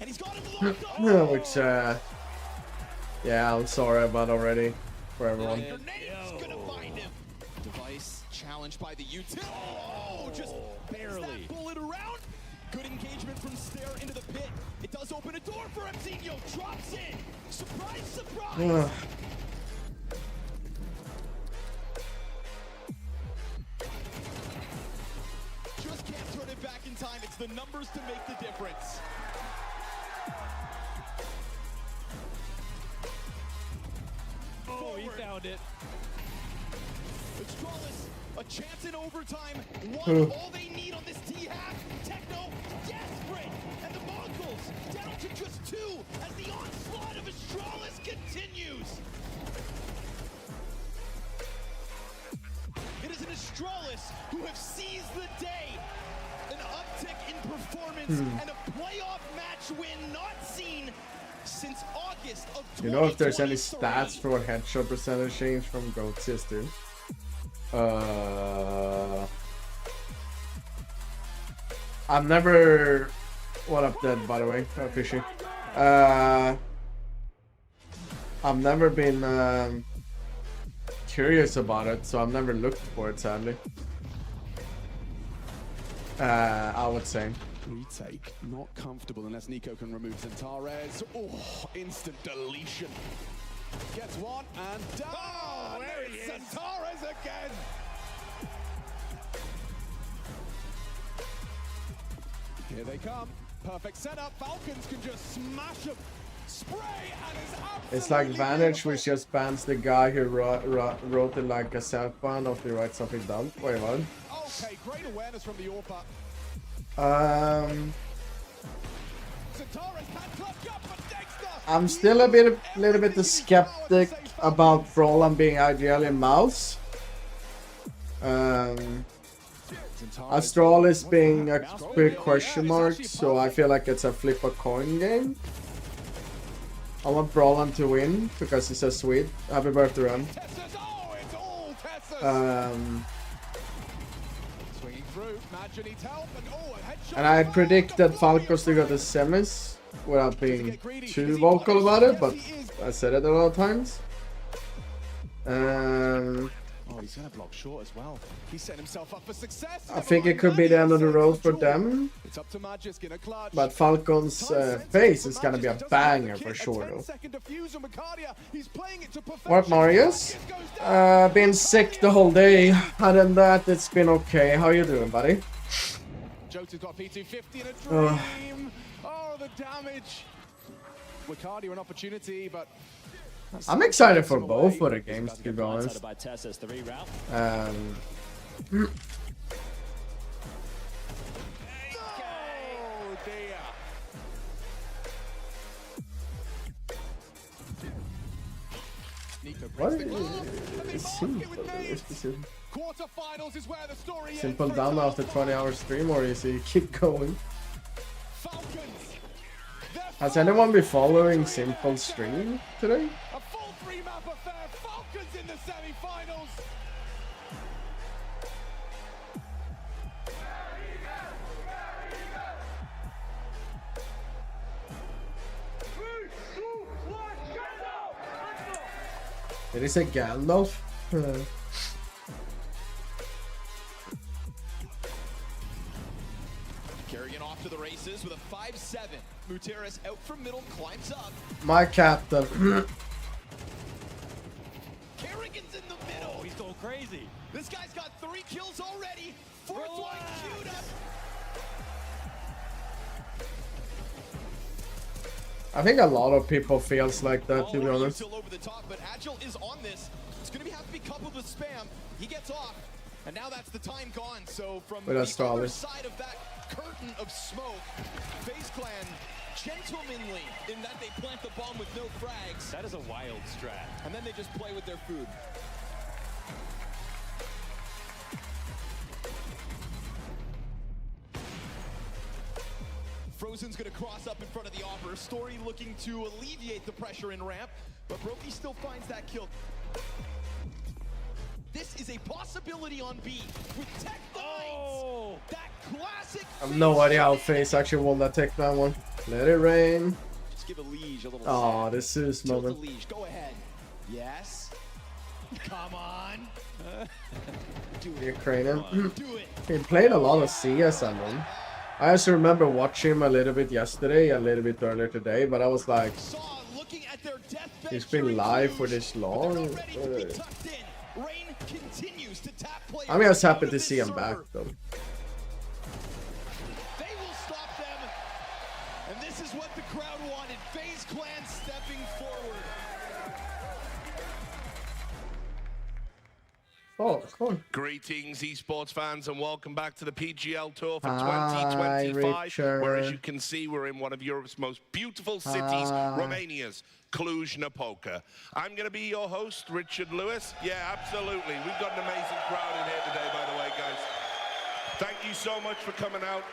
And he's got him locked. Which, yeah, I'm sorry about already for everyone. Grenade's gonna find him. Device challenged by the util. Oh, just barely. That bullet around. Good engagement from Stair into the pit. It does open a door for Mzinho. Drops in. Surprise, surprise. Just can't turn it back in time. It's the numbers to make the difference. Oh, he found it. Astralis, a chance in overtime. One, all they need on this T-half. Techno, desperate. And the Mongols down to just two as the onslaught of Astralis continues. It is an Astralis who have seized the day. An uptick in performance and a playoff match win not seen since August of 2023. You know if there's any stats for headshot percentage change from Goat Sister? I've never... What up, Dead, by the way? Oh, fishy. I've never been curious about it, so I've never looked for it, sadly. I would say. Retake, not comfortable unless Nico can remove Zantares. Oh, instant deletion. Gets one and done. Oh, there he is. Zantares again. Here they come. Perfect setup. Falcons can just smash them. Spray and is absolutely It's like Vantage, which just bans the guy who wrote it like a southbound after he writes something dumb. Wait, what? Okay, great awareness from the AWPA. I'm still a little bit skeptic about Brolan being ideally Mouse. Astralis being a big question mark, so I feel like it's a flip a coin game. I want Brolan to win because he's so sweet. Happy birthday, Run. And I predict that Falcons to go to semis without being too vocal about it, but I said it a lot of times. Oh, he's gonna block short as well. He's setting himself up for success. I think it could be the end of the road for them. It's up to Magisk in a clutch. But Falcon's face is gonna be a banger for sure, though. What, Marius? Been sick the whole day. Other than that, it's been okay. How you doing, buddy? Jota's got P250 in a dream. Oh, the damage. Wicardia an opportunity, but I'm excited for both of the games, to be honest. What is simple? Simple down after 20-hour stream, or is he keep going? Has anyone been following Simple stream today? A full 3-map affair. Falcons in the semifinals. Did he say Gandalf? Carrying off to the races with a 5-7. Muteris out from middle, climbs up. My captain. Kerrigan's in the middle. Oh, he's going crazy. This guy's got 3 kills already. 4th one queued up. I think a lot of people feels like that, to be honest. Over the top, but Agile is on this. It's going to have to be coupled with spam. He gets off, and now that's the time gone. So from the other side of that curtain of smoke, FaZe Clan gentlemanly in that they plant the bomb with no frags. That is a wild strat. And then they just play with their food. Frozen's gonna cross up in front of the offer. Story looking to alleviate the pressure in ramp, but Brokey still finds that kill. this is a possibility on B with Tech Oh. That classic. I have no idea how FaZe actually won that Tech that one. Let it rain. Just give a Liege a little. Oh, this is Tilt the moment. Liege. Go ahead. Yes. Come on. Do it. Ukrainian. Do it. He played a lot of CS, I mean. I also remember watching him a little bit yesterday, a little bit earlier today, but I was like, Saw looking at their death bench he's been during live Cluj, for this but long. they're not ready to be tucked in. Rain continues to tap players I'm just happy out to of see this him back, server. though. They will stop them, and this is what the crowd wanted. FaZe Clan stepping forward. Oh, cool. Greetings, esports fans, and welcome back to the PGL Tour for Hi, 2025, where, as Richard. you can see, we're in one of Europe's most beautiful cities, Romania's Cluj-Napoca. I'm going to be your host, Richard Lewis. Yeah, absolutely. We've got an amazing crowd in here today, by the way, guys. Thank you so much for coming out.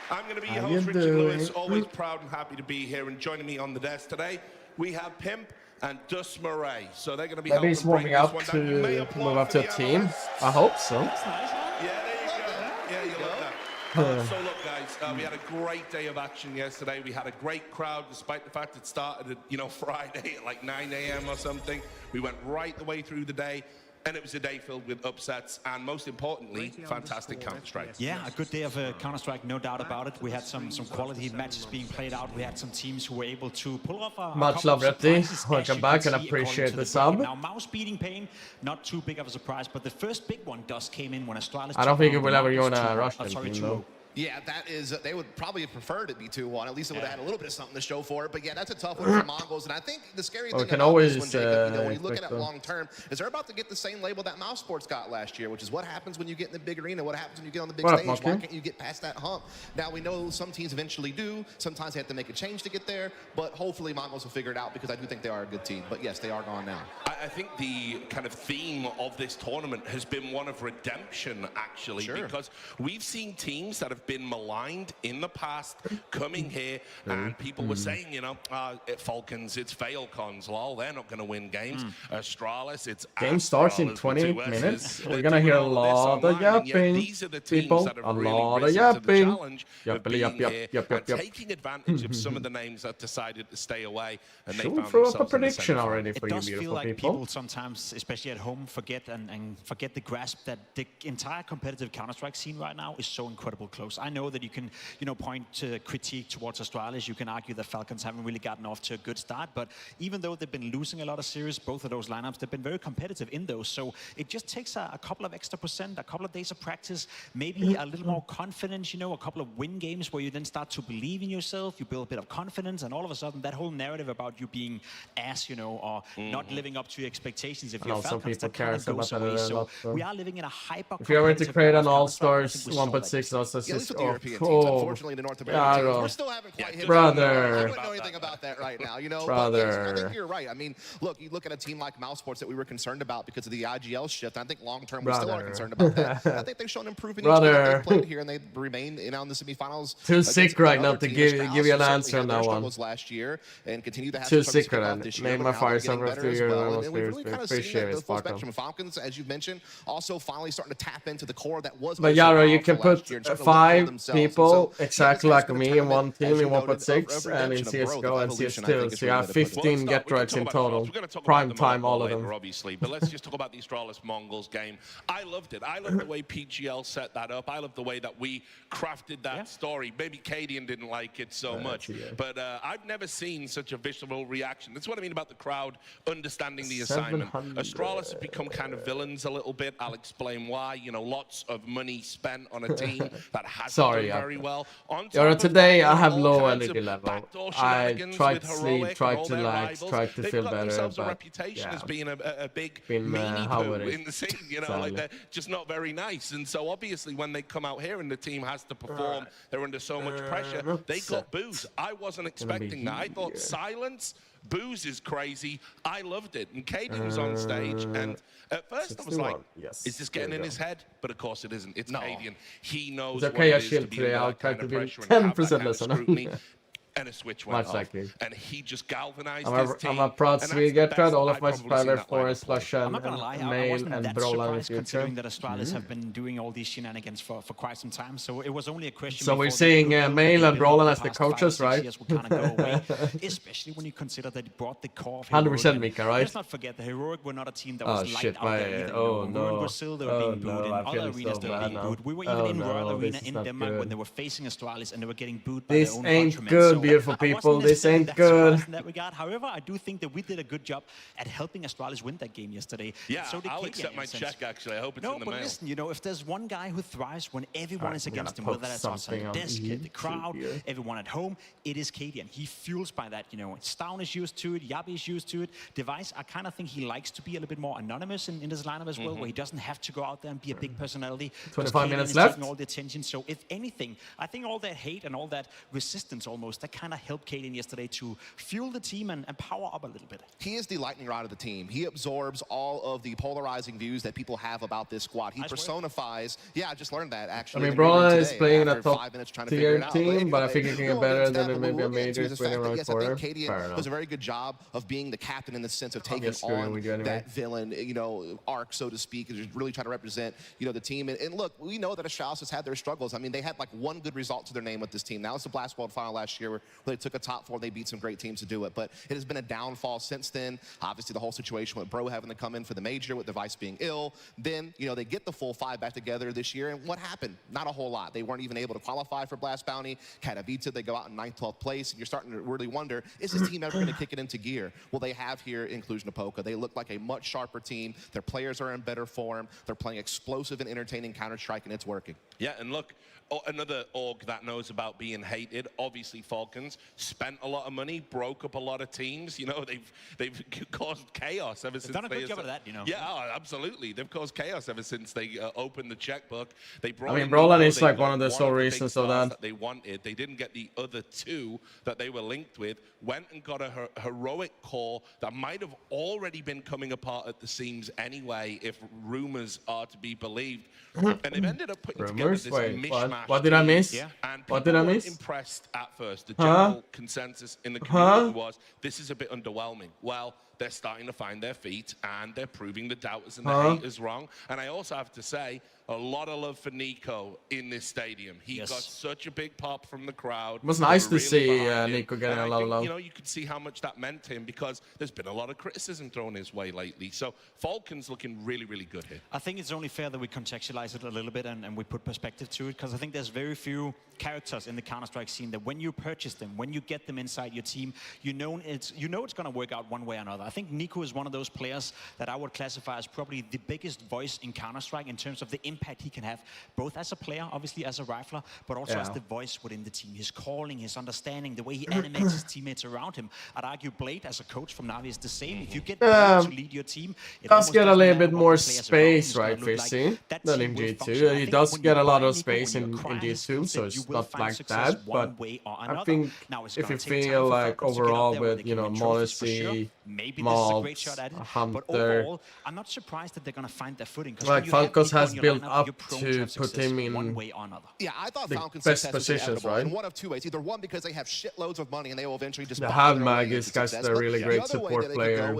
I'm going to be your How host, you Richard doing? Lewis. Always proud and happy to be here. And joining me on the desk today, we have Pimp and Dus Murray. So they're going to be Maybe he's helping warming break this up one down. You may to applaud move up for to a the team. analysts. I hope so. That's nice, huh? Yeah, there you go. Yeah, you love that. So look, guys, we had a great day of action yesterday. We had a great crowd, despite the fact it started at, Friday at like 9 a.m. or something. We went right the way through the day, and it was a day filled with upsets and, most importantly, fantastic Counter-Strike. Yeah, a good day of Counter-Strike, no doubt about it. We had some quality matches being played out. We had some teams who were able to pull off a Much couple love, of Repti. surprises, as Welcome you back can and see, appreciate according to the sub. bracket. Now, Mouse beating Pain, not too big of a surprise, but the first big one does came in when Astralis. I don't think it will ever go in a Russian team, though. Yeah, that is, they would probably have preferred it be 2-1. At least it would have had a little bit of something to show for it. But yeah, that's a tough one for Mongols. And I think the scary thing can about always, this one, Jacob, when you look at it expect long term, is they're about to get the same label that Mouse Sports got last year, which is what happens when you get in the big arena, what happens when you get on the big What up, stage. Monkey? Why can't you get past that hump? Now, we know some teams eventually do. Sometimes they have to make a change to get there. But hopefully Mongols will figure it out because I do think they are a good team. But yes, they are gone now. I think the kind of theme of this tournament has been one of redemption, actually, because we've seen teams that have been maligned in the past coming here, and people were saying, Falcons, it's Falcons, lol, they're not going to win games. Astralis, it's Game starts in Astralis, 20 the 2Ss. minutes. They're We're gonna doing hear a all of this lot of online, and yet yapping. these are the teams People, that have a really lot of risen to the yapping. challenge of being Yup, here yup, and yup. taking advantage of some of the names that decided to stay away, and they Should we found throw up a themselves in the prediction semifinal. already for It you does feel beautiful like people? people sometimes, especially at home, forget and forget the grasp that the entire competitive Counter-Strike scene right now is so incredible close. I know that you can, point to critique towards Astralis. You can argue that Falcons haven't really gotten off to a good start, but even though they've been losing a lot of series, both of those lineups, they've been very competitive in those. So it just takes a couple of extra percent, a couple of days of practice, maybe a little more confidence, a couple of win games where you then start to believe in yourself, you build a bit of confidence, and all of a sudden that whole narrative about you being ass, or not living up to your expectations if you're know some Falcons, people that kind of care goes about that away. a So lot, so. we are living in a hyper. If you're going to create an All-Stars Counter-Strike, I think we saw that 1.6, also Yeah, at least with the oh, European teams. Unfortunately, the North American teams, Brother. we're still haven't quite hit. Brother. I wouldn't know anything about that right now, Brother. But yes, I think you're right. I mean, look, you look at a team like Mouse Sports that we were concerned about because of the IGL shift. And I think long term we still are Brother. concerned about that. I think they've shown improvement each game that Brother. they've played here, and they remain in on the semifinals. Too against sick right another now to team, give Astralis, you an who certainly answer on had their that one. struggles last year and continue to have Too some sick struggles right to now. this Name year, my but now fire they're getting summer better through as your well. levels, And we've really kind of seen appreciate the it, full Spartan. spectrum of Falcons, as you've mentioned, also finally starting to tap into the core that was. But so Yaro, you powerful can last put year and starting to look for 5 themselves. And people so, exactly yeah, like this has me been a in one tournament, team as in you noted, 1.6 of and in redemption, of growth, CSGO of and evolution, I CS2. think is So you really have the way to put it. 15 Well, get we can rights talk in about Astralis. total. We're going to talk Prime about them time, all of later, them. obviously. But let's just talk about the Astralis Mongols game. I loved it. I loved the way PGL set that up. I loved the way that we crafted that story. Maybe Cadian didn't like it so much, but I've never seen such a visceral reaction. That's what I mean about the crowd understanding the assignment. 700. Astralis have become kind of villains a little bit. I'll explain why. Lots of money spent on a team that hasn't Sorry, done very well. On top Yaro, of today that, I have all low kinds of energy level. backdoor I shenanigans tried with to sleep, Heroic and tried all to their relax, rivals. tried to They've feel got better, themselves a but reputation as being a big Been, meanie how poo it is. in the scene, like Sadly. they're just not very nice. And so obviously when they come out here and the team has to perform, they're under so much pressure. They got booze. I wasn't expecting that. I thought silence, booze is crazy. I loved it. And Caden was on stage, and at first I was like, 61. Yes, is this there getting you in go. his head? But of course it isn't. It's Caden. He knows It's what okay, it I is to shield be today. under I'll that try kind to of be pressure and have that 10% kind of less on scrutiny. and a switch went Much off. likely. And he just galvanized his team. I'm a proud and Swede that's the Gertrud. best All of I've my probably seen Tyler that Forest, lineup play. Lushan, I'm not gonna lie, I Mail, wasn't and that Brolan in the surprised future. considering that Astralis have been doing all these shenanigans for quite some time. So it was only a question. So we're before seeing the good Mail that and they built Brolan up as the past 5 or coaches, 6 right? years would kind of go away, especially when you consider that he brought the core of 100% Heroic. Mika, right? Let's not forget the Heroic were not a team that was light shit, out there either. You know, we were in Brazil, they were being booed. In other arenas, they were being booed. We were even in Royal Arena in Denmark when they were facing Astralis and they were getting booed by their own countrymen. Good, beautiful people. This ain't good. In that regard. However, I do think that we did a good job at helping Astralis win that game yesterday. Yeah, so I'll accept my check, actually. I hope it's in the mail. But listen, you know, if there's one guy who thrives when everyone is against him, whether that's us on the desk, the crowd, everyone at home, it is Cadian. He fuels by that, you know. Stown is used to it, Yabi is used to it. Device, I kind of think he likes to be a little bit more anonymous in this lineup as well, where he doesn't have to go out there and be a big personality. 25 minutes is left. taking all the attention. So if anything, I think all that hate and all that resistance almost, that kind of helped Cadian yesterday to fuel the team and power up a little bit. He is the lightning rod of the team. He absorbs all of the polarizing views that people have about this squad. He personifies. Yeah, I just learned that actually. I mean, Brolan is playing in a top 5 minutes trying to tier figure it out. team, but I think he can get better than maybe maybe a major winning around quarter. I think Cadian does a very good job of being the captain in the sense of taking on that villain, you know, arc, so to speak, and just really trying to represent, you know, the team. And look, we know that Astralis has had their struggles. I mean, they had like one good result to their name with this team. That was the Blast World Final last year where they took a top 4. They beat some great teams to do it. But it has been a downfall since then. Obviously, the whole situation with Bro having to come in for the major with Device being ill. Then, you know, they get the full 5 back together this year. And what happened? Not a whole lot. They weren't even able to qualify for Blast Bounty. Katowice, they go out in 9th, 12th place. And you're starting to really wonder, is this team ever going to kick it into gear? Well, they have here in Cluj-Napoca. They look like a much sharper team. Their players are in better form. They're playing explosive and entertaining Counter-Strike, and it's working. Yeah, and look, another org that knows about being hated, obviously Falcons, spent a lot of money, broke up a lot of teams. You know, they've caused chaos ever since they've done a good job of that, you know. Yeah, absolutely. They've caused chaos ever since they opened the checkbook. They brought. I mean, Brolan is like one of the sole reasons of that. They wanted. They didn't get the other 2 that they were linked with. Went and got a heroic core that might have already been coming apart at the seams anyway, if rumors are to be believed. And they've ended up putting together this mishmash. What did I miss? Yeah. And what did I miss? Impressed at first. The general consensus in the community was this is a bit underwhelming. Well, they're starting to find their feet and they're proving the doubters and the haters wrong. And I also have to say, a lot of love for Nico in this stadium. He got such a big pop from the crowd. It was nice to see Nico getting a lot of love. You know, you could see how much that meant to him because there's been a lot of criticism thrown his way lately. So Falcons looking really, really good here. I think it's only fair that we contextualize it a little bit and we put perspective to it, because I think there's very few characters in the Counter-Strike scene that when you purchase them, when you get them inside your team, you know it's going to work out one way or another. I think Nico is one of those players that I would classify as probably the biggest voice in Counter-Strike in terms of the impact he can have, both as a player, obviously as a rifler, but also as the voice within the team. His calling, his understanding, the way he animates his teammates around him. I'd argue Blade as a coach from Navi is the same. If you get Blade to lead your team, it does get a little bit more space, right, Fishy, than in G2. He does get a lot of space in G2, so it's not like that. But I think if you feel like overall with, you know, Modesty, Maltz, Hunter, I'm not surprised that they're going to find their footing. Like Falcons has built up to put him in one way or another. Yeah, I thought the Falcons best positions, right? In one of 2 ways. Either one, because they have shitloads of money and they will eventually just the Had Mag is guys a really great support player.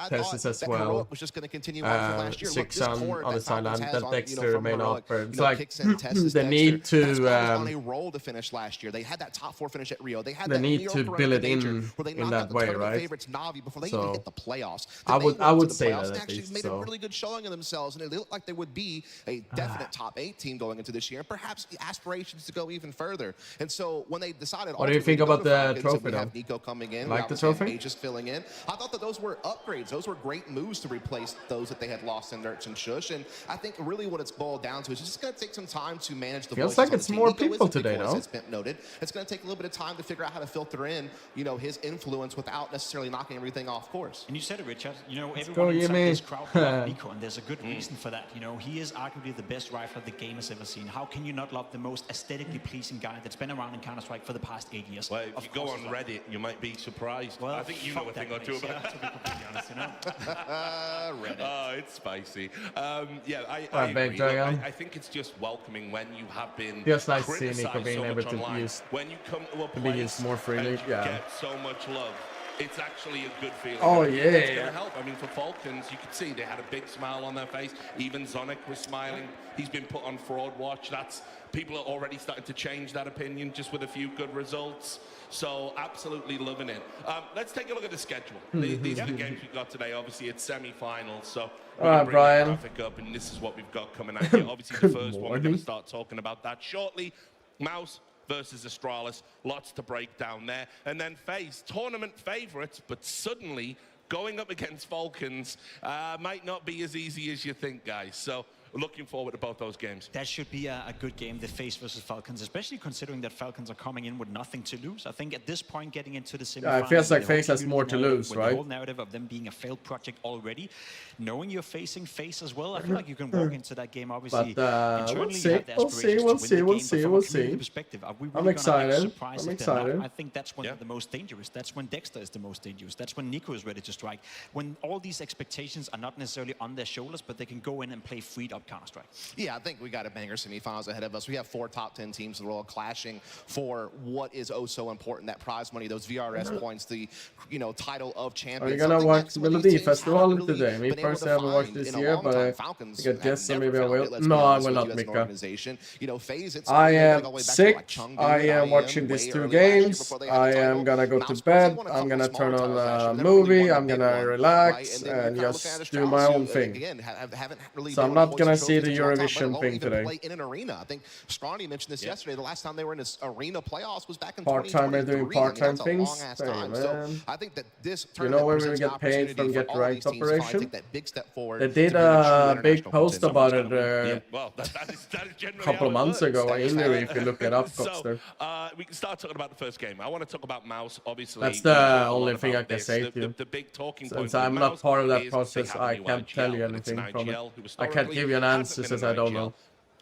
Tess as well. Was just going to continue on from last year. Six on the sideline. That Dexter main upper. It's like they need to on a roll to finish last year. They had that top 4 finish at Rio. They had they need to build it in that way, right? Favorites Navi before they even hit the playoffs. I would say that at actually least, made a really good showing of themselves, and they looked like they would be a definite top 8 team going into this year, and perhaps aspirations to go even further. And so when they decided, what do you think about the trophy? We have Nico coming in, like the trophy, just filling in. I thought that those were upgrades. Those were great moves to replace those that they had lost in Nurts and Shush. And I think really what it's boiled down to is it's just going to take some time to manage the. Feels like it's more people today, though. As Pimp noted, it's going to take a little bit of time to figure out how to filter in, you know, his influence without necessarily knocking everything off course. course. And you said it, Richard. You know, go, everyone inside Yumi. this crowd loves Nico, and there's a good reason for that. You know, he is arguably the best rifler the game has ever seen. How can you not love the most aesthetically pleasing guy that's been around in Counter-Strike for the past 8 years? Well, if you go on Reddit, you might be surprised. Well, I think you know a thing or two about that. To be completely honest, you know. Reddit. Oh, it's spicy. Yeah, I Big agree. Dragon. Look, I think it's just welcoming when you have been Feels nice to see criticized Nico being so able much to online. use When you come to a be place used more freely, and you yeah. get so much love, it's actually a good feeling. Oh, And I think yeah. It's going to help. I mean, for Falcons, you could see they had a big smile on their face. Even Zonic was smiling. He's been put on fraud watch. People are already starting to change that opinion just with a few good results. So absolutely loving it. Let's take a look at the schedule. These are the games we've got today. Obviously, it's semi-finals. So we're going to bring Brian. the graphic up, and this is what we've got coming at you. Obviously, the first one, we're going to start talking about that shortly. Mouz versus Astralis. Lots to break down there. And then FaZe, tournament favorites, but suddenly going up against Falcons might not be as easy as you think, guys. So looking forward to both those games. That should be a good game, the FaZe versus Falcons, especially considering that Falcons are coming in with nothing to lose. I think at this point, getting into the semifinals, Yeah, it feels like with the whole FaZe has more to narrative- lose, with right? The whole narrative of them being a failed project already, knowing you're facing FaZe as well, I feel like you can walk into that game, obviously. But, internally, we'll you see, have the we'll aspirations see, to we'll win the see, game, we'll but see, from a we'll community see. perspective, are we I'm really gonna act excited. surprised I'm if they're not? excited. I think that's when they're the most dangerous. That's when Dexter is the most dangerous. That's when Nico is ready to strike. When all these expectations are not necessarily on their shoulders, but they can go in and play freed up Counter-Strike. Yeah, I think we got a banger semifinals ahead of us. We have 4 top 10 teams in the world clashing for what is oh so important, that prize money, those VRS points, the title of champion. Are you gonna watch Melody Festival today? Me personally, I haven't watched this year, but I guess so maybe I will. No, I will not, Mika. I am sick. I am watching these 2 games. I am gonna go to bed. I'm gonna turn on a movie. I'm gonna relax and just do my own thing. So I'm not gonna see the Eurovision thing today. In an arena. I think Scrawny mentioned this yesterday. The last time they were in this arena playoffs was back in Part-timer 2023. doing part-time things. Long-ass Hey, time. man. So I think that this You know when we presents get an paid from opportunity Get for all Right these teams to finally operation? take that big step forward They to did be the true a big international post contender. about it Well, that is generally a couple of how it months works. ago. I knew if you look it up, So, Coxter. we can start talking about the first game. I want to talk about Mouz, obviously. That's we the talked a only lot thing about I can this. say to you. The big talking point Since with I'm not Mouz part of that is process, they have a I new can't tell you IGL, and it's an anything from it. IGL who I can't give you an historically answer hasn't since been I an don't IGL. know.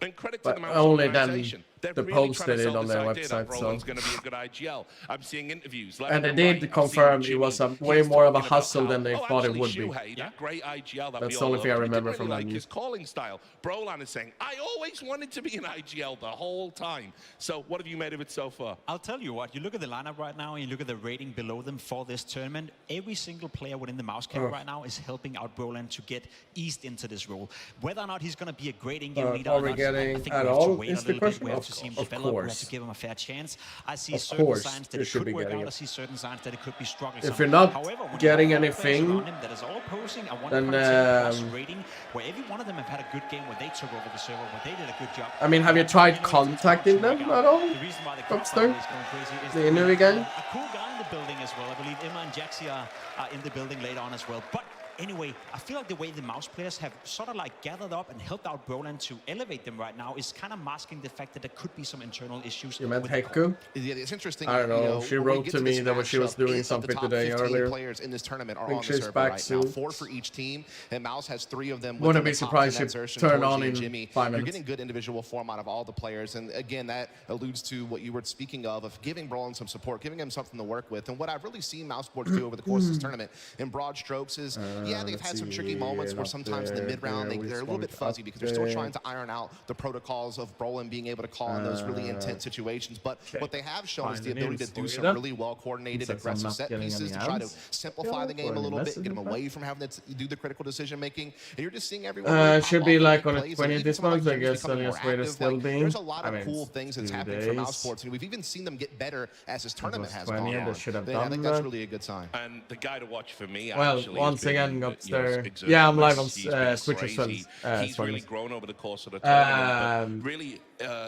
And credit But to the Mouz only then organization. They're they really posted trying to it sell on this their idea that website, Roland's so- going to be a good IGL. I'm seeing interviews. And they did confirm it was a way more of a hustle than they thought it would be. That great IGL that That's we the all only thing I loved. We remember didn't from really that like news. his calling style. Brolan is saying, I always wanted to be an IGL the whole time. So what have you made of it so far? I'll tell you what, you look at the lineup right now and you look at the rating below them for this tournament, every single player within the Mouz camp right now is helping out Brolan to get eased into this role. Whether or not he's going to be a great in-game leader are or we not, getting I think at we have to all wait is a the little bit. question? We have Of to see him course. develop. We have to give him a fair chance. I see Of certain course, signs that you it should could be work getting out. I it. see certain signs that it could be struggling. If you're not However, when getting you have players anything, around him that is all posing a 1.10 then, plus rating, where every one of them have had a good game where they took over the server, where they did a good job. I mean, have you tried contacting them at all? The reason why the crowd Coxter? is going crazy is The that we Inu have again? a cool guy in the building as well. I believe Emma and Jaxi are in the building later on as well. But anyway, I feel like the way the Mouz players have sort of like gathered up and helped out Brolan to elevate them right now is kind of masking the fact that there could be some internal issues. You meant with the Heku? Yeah, it's interesting. I don't know. She when we wrote get to me this that she was matchup, doing 8 of the something top today 15 earlier. players in this tournament are Think on the she's server back right now. soon. 4 for each team, and Mouz has 3 of them. Wouldn't within be the top surprised 10. if Xerxes, turn Torgy, on and in Jimmy. 5 You're minutes. getting good individual form out of all the players, and again, that alludes to what you were speaking of giving Brolan some support, giving him something to work with. And what I've really seen Mouz boards do over the course of this tournament, in broad strokes, is they've had some tricky moments where sometimes in the mid-round they're a little bit fuzzy because they're still trying to iron out the protocols of Brolan being able to call in those really intense situations. But what they have shown is the ability to do some really well-coordinated, aggressive set pieces to try to simplify the game a little bit, get them away from having to do the critical decision-making. And you're just seeing everyone really pop should be off like and on make the plays, and 20th even this some of month, the I teams guess, becoming that's more where to active. still be. There's a lot I of mean, cool things that's 2 happening for Mouz days. Sports, and we've even seen them get better as this tournament has 20th, gone they on. should have And I done think that's that. really a good sign. And the guy to watch for me, Well, actually, once has been, again, got you know, there. Exertus. Yeah, I'm live on He's been Twitch as crazy. well. He's really Swans. grown over the course of the tournament. But Um, really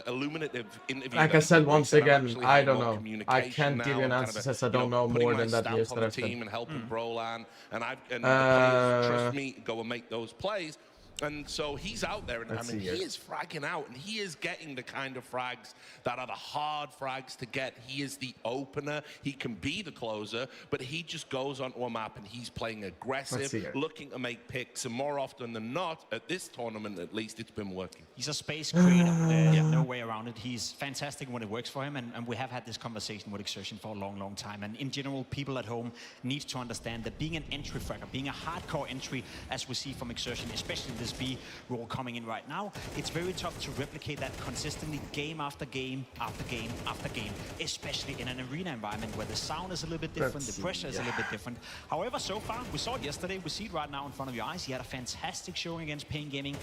illuminative interview. Like that I he said, did. once He said, "I'm again, actually I having don't more know. I communication can't give you an now, answer kind of since I don't know putting more my than that stamp years on that the I've team played. and helping Brolan, and the players trust me, go and make those plays. And so he's out there, and Let's I mean, see here. he is fragging out, and he is getting the kind of frags that are the hard frags to get. He is the opener. He can be the closer, but he just goes onto a map, and he's playing aggressive, looking to make picks. And more often than not, at this tournament at least, it's been working. He's a space creator. No way around it. He's fantastic when it works for him, and we have had this conversation with Exertion for a long, long time. And in general, people at home need to understand that being an entry fragger, being a hardcore entry, as we see from Exertion, especially this B role coming in right now, it's very tough to replicate that consistently game after game after game after game, especially in an arena environment where the sound is a little bit different, the pressure is a little bit different. However, so far, we saw it yesterday, we see it right now in front of your eyes. He had a fantastic showing against Pain Gaming.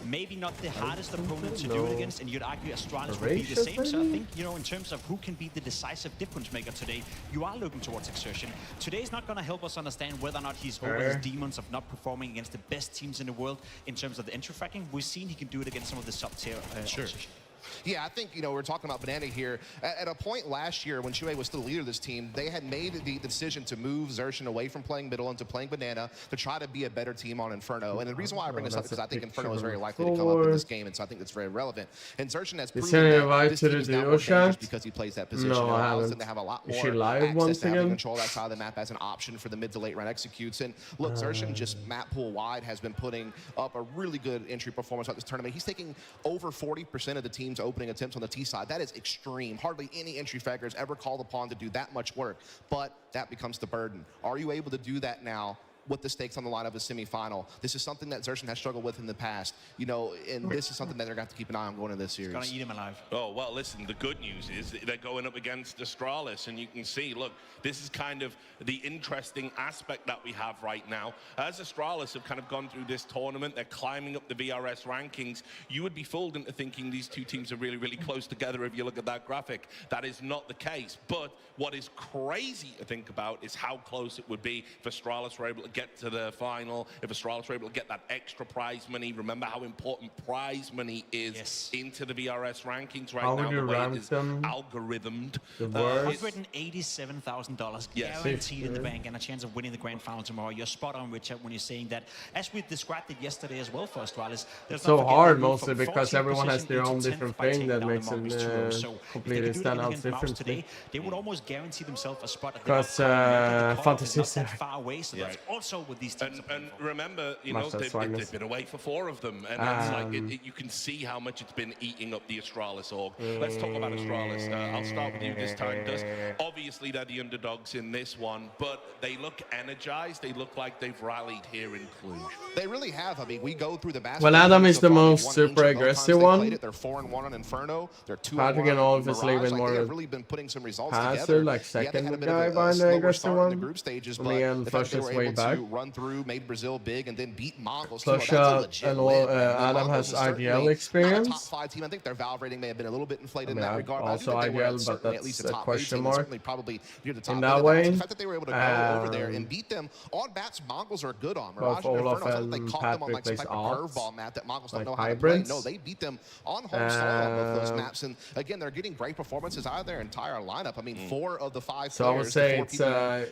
Maybe not the hardest opponent to do it against, and you'd argue Astralis would be the same. So I think, you know, in terms of who can be the decisive difference maker today, you are looking towards Exertion. Today is not going to help us understand whether or not he's over his demons of not performing against the best teams in the world in terms of the entry fracking. We've seen he can do it against some of the sub-tier opposition. Yeah, I think, you know, we're talking about Banana here. At a point last year when Shui was still the leader of this team, they had made the decision to move Xerxen away from playing middle into playing Banana to try to be a better team on Inferno. And the reason why I bring this up is because I think Inferno is very likely to come up in this game, and so I think it's very relevant. And Xerxen has proven that this team is now more dangerous because he plays that position. It allows them to have a lot more access to having control that side of the map as an option for the mid to late round executes. And look, Xerxen just map pool wide has been putting up a really good entry performance at this tournament. He's taking over 40% of the team's opening attempts on the T side. That is extreme. Hardly any entry fragger is ever called upon to do that much work, but that becomes the burden. Are you able to do that now with the stakes on the line of a semifinal? This is something that Xerxen has struggled with in the past, you know, and this is something that they're going to have to keep an eye on going into this series. It's going to eat him alive. Oh, well, listen, the good news is they're going up against Astralis, and you can see, look, this is kind of the interesting aspect that we have right now. As Astralis have kind of gone through this tournament, they're climbing up the VRS rankings. You would be fooled into thinking these two teams are really, really close together if you look at that graphic. That is not the case. But what is crazy to think about is how close it would be if Astralis were able to get to the final, if Astralis were able to get that extra prize money. Remember how important prize money is into the VRS rankings right now, the way it is algorithmed. $187,000 guaranteed in the bank and a chance of winning the grand final tomorrow. You're spot on, Richard, when you're saying that. As we described it yesterday as well for Astralis, it's so hard mostly because everyone has their own different thing that makes them completely stand out differently. They would almost guarantee themselves a spot at because fantasy is far away, so that's also with these teams. And remember, you know, they've been away for 4 of them, and it's like you can see how much it's been eating up the Astralis org. Let's talk about Astralis. I'll start with you this time, Dust. Obviously, they're the underdogs in this one, but they look energized. They look like they've rallied here in Cluj. They really have. I mean, we go through the basket. Well, Adam is the most super aggressive one. They're 4-1 on Inferno. They're 2-1 Patrick and obviously been more really been putting some results passer, together. like second guy behind the aggressive one. The group stages, me and the fact Flush they is were way able back. to run through, made Brazil big, and then beat Mongols. Flush and Adam has IDL experience. Top 5 team. I think their Valve rating may have been a little bit inflated in I mean, that regard. Also IDL, but that's a question mark. Probably near the top in that way. The fact that they were able to go over there and beat them on maps Mongols are good on. Both Olaf and they caught them on like some type of curveball map that Mongols don't know how to play. No, they beat them on home soil on both those maps. And again, they're getting great performances out of their entire lineup. I mean, 4 of the 5 so players, I would say it's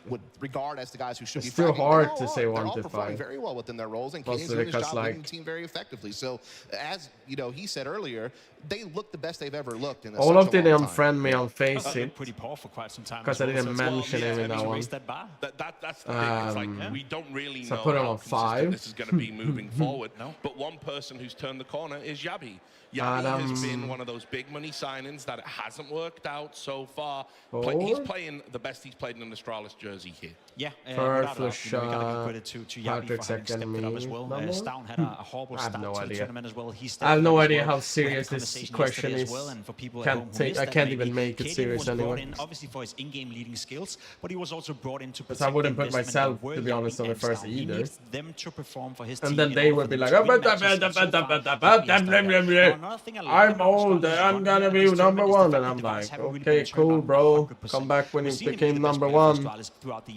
would regard as the guys who should be still hard to say 1 to 5. They're all performing very well within their roles, and Kenny's doing his job leading the team very effectively. So, as you know, he said earlier, they look the best they've ever looked. In Olaf didn't unfriend me on Faceit pretty poor for quite some time because I didn't mention him in that one. That's the thing. It's like we don't really know put him how on consistent 5. this is going to be moving forward. But one person who's turned the corner is Yabi. Yabi has been one of those big money signings that it hasn't worked out so far. He's playing the best he's played in an Astralis jersey here. Yeah, Flush, we gotta give credit to Yabi for having stepped it up as well. Stown had a horrible start to the tournament as well. I have no idea how serious this question is. And for people I can't even make it serious anymore. Obviously for his in-game leading skills, but he was also brought in to because I wouldn't put myself, to be honest, on the first either. Them to perform for his and then they would be like, I'm another thing I'm old, I'm gonna be number one, and I'm like, okay, cool, bro. Come back when you became number one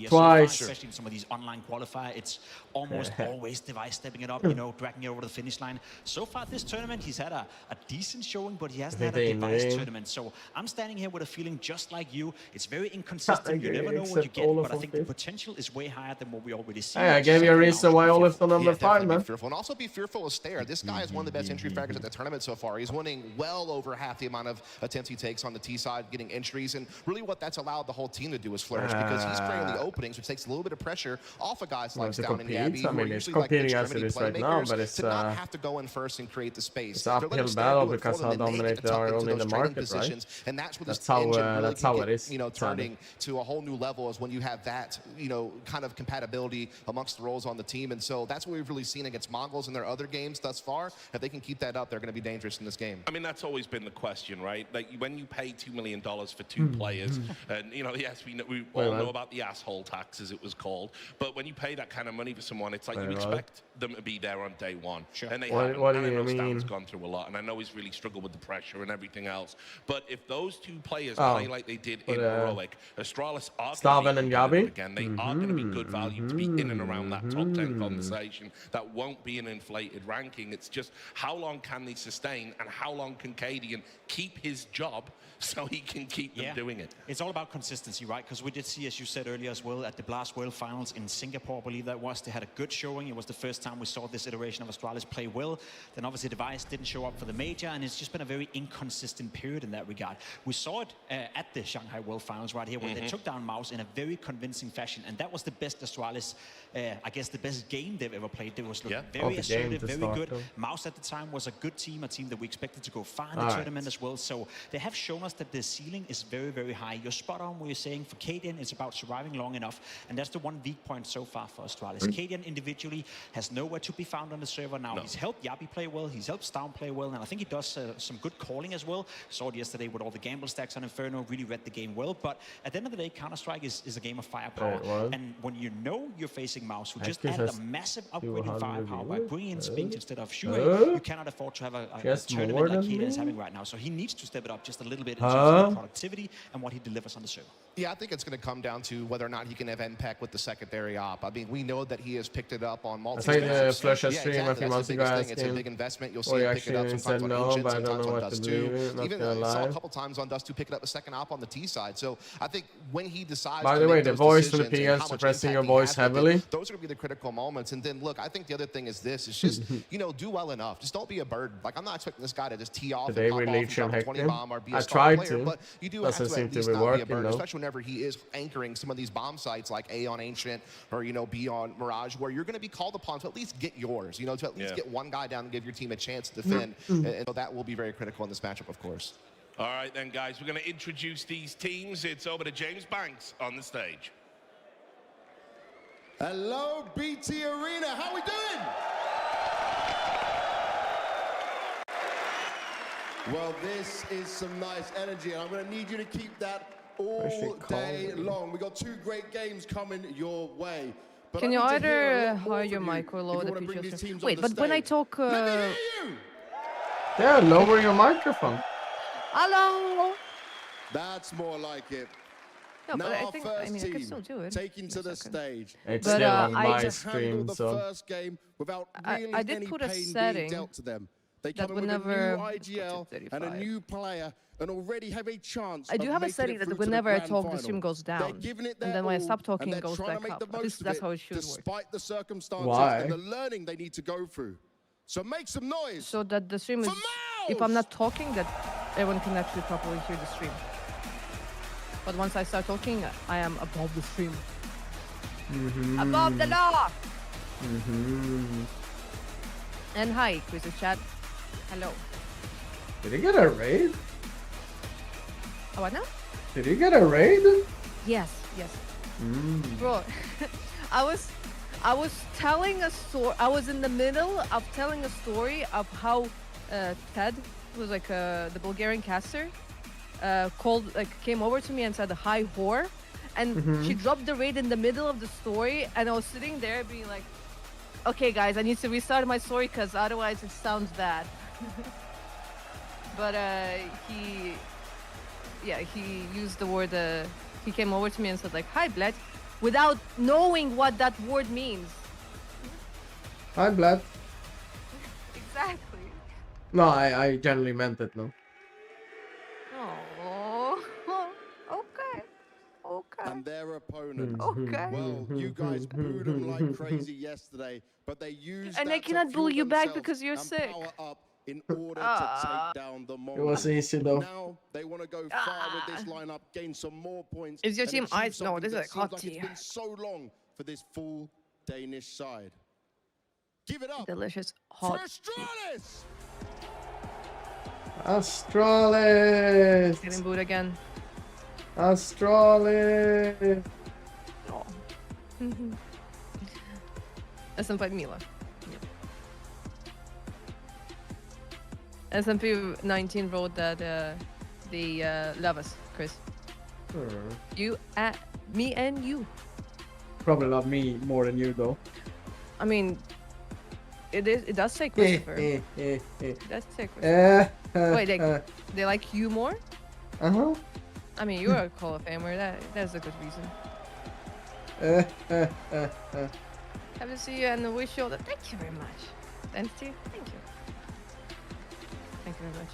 twice. Especially in some of these online qualifiers, it's almost always Device stepping it up, you know, dragging it over the finish line. So far this tournament, he's had a decent showing, but he hasn't had a Device tournament. So I'm standing here with a feeling just like you. It's very inconsistent. You never know what you get, but I think the potential is way higher than what we already see. Hey, I gave you a reason why Olaf on number 5, man. Be fearful. And also be fearful of Stair. This guy is one of the best entry fraggers at the tournament so far. He's winning well over half the amount of attempts he takes on the T side, getting entries. And really what that's allowed the whole team to do is flourish because he's creating the openings, which takes a little bit of pressure off of guys like Down and Gabby. I mean, it's competing as it is right now, but it's to not have to go in first and create the space. It's an uphill battle because how dominant they are only in the market, right? And that's where that's how it is. You know, turning to a whole new level is when you have that, you know, kind of compatibility amongst the roles on the team. And so that's what we've really seen against Mongols in their other games thus far. If they can keep that up, they're going to be dangerous in this game. I mean, that's always been the question, right? Like when you pay $2 million for 2 players, and you know, yes, we all know about the asshole tax, as it was called. But when you pay that kind of money for someone, it's like you expect them to be there on day one. Sure. And they haven't. What do you mean? Stan's gone through a lot, and I know he's really struggled with the pressure and everything else. But if those 2 players play like they did in Heroic, Astralis are Staven and Gabi again. They are going to be good value to be in and around that top 10 conversation. That won't be an inflated ranking. It's just how long can they sustain, and how long can Cadian keep his job so he can keep them doing it. It's all about consistency, right? Because we did see, as you said earlier as well, at the Blast World Finals in Singapore, I believe that was, they had a good showing. It was the first time we saw this iteration of Astralis play well. Then obviously Device didn't show up for the major, and it's just been a very inconsistent period in that regard. We saw it at the Shanghai World Finals right here, where they took down Mouz in a very convincing fashion, and that was the best Astralis, I guess the best game they've ever played. They was looking very assertive, very good. Mouz at the time was a good team, a team that we expected to go far in the tournament as well. So they have shown us that the ceiling is very, very high. You're spot on what you're saying. For Cadian, it's about surviving long enough, and that's the one weak point so far for Astralis. Cadian individually has nowhere to be found on the server now. He's helped Yabi play well, he's helped Stown play well, and I think he does some good calling as well. Saw it yesterday with all the gamble stacks on Inferno, really read the game well. But at the end of the day, Counter-Strike is a game of firepower. And when you know you're facing Mouz, who just added a massive upgrade in firepower by bringing in Spinks instead of Shuei, you cannot afford to have a tournament like Cadian is having right now. So he needs to step it up just a little bit in terms of productivity and what he delivers on the server. Yeah, I think it's going to come down to whether or not he can have impact with the secondary op. I mean, we know that he has picked it up on multiple. I think Flush stream a few months ago It's a big investment. You'll see him pick it up sometimes on Ancient, sometimes on Dust 2. Even saw a couple times on Dust 2 pick it up a second op on the T side. So I think when he decides. By the way, the voice for the PGL suppressing your voice heavily. Those are going to be the critical moments. And then look, I think the other thing is this: is just do well enough. Just don't be a bird. Like I'm not expecting this guy to just tee off and pop off and 20 bomb or be a star player. But you do have to at least not be a bird, especially whenever he is anchoring some of these bomb sites like A on Ancient or B on Mirage, where you're going to be called upon to at least get yours. To at least get one guy down and give your team a chance to defend. And so that will be very critical in this matchup, of course. All right then, guys, we're going to introduce these teams. It's over to James Banks on the stage. Hello, BT Arena. How we doing? Well, this is some nice energy, and I'm going to need you to keep that all day long. We got 2 great games coming your way. But can you either higher your mic or lower the PGL? Wait, but when I talk... Yeah, lower your microphone. Hello! That's more like it. No, but I think, I can still do it. Taking to the stage. It's still on my stream, so... First game without really I did put a setting they come in with a new IGL and a new player and already have a chance. I do have a setting that whenever I talk, the stream goes down. And then when I stop talking, it goes back up. At least that's how it should work. Despite the circumstances and the learning they need to go through. So make some noise. So that the stream is, if I'm not talking, that everyone can actually properly hear the stream. But once I start talking, I am above the stream. Above the law! And hi, Chris' chat. Hello. Did he get a raid? Oh, what now? Did he get a raid? Yes. Bro, I was telling a story. I was in the middle of telling a story of how Ted, who was like the Bulgarian caster, came over to me and said, "Hi, whore," and she dropped the raid in the middle of the story, and I was sitting there being like, "Okay, guys, I need to restart my story because otherwise it sounds bad." but he used the word. He came over to me and said like, "Hi, Bled," without knowing what that word means. Hi, Blad. Exactly. No, I generally meant it, no. Oh. Okay. Okay. And their opponent. Okay. Well, you guys booed them like crazy yesterday, but they used And that I cannot to fuel bully you back themselves because you're and sick. power up in order to take down the Mongols. It was easy though. Now they want to go far with this lineup, gain some more points. Is your and team achieve ice? No, something this is that like hot seems tea. It's been so long for this full Danish side. Give it up Delicious for hot tea. Astralis! Astralis! Getting booed again. Astralis! Oh. SMP Mila. SMP 19 wrote that they love us, Chris. You, me, and you. Probably not me more than you though. I mean, it does say Christopher. It does say Christopher. Wait, they like you more? Uh-huh. I mean, you're a Call of Famer. That's a good reason. Happy to see you and wish you all the. Thank you very much. Entity, thank you. Thank you very much.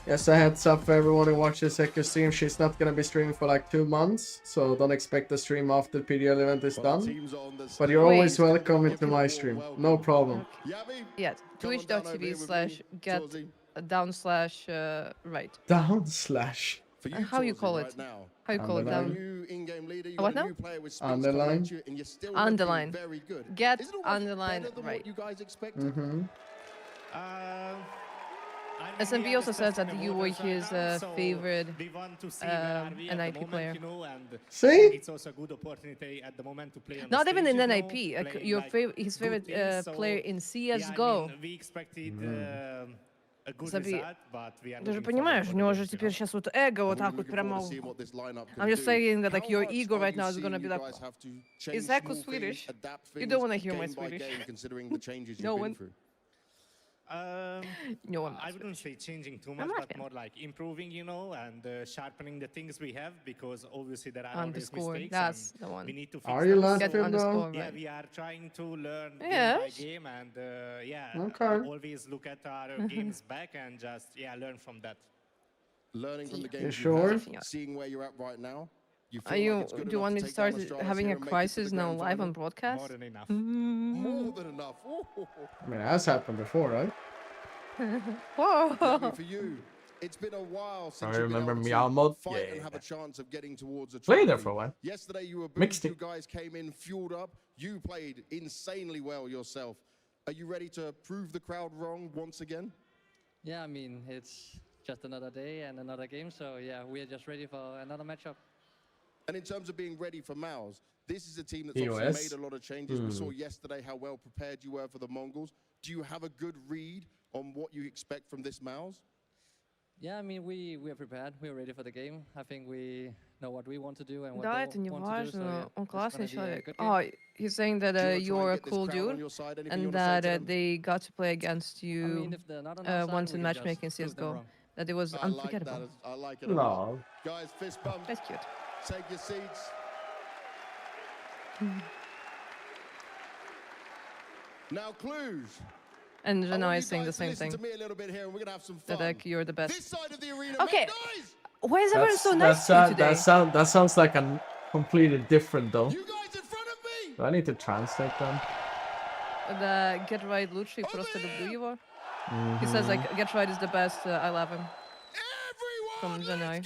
Yes, a heads up for everyone who watches Hector stream. She's not gonna be streaming for like 2 months, so don't expect the stream after the PGL event is done. But you're always welcome into my stream. No problem. Yeah, twitch.tv/get/right. Down slash. How you call it? How you call it down? What now? Underline. Underline. Get underline right. SMP also says that you were his favorite NIP player. See? It's also a good opportunity at the moment to play on Not the even stage, in you NIP. know, Your favorite, his favorite player in CSGO. Yeah, I mean, we expected a good result, but we are Ты же looking понимаешь, forward у него for же the теперь final. сейчас вот эго вот так вот прямо. I'm just saying that like your ego right now is gonna be like. Is Echo Swedish? You don't want to hear my Swedish. No one. No, I'm not I wouldn't say changing too much, but more like improving, you know, and sharpening the things we have, because obviously there are always Underscore. mistakes. That's and the one. we need to fix Are you them. laughing Get underscore Yeah, right. we are trying to learn game by Yes. game, and Okay. always look at our games back and just learn from that. Learning from the You games sure? have, seeing where you're at right now. You Are feel you? like it's good Do you enough want me to take start down Astralis having here a and make it to crisis the now grand live final? on broadcast? More than enough. More than enough. I mean, that's happened before, right? Whoa! Gabby, for you, it's been a while since I you've been remember able to Meow Mode. fight and Yeah. have a chance of getting towards a Played there trophy. for a while. Yesterday you were Mixed booed, you it. guys came in fueled up. You played insanely well yourself. Are you ready to prove the crowd wrong once again? Yeah, I mean, it's just another day and another game, so yeah, we are just ready for another matchup. And in terms of being ready for Mouz, this is a team that's EOS? obviously made a lot of changes. We saw yesterday how well prepared you were for the Mongols. Do you have a good read on what you expect from this Mouz? Yeah, I mean, we are prepared. We are ready for the game. I think we know what we want to do and what Да, they это не want to do. So, yeah, важно. Он it's классный gonna be a человек. good game. Oh, he's saying that Do you wanna try you're a and get this cool crowd on dude your side? Anything you and wanna say to that them? they got to play against I you mean, if they're not on our side, once in we can just matchmaking prove them CSGO. wrong. That it was I like unforgettable. that. I like it a lot. No. Guys, fist bump. That's cute. Take your seats. Now, Cluj. And I Jana want is you saying the guys to same listen thing. to me a little bit here, and we're gonna have some That fun. like you're the best. This side of the arena, Okay. make noise. Why is everyone so nice to you today? That sounds like a completely different though. You guys in front of me. Do I need to translate them? The Get Right лучший, просто люблю его. He says like Get Right is the best. I love him. From Jana.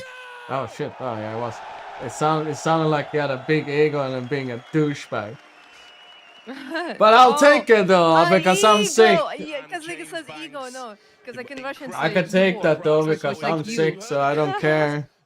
Oh shit! Oh yeah, it was. It sounded like he had a big ego and being a douchebag. But I'll take it though because I'm sick. Yeah, because like it says ego, no. Because like in Russian. I could take that though because I'm sick, so I don't care.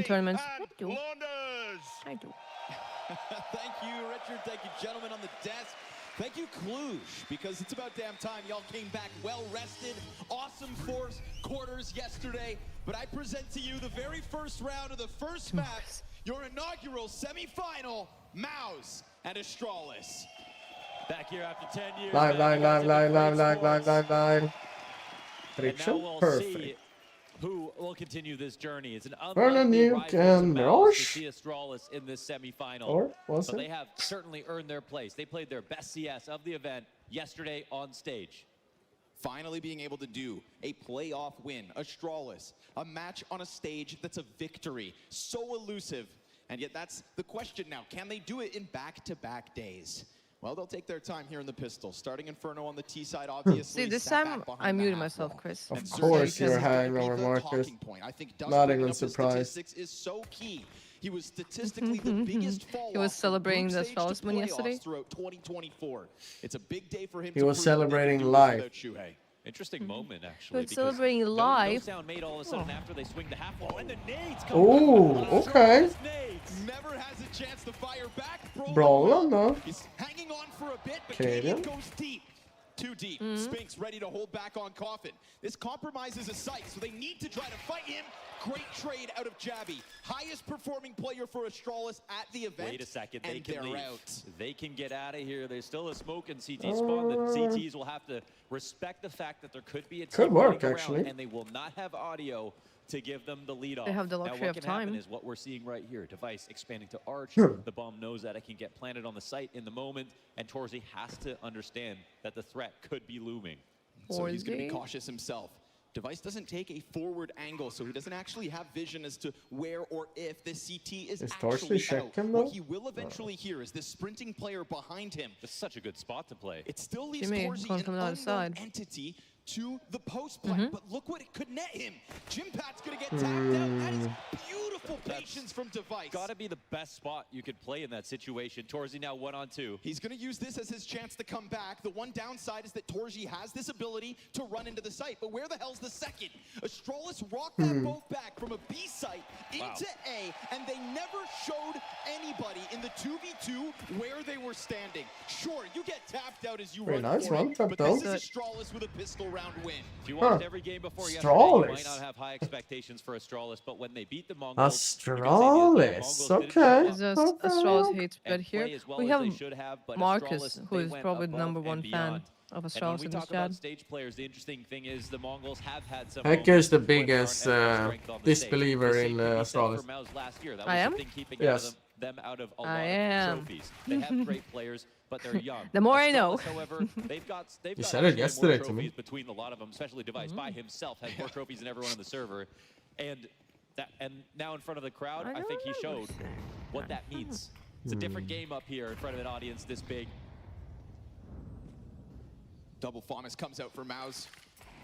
in tournaments. and I do. Launders. I do. Thank you, Richard. Thank you, gentlemen on the desk. Thank you, Cluj, because it's about damn time y'all came back well-rested. Awesome fourth quarters yesterday. But I present to you the very first round of the first map, your inaugural semifinal, Mouz and Astralis. Back here after 10 years. Live. Prediction? And now we'll Perfect. see who will continue this journey. It's an Burn a unlikely nuke rival to and Mouz to rush. see Astralis in this semifinal. Or was but it? they have certainly earned their place. They played their best CS of the event yesterday on stage. finally being able to do a playoff win, Astralis, a match on a stage that's a victory, so elusive, and yet that's the question now. Can they do it in back-to-back days? Well, they'll take their time here in the pistol. Starting Inferno on the T side, obviously. See, this time I muted myself, Chris. Of course you're hanging over Marcus. Not even surprised. Is so key. He was statistically the biggest fall. He was celebrating the Astralis win yesterday. Throughout 2024. It's a big day for him. He was celebrating live. Interesting moment, actually. He was celebrating live. Made all of a sudden after they swing the half wall, and the nades come Oh, okay. Never has a chance to fire back. Bro, no. He's hanging on for a bit, but Canadian goes deep. Too deep. Spinks ready to hold back on Coffin. This compromises his sight, so they need to try to fight him. Great trade out of Jabby. Highest performing player for Astralis at the event. Wait a second, they and can leave. Out. They can get out of here. There's still a smoke and CT spawn. The CTs will have to respect the fact that there could be a team could work around, actually, and they will not have audio to give them the lead off. They have the luxury now, what of can time. happen is what we're seeing right here. Device expanding to Arch. The bomb knows that it can get planted on the site in the moment, and Torzy has to understand that the threat could be looming. So he's going to be cautious himself. Device doesn't take a forward angle, so he doesn't actually have vision as to where or if the CT is actually out. What he will eventually hear is this sprinting player behind him. It's such a good spot to play. It still leaves Torzy an unknown entity to the post play, but look what it could net him. Jim Pat's gonna get tapped out. That is beautiful patience from Device. Gotta be the best spot you could play in that situation. Torzy now 1-on-2. He's gonna use this as his chance to come back. The one downside is that Torzy has this ability to run into the site, but where the hell's the second? Astralis rocked that boat back from a B site into A, and they never showed anybody in the 2v2 where they were standing. Sure, you get tapped out as you run forward, but this is Astralis with a pistol round win. If you watched every game before yesterday, you might not have high expectations for Astralis, but when they beat the Mongols, Astralis, okay. Astralis hates bed here. We have Marcus, who is probably the #1 fan of Astralis in this chat. Stage players, the interesting thing is the Mongols have had some. Heck is the biggest disbeliever in Astralis. I am? Yes. Them out of a lot of trophies. They have great players, but they're young. The more I know. However, they've got said it yesterday more to me. trophies between a lot of them, especially Device by himself has more trophies than everyone on the server. And now in front of the crowd, I think he showed what that means. It's a different game up here in front of an audience this big. Double Famas comes out for Mouz.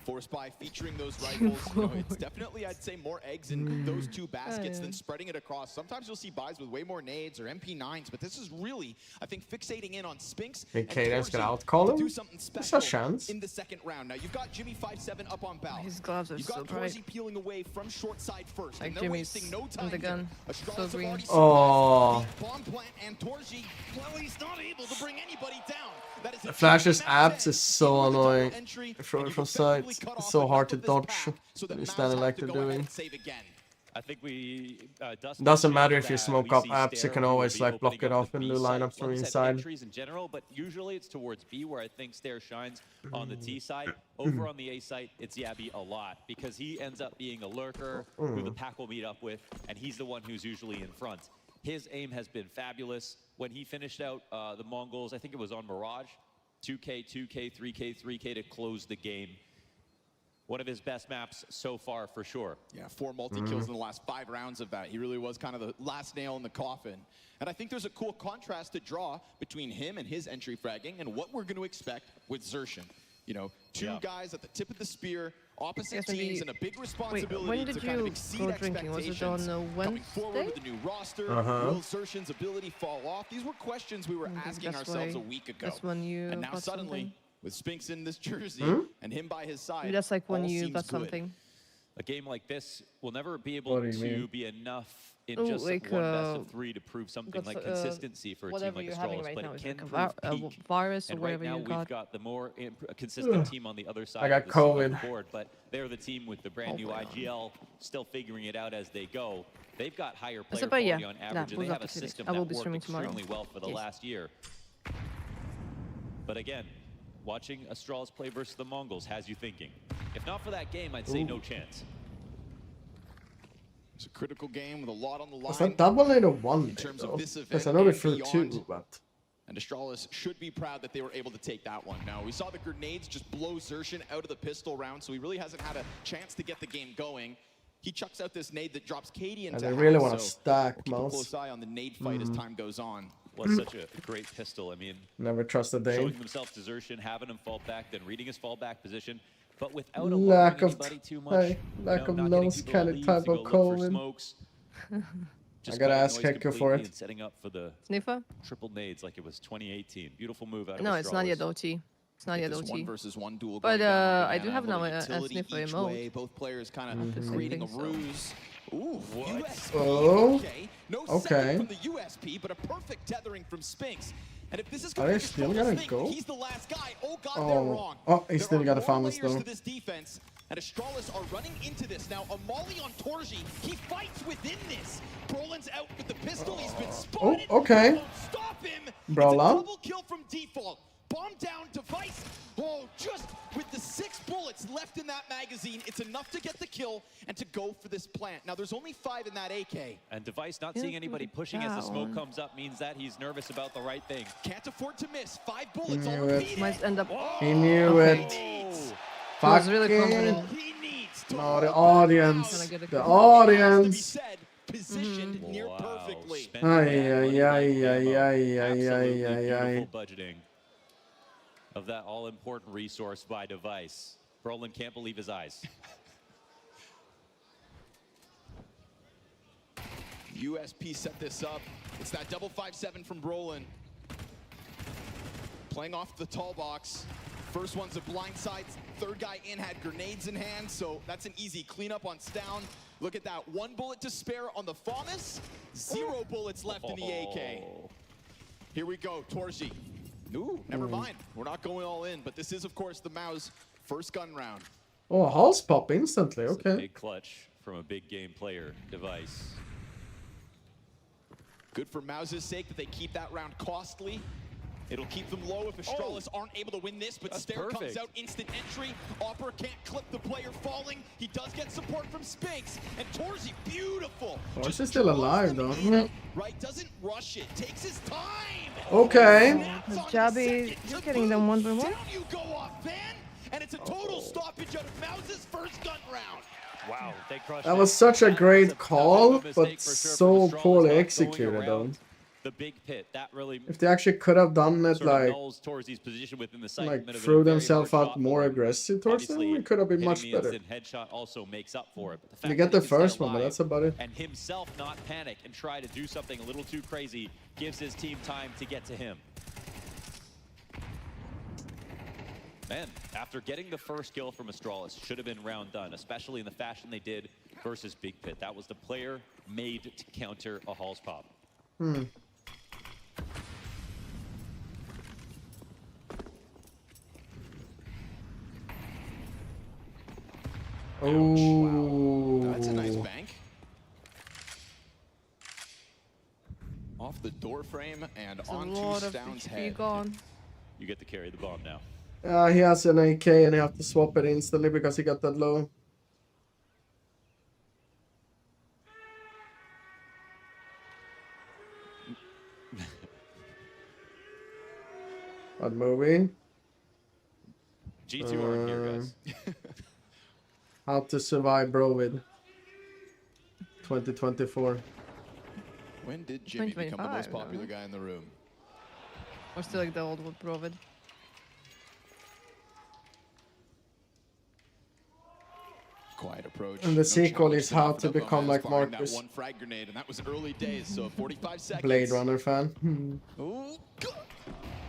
Force buy featuring those rifles. You know, it's definitely, I'd say, more eggs in those two baskets than spreading it across. Sometimes you'll see buys with way more nades or MP9s, but this is really, I think, fixating in on Spinks and Kaden's gonna outcall him. do something special in the second round. Now you've got Jimmy 5-7 up on bow. His gloves are you've so got bright. Torzy peeling away from short side first, Like and they're Jimmy's wasting no time. on the gun. So green. Oh. Bomb plant and Torzy, well, he's not able to bring anybody down. The Flash's abs is so annoying from sight. It's so hard to dodge when you're standing like they're doing. I think we Doesn't matter if you smoke up abs, you can always like block it off and do lineups from inside. In general, but usually it's towards B where I think Stair shines on the T side. Over on the A side, it's Yabby a lot because he ends up being a lurker who the pack will meet up with, and he's the one who's usually in front. His aim has been fabulous. When he finished out the Mongols, I think it was on Mirage, 2K, 2K, 3K, 3K to close the game. One of his best maps so far, for sure. Yeah, 4 multi-kills in the last 5 rounds of that. He really was kind of the last nail in the coffin. And I think there's a cool contrast to draw between him and his entry fragging and what we're going to expect with Xerxin. You know, 2 guys at the tip of the spear, opposite teams, and a big responsibility to kind of exceed expectations. Was it on Wednesday? Coming forward with the new roster, will Xerxin's ability fall off? These were questions we were asking ourselves a week ago. That's when you and now got suddenly, something. with Spinks in this jersey and him by his side, Maybe that's like when all you seems got good. something. A game like this will never be able to be enough in just like, one best of 3 to prove something like consistency for a team like Astralis, right but now it is can like prove peak. virus or And right whatever now you got. we've got the more consistent team on the other side I got of COVID. the board, but they're the team with the brand new IGL still figuring it out as they go. They've got higher player quality on average, and they have a system that worked extremely well for the last year. But again, watching Astralis play versus the Mongols has you thinking. If not for that game, I'd say no chance. It's a critical game with a lot on the line. Was that double 8 or 1? In terms of this event, Because I know they and threw beyond. 2, but And Astralis should be proud that they were able to take that one. Now, we saw the grenades just blow Xerxin out of the pistol round, so he really hasn't had a chance to get the game going. He chucks out this nade that drops Katie into they really want to so stack we'll keep a Mouz. close eye on the nade fight as time goes on. Was such a great pistol. I mean, Never trusted showing Dane. himself to Xerxin, having him fall back, then reading his fallback position, but without Lack alarming of anybody too much. lack of not getting nose people kind of leads type to of go look for Colin. smokes. Just I gotta cutting ask noise Hector for completely it. and setting up for the Sniffer? triple nades like it was 2018. Beautiful move out of No, it's not yet Astralis. OT. It's not yet This OT. 1 versus 1 duel But going down I again, do have a now little a utility sniffer each emote. way. Both players kind of Mhm. creating a I think so. ruse. Ooh, USP. Oh, Okay. No okay. second from the USP, but a perfect tethering from Spinks. And if this is going Are to they still gonna go? he's the last guy. Oh God, they're Oh, wrong. oh, he There still are got a more Famas layers though. to this defense, and Astralis are running into this now. A molly on Torji. He fights within this. Brolin's out with the pistol. He's been spotted. okay. They won't stop him. Brolan. It's a double kill from default. Bomb down, Device. Oh, just with the 6 bullets left in that magazine, it's enough to get the kill and to go for this plant. Now, there's only 5 in that AK. And Device not Yeah, seeing anybody look at pushing as the that smoke one. comes up means that he's nervous about the right thing. Can't afford to miss. 5 bullets Knew on it. repeat. Might end up. He knew Okay. it. He was really Fucking- confident. He needs to No, the roll audience. out. Gonna get a The kill. Has to be audience. said, positioned near perfectly. Spent Ay, that ay, money ay, back ay, ammo. ay, ay, Absolutely ay, ay, beautiful budgeting of that all-important resource by Device. Brolin can't believe his eyes. USP set this up. It's that double 5-7 from Brolin. Playing off the tall box. First one's a blind side. Third guy in had grenades in hand, so that's an easy cleanup on Stown. Look at that. 1 bullet to spare on the Famas. 0 bullets left in the AK. Here we go, Torji. Ooh, never mind. We're not going all in, but this is, of course, the Mouz first gun round. Oh, Hulse pop instantly. It's a Okay. big clutch from a big game player, Device. Good for Mouz's sake that they keep that round costly. It'll keep them low if Astralis aren't able to win this, but That's Stair comes perfect. out, instant entry. Opera can't clip the player falling. He does get support from Spinks, and Torzi, beautiful. Torzi's Just still draws alive, them though. in, right, doesn't rush it, takes his time. Okay. Snaps on the Jabby second just to getting them boot. 1v1. Down you go off, Van, and it's a total stoppage out of Mouz's first gun round. Wow, they crushed That it. was such a That was great a call, mistake but for sure so from Astralis poorly not going executed, though. around the big pit. That really If they actually could have done it sort of like nulls Torzi's position within the site. like Might have been a threw very themselves hard out shot more for him. aggressive towards them, Obviously, it could have been hitting much the better. instant headshot also makes up for it. But the fact You get that the he can stay first one, but alive that's about it. and himself not panic and try to do something a little too crazy gives his team time to get to him. Man, after getting the first kill from Astralis, should have been round done, especially in the fashion they did versus Big Pit. That was the player made to counter a Halls pop. Oh, That's a nice bank. Off the door frame and There's a onto lot of Stown's HP head. gone. You get to carry the bomb now. He has an AK and he have to swap it instantly because he got that low. What movie? G2 aren't here, guys. How to Survive Brovid 2024. When did Jimmy become the most 2025, popular guy in the room? Or still like the old with Brovid. Quiet approach. And the sequel is how to offered up by become Mouz, like firing Marcus. That one frag grenade, and that was early days, so 45 seconds. Blade Runner fan. Ooh, good.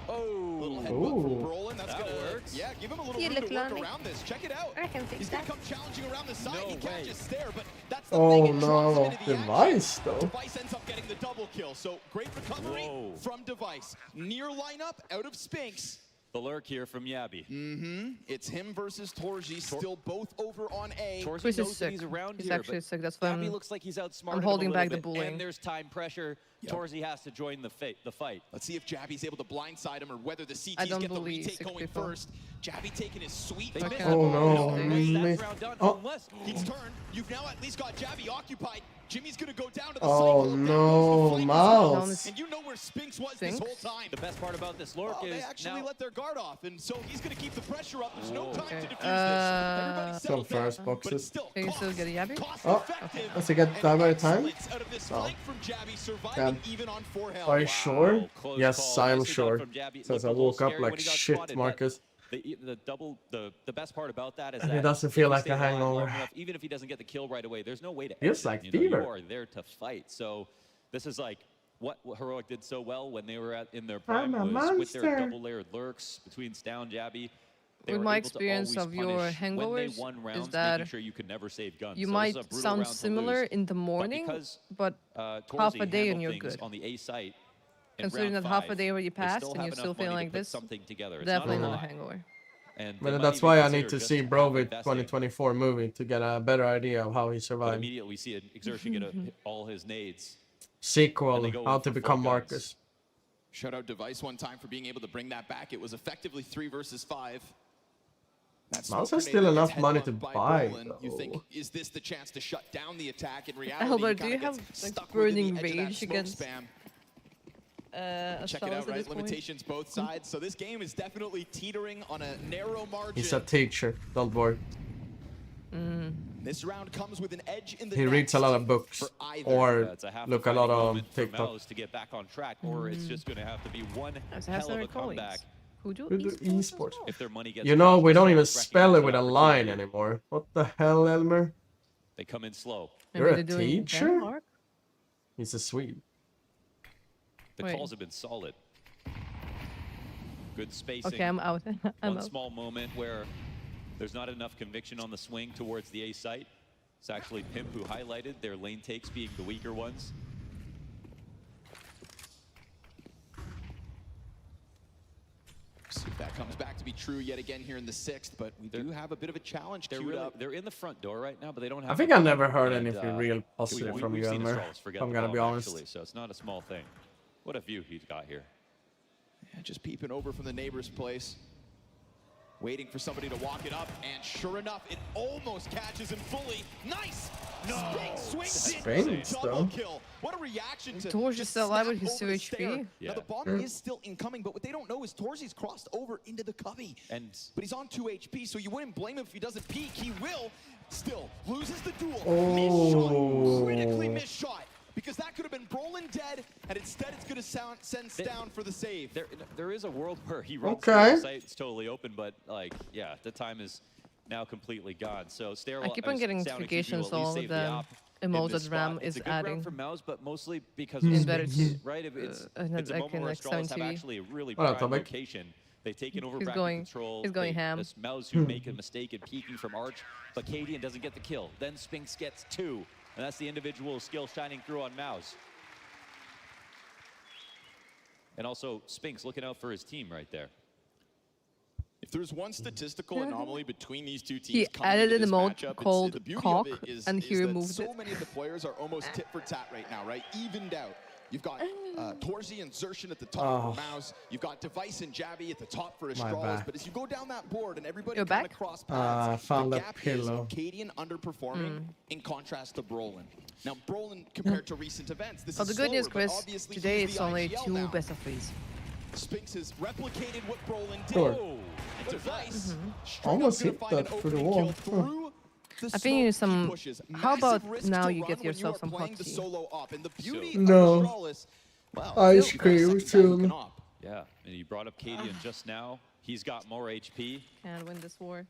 Oh, Little headbutt Ooh. from Brolin. That's That gonna works. Yeah, give him a little You room look to work lonely. around this. Check it out. I can fix He's gonna that. come challenging around the side. No he can't way. just stare, but that's the Oh thing. It draws him no, into the action. Device though. Device ends up getting the double kill. So great recovery Whoa. from Device. Near lineup out of Spinks. the lurk here from Yabby. It's him versus Torji, still both over on A. Torzi Chris is knows that sick. he's around He's here, actually but sick. That's why Yabby looks like he's outsmarted I'm holding him a back little the bit, bullying. and there's time pressure. Yep. Torzi has to join the fight. Let's see if Jabby's able to blindside him or whether the I CTs don't get the believe retake going 64. first. Jabby taking his sweet Okay. time. Oh no, Unless missed. that's round done, Oh. unless He's turned. You've now at least got Jabby occupied. Jimmy's gonna go down to the Oh cycle. no, Mouse. And you know where Spinks was Spinks? this whole time. The best part about this lurk is they actually now let their guard off, and so he's gonna keep the pressure up. There's no time to defuse this. Everybody Some settle down, first but boxes. it's still Can you still get a yabby? Oh, does he get that by the time? out of this Oh. flank from Jabby, surviving Damn. even on 4 health. Are you sure? close Yes, call. I'm Nicely done sure. from Jabby. Since I Looked a little woke up scary like when he got shit, spotted, but Marcus. The best part about that is It that doesn't if feel you like stay a alive long hangover. enough, even if he doesn't get the kill right away, there's no way to Feels exit. like You fever. are there to fight. So this is like what Heroic did so well when they were in their prime I'm a was with their monster. double-layered lurks between Stow and Jabby. They With were my able to experience always of your punish when they hangovers won is rounds, that making sure you could never save guns. You So this might is a brutal sound round to similar lose. in the morning, because but half a Torzy day and handled you're things good. on the A site. in Considering round that half a 5, day already they passed still and you're have still enough money feeling to like put this, something together. It's definitely not not a lot. hangover. And they But might that's even why I consider need to just see Bro with investing. 2024 movie to get a better idea of how he But survived. immediately we see an Exertion get all his nades. Sequel, And they go How in to for Become full guns. Marcus. Shout out Device one time for being able to bring that back. It was effectively 3 versus 5. That Mouse smoke has grenade still that enough gets money to headbutt by buy, Brolin, you think, though. is this the chance to shut down the attack? In reality, Albert, he do kinda you have gets like stuck within burning the edge of that rage smoke against spam. Astralis Check it out, at right? this point? Limitations both sides. So this game is definitely teetering on a narrow margin. He's a teacher, don't worry. This round comes with an edge in the He reads a lot of books for either. or It's a half look a lot defining on moment for TikTok. Mouz to get back on track, or it's just going to have to be one As hell of their a comeback. Who do Who do esports? as esports? well? If their money gets You know, crushed, we don't they even start spell it recognizing with a opportunity. line anymore. What the hell, Elmer? They come in slow. Maybe You're a they're doing teacher? Denmark? He's a Swede. The Wait. calls have been solid. Good spacing. Okay, I'm out. I'm One out. small moment where there's not enough conviction on the swing towards the A site. It's actually Pimp who highlighted their lane takes being the weaker ones. See if that comes back to be true yet again here in the 6th, but we do have a bit of a challenge queued up. They're in the front door right now, but they don't have. I think the I never ball. heard And, anything real we- positive from we've you, seen Elmer. Astralis forget I'm the gonna bomb, be honest. actually, so it's not a small thing. What a view he's got here. Yeah, just peeping over from the neighbor's place. Waiting for somebody to walk it up, and sure enough, it almost catches him fully. Nice! No! Swings Spinks, double though. kill. What a reaction to Tor's just still alive snap with his over 2 the HP. stair. Yeah. Now the bomb is still incoming, but what they don't know is Torzy's crossed over into the cubby. But he's on 2 HP, so you wouldn't blame him if he doesn't peek. He will. Still loses the duel. Missed shot. Critically missed shot. Because that could have been Brolin dead, and instead it's going to send down for the save. There is a world where he runs Okay. the site, it's totally open, but like, yeah, the time is now completely gone. So Stair I keep on getting notifications all the emotes that Ram is adding. for Mouz, but mostly because In of better Spinks, too. right? It's and a I moment can where like Astralis 7 have TV. actually a really What up, prime Tomek? location. They've taken over He's bracket going- control. he's going ham. It's Mouz who make a mistake in peeking from Arch, but Cadian doesn't get the kill. Then Spinks gets 2, and that's the individual skill shining through on Mouz. And also, Spinks looking out for his team right there. If there's one statistical anomaly between these two teams, He coming added into an this emote matchup, called the beauty cock, of it is, and he is that removed so it. many of the players are almost tit for tat right now, right? Evened out. You've got Torzy and Xertion at the top for Mouz. You've got Device and Jabby at the top for Astralis. bad. But as you go down that board and everybody You're kind back? of cross paths, found the a gap is pillow. Cadian underperforming in contrast to Brolin. Now, Brolin compared to recent events, this Oh, is the good news, slower, but Chris, obviously today he's it's the only IGL 2 now. best of 3s. Spinks has replicated what Brolin did. Sure. And Device straight Almost up gonna hit find that an through the opening wall. kill through the I think you need smoke he some- pushes. how about Massive risk now to you run get when yourself are some playing hot the tea? solo op. And the beauty No. of Astralis, well, Ice still cream second down, you soon. can op. Yeah, and he brought up Cadian just now. He's got more HP. Can't win this war.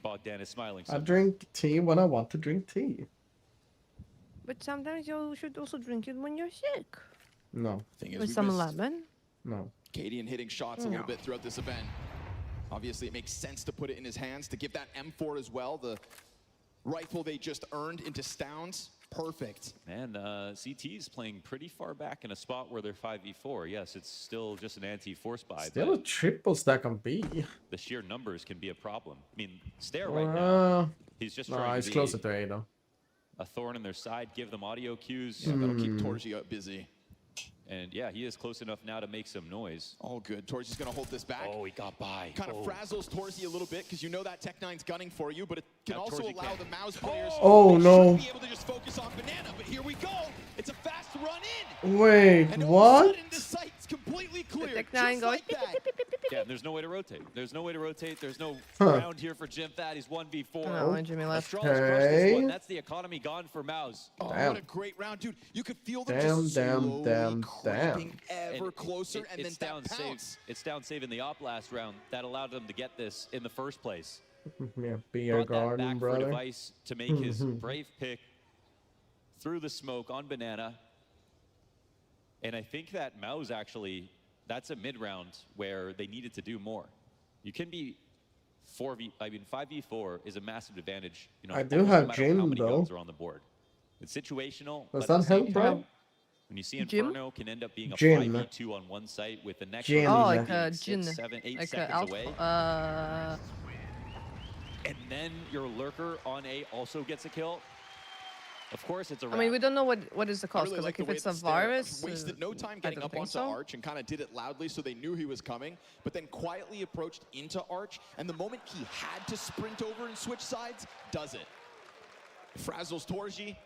Bogdan is smiling. I drink tea when I want to drink tea. But sometimes you should also drink it when you're sick. No, Thing is, With we some missed lemon. no. Cadian hitting shots a little bit throughout this event. Obviously, it makes sense to put it in his hands, to give that M4 as well, the rifle they just earned into Stounds. Perfect. And CT's playing pretty far back in a spot where they're 5v4. Yes, it's still just an anti-force buy, Still a but triple stack on B. the sheer numbers can be a problem. I mean, Stair right now, he's just No, trying he's to be closer to A though. a thorn in their side, give them audio cues. Yeah, that'll keep Torzy busy. And yeah, he is close enough now to make some noise. All good. Torzi's going to hold this back. Oh, he got by. Kind of frazzles Torzi a little bit because you know that Tech9's gunning for you, but it can also allow the Mouz players no. to be able to just focus on Banana. But here we go. It's a fast run in. Wait, and what? All of a sudden, the site's completely clear. Tech9 going. Yeah, and there's no way to rotate. There's no way to rotate. There's no round here for Jim Thad. He's 1v4. Oh, Jimmy left. Astralis crushed this one. That's the economy gone for Mouz. Oh, what a great round, dude. You could feel them just slowly creeping ever closer, and then that pounce. It's down save in the op last round that allowed them to get this in the first place. Yeah, beer garden, brother. For Device to make his brave pick through the smoke on Banana. And I think that Mouz actually, that's a mid-round where they needed to do more. You can be 5v4 is a massive advantage. You know, I do have Jim, how many though. guns are on the board. It's situational. Does that help, bro? When you see Inferno can end up being a Jim. 5v2 on one site with the next Jim. Oh, one like a being Jin. 6, 7, 8 Like seconds away. And then your lurker on A also gets a kill. Of course, it's a wrap. I mean, we don't know what is the cost, Really because like the if way it's a that Stare virus, wasted no time I getting don't up think onto so. Arch and kind of did it loudly so they knew he was coming, but then quietly approached into Arch, and the moment he had to sprint over and switch sides, does it. Frazzles Torji.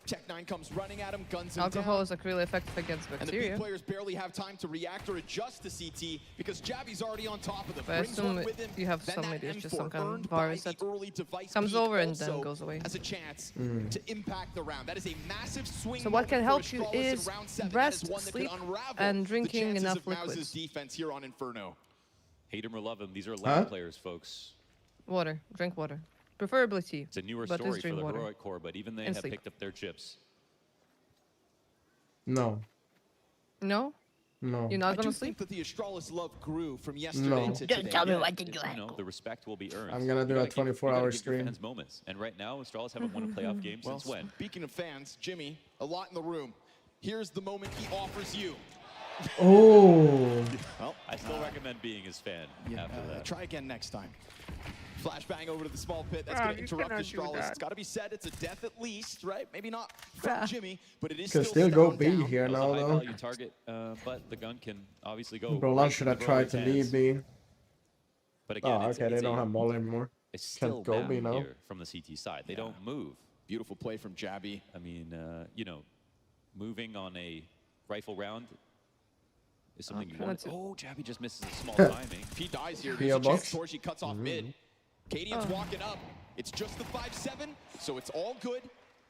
Tech9 comes running at him, guns him Alcohol down. is like really effective against And the bacteria. big players barely have time to react or adjust to CT because Jabby's already on top of them. But I Brings one assume with him, you have then some that maybe it's just M4 some kind of earned by virus the that early device comes peak over and then also goes away. has a chance to impact the round. That is a massive swing. So what can moment help for you Astralis in is round 7. rest, That is one that sleep, could unravel and the drinking chances enough of Mouz's liquids. defense here on Inferno. Hate him or love him, these are lab players, folks. Water, drink water. Preferably tea. It's a newer but story for drink the water. Heroic Core, but even they And have sleep. picked up their chips. No. No? No. You're not I gonna do sleep? think that the Astralis love grew from yesterday to today. Don't tell me what to do. You know, the respect will be earned. I'm gonna do You a gotta give- 24-hour you gotta give stream. your fans moments. And right now, Astralis haven't won a playoff game Well, since when? speaking of fans, Jimmy, a lot in the room. Here's the moment he offers you. Oh. Well, I still recommend being his fan after that. Try again next time. Flashbang over to the small pit. That's going to interrupt Astralis. It's got to be said. It's a death at least, right? Maybe not from Jimmy, but it is Could still go down, B down. here That was now, a though. high-value target, but the gun can obviously go. Bro, right should in I the try Broly's to hands. lead B? But again, Oh, it's, okay, they it's don't a, have Mole anymore. It's still Can't go B down now. here from the CT side. They don't move. Beautiful play from Jabby. I mean, you know, moving on a rifle round is something you want. Oh, Jabby just misses a small timing. If he dies here, PO there's a box? chance Torji cuts off mid. Cadian's walking up. It's just the 5-7, so it's all good.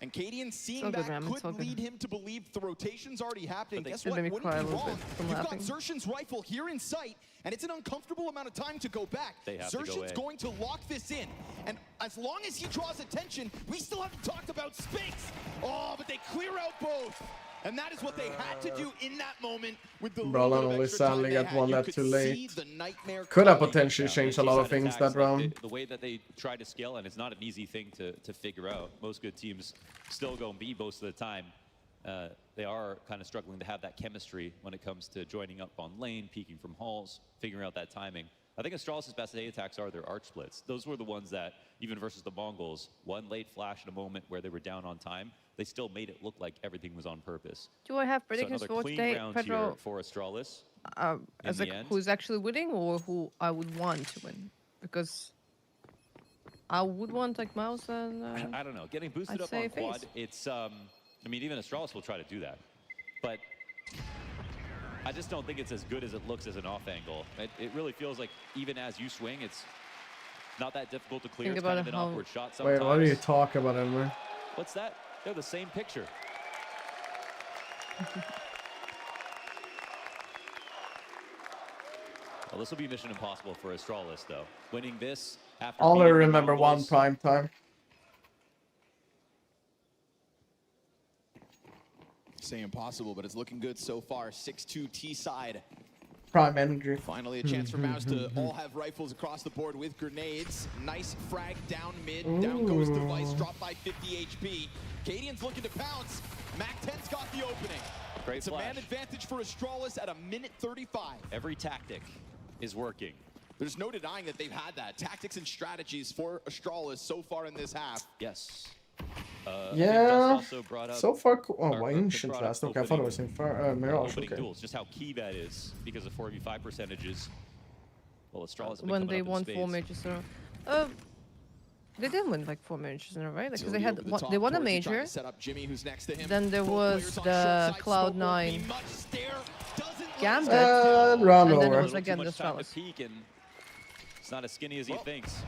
And Cadian seeing all good, that Ram, it's all could good. lead him to believe the rotation's already happening. Guess It what? made me Wouldn't cry a be little wrong. bit from You've got laughing. Zershin's rifle here in sight, and it's an uncomfortable amount of time to go back. They have to go Zershin's A. going to lock this in. And as long as he draws attention, we still haven't talked about space. Oh, but they clear out both. And that is what they had to do in that moment with the Bro, little bit of only extra time sadly they got had. one You that could too see late. the nightmare Could have coming. potentially changed a lot of things that round. The way that they try to scale, and it's not an easy thing to figure out. Most good teams still go B most of the time. They are kind of struggling to have that chemistry when it comes to joining up on lane, peeking from halls, figuring out that timing. I think Astralis' best A attacks are their arch splits. Those were the ones that, even versus the Mongols, one late flash in a moment where they were down on time, they still made it look like everything was on purpose. Do I have So predictions another for clean today, round here Pedro? for Astralis. As the like end. who's actually winning or who I would want to win? Because I would want like Mouz and I don't know. Getting boosted I'd up say on FaZe. quad, it's, I mean, even Astralis will try to do that. But I just don't think it's as good as it looks as an off angle. It really feels like even as you swing, it's not that difficult to clear. Think It's about kind of an how- awkward shot sometimes. Wait, what are you talking about, Elmer? What's that? They're the same picture. Well, this will be mission impossible for Astralis, though. Winning this after All I beating the remember one Mongols. prime time. Say impossible, but it's looking good so far. 6-2 T side. Prime energy. Finally, a chance for Mouz to all have rifles across the board with grenades. Nice frag down mid. Down goes Device, dropped by 50 HP. Cadian's looking to pounce. Mac 10's got the opening. Great It's a flash. man advantage for Astralis at a minute 35. Every tactic is working. There's no denying that they've had that. Tactics and strategies for Astralis so far in this half. Yes. Yeah, so far, oh, Ancient last. Okay, I thought it was Mirage. Opening Okay. duels, just how key that is because of 4v5 percentages. Well, Astralis When they won 4 majors in a row. They didn't win like 4 majors in a row, right? Because they had they won a major. Then there was the Cloud9 Gambit, and round and then over. it was again the Astralis. It's not as skinny as he thinks.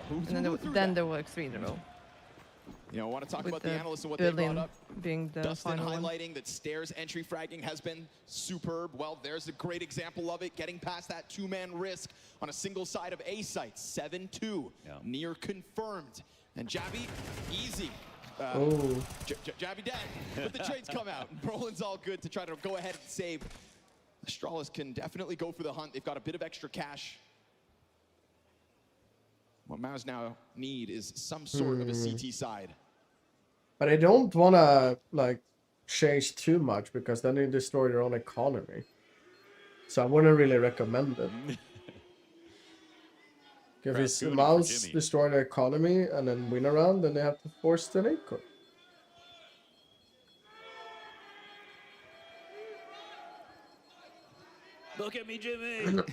And then there were like 3 in a row. You know, I want to talk With about the analysts and what Berlin they brought up. being the Dustin final highlighting that Stairs entry fragging has been superb. Well, there's a great example of it, getting past that 2-man risk on a single side of A site. 7-2, near confirmed. And Jabby, easy. Jabby dead, but the trades come out. Brolin's all good to try to go ahead and save. Astralis can definitely go for the hunt. They've got a bit of extra cash. What Mouz now need is some sort of a CT side. But I don't want to, like, chase too much, because then they destroy their own economy. So I wouldn't really recommend it. If it's Mouz destroy their economy and then win a round, then they have to force the Nico. Look at me, Jimmy!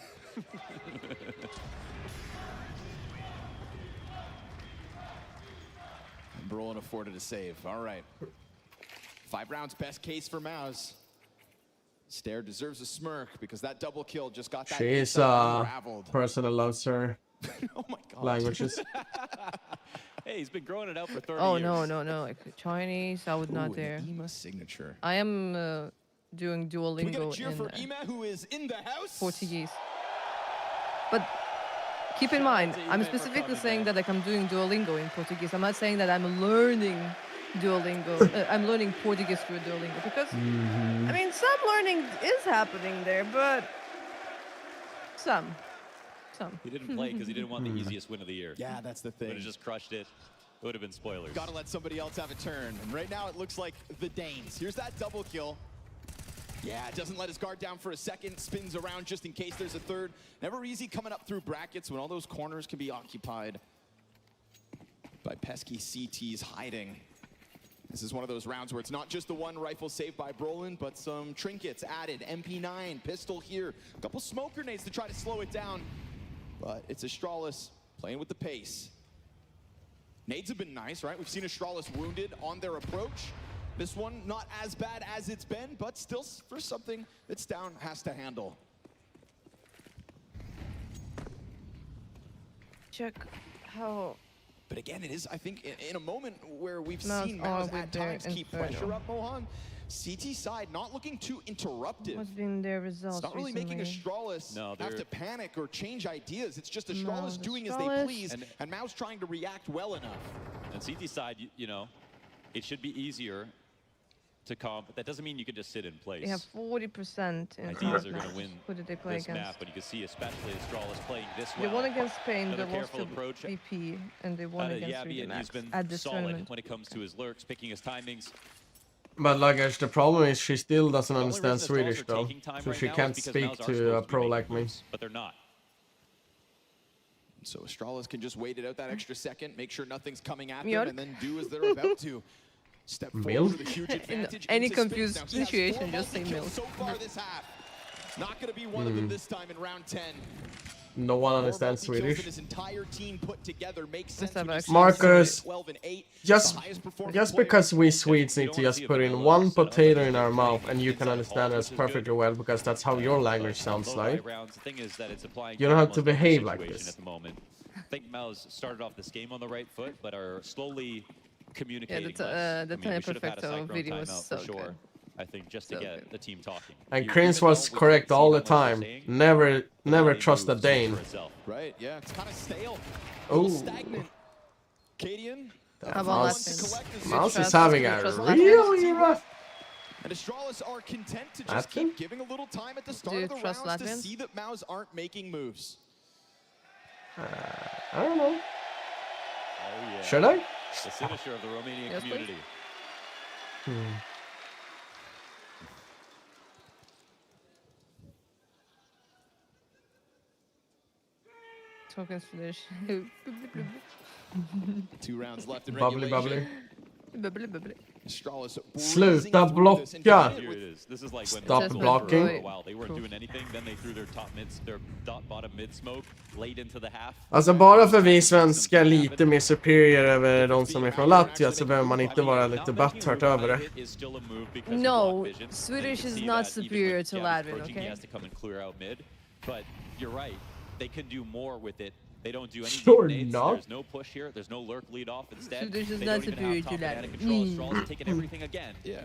Brolin afforded a save. All right. 5 rounds, best case for Mouz. Stair deserves a smirk because that double kill just got that. She's a person that loves her oh my God. languages. Hey, he's been growing it out for 30 Oh years. no! Like Chinese, I would not dare. Ema signature. I am doing Duolingo Can we get a cheer for Ema, who is in the house? Portuguese. But keep in mind, I'm specifically saying that like I'm doing Duolingo in Portuguese. I'm not saying that I'm learning Duolingo. I'm learning Portuguese through Duolingo because I mean some learning is happening there, but some. He didn't play because he didn't want the easiest win of the year. Yeah, that's the thing. Would have just crushed it. It would have been spoilers. Gotta let somebody else have a turn. And right now it looks like the Danes. Here's that double kill. Yeah, doesn't let his guard down for a second. Spins around just in case there's a third. Never easy coming up through brackets when all those corners can be occupied by pesky CTs hiding. This is one of those rounds where it's not just the one rifle saved by Brolin, but some trinkets added. MP9, pistol here. A couple smoke grenades to try to slow it down. But it's Astralis playing with the pace. Nades have been nice, right? We've seen Astralis wounded on their approach. This one not as bad as it's been, but still for something that's down has to handle. Check how. But again, it is, I think, in a moment where we've seen Mouz at times keep pressure up Mohan. CT side not looking too interruptive. What's been their results It's not really recently? making Astralis have to panic or change ideas. It's just Astralis doing as they please, and Mouz trying to react well enough. And CT side, you know, it should be easier to comp, but that doesn't mean you can just sit in place. They have 40% in Ideas are going to win Who did they play this against? map, but you can see especially Astralis playing this well. They won against Spain, they Another lost to careful approach. VP, and they won against Yabi, and he's 3D been Max at this solid tournament. when it comes to his lurks, picking his timings. But like, the problem is she still doesn't The only understand reason Swedish Astralis are though, taking time so right she now is can't because speak Mouz are to a supposed be pro making like me. moves, but they're not. So Astralis can just wait it out that extra second, make sure nothing's coming at them, Milk. and then do as they're about to. Step forward Milk? with a huge advantage. Any into space. confused Now, he has situation, 4 just say multi-kills milk. So far this half. Not going to be one of them this time in round 10. No one 4 understands multi-kills that Swedish. his entire team put together makes sense. have when you actually- see Marcus, 12 and 8, just the highest performing just player. because we Swedes need to just put in one potato in our mouth and you can understand us perfectly well because that's how your language sounds like. You don't have to behave like this. At the moment. I think Mouz started off this game on the right foot, but are slowly communicating. the less. I mean, we should have had a Perfecto Cyclone video was timeout so for sure. good. I think just to So get good. the team talking. And Krins was correct all the time. Never trust a Dane. Right, yeah, it's kind of stale. Oh. Stagnant. Cadian. How about Mouz is having a really rough. And Astralis are content to just Latvian? keep giving a little time at the start Do you of the trust rounds to Latvians? see that Mouz aren't making moves. I don't know. Oh, yeah. Should I? The finisher of the Romanian Yes, please. community. Talking Swedish. 2 rounds left in Bubbly, regulation. bubbly. Astralis Sluta blocka! Here it is. This is like when Stop they were blocking. for a while. They weren't doing anything. Then they threw their bottom mid smoke late into the half. Alltså bara för vi svenskar är lite mer superior över de som är från Latvia så behöver man inte vara lite butthurt över det. No, Swedish is not superior to Latvian, He okay? has to come and clear out mid. But you're right. They can do more with it. They don't do any Sure nades. not. There's no push here. There's no lurk lead off. Instead, Swedish is they not don't even superior have to top that. banana control. Astralis taking everything again. Yeah.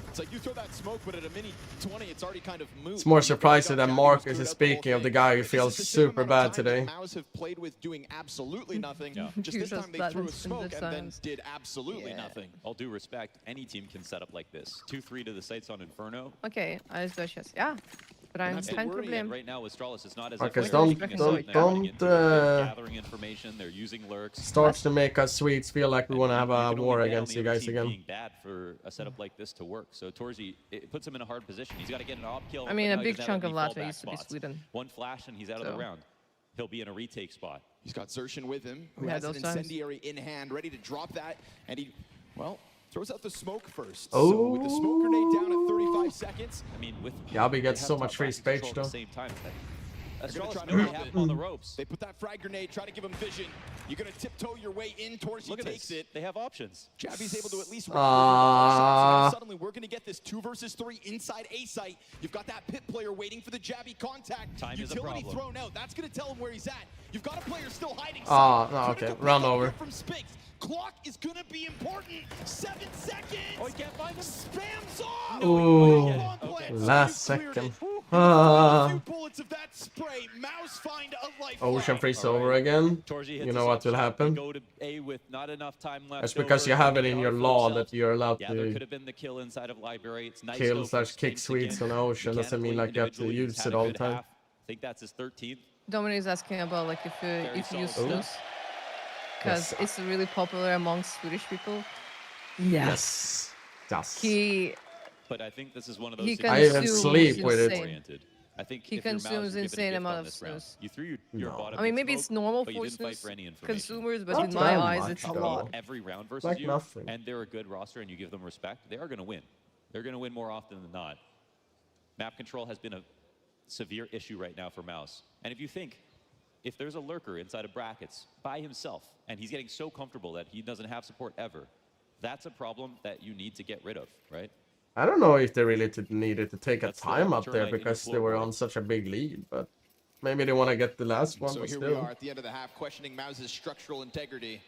It's like you throw that smoke, but at a mini 20, it's already kind of moved. It's more surprising that Marcus is speaking of the guy who feels super bad today. Mouz have played with doing absolutely nothing. Just this time they threw a smoke and then did absolutely nothing. All due respect, any team can set up like this. 2-3 to the sights on Inferno. Okay, alles durchschaut. Ja, kein Problem. Right now, Astralis is not as Marcus, gathering don't information. They're using lurks. starts to make us Swedes feel like we want to have a war against you guys again. Being bad for a setup like this to work. So Torzi, it puts him in a hard position. He's got to get an op kill. I mean, a but now he big doesn't chunk have of any Latvia fallback used to be spots. Sweden. One flash and he's out of the round. He'll be in a retake spot. He's got Zershin with him, who Yeah, has an those times. incendiary in hand, ready to drop that, and he, well, throws out the smoke first. Oh. So with the smoke grenade down at 35 seconds. I mean, with Yabi gets they so have much top free back space control at though. the same time. They're gonna Astralis try to already drop have it. him on the ropes. They put that frag grenade, try to give him vision. You're gonna tiptoe your way in towards Look he at takes this. it. They have options. Jabby's able to at least Ah. suddenly we're gonna get this 2 versus 3 inside A site. You've got that pit player waiting for the Jabby contact. Time is a Utility problem. thrown out. That's gonna tell him where he's at. You've got a player still hiding. Ah, no, Critical okay. pick Run up over. here from Spix. Clock is gonna be important. 7 seconds. Oh, he can't find him. Spams off. Ooh, Okay. last Cleared it. second. A Ah. few bullets of that spray. Mouse find a life. Ocean freeze over again. Torzi hits You know us what up will shot. happen? We go to A with not enough time left. That's because you over. have it in your law that you're allowed Yeah, there could to have been the kill inside of library. It's nice kill though / for kick Spinks Swedes again. on Ocean. Doesn't mean like you have to Mechanically, use he's it had a all the good time. half. I think that's his 13th. Dominic is asking about like if you solid. snooze, because Yes. it's really popular amongst Swedish people. Yes. Yes. He But I think this is one of those He situations I even consumes sleep with it. insane. oriented. I think He if you're Mouse, consumes you're given a insane gift amount on of this round. snooze. You threw your No. bottom I mean, mid maybe it's smoke, normal but you for didn't fight snooze for any information. consumers, but Not in my that eyes, much, it's a though. lot. Every round versus Like you, nothing. and they're a good roster, and you give them respect, they are going to win. They're going to win more often than not. Map control has been a severe issue right now for Mouse. And if you think, if there's a lurker inside of brackets by himself, and he's getting so comfortable that he doesn't have support ever, that's a problem that you need to get rid of, right? I don't know if they really needed to take a That's the time up there alternate in the because they were floorboard. on such a big lead, but maybe they want to get the last one, So but here we still. are at the end of the half, questioning Mouz's structural integrity.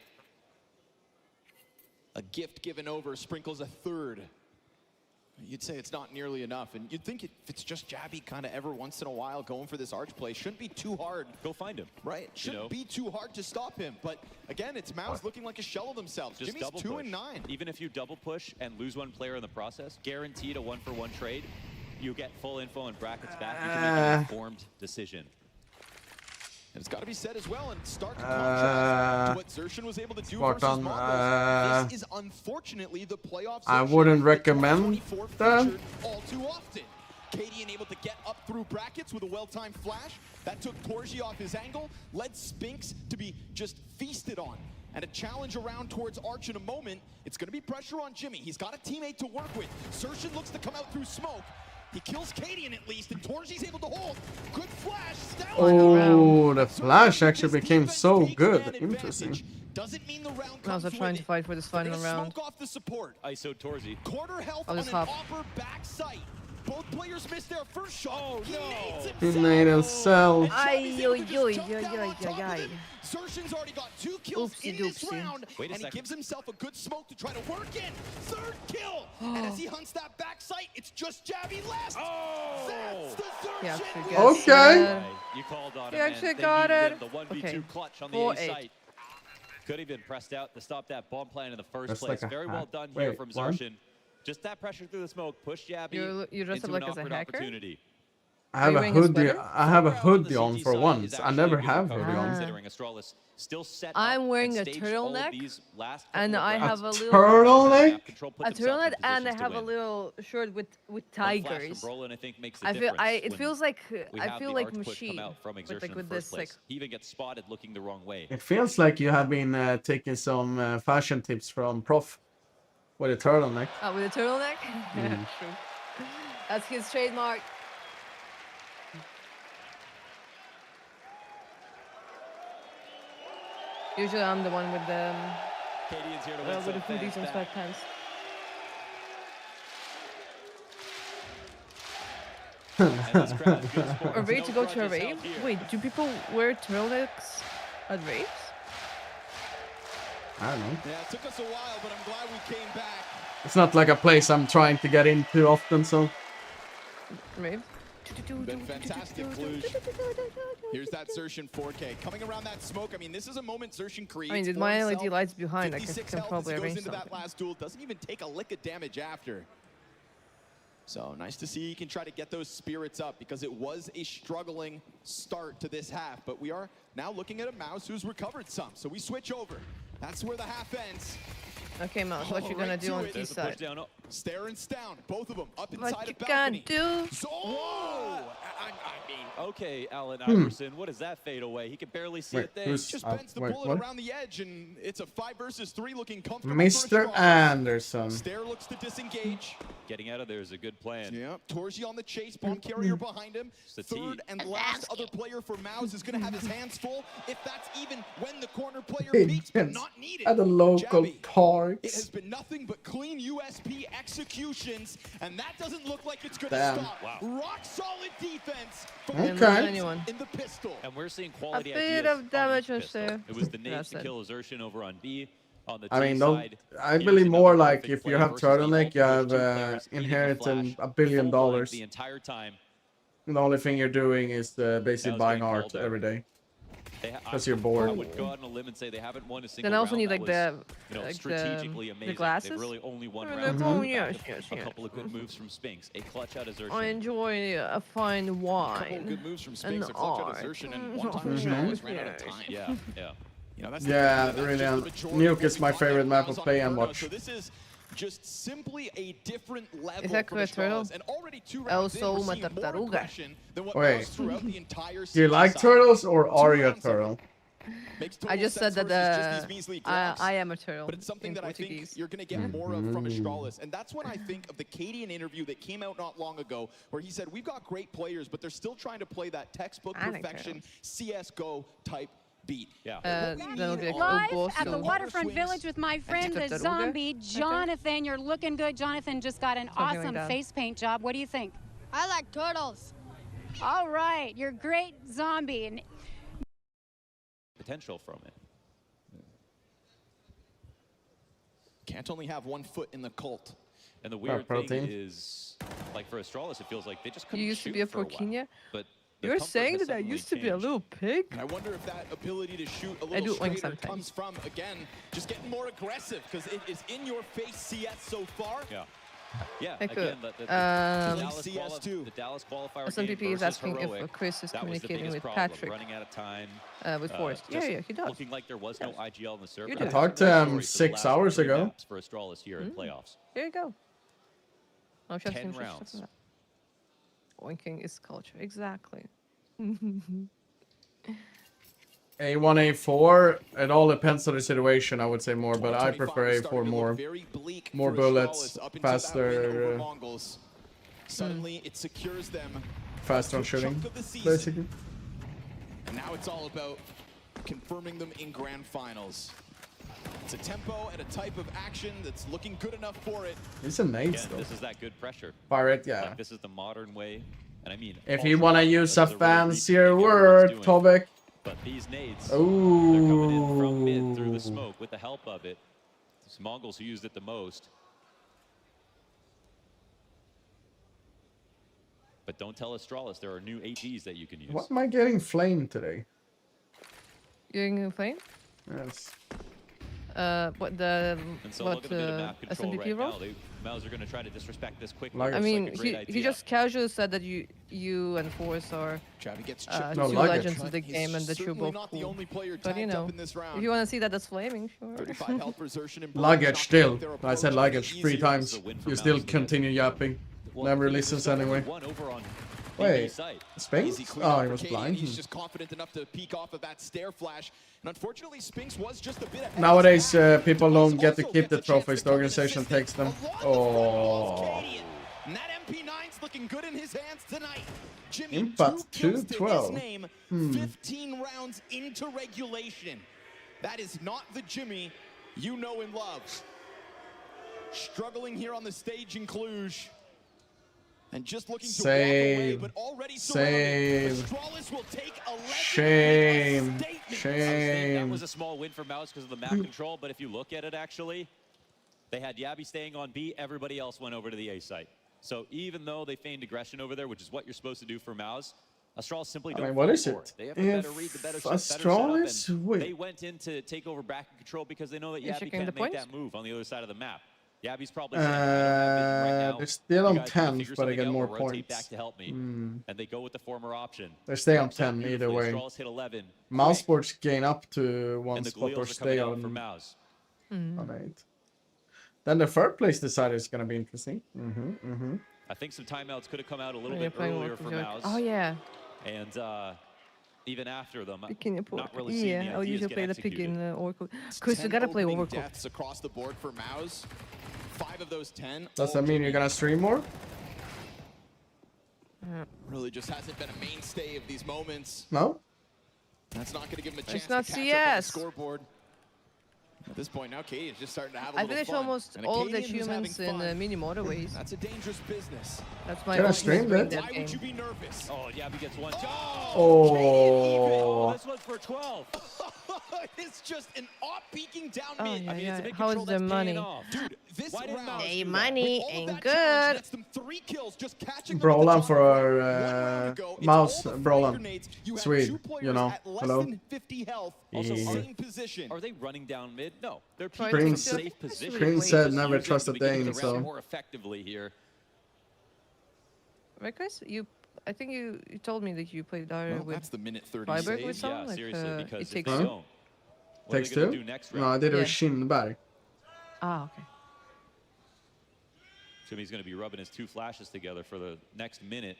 A gift given over sprinkles a third. You'd say it's not nearly enough, and you'd think if it's just Jabby kind of every once in a while going for this arch play, shouldn't be too hard. Go find him. Right, shouldn't be too hard to stop him. But again, it's Mouse looking like a shell of themselves. Just Jimmy's double 2 push. and 9. Even if you double push and lose one player in the process, guaranteed a 1-for-1 trade, you get full info and brackets back. You can make an informed decision. And it's got to be said as well, in stark contrast to what Zershin was able to do versus Spartan, Mongols. This is unfortunately the playoff I Zershin wouldn't that recommend 2024 that. featured all too often. Cadian able to get up through brackets with a well-timed flash. That took Torji off his angle, led Spinks to be just feasted on. And a challenge around towards Arch in a moment. It's going to be pressure on Jimmy. He's got a teammate to work with. Zershin looks to come out through smoke. He kills Cadian at least, and Torji's able to hold. Good flash. Oh, the flash actually became so good. Interesting. Doesn't mean the round I was comes trying with to it. fight for this They're final gonna round. smoke off the support. ISO Torzi. Quarter health I'll on just an hop. upper back sight. Both players missed their first shot. Oh, He no. nades He himself. made himself. Ay, yo, yo, Jump yo, down yo, on top of yo, him. Zershin's already got 2 kills Oopsie in this doopsie. round, Wait a and he second. gives himself a good smoke to try to work in. 3rd kill, and as he hunts that back sight, it's just Jabby left. Oh! That's the He Zershin actually win. gets Okay. it. You called on He him, actually and they got needed it. him. The 1v2 Okay. clutch on the 4-8. A site. Could have been pressed out to stop that bomb plan in the first That's place. like a Very well hack. done here Wait, from what? Zershin. Just that pressure through the smoke, push Jabby You dressed into up like an as a awkward hacker? opportunity. I have a hoodie. I have a hoodie on for once. I never have hoodie on. Considering Astralis still set I'm wearing a and staged all of turtleneck, these last and couple of I rounds. have a little Turtleneck? and I have a little shirt with tigers. I think makes a I feel difference it when feels like we I have feel the like art push come machine out from with exertion in with the first this like place. He even gets spotted looking the wrong way. It feels like you have been taking some fashion tips from Prof with a turtleneck. with a turtleneck. True. That's his trademark. Usually I'm the one with the Cadian's here to win with the some hoodies fans and back. sweatpants. And this crowd, good sport. Or ready No to go to a grudges rave? held here. Wait, do people wear turtlenecks at raves? I don't know. Yeah, it took us a while, but I'm glad we came back. It's not like a place I'm trying to get into often, so. Rave? Been fantastic, Cluj. Here's that Xerxian 4K. Coming around that smoke, I mean, this is a moment Xerxian creates. I mean, with my LED lights behind, I can 56 health as probably he goes arrange into that something. last duel. Doesn't even take a lick of damage after. So nice to see he can try to get those spirits up because it was a struggling start to this half. But we are now looking at a Mouz who's recovered some. So we switch over. That's where the half ends. Okay, Mouz, what you gonna Right do to on it. T side? Stare and Stown, both of them up inside What you of balcony. gonna do? Whoa! I mean, okay, Allen Iverson, what does that fade away? He can barely see it there. who's- Just bends the bullet what? around the edge, and it's a 5 versus 3 looking comfortable. Mr. Anderson. Stare looks to disengage. Getting out of there is a good plan. Yeah, Torji on the chase, bomb carrier behind him. It's the Third T. and last other player for Mouz is going to have his hands full. If that's even when the corner player It beats, but gets not needed. at the local Jabby. It has parks. been nothing but clean USP executions, and that doesn't look like it's going to Damn. stop. Wow. Rock solid defense from Okay. the Anyone. in the pistol. And we're seeing quality A bit ideas of damage on on each pistol. Stare. It was the nades That's to it. kill Xerxian over on B. On the I T mean, don't. side, I here's believe another more like perfect if you play have versus the turtleneck, you ult. have Those two players eating the inherited flash $1 billion. full line the entire time. The only thing you're doing is basically was buying getting art called out. every day. Because I you're bored. would go out on a limb and say they haven't won a single Then I also round need that like was, the you know, like strategically the amazing. glasses. They've really only won Oh, rounds. oh, off the yes, back of yes, a yes. couple of good moves from Spinks. A clutch out of Xerxian. I enjoy a fine Couple of wine. good moves from Spinks, a and clutch out art. of Xerxian, and one time Astralis ran out of time. Yeah, yeah. You know, that's Yeah, that's really. just the majority of Nuke what is we my find favorite out map Mouz of on play and Inferno. watch. So this is just simply a different level Is that from correct, Turtle? Astralis. And already 2 El rounds in, Sol we're seeing more Matartaruga. aggression than what Wait. Mouz throughout the entire Do you like side. turtles or are you a rounds in. turtle? Makes I total just said sense that versus just these measly I Glocks. am a turtle. But it's something in that I think Portuguese. you're going to get more of from Astralis. And that's when I think of the Cadian interview that came out not long ago, where he said, we've got great players, but they're still trying to play that textbook I like perfection CSGO type beat. Yeah. That'll be Live cool at the boss. Waterfront Village with my friend, the Tartaruga. zombie, Jonathan. You're looking good. Jonathan just got an like awesome that. face paint job. What do you think? I like turtles. All right, you're great zombie. And Potential from it. Can't only have one foot in the cult. And the weird thing protein. is, like for Astralis, it feels like they just couldn't You used to shoot be a for while. Porquinha? But the You're comfort saying has that I suddenly used to be a changed. little pig? And I wonder if that ability to shoot a I little do like straighter sometimes. comes from, again, just getting more aggressive, because it is in your face CS so far. Yeah. Yeah, I could. again, the Dallas CS2. the Dallas qualifier Some game people is versus asking Heroic, if Chris is that was the communicating biggest with problem, Patrick running out of time. with Forrest. Yeah, just yeah, he does. Looking like there was no IGL in the server. You That's do. a I talked to great him story for the 6 last hours 3 ago. maps for Astralis here in playoffs. There you go. Oh, 10 rounds. Oinking is culture. Exactly. A1, A4, it all depends on the situation, I would say more, but I 2025 prefer is A4 starting to look more. very bleak more for bullets, Astralis up until that win over faster, Mongols. Suddenly, it secures them. Faster on to a chunk shooting, of the season. basically. And now it's all about confirming them in grand finals. It's a tempo and a type of action that's looking good enough for it. It's a nade Again, still. this is that good pressure. Pirate, yeah. Like, this is the modern way. And I mean, If also, you want to use a this is really fancier rethinking word, everyone's doing. Tobek. But these nades, they're coming in from mid through Ooh. the smoke with the help of it. It's Mongols who used it the most. But don't tell Astralis there are new AGs that you can use. What am I getting flamed today? You're getting a flame? Yes. what the And so look at the bit of map control SMVP right role? now. Mouz are going to try to disrespect this quickly. Like, I mean, Looks like a great he idea. just casually said that you and Force are Javi gets two chipped. No, legends luggage. of the game and that you're Certainly both not the cool. only player But you tagged know, up in this round. if you want to see that as flaming, sure. 35 health resertion in Luggage still. Their I said approach luggage easy. 3 times. You still continue yapping. Never listens anyway. Wait, Spinks? Easy clean Oh, up he for was KD, blind. and he's just confident enough to peek off of that stare flash. And unfortunately, Spinks was just a bit ahead. Nowadays, people don't get to keep the trophies. The organization takes them. Oh. And that MP9's looking good in his hands tonight. Jimmy, Impact 2 kills to 2-12. his name, 15 rounds into regulation. That is not the Jimmy you know and love. Struggling here on the stage in Cluj. And just looking to walk away, but already surrounded. Astralis will take 11. Shame. That Shame. was a small win for Mouz because of the map control, but if you look at it actually, they had Yabby staying on B, everybody else went over to the A site. So even though they feigned aggression over there, which is what you're supposed to do for Mouz, Astralis simply don't what fall is for it? They have a better read, the better Astralis? setup, and Wait. they went in to take over back and control because they know that You're Yabby checking can't the make points? that move on the other side of the map. Yabby's probably saying, I don't have vision right now. They're still on You guys need to 10, figure but they something get out more or rotate points. back to help me. And they go with the former option. They stay on Works out 10 either beautifully. way. Astralis hit 11. Mouse sports gain up to 1 And the spot or Gleals are stay coming out for on Mouz. 8. Then the third place decider is gonna be interesting. I think some timeouts could have come out a little You're bit playing earlier for Mouz. Oh yeah, And even after them, Clinching. not really seeing the Yeah, I'll ideas usually get play the pick executed. in Oracle. Chris, you gotta play 10 opening Oracle. deaths across the board for Mouz. 5 of those 10. Does that mean you're gonna stream more? Really just hasn't been a mainstay of these moments. No? That's not going to give him a chance not to catch up on the CS. scoreboard. At this point now, Katie is just starting to have a I little finished fun. almost And all of the Acadian who's humans having in fun. mini motorways. That's a dangerous business. That's my Can I ultimate stream win that? that Why game. would you be nervous? Oh, Yabby gets one. Oh. This one's for 12. It's just an off-peaking down Oh, mid. yeah, I mean, it's a big How is control the that's money? paying off. Dude, this Why didn't round, Mouz Hey, do that? money with all of ain't that challenge, good. that's them 3 kills, just catching them Brawl at on the for top. our One round to go. It's Mouse all the Brawl frag on. grenades. You have Sweet, 2 players you know. at less Hello? than 50 health. Also, Yeah. Same position. Are they running down mid? No. They're Try peeking to from Screen safe position. Screen said Just never using trust the a beginning of thing, the round so- more effectively here. Right, Chris? I think you told me that you played Dire Well, with that's the minute 30 Viber save. with someone. Yeah, Like, seriously, it because if takes they Huh? don't, what are Takes they going to two? do next No, I round? did it Yeah. with Shinberg. Ah, okay. Jimmy's going to be rubbing his 2 flashes together for the next minute.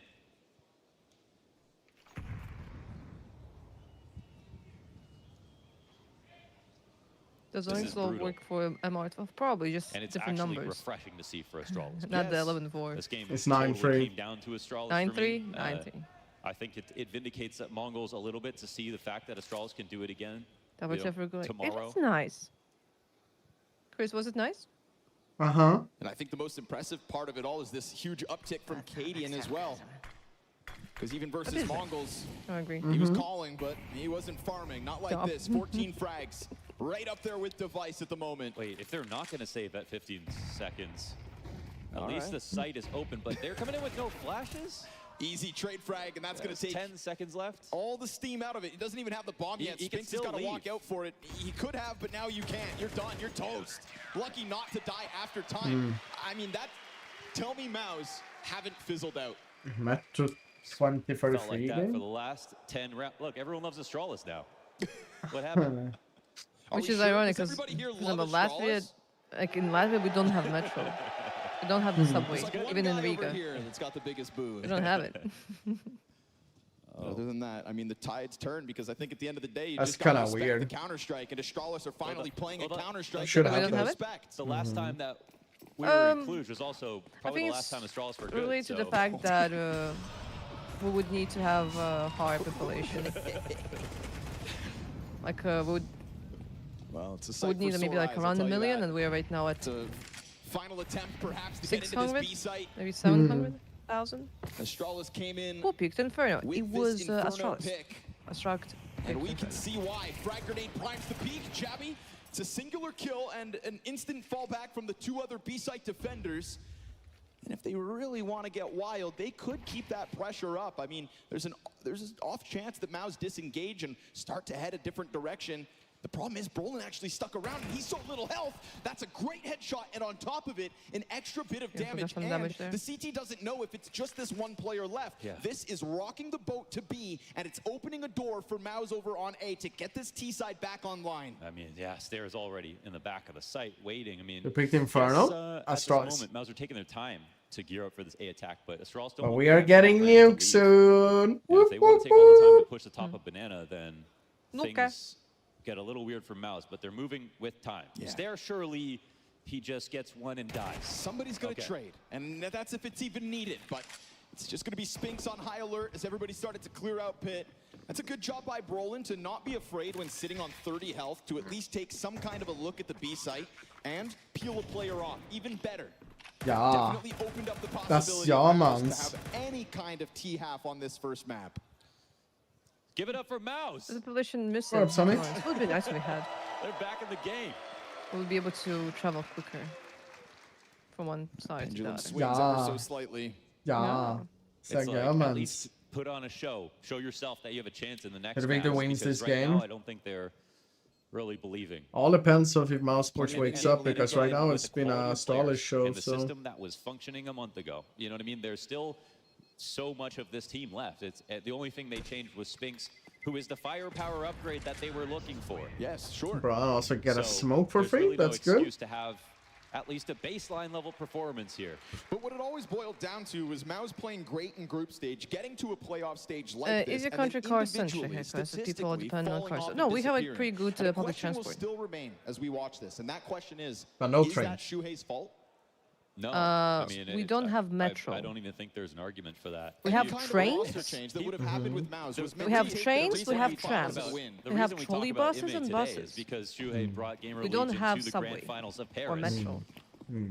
Does This is Orange will brutal. work for MR12? Probably just And it's different actually numbers. refreshing to see for Astralis. Not the Yes. 11-4. This game It's totally 9-3. came down to Astralis 9-3? for me. 9-3. I think it vindicates that Mongols a little bit to see the fact that Astralis can do it again. Double you know, check for good. It tomorrow. was nice. Chris, was it nice? Uh-huh. And I think the most impressive part of it all is this huge uptick from Cadian as well. Because even versus Mongols, I agree. he was calling, but he wasn't farming. Not like Stop. this. 14 frags. Right up there with Device at the moment. Wait, if they're not going to save that 15 seconds, at All least right. the site is open, but they're coming in with no flashes? Easy trade frag, and that's going There's to take 10 seconds left. all the steam out of it. He doesn't even have the bomb yet. He can Spinks has still got to walk leave. out for it. He could have, but now you can't. You're done. You're toast. Lucky not to die after time. I mean, that... Tell me Mouz haven't fizzled out. Metro 20 for the Felt free like that for game. the last 10 rounds. Look, everyone loves Astralis now. What happened? Are Which we is sure? ironic Does because everybody here in love Latvia, Astralis? like in Latvia, we don't have metro. We don't have the subway, There's like one even in guy over Riga. here that's got the biggest boo. We don't have it. Other than that, I mean, the tides turn because I think at the end of the day, you That's just gotta kinda respect weird. the Counter-Strike, and Astralis are finally playing a hold on. Counter-Strike Should that have they it. respect. The last Mm-hmm. time that we were in Cluj was also probably think the last time it's Astralis were good. related to the so- fact that we would need to have a higher population. Like we Well, it's a would sight need for maybe sore like eyes, I'll around a tell you million, that. and we are right now at It's a final attempt, perhaps, to get into 600, this B site. maybe 700,000. Astralis came in Who picked Inferno? with It was this Inferno Astralis. pick, Astralis. and we can see why. Frag grenade primes the peak. Jabby, it's a singular kill and an instant fallback from the 2 other B site defenders. And if they really want to get wild, they could keep that pressure up. I mean, there's an off chance that Mouz disengage and start to head a different direction. The problem is Brolin actually stuck around and he's so little health. That's a great headshot, and on top of it, an extra bit of damage. And the CT doesn't know if it's just this one player left. Yeah. This is rocking the boat to B, and it's opening a door for Mouz over on A to get this T side back online. I mean, yeah, Stairs already in the back of the site waiting. I mean, You picked Inferno? At this moment, Mouz are taking their time to gear up for this A attack, but Astralis don't. But we are getting nuked soon. And if they want to take all the time to push the top of Banana, then things get a little weird for Mouz, but they're moving with time. Stair, surely he just gets one and dies. Somebody's going to trade, and that's if it's even needed, but it's just going to be Spinks on high alert as everybody started to clear out pit. That's a good job by Brolin to not be afraid when sitting on 30 health to at least take some kind of a look at the B site and peel a player off. Even better. Ja, Definitely opened up the das possibility ja, to Manns. have any kind of T-half on this first map. Give it up for Mouz. The position missing. What up, Sammy? It would be nice if we had. They're back in the game. We'll be able to travel quicker from one side to the Pendulum other. swings ever so slightly. Ja, sehr It's like, geil, at Manns. least put on a show. Show yourself that you have a chance in the next Could Victor round, wins because this right game? now, I don't think they're really believing. All depends on if Mouse Sports And wakes they up, need to because go right in now with it's the been quality a of Starless players show, in the so... system that was functioning a month ago. You know what I mean? There's still so much of this team left. It's the only thing they changed was Spinks, who is the firepower upgrade that they were looking for. Yes, sure. Bro, I also get a So smoke for there's free, really that's no good. excuse to have at least a baseline level performance here. But what it always boiled down to was Mouz playing great in group stage, getting to a playoff stage like this, Is your and then country car centric individually, because people statistically depend on falling cars? off No, and we have a disappearing. pretty good And the public question will transport. still remain as we watch this, and that question is, But no is train. that Shuhei's fault? No, I mean, we don't have metro. I don't even think there's an argument for that. We have Any kind of a trains. roster change that would have happened with Mouz was meant We to have take the trains, reason we have we talked trams. about win. The We have reason we trolley talk about buses Image and today buses. is because Shuhei brought Gamer We don't Legion have to the subway Grand Finals of Paris. or metro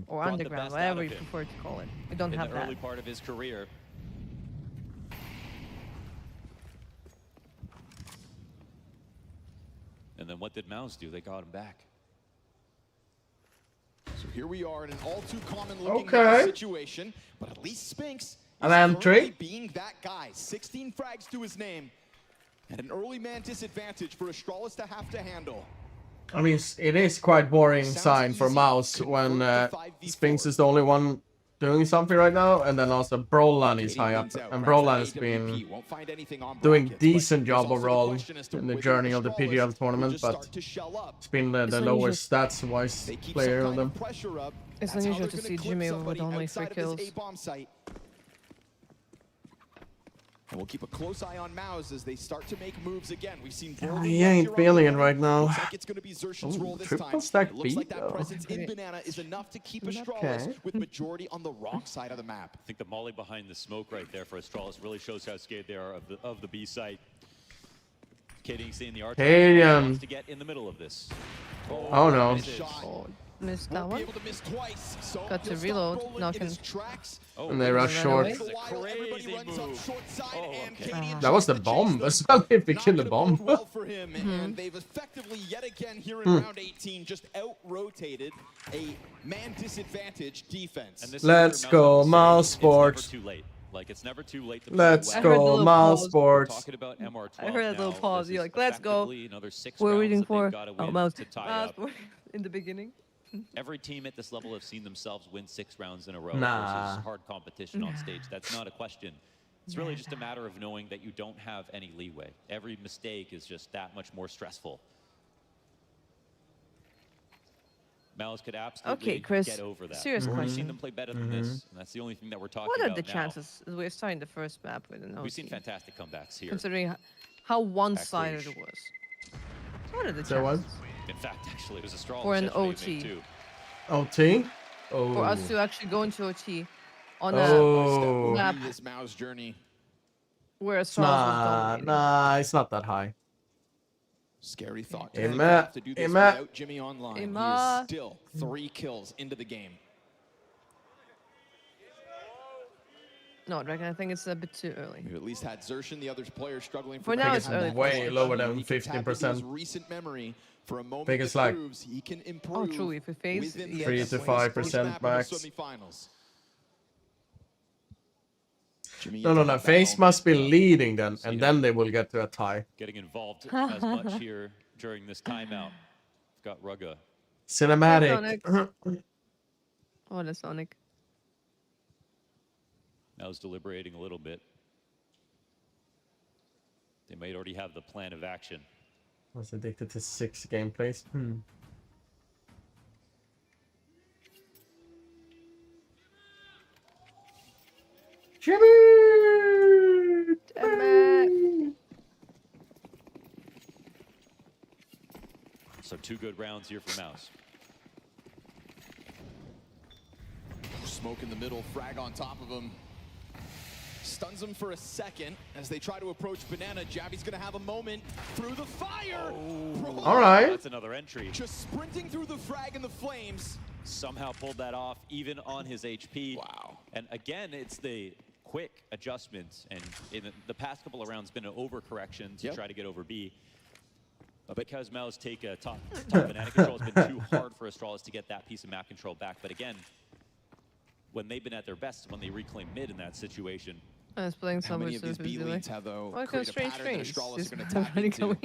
or Brought the underground, best whatever out you of him prefer to call it. We don't in have the that. early part of his career. And then what did Mouz do? They got him back. So here we are in an all too common looking situation, but at least Spinks An is entry. currently being that guy. 16 frags to his name, and an early man disadvantage for Astralis to have to handle. I mean, it is quite boring sign for Mouse when Spinks is the only one doing something right now, and then also Brolan is high up, and Brolan has been doing decent job overall in the journey of the PGL tournament, but it's been the lowest stats-wise player of them. It's unusual to see Jimmy with only 3 kills. And we'll keep a close eye on Mouz as they start to make moves again. We've seen He ain't feeling it right now. Looks like it's going to be Xerxes' role this triple time. stack It looks beat, like that though. presence in Banana is enough to keep Astralis with majority on the wrong side of the map. I think the molly behind the smoke right there for Astralis really shows how scared they are of the B site. Katie seeing the arch wants to get in the middle of this. Oh no. Missed that one. Able to miss twice, so Got to he'll stop reload. rolling Now in can. his tracks. And they rush short. This is a crazy move. That was the bomb. That's not if we kill the bomb. Well for him, and they've effectively yet again here in round 18 just out-rotated a man disadvantage defense. And this Let's is where go, Mouz Mouse is Sports. never too late. Like, it's never too late to Let's play I heard the go, little Mouse pause. Sports. Talking about MR12 I heard that little now, pause. this You're is like, let's go. effectively another 6 We're rounds waiting that for they've gotta win Mouse. to tie up. In the beginning. Every team at this level have seen themselves win 6 rounds in a row Nah. versus hard competition on stage. That's not a question. It's really just a matter of knowing that you don't have any leeway. Every mistake is just that much more stressful. Mouz could absolutely Okay, Chris, get over that. serious We've question. seen them play better than this, and that's the only thing that we're talking What about are the now. chances? We're starting the first map with an OT. We've seen fantastic comebacks here. Considering how one-sided it was. What are the So what? chances? In fact, actually, it was a strong For an yesterday, I OT. think, too. OT? Oh. For us to actually go into OT on a Oh. map This Mouz journey. where Astralis was Nah, dominating. nah, it's not that high. Scary thought. Hey, To Matt. have to do Hey, this Matt. without Jimmy online. Hey, He Ma. is still 3 kills into the game. No, I reckon I think it's a bit too early. We've at least had Xerxes, the other players struggling For now, it's have early. that Way edge. lower than He can tap into his 15%. recent memory for a moment Think it's that like proves he can Oh, improve true. If it fades, within the yes. 3 to end of 5% first map of the max. semifinals. No. FaZe must be leading then, and then they will get to a tie. Getting involved as much here during this timeout. Got Rugga. Cinematic. Oh, the Sonic. Now deliberating a little bit. They might already have the plan of action. I was addicted to 6 gameplays. Jimmy! So 2 good rounds here for Mouz. Smoke in the middle, frag on top of him. Stuns him for a second as they try to approach Banana. Jabby's gonna have a moment through the fire. Oh. All right. That's another entry. Just sprinting through the frag and the flames. Somehow pulled that off, even on his HP. Wow. And again, it's the quick adjustments. And in the past couple of rounds, been an overcorrection to try to get over B. But because Mouz take a top banana control, it's been too hard for Astralis to get that piece of map control back. But again, when they've been at their best, when they reclaim mid in that situation. I was playing How many of these B leads have though created a pattern that Astralis are going to tap into?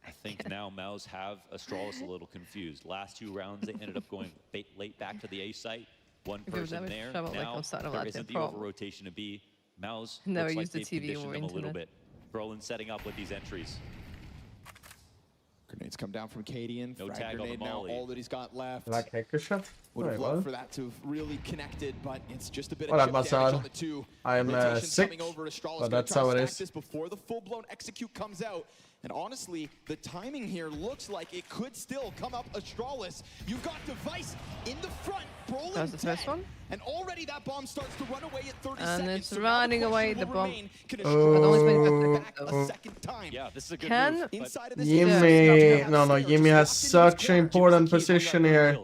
I think now Mouz have Astralis a little confused. Last 2 rounds, they ended up going late back to the A site. One person there. Now there isn't the over-rotation to B. Mouz looks like they've conditioned them a little bit. Brolin setting up with these entries. Grenades come down from Cadian. No Frag tag on the grenade now, molly. all that he's got left. Like Hacker shot? Would have Wait, loved what? for that to have really connected, but it's just a bit Hola, of chip damage on the 2. I am sick, but that's how it is. This before the full-blown execute comes out. And honestly, the timing here looks like it could still come up Astralis. You've got Device in the front, Brolin That was the first one. and already that bomb starts to run away at 30 And seconds. it's So running now away, question the will bomb. remain, can Oh. back a second time? Yeah, this is a good Can move. Inside of this Jimmy, no, Jimmy has such an important position here.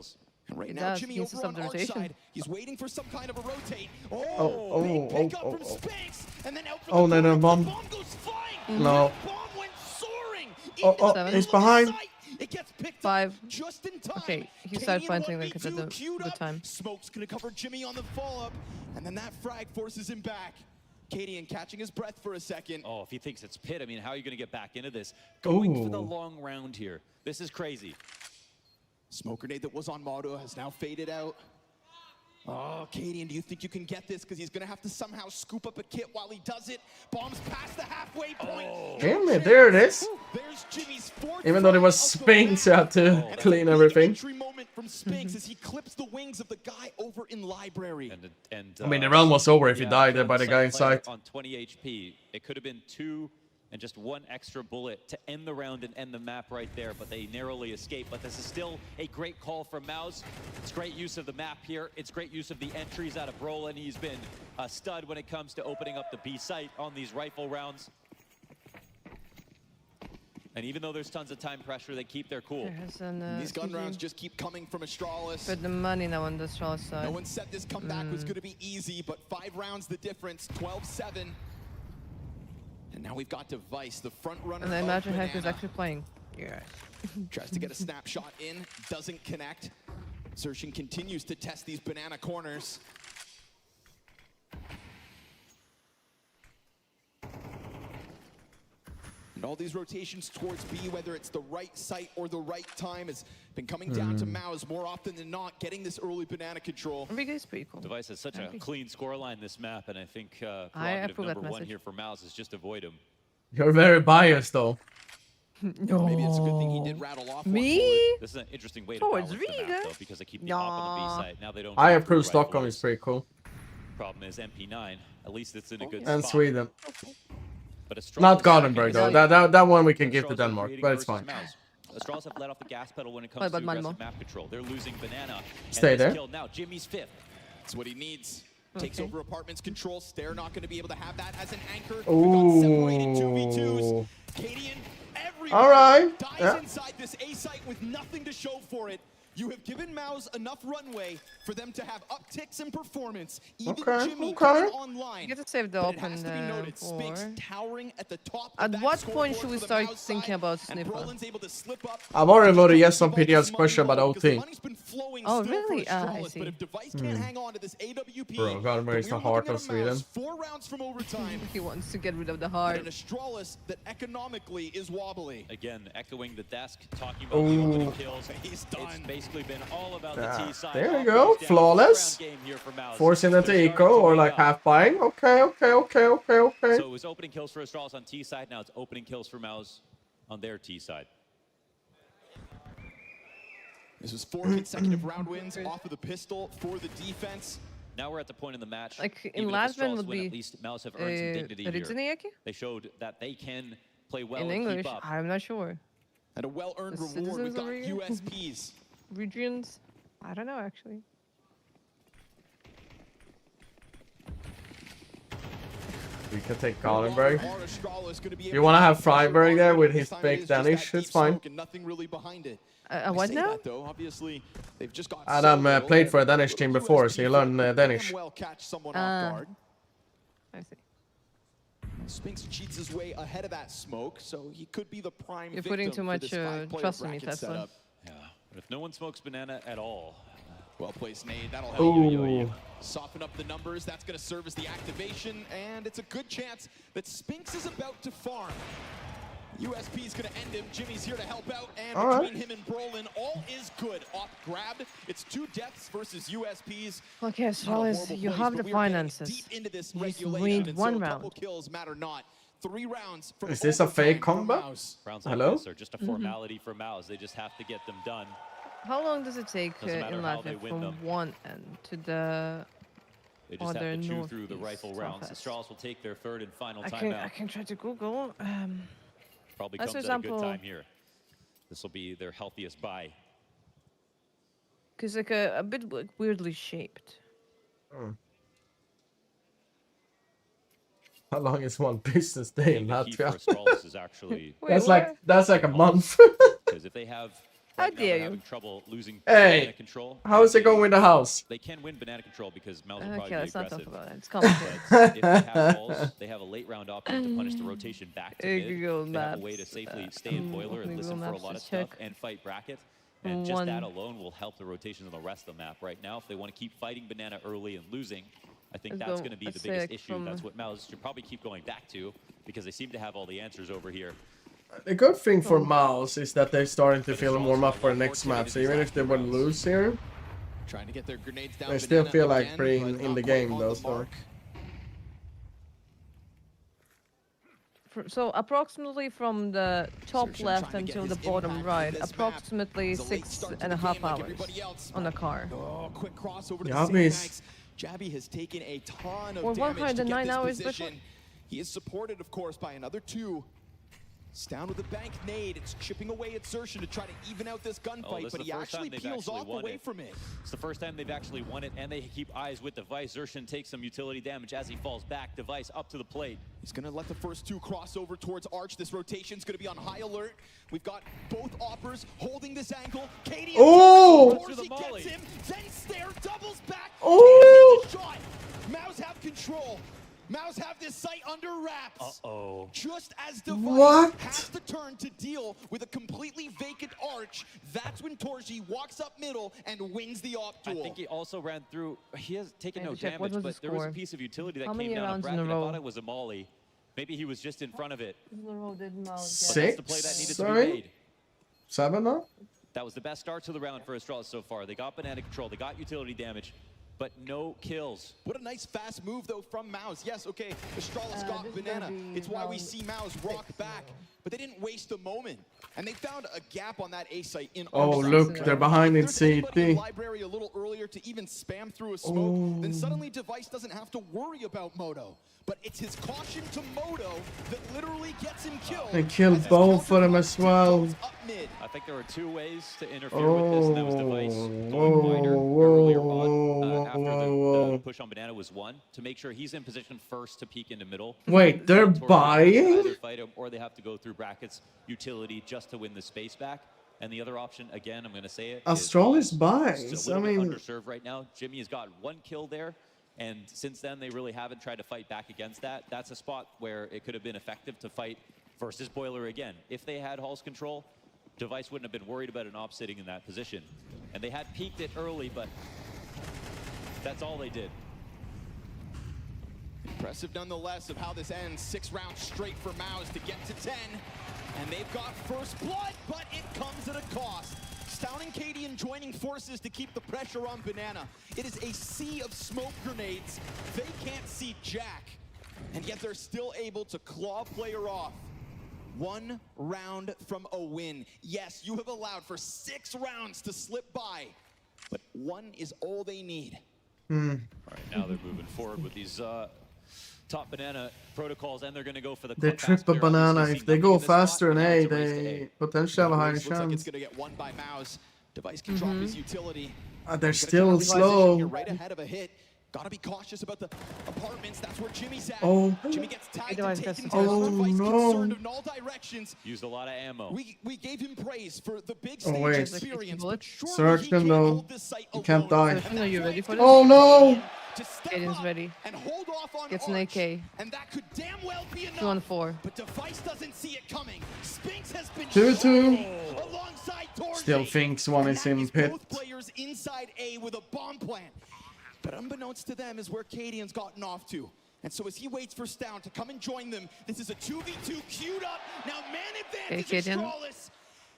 And right He now, does. Jimmy He needs to over on stop the our rotation. side. He's waiting for some kind of a rotate. Oh, big pickup oh, from oh. Spanx, and then out for Oh, the no, bomb. The bomb goes flying. No. The bomb went soaring. Oh, Seven. he's behind. It gets picked 5. up just in time. Okay, he started Cadian planting 1v2 because of the queued up. time. Smoke's gonna cover Jimmy on the follow-up, and then that frag forces him back. Cadian catching his breath for a second. Oh, if he thinks it's pit, I mean, how are you going to get back into this? Going for the Ooh. long round here. This is crazy. Smoke grenade that was on Moto has now faded out. Oh, Cadian, do you think you can get this? Because he's going to have to somehow scoop up a kit while he does it. Bombs past the halfway point. Damn it, there it is. There's Jimmy's 4th Even though it was of the Spinks, you had to And it's a clean big everything. entry moment from Spinks as he clips the wings of the guy over in library. And I mean, the round was over if he died there by the guy inside. On 20 HP, it could have been 2 and just 1 extra bullet to end the round and end the map right there, but they narrowly escaped. But this is still a great call from Mouz. It's great use of the map here. It's great use of the entries out of Brolin. He's been a stud when it comes to opening up the B site on these rifle rounds. And even though there's tons of time pressure, they keep their cool. These gun rounds just keep coming from Astralis. Put the money now on the Astralis side. No one said this comeback was going to be easy, but 5 rounds the difference, 12-7. And now we've got Device, the front runner. And I imagine Hacker's actually playing. Yeah. Tries to get a snapshot in, doesn't connect. Searching continues to test these banana corners. And all these rotations towards B, whether it's the right site or the right time, has been coming down to Mouz more often than not, getting this early banana control. Big is pretty cool. Device has such a clean scoreline this map, and I think I prerogative approve that number 1 message. here for Mouz is just avoid him. You're very biased, though. Maybe it's a good thing he did rattle off Me? This is an interesting way to Towards balance the map, Riga? though, because they keep the op on the B side. Now they don't. I have approve two Stockholm rifles. is pretty cool. Problem is MP9. At least it's in a good And spot. Sweden. But Astralis Not have Gothenburg, created- though. That one we can give to Astralis Denmark, creating but it's versus fine. Mouz. Astralis have let off the gas pedal when it comes What to about aggressive Malmo? map control. They're losing Banana. Stay and this there. kill now, Jimmy's 5th. That's what he needs. Takes Okay. over apartments control. Stair not going to be able to have that as an anchor. We've got separated 2v2s. Ooh. Cadian, everyone All right. dies Yeah. inside this A site with nothing to show for it. You have given Mouz enough runway for them to have upticks in performance. Even Jimmy okay. online. You get to save the But open it has to be noted, Spinks for... towering at the top At of what that point should we scoreboard start thinking about Snipper? able to slip up. I've already voted yes on PGL's question about OT. Oh, really? I see. But if Device can't hang on to this AWP, Bro, gotta raise the heart of Sweden. 4 rounds from overtime. He wants to get rid of the heart. And an Astralis that economically is wobbly. Again, echoing the desk, talking about the opening kills. He's done. It's basically been all about the T side. There you go, flawless. Forcing into eco or like half buying. Okay. So it was opening kills for Astralis on T side. Now it's opening kills for Mouz on their T side. This was 4 consecutive round wins off of the pistol for the defense. Now we're at the point in the match. Like in even if last Astralis one would win, be at least Mouz have earned some dignity here. They showed that they can play well in and English. keep up. I'm not sure. And a well-earned reward. We've got USPs. Regions. I don't know actually. We can take Collenberg. You want to have Freiberg there with his fake Danish? It's fine. What now? Adam played for a Danish team before, so he learned Danish. I see. Spinks cheats his way ahead of that smoke, so he could be the prime. You're putting too much trust in me, Tesla. Yeah, but if no one smokes banana at all. Well placed nade, that'll help soften up the numbers. That's going to serve as the activation, and it's a good chance that Spinks is about to farm. USP is going to end him. Jimmy's here to help out, and between him and Brolin, all is good. Off grabbed. It's 2 deaths versus USPs. Okay, Astralis, you have the finances. You need 1 round. Kills matter not. 3 rounds. Is this a fake combat? Rounds Hello? like this are just a formality for Mouz. They just have to get them done. How long does it take in Latvia from one end to the They just other have to chew north through the rifle rounds. Astralis will take their 3rd and final timeout. I can try to Google. Probably comes at a good time here. This will be their healthiest buy. Because like a bit like weirdly shaped. How long is one business day in Latvia? Is actually that's like a month. Because if they have how dare you? Trouble losing banana control. How is it going with the house? They can win banana control because Mouz will probably okay, be let's not aggressive. talk about it. It's complicated. But if they have balls, they have a late round option to punish the rotation back to mid. They have a way to safely stay in boiler and listen for a lot of stuff and fight bracket. And just that alone will help the rotations on the rest of the map. Right now, if they want to keep fighting banana early and losing, I think that's going to be the biggest issue. That's what Mouz should probably keep going back to because they seem to have all the answers over here. The good thing for Mouz is that they're starting to feel warm up for the next match. So even if they would lose here, trying to get their grenades down, they still feel like pretty in the game though. So approximately from the top left until the bottom right, approximately 6.5 hours on the car. Oh, quick crossover to Jabby's. Jabby has taken a ton of or damage 109 to get hours this position. He is supported, of course, by another 2. It's down with the bank nade. It's chipping away at Zershin to try to even out this gunfight, but he actually peels off away from it. It's the first time they've actually won it, and they keep eyes with Device. Zershin takes some utility damage as he falls back. Device up to the plate. He's going to let the first 2 cross over towards Arch. This rotation's going to be on high alert. We've got both Oppers holding this angle. Katie gets him. Then Stair doubles back. Oh! Shot. Mouz have control. Mouz have this site under wraps. Just as Device has to turn to deal with a completely vacant Arch, that's when Torji walks up middle and wins the op duel. I think he also ran through. He has taken no damage, but there was a piece of utility that came down on bracket. I thought it was a molly. Maybe he was just in front of it. 6? The play that needed Sorry? to be made. 7 now? That was the best start to the round for Astralis so far. They got banana control. They got utility damage. But no kills. What a nice fast move though from Mouz. Yes, okay, Astralis got banana. It's why we see Mouz rock back. But they didn't waste a moment. And they found a gap on that A site in look, they're behind in CT. Library a little earlier to even spam through a smoke, then suddenly Device doesn't have to worry about Moto. But it's his caution to Moto that literally gets him killed. They killed both of them as well. I think there were 2 ways to interfere with this, and that was Device going wider earlier on after the push on banana was 1 to make sure he's in position first to peek into middle. Wait, they're buying? Either fight him or they have to go through brackets utility just to win the space back. And the other option, again, I'm going to say it. Astralis buys. It's a little bit underserved right now. Jimmy has got 1 kill there. And since then, they really haven't tried to fight back against that. That's a spot where it could have been effective to fight versus Boiler again. If they had Hall's control, Device wouldn't have been worried about an op sitting in that position. And they had peaked it early, but that's all they did. Impressive nonetheless of how this ends. 6 rounds straight for Mouz to get to 10. And they've got first blood, but it comes at a cost. Stown and Cadian joining forces to keep the pressure on Banana. It is a sea of smoke grenades. They can't see Jack, and yet they're still able to claw player off. 1 round from a win. Yes, you have allowed for 6 rounds to slip by, but 1 is all they need. All right, now they're moving forward with these top Banana protocols, and they're going to go for the They trip the Banana. If they go faster in A, they potentially have a higher Looks like it's chance. going to get won by Mouz. Device can drop his utility. They're still slow. You're right ahead of a hit. Gotta be cautious about the apartments. That's where Jimmy's at. Oh. Jimmy gets tagged Device and taken gets down. Oh, Device no. concerned in all directions. Used a lot of ammo. We gave him praise for the big Oh, stage wait. experience, but surely Search he them can't though. hold this site You can't alone. die. Search, are you ready for this? Oh no! To step Cadian's up ready. and hold off on Gets an Arch, AK. and that could damn well be enough. 2 on 4. But Device doesn't see it coming. Spinks has been 2-2. shot alongside Torzi. Still thinks one is And that in pit. both players inside A with a bomb plan. But unbeknownst to them is where Cadian's gotten off to. And so as he waits for Stown to come and join them, this is a 2v2 queued up. Now man advantage Cadian. Astralis.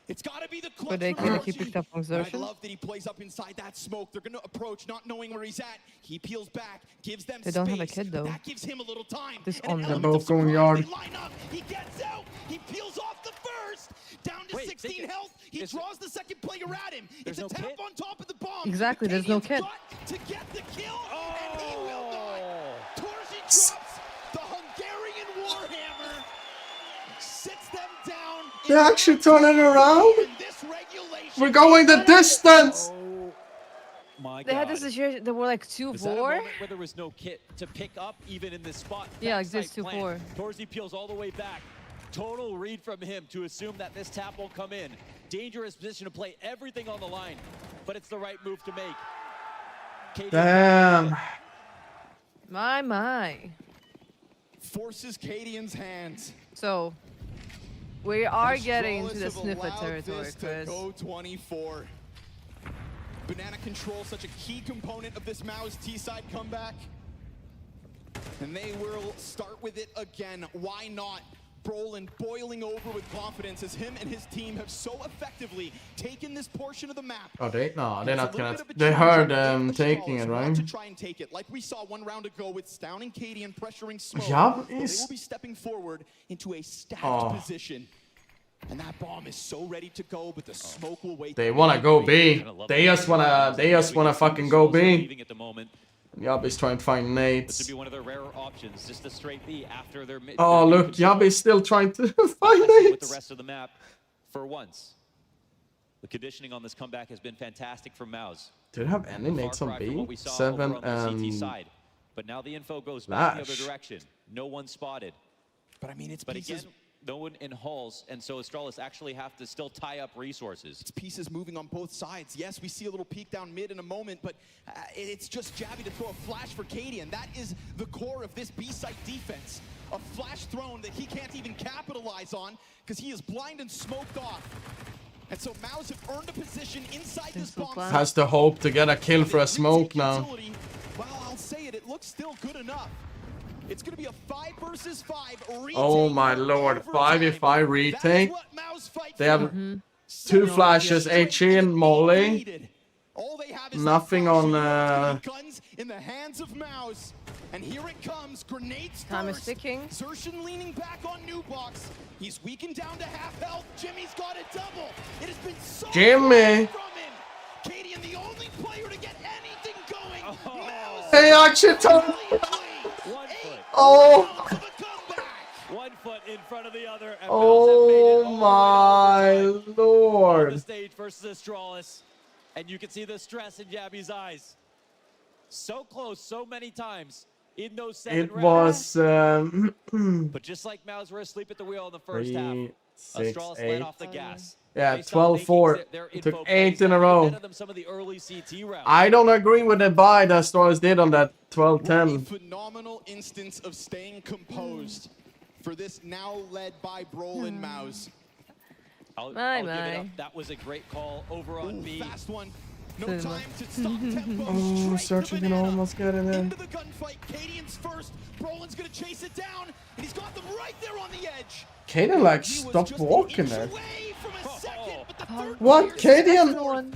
It's got to be the clutch But they for could Archie. keep picked up on And I Xerxes. love that he plays up inside that smoke. They're going to approach, not knowing where he's at. He peels back, gives them They space. don't have a kid, though. That gives him a little time. This And on an them. element They're of both going surprise. yard. They line up. He gets out. He peels off the first. Down to Wait, 16 health. He draws the second player at him. It's a no tap kit? on top of the bomb. Exactly, there's no kit. Cadian's got to get the kill, and he will not. Torzi drops the Hungarian Warhammer. Sits them down. They're actually turning around. In this regulation. We're going the distance. Oh my They had God. this situation. They were like Was that a 2-4. moment where there was no kit to pick up even in this spot? Yeah, like this, Backside plant. 2-4. Torzi peels all the way back. Total read from him to assume that this tap won't come in. Dangerous position to play everything on the line, but it's the right move to make. Cadian Damn. My. Forces Cadian's hands. So, we are And getting Astralis into the have sniffer allowed territory, this to Chris. go 24. Banana control, such a key component of this Mouz T-side comeback. And they will start with it again. Why not? Brolin boiling over with confidence as him and his team have so effectively taken this portion of the map. Oh, they're not It's a little gonna. bit of a They challenge, heard but taking Astralis it, want right? to try and take it, like we saw 1 round ago with Stown and Cadian pressuring Smoke. Yeah, But they it's- will be stepping forward into a stacked Oh. position. And that bomb is so ready to go, but the smoke will wait. They wanna go B. They just wanna fucking go B. leaving at the moment. Yabi's trying to find This would nades. be one of their rarer options, just a straight B after their mid. Oh, their look, control. Yabi's still trying to find Messing with the nades. rest of the map for once. The conditioning on this comeback has been fantastic for Mouz. Do they have any Far nades on cry from B? what we saw 7 over on the CT and side. But now the info goes back the other Flash. direction. No one spotted. But I mean, it's But pieces, again, no one in halls, and so Astralis actually have to still tie up resources. it's pieces moving on both sides. Yes, we see a little peek down mid in a moment, but it's just Jabby to throw a flash for Cadian. That is the core of this B-site defense. A flash thrown that he can't even capitalize on because he is blind and smoked off. And so Mouz have earned a position inside this bomb site. has the hope to get a kill for a smoke now. Well, I'll say it, it looks still good enough. It's going to be a 5 versus 5 retake. Oh my lord, 5v5 retake. That's what Mouz fight They have for. 2 flashes, HE and Molly. Needed. All they have is Nothing that on, flash guns in the hands of Mouz. And here it comes, grenades Time is first. ticking. Xerxes leaning back on new box. He's weakened down to half health. Jimmy's got a double. It has been so Jimmy. far from him. Cadian, the only player to get anything going. Mouz They actually took. brilliantly. 1 foot. Oh. Rounds of a comeback. 1 foot in front of the other. And Oh Mouz my have made it all the way on the lord. stage versus Astralis. And you can see the stress in Jabby's eyes. So close, so many times in those 7 It rounds. was But just like Mouz were asleep at the wheel in the first half. 3, Astralis 6-8. let off the gas. Yeah, They saw 12-4. their It took info 8 plays in a that row. prevented them some of the early CT rounds. I don't agree with the buy that Astralis did on that 12-10. Phenomenal instance of staying composed for this now led by Brolin Mouz. I'll give it up. That was a great call over on B. Fast one. No time to stop tempo. Oh, Searching can almost get it in. Into the gunfight. Cadian's first. Brolin's gonna chase it down, and he's got them right there on the edge. Cadian like stopped walking there. What? Cadian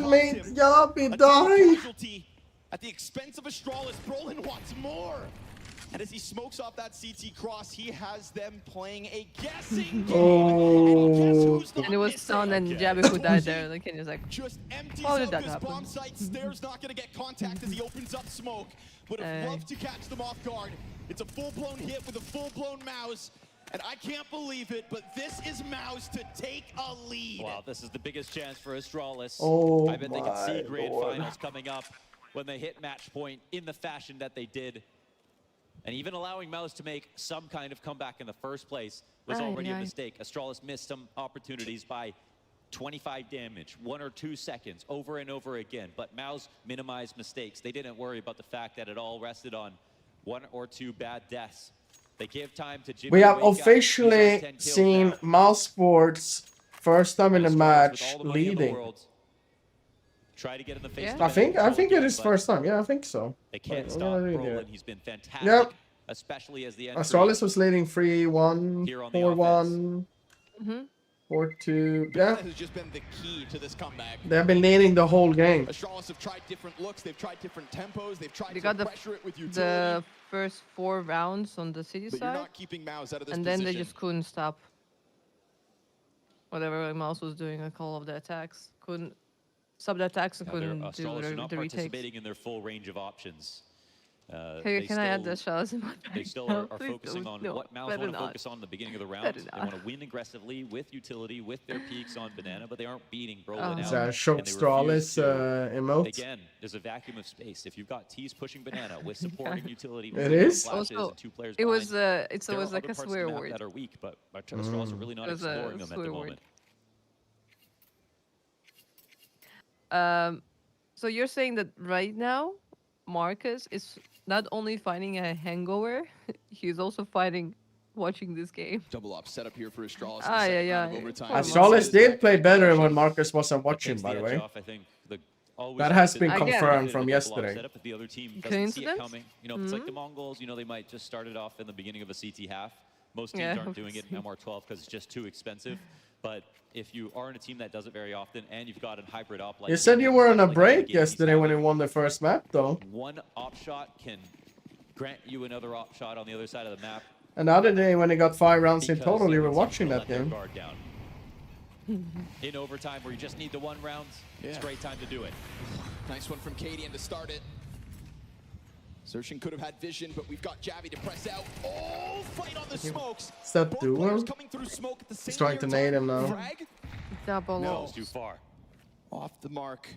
made Yabi die. At the expense of Astralis, Brolin wants more. And as he smokes off that CT cross, he has them playing a guessing game. Oh. And it was Son and Jabby who died there. Like, and he's like, just empties how out did that this happen? bomb site. Snare's not going to get contact as he opens up smoke. But I'd love to catch them off guard. It's a full-blown hit with a full-blown Mouz. And I can't believe it, but this is Mouz to take a lead. Wow, this is the biggest chance for Astralis. Oh, I bet they can see grand finals coming up when they hit match point in the fashion that they did. And even allowing Mouz to make some kind of comeback in the first place was already a mistake. Astralis missed some opportunities by 25 damage, 1 or 2 seconds, over and over again. But Mouz minimized mistakes. They didn't worry about the fact that it all rested on 1 or 2 bad deaths. They gave time to Jimmy. We have officially seen Mouse Sports first time in a match leading. Try to get in the face. I think it is first time. Yeah, I think so. They can't stop Brolin. He's been fantastic. Yep. Especially as the Astralis was leading 3-1, 4-1, 4-2. Yeah. Has just been the key to this comeback. They've been leading the whole game. Astralis have tried different looks. They've tried different tempos. They've tried to pressure it with utility. The first 4 rounds on the city but side. You're not keeping Mouz out of this and position. then they just couldn't stop whatever Mouz was doing. A call of the attacks. Couldn't stop the attacks and couldn't do Astralis are not the retakes. participating in their full range of options. Can I add the shots in my bag? They still are focusing on what Mouz want to focus on in the beginning of the round. They want to win aggressively with utility, with their peaks on Banana, but they aren't beating Brolin It's out. a short Astralis emote. Again, there's a vacuum of space. If you've got T's pushing Banana with supporting utility, it is. Also, and 2 players it was behind, it's always like a swear word. that are weak, but Astralis are really not exploring them at the moment. So you're saying that right now, Marcus is not only fighting a hangover, he's also fighting watching this game. Double up setup here for Astralis. Astralis did play better when Marcus wasn't watching, by the way. That has been confirmed from yesterday. The other team doesn't see it coming. You know, it's like the Mongols, you know, they might just start it off in the beginning of a CT half. Most teams aren't doing it in MR12 because it's just too expensive. But if you are in a team that does it very often and you've got a hybrid op like... You said you were on a break yesterday when you won the first map, though. One op shot can grant you another op shot on the other side of the map. Another day when they got 5 rounds in total, you were watching that game. In overtime where you just need the 1 round, it's a great time to do it. Nice one from Cadian to start it. Searching could have had vision, but we've got Javi to press out. Oh, fight on the smokes. Is that duo? He's trying to nade him now. Double no, it's too far. Off the mark.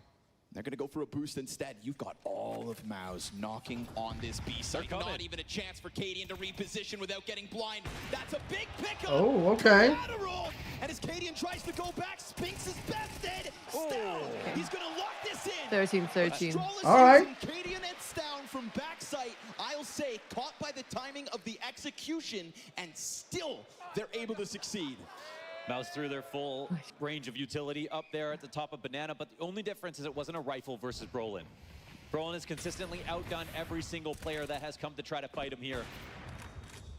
They're going to go for a boost instead. You've got all of Mouz knocking on this B site. Not even a chance for Cadian to reposition without getting blind. That's a big pickup. Oh, okay. Lateral. And as Cadian tries to go back, Spinks is bested. Still, he's going to lock this in. 13-13. All right. Cadian and Stown from backside, I'll say, caught by the timing of the execution, and still they're able to succeed. Mouz threw their full range of utility up there at the top of Banana, but the only difference is it wasn't a rifle versus Brolin. Brolin has consistently outdone every single player that has come to try to fight him here.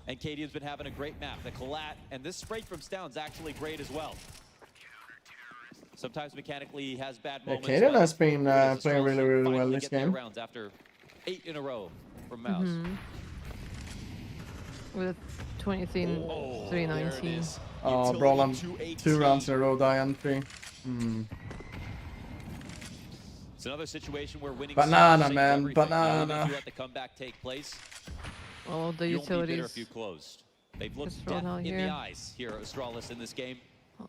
And Cadian's been having a great map. The collat and this spray from Stown's actually great as well. Sometimes mechanically he has bad moments. Cadian has been playing really, really well this game. Rounds after 8 in a row from Mouz. With 23-19. Oh, Brolin, 2 rounds in a row, die on 3. It's another situation where winning Banana, man, banana. You let the comeback take place. All the utilities. If you closed. They've looked death in the eyes here at Astralis in this game.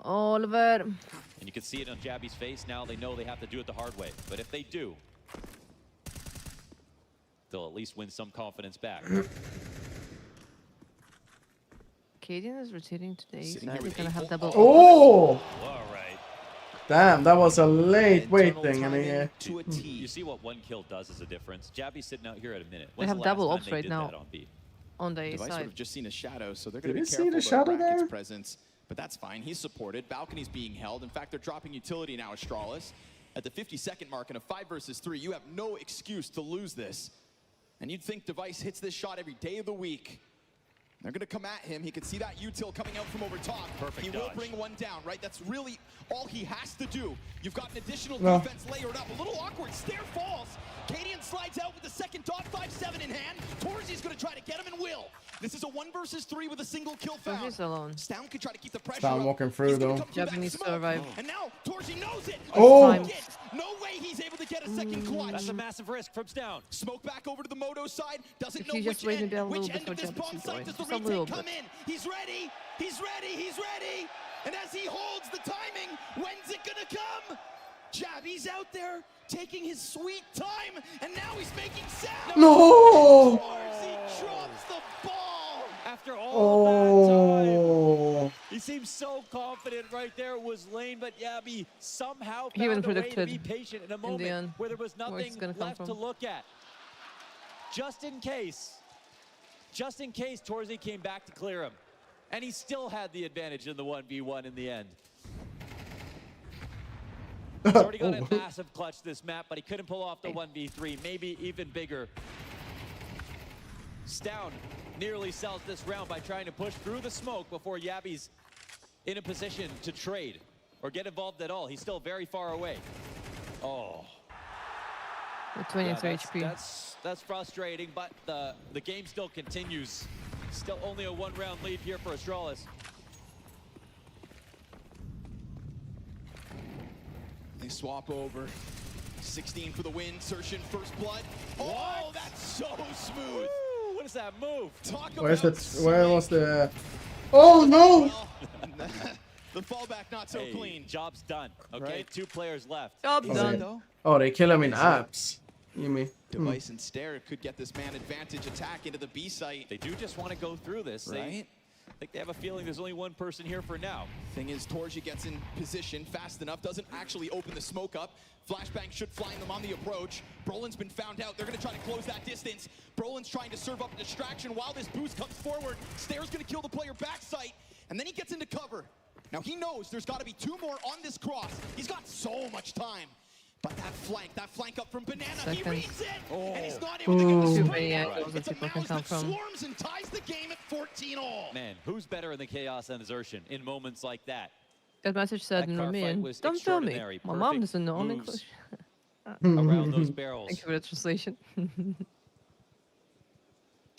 Oliver. And you can see it on Jabby's face. Now they know they have to do it the hard way. But if they do, they'll at least win some confidence back. Cadian is rotating today. Sitting So here we're with gonna have 8 double. Oh! All right. Damn, that was a late Internal waiting. timing to a T. You see what one kill does as a difference. Jabby's sitting out here at a minute. They When's have the double last ops time they right did now. that on B? On the A Device would side. have just seen a shadow, so they're Did going to he be see careful the shadow about Racket's there? presence. But that's fine. He's supported. Balcony's being held. In fact, they're dropping utility now, Astralis. At the 50-second mark in a 5 versus 3, you have no excuse to lose this. And you'd think Device hits this shot every day of the week. They're going to come at him. He can see that util coming out from over top. Perfect He dodge. will bring one down, right? That's really all he has to do. You've got an additional defense layered up. A little awkward. Stair falls. Cadian slides out with the second dot, 5-7 in hand. Torzy's going to try to get him and will. This is a 1 versus 3 with a single kill found. He's alone. Stown could try to keep the pressure Stown up. walking through, He's gonna though. come through that Japanese smoke. survive. And now Torzy knows it. Oh! No way he's able to get a second clutch. That's a massive risk from Stown. Smoke back over to the Moto side. Doesn't If know you just which wait end, maybe a little which bit end for of this Japanese bomb to site join. does the Just a little retake come bit. in. He's ready. He's ready. He's ready. And as he holds the timing, when's it gonna come? Jabby's out there taking his sweet time, and now he's making sound. No! Torzy drops the ball. After all that time. Oh! He seems so confident right there. It was lane, but Yabby somehow He even found a way to predicted be patient in a the moment end where there was where it's nothing gonna come left to from. look at. Just in case Torzy came back to clear him. And he still had the advantage in the 1v1 in the end. He's already got a massive clutch this map, but he couldn't pull off the 1v3, maybe even bigger. Stown nearly sells this round by trying to push through the smoke before Yabby's in a position to trade or get involved at all. He's still very far away. Oh. With 23 HP. That's frustrating, but the game still continues. Still only a 1-round lead here for Astralis. They swap over. 16 for the win. Sertian first blood. Oh, that's so smooth. Woo, what is that move? Where's where was the... Oh no! The fallback not so clean. Job's done. Okay, Right. 2 players left. Job done. Oh, they kill him in apps. You mean? Device and Stare could get this man advantage attack into the B site. They do just want to go through this. Right? I think they have a feeling there's only one person here for now. Thing is, Torzy gets in position fast enough, doesn't actually open the smoke up. Flashbang should find them on the approach. Brolin's been found out. They're going to try to close that distance. Brolin's trying to serve up a distraction while this boost comes forward. Stare's going to kill the player back site, and then he gets into cover. Now he knows there's got to be 2 more on this cross. He's got so much time. But that flank up from Banana, he reads it, and he's not able to get the Too spring. many angles that It's a people can Mouse come that from. swarms and ties the game at 14-all. Man, who's better in the chaos than Zertian in moments like that? That message said That car fight Norwegian. was Don't tell me. extraordinary. My mom Perfect doesn't know moves English. around those barrels. Thank you for the translation.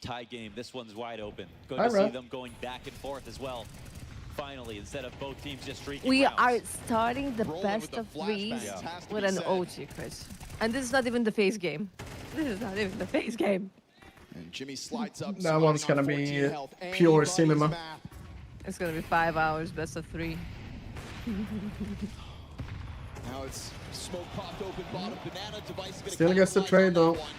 Tie game. This one's wide open. Good Hi, to see Rob. them going back and forth as well. Finally, instead of both teams just streaking We rounds. are starting the Brolin best with the of flashbang. 3s Has to with be an said. OT, Chris. And this is not even the phase game. This is not even the phase game. And Jimmy slides up. That one's squatting gonna on be 14 health. pure Anybody's cinema. map. It's gonna be 5 hours, best of 3. Now it's smoke popped open bottom. Banana Device is gonna Still gets the capitalize trade, on though. that one.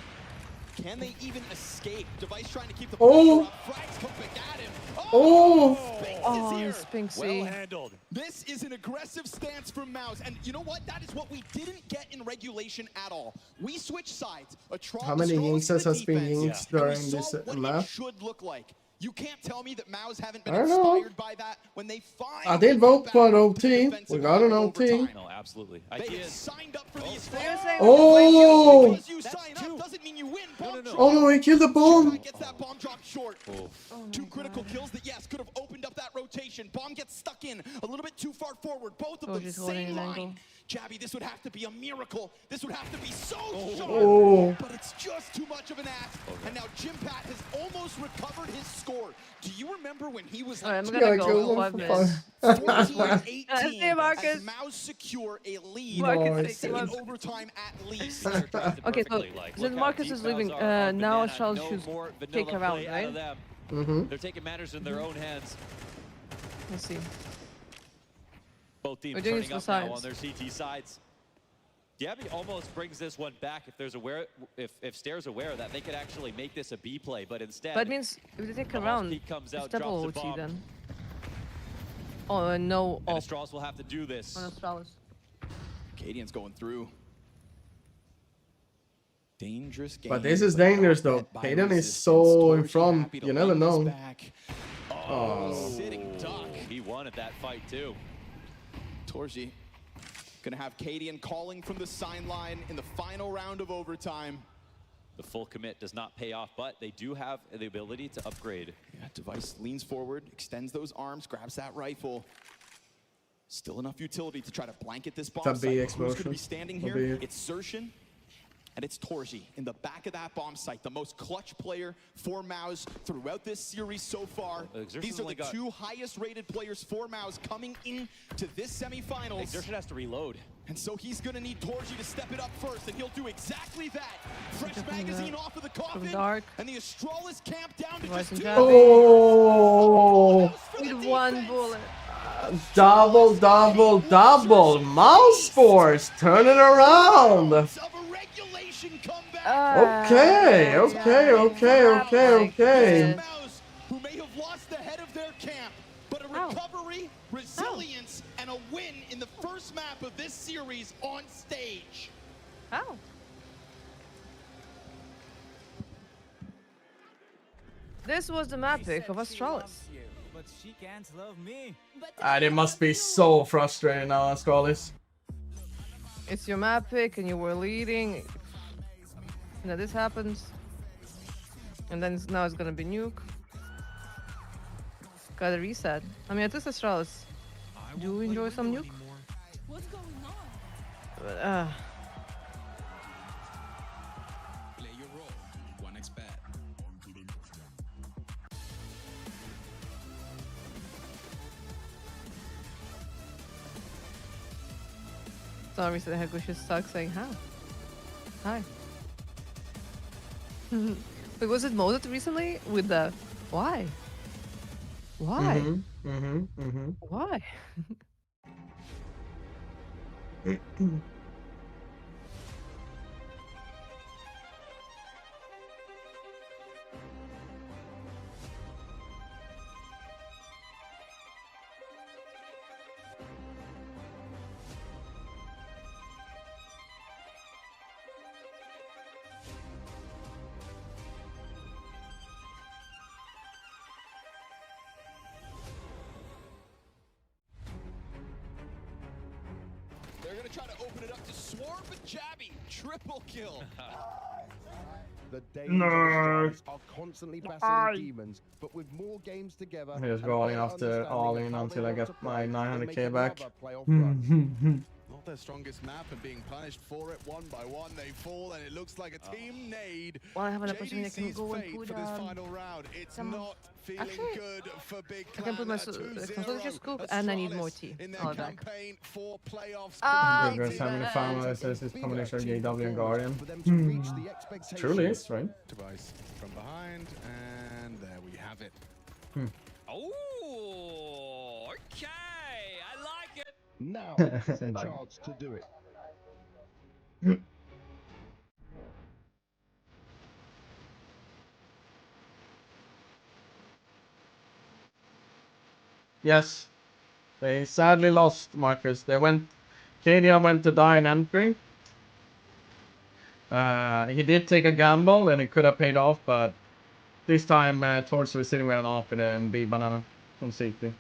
Can they even escape? Device trying to keep the Oh. pressure up. Frags come back at him. Oh! Spinks Oh, is here. Spinksy. Well handled. This is an aggressive stance from Mouz, and you know what? That is what we didn't get in regulation at all. We switched sides. How many Yinxes has been defense, Yinxed and we during saw this what map? it should look like. You can't tell me that Mouz haven't been I don't know. inspired by that when they finally I did vote get for an back OT. to the defensive We got an line OT. overtime. No, absolutely. They had Ideas. signed up for the you're Astralis. saying Oh! Because you sign up doesn't mean you win. Bomb drop. Oh no, he killed the bomb! Gets that bomb drop short. Oh 2 critical kills that, yes, could have opened up that rotation. Bomb gets stuck in a little bit too far forward. Both of them just holding same an line. angle. Jabby, this would have to be a miracle. This would have to be so sharp. Oh. But it's just too much of an ask. And now Jim Pat has almost recovered his score. Do you remember when he was Alright, like I'm gonna gotta go kill 5 him minutes. 14-18 See you, Marcus. as Mouz secure a lead Marcus, in thank you. overtime at least. Okay, so Perfectly, like, since look Marcus how is deep leaving, Mouz are on now Banana. Charles No should more take vanilla her out, play out right? of them. Mm-hmm. They're taking matters in their own hands. Let's see. Both teams We're doing turning this up for now sides. on their CT sides. Diaby almost brings this one back if there's if Stair's aware that they could actually make this a B play, but instead. That means if they take a round, it's double OT then. Oh, no. And Astralis will have to do this. On Astralis. Cadian's going through. Dangerous game. But this is dangerous though. Cadian is so in front. You never know. Oh, sitting duck. He wanted that fight too. Torji gonna have Cadian calling from the sideline in the final round of overtime. The full commit does not pay off, but they do have the ability to upgrade. Yeah, Device leans forward, extends those arms, grabs that rifle. Still enough utility to try to blanket this bomb site. Who's gonna be standing here? It's Sershin. And it's Torji in the back of that bomb site, the most clutch player for Mouz throughout this series so far. These are the two highest rated players for Mouz coming into this semifinals. Exertion has to reload. And so he's gonna need Torji to step it up first, and he'll do exactly that. Fresh magazine off of the coffin, and the Astralis camp down to just 2. Oh! With one bullet. Double. Mouse Force, turn it around. Okay. Mouz, who may have lost the head of their camp, but a recovery, resilience, and a win in the first map of this series on stage. How? This was the map pick of Astralis. But she can't love me. They must be so frustrated now, Astralis. It's your map pick and you were leading. Now this happens. And then now it's gonna be nuke. Gotta reset. I mean, at least Astralis do enjoy some nuke. What's going on? But, Play your role. 1x bet. Someone recently had Gush stuck saying, how? Hi. But was it modded recently with the why? Why? Why? They're gonna try to open it up to Swarm, but Jabby, triple kill. The dangers are constantly battling demons, but with more games together. Here's going after all in until I get my 900k back. Not their strongest map and being punished for it one by one. They fall and it looks like a team nade. Well, I have an opportunity. I can JDC's go and fate put for this final round. It's not feeling actually, good for Big I can put my consultation scoop and I need more tea. I'll back. We're semi-final. This is combination of JW and Guardian. Truly is, right? Device from behind, and there we have it. Oh, okay. I like it. Now, it's their chance to do it. Yes. They sadly lost, Marcus. Cadia went to die in entry. He did take a gamble and it could have paid off, but this time Torch was sitting with an off in B banana from safety.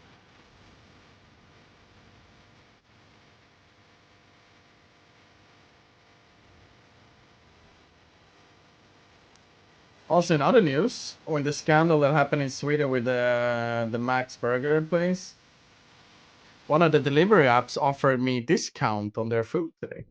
Also, in other news, when the scandal that happened in Sweden with the Max Burger place, one of the delivery apps offered me discount on their food today.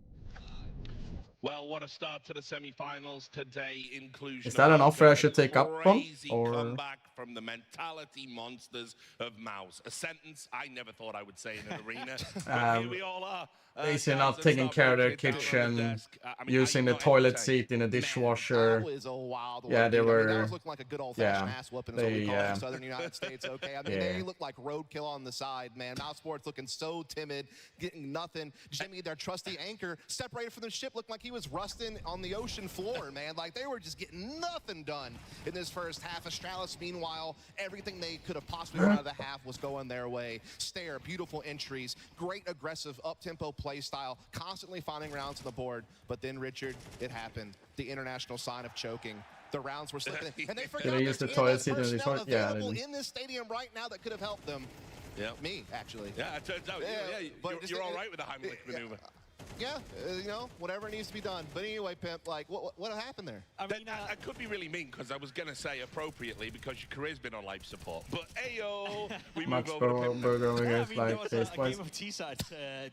Well, what a start to the semifinals today in Cluj-Napoca. Is that an offer I should take up from? Crazy Or comeback from the mentality monsters of Mouz. A sentence I never thought I would say in an arena. But here we all are. Basically not taking care of their kitchen, using the toilet seat in a dishwasher. That was a wild one. Yeah, they were. that was looking like a good old-fashioned ass whooping, is what we call it in Southern United States. Okay, I mean they look like roadkill on the side, man. Mouse Sports looking so timid, getting nothing. Jimmy, their trusty anchor, separated from the ship, looked like he was rusting on the ocean floor, man. Like they were just getting nothing done in this first half. Astralis, meanwhile, everything they could have possibly run out of the half was going their way. Stare, beautiful entries, great aggressive up-tempo play style, constantly finding rounds on the board. But then, Richard, it happened. The international sign of choking. The rounds were slipping, and they forgot use the toilet seat in the toilet. Yeah, in this stadium right now that could have helped them. Yeah, me actually. Yeah, it turns out. But you're all right with the Heimlich maneuver. Yeah, you know, whatever needs to be done. But anyway, Pimp, like, what happened there? I mean, I could be really mean because I was going to say appropriately because your career's been on life support. But, ayo, we move over to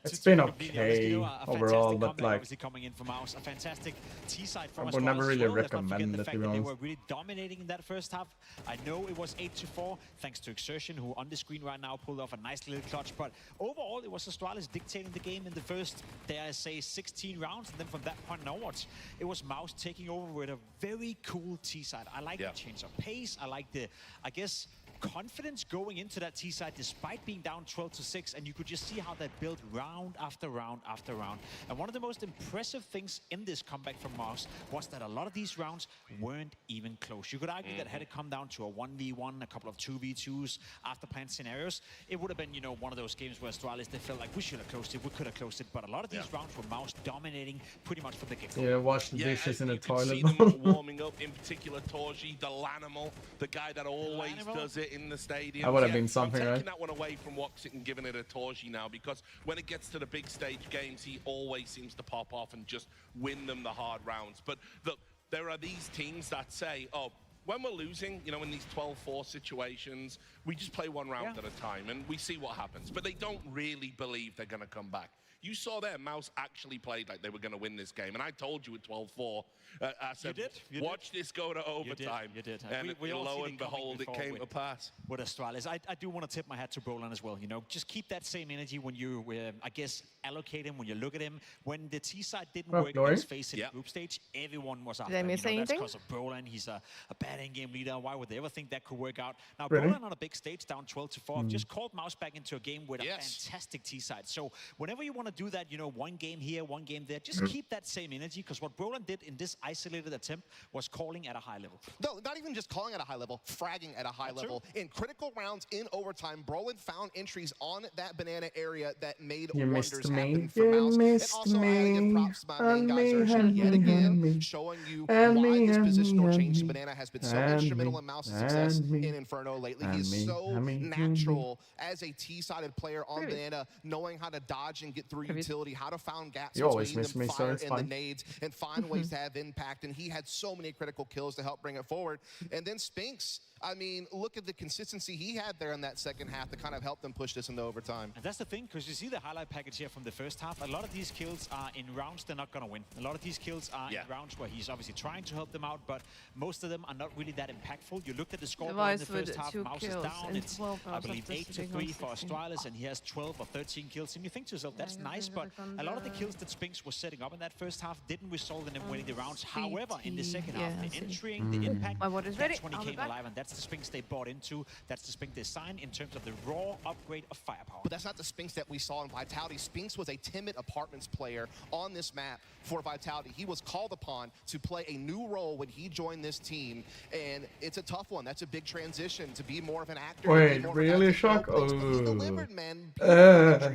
It's been okay overall, but like, coming in from Mouz, a fantastic T-side from I would never really recommend it, to be They honest. were really dominating in that first half. I know it was 8-4, thanks to Exertion, who on the screen right now pulled off a nice little clutch. But overall, it was Astralis dictating the game in the first, dare I say, 16 rounds. And then from that point onwards, it was Mouz taking over with a very cool T-side. I like the change of pace. I like the, I guess, confidence going into that T-side despite being down 12-6, and you could just see how that built round after round after round. And one of the most impressive things in this comeback from Mouz was that a lot of these rounds weren't even close. You could argue that had it come down to a 1v1, a couple of 2v2s after plan scenarios, it would have been, you know, one of those games where Astralis, they felt like we should have closed it, we could have closed it, but a lot of these rounds were Mouz dominating pretty much from the get-go. Yeah, wash the dishes in the toilet. See them warming up, in particular Torji, the Lanimal, the guy that always does it in the stadium. That would have been something, I'm taking right? that one away from Woxic and giving it a Torji now, because when it gets to the big stage games, he always seems to pop off and just win them the hard rounds. But look, there are these teams that say, oh, when we're losing, you know, in these 12-4 situations, we just play one round at a time and we see what happens. But they don't really believe they're going to come back. You saw there, Mouz actually played like they were going to win this game. And I told you at 12-4, I said, watch this go to overtime. You did. And we all lo and behold, it came to pass. With Astralis. I do want to tip my hat to Brolan as well. You know, just keep that same energy when you, I guess, allocate him, when you look at him. When the T-side didn't work in his face in the group stage, everyone was after him. That's because of Brolan. He's a bad in-game leader. Why would they ever think that could work out? Now, Brolan on a big stage down 12-4 just called Mouz back into a game with a fantastic T-side. So whenever you want to do that, you know, one game here, one game there, just keep that same energy, because what Brolan did in this isolated attempt was calling at a high level. No, not even just calling at a high level, fragging at a high level. In critical rounds in overtime, Brolan found entries on that banana area that made wonders happen for Mouz. And also, I had to give props to my main guy, Xerxes, yet again, showing you why this positional change to banana has been so instrumental in Mouse's success in Inferno lately. He's so natural as a T-sided player on banana, knowing how to dodge and get through utility, how to find gaps between them, fire in the nades, and find ways to have impact. And he had so many critical kills to help bring it forward. And then Spinks, I mean, look at the consistency he had there in that second half to kind of help them push this into overtime. And that's the thing, because you see the highlight package here from the first half. A lot of these kills are in rounds they're not going to win. A lot of these kills are in rounds where he's obviously trying to help them out, but most of them are not really that impactful. You looked at the scoreboard in the first half, Mouz is down. It's, I believe, 8-3 for Astralis, and he has 12 or 13 kills. And you think to yourself, that's nice, but a lot of the kills that Spinks was setting up in that first half didn't result in him winning the rounds. However, in the second half, the entering, the impact, that's when he came alive, and that's the Spinks they bought into. That's the Spinks they signed in terms of the raw upgrade of firepower. But that's not the Spinks that we saw in Vitality. Spinks was a timid apartments player on this map for Vitality. He was called upon to play a new role when he joined this team, and it's a tough one. That's a big transition to be more of an actor. Wait, really, Shock? Oh. He delivered, man,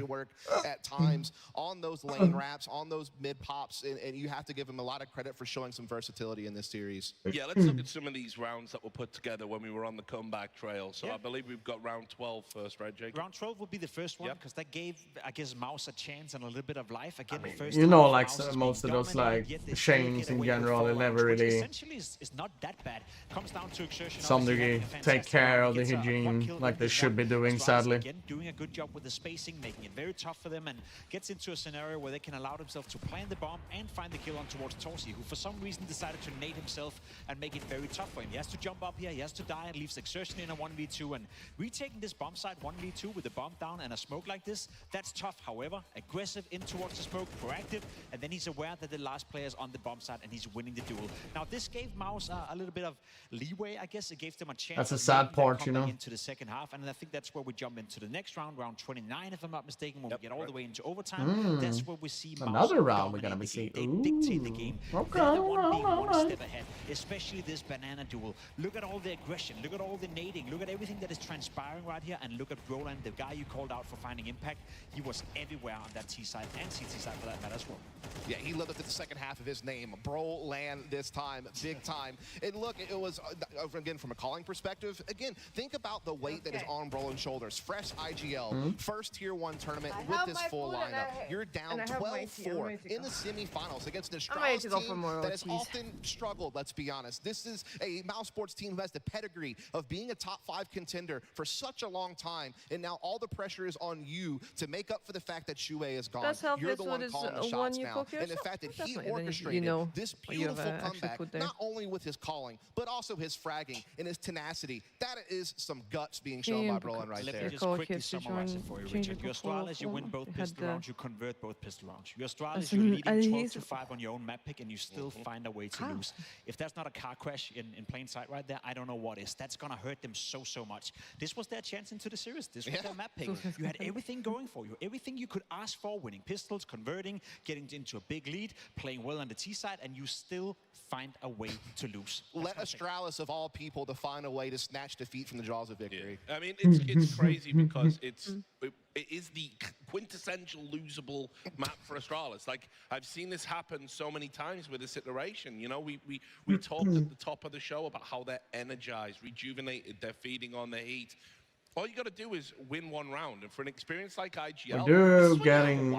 work at times on those lane wraps, on those mid pops, and you have to give him a lot of credit for showing some versatility in this series. Yeah, let's look at some of these rounds that were put together when we we were on the comeback trail. So I believe we've got round 12 first, right, Jake? Round 12 would be the first one, because that gave, I guess, Mouz a chance and a little bit of life. Again, I mean, first you know, half, like Mouz most of those like dominating, chains in general, it never really, essentially is not that bad. Comes down to exertion, some degree, take care of the hygiene like they should be doing, sadly. Again, doing a good job with the spacing, making it very tough for them, and gets into a scenario where they can allow themselves to plant the bomb and find the kill on towards Torsi, who for some reason decided to nade himself and make it very tough for him. He has to jump up here, he has to die, and leaves exertion in a 1v2, and retaking this bomb side 1v2 with the bomb down and a smoke like this, that's tough. However, aggressive in towards the smoke, proactive, and then he's aware that the last player is on the bomb side and he's winning the duel. Now this gave Mouz a little bit of leeway, I guess. It gave them a chance. That's a sad part, you know. Into the second half, and I think that's where we jump into the next round, round 29, if I'm not mistaken, when we get all the way into overtime. That's where we see another round we're gonna be seeing. They dictate the game. Okay, They're the one being one step ahead, especially this banana duel. Look at all the aggression, look at all the nading, look at everything that is transpiring right here, and look at Roland, the guy you called out for finding impact. He was everywhere on that T side and CT side for that matter as well. Yeah, he lived up to the second half of his name. Broland this time, big time. And look, it was, again, from a calling perspective, again, think about the weight that is on Broland's shoulders. Fresh IGL, first Tier 1 tournament with this full lineup. You're down 12-4 in the semifinals against an Astralis team that has often struggled, let's be honest. This is a Mouse Sports team who has the pedigree of being a top 5 contender for such a long time, and now all the pressure is on you to make up for the fact that Shue is gone. You're the one calling the shots now. And the fact that he orchestrated this beautiful comeback, not only with his calling, but also his fragging and his tenacity. That is some guts being shown by Broland right there. Let me just quickly summarize it for you, Richard. Your Astralis, you win both pistol rounds, you convert both pistol rounds. Your Astralis, you're leading 12-5 on your own map pick, and you still find a way to lose. If that's not a car crash in plain sight right there, I don't know what is. That's going to hurt them so much. This was their chance into the series. This was their map pick. You had everything going for you. Everything you could ask for, winning pistols, converting, getting into a big lead, playing well on the T side, and you still find a way to lose. Let Astralis, of all people, to find a way to snatch defeat from the jaws of victory. I mean, it's crazy because it is the quintessential losable map for Astralis. Like, I've seen this happen so many times with this iteration. You know, we talked at the top of the show about how they're energized, rejuvenated, they're feeding on the heat. All you got to do is win one round, and for an experience like IGL,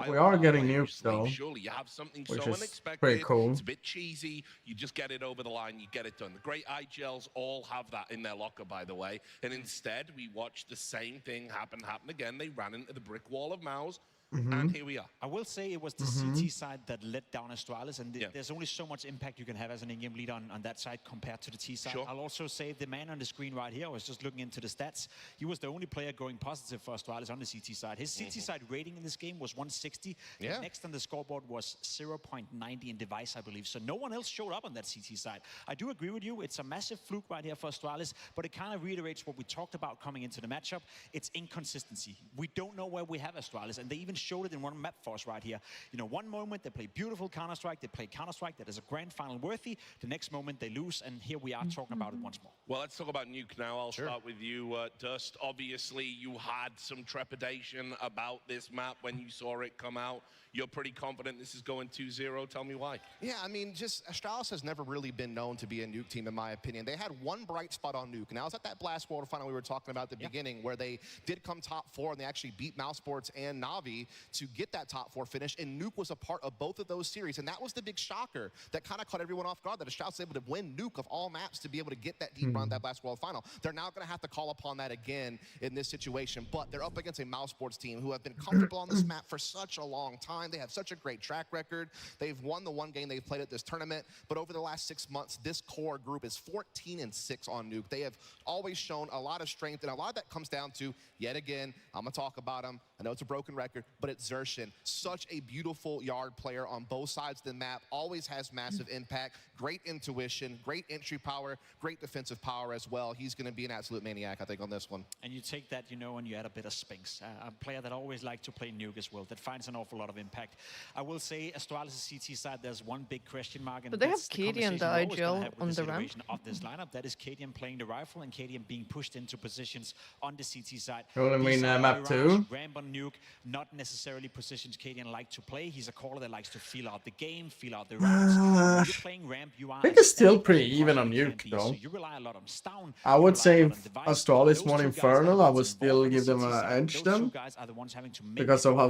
we are getting nukes though, surely you have something so which is unexpected. pretty cool. It's a bit cheesy. You just get it over the line, you get it done. The great IGLs all have that in their locker, by the way. And instead, we watched the same thing happen again. They ran into the brick wall of Mouz. And here we are. I will say it was the CT side that let down Astralis, and there's only so much impact you can have as an in-game leader on that side compared to the T side. I'll also say the man on the screen right here, I was just looking into the stats. He was the only player going positive for Astralis on the CT side. His CT side rating in this game was 160. The next on the scoreboard was 0.90 in device, I believe. So no one else showed up on that CT side. I do agree with you. It's a massive fluke right here for Astralis, but it kind of reiterates what we talked about coming into the matchup. It's inconsistency. We don't know where we have Astralis, and they even showed it in one map for us right here. You know, one moment they play beautiful Counter-Strike, they play Counter-Strike that is a grand final worthy. The next moment they lose, and here we are talking about it once more. Well, let's talk about Nuke now. I'll start with you, Dust. Obviously, you had some trepidation about this map when you saw it come out. You're pretty confident this is going 2-0. Tell me why. Yeah, I mean, just Astralis has never really been known to be a Nuke team, in my opinion. They had one bright spot on Nuke, and that was at that Blast World final we were talking about at the beginning, where they did come top 4, and they actually beat Mouse Sports and Navi to get that top 4 finish, and Nuke was a part of both of those series, and that was the big shocker that kind of caught everyone off guard, that Astralis was able to win Nuke of all maps to be able to get that deep run, that Blast World final. They're now going to have to call upon that again in this situation, but they're up against a Mouse Sports team who have been comfortable on this map for such a long time. They have such a great track record. They've won the one game they've played at this tournament, but over the last 6 months, this core group is 14-6 on Nuke. They have always shown a lot of strength, and a lot of that comes down to, yet again, I'm going to talk about him. I know it's a broken record, but it's Xerxin. Such a beautiful yard player on both sides of the map, always has massive impact, great intuition, great entry power, great defensive power as well. He's going to be an absolute maniac, I think, on this one. And you take that, you know, and you add a bit of Spinks, a player that always likes to play Nuke as well, that finds an awful lot of impact. I will say, Astralis' CT side, there's one big question mark, and but they have KD and the IGL on the ramp. Of this lineup, that is KDM playing the rifle and KDM being pushed into positions on the CT side. You mean map 2? Ramp on Nuke, not necessarily positions Cadian like to play. He's a caller that likes to feel out the game, feel out the rounds. When you're playing ramp, you are. I think it's still pretty even on Nuke, though. So you rely a lot on Stown. I would say if Astralis won Infernal, I would still give them an edge then, because of how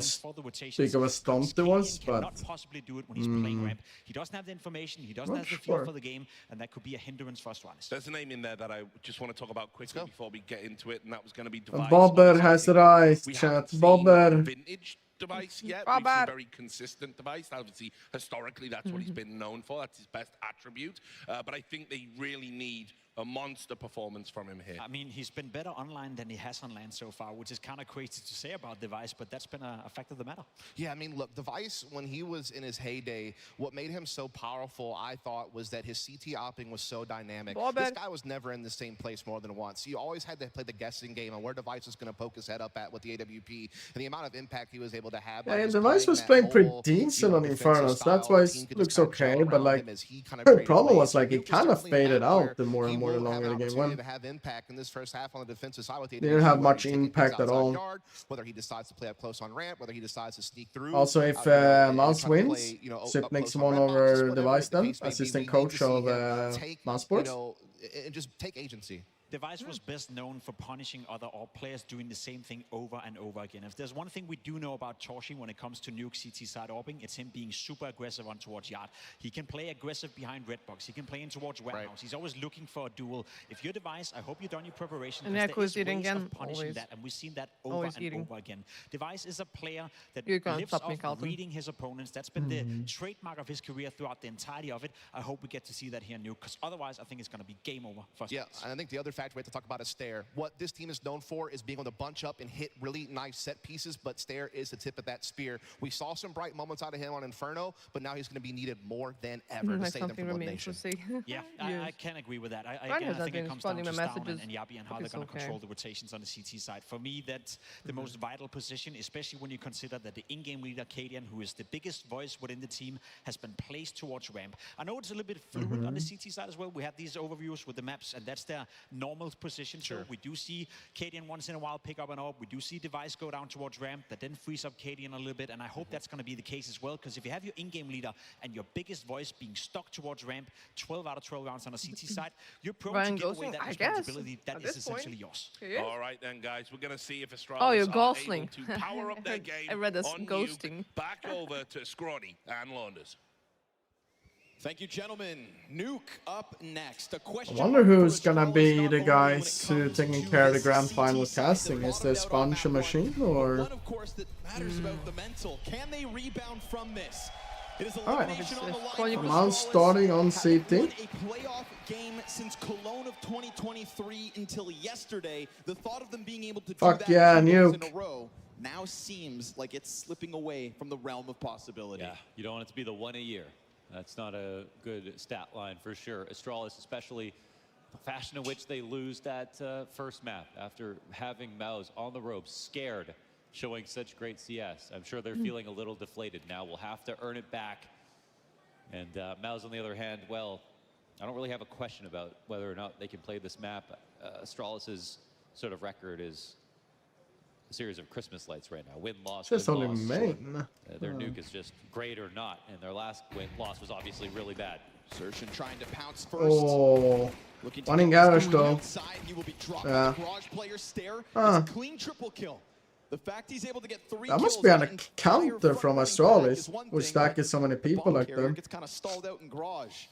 big of a stomp it was, but not possibly do it when he's playing ramp. He doesn't have the information, he doesn't have the feel for the game, and that could be a hindrance for Astralis. There's a name in there that I just want to talk about quickly before we get into it, and that was going to be Device. Bobber has it right, chat. Bobber. Vintage Device yet. We've seen very consistent Device. Obviously, historically, that's what he's been known for. That's his best attribute. But I think they really need a monster performance from him here. I mean, he's been better online than he has on LAN so far, which is kind of crazy to say about Device, but that's been a fact of the matter. Yeah, I mean, look, Device, when he was in his heyday, what made him so powerful, I thought, was that his CT opping was so dynamic. This guy was never in the same place more than once. You always had to play the guessing game on where Device was going to poke his head up at with the AWP, and the amount of impact he was able to have. Yeah, Device was playing pretty decent on Infernals. That's why it looks okay, but like, the problem was like, it kind of faded out the more and more the longer the game went. To have impact in this first half on the defensive side with the didn't have much impact at all. Whether he decides to play up close on ramp, whether he decides to sneak through. Also, if Mouz wins, Sip makes one over Device then, assistant coach of Mouz Sports. And just take agency. Device was best known for punishing other AWP players doing the same thing over and over again. If there's one thing we do know about Torshi when it comes to Nuke CT side AWPing, it's him being super aggressive on towards Yard. He can play aggressive behind red box. He can play in towards warehouse. He's always looking for a duel. If you're Device, I hope you've done your preparation. And Echo is eating again. again. Punishing that, and we've seen that over and over again. Device is a player that lives off reading his opponents. That's been the trademark of his career throughout the entirety of it. I hope we get to see that here in Nuke, because otherwise I think it's going to be game over for us. Yeah, and I think the other factor we have to talk about is Stair. What this team is known for is being able to bunch up and hit really nice set pieces, but Stair is the tip of that spear. We saw some bright moments out of him on Inferno, but now he's going to be needed more than ever to save them from elimination. Yeah, I can agree with that. I think it comes down to Stown and Yabi and how they're going to control the rotations on the CT side. For me, that's the most vital position, especially when you consider that the in-game leader, Cadian, who is the biggest voice within the team, has been placed towards ramp. I know it's a little bit fluid on the CT side as well. We have these overviews with the maps, and that's their normal position. Sure. So we do see Cadian once in a while pick up an AWP. We do see Device go down towards ramp. That then frees up Cadian a little bit, and I hope that's going to be the case as well, because if you have your in-game leader and your biggest voice being stuck towards ramp 12 out of 12 rounds on the CT side, you're prone to give away that responsibility that is essentially yours. All right then, guys, we're going to see if Astralis are able ghosting. to power up their game. I read this on ghosting. Nuke. Back over to Scrawny and Launders. Thank you, gentlemen. Nuke up next. A question. I wonder who's gonna be the guys taking care of the grand final casting. Is this Sponge a machine or? One, of course, that matters about the mental. Can they rebound from this? It is elimination on the line. Mouz starting on CT. A playoff game since Cologne of 2023 until yesterday. The thought of them being able to do that 2 games in a row now seems like it's slipping away from the realm of possibility. Yeah, you don't want it to be the one a year. That's not a good stat line for sure. Astralis, especially the fashion in which they lose that first map after having Mouz on the ropes, scared, showing such great CS. I'm sure they're feeling a little deflated now. We'll have to earn it back. And Mouz, on the other hand, well, I don't really have a question about whether or not they can play this map. Astralis's sort of record is a series of Christmas lights right now. Win-loss, just only win-loss. main. Their nuke is just great or not, and their last loss was obviously really bad. Surgeon trying to pounce first. Oh, one in garage though. He will be dropped. Garage player Stare. It's a clean triple kill. The fact he's able to get 3 that must be on a counter from Astralis, which that is so many people like them. Gets kind of stalled out in garage.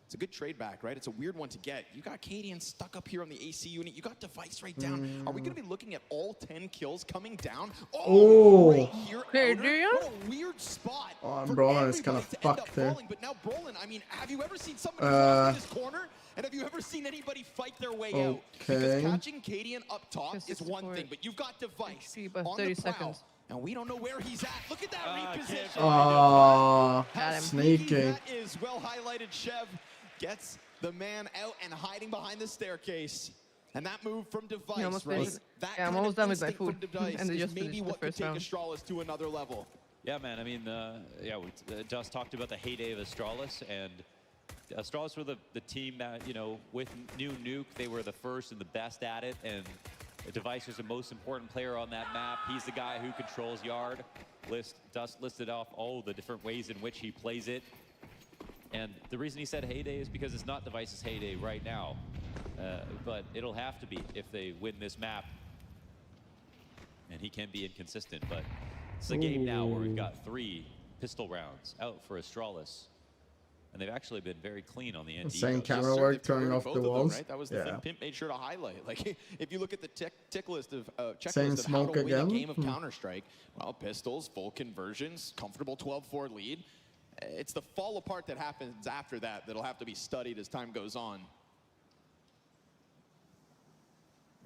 It's a good trade back, right? It's a weird one to get. You got Cadian stuck up here on the AC unit. You got Device right down. Are we going to be looking at all 10 kills coming down? Oh, right here. What a weird spot. Oh, and Brolin is kind of fucked there. But now Brolin, I mean, have you ever seen somebody in this corner? And have you ever seen anybody fight their way out? Because catching Cadian up top is one thing, but you've got Device on the prowl. And we don't know where he's at. Look at that reposition. Oh, sneaking. That is well highlighted. Chev gets the man out and hiding behind the staircase. And that move from Device, right? That I'm almost done with my food. And is maybe what could take Astralis to another level. Yeah, man. I mean, yeah, we just talked about the heyday of Astralis, and Astralis were the team that, you know, with new Nuke, they were the first and the best at it, and Device is the most important player on that map. He's the guy who controls Yard. Dust listed off all the different ways in which he plays it. And the reason he said heyday is because it's not Device's heyday right now. But it'll have to be if they win this map. And he can be inconsistent, but it's a game now where we've got 3 pistol rounds out for Astralis. And they've actually been very clean on the end. Same camera work, turning off the walls. Right? That was the thing Pimp made sure to highlight. Like, if you look at the tick list of Same checklist of how smoke to win again. a game of Counter-Strike, well, pistols, full conversions, comfortable 12-4 lead. It's the fall apart that happens after that that'll have to be studied as time goes on.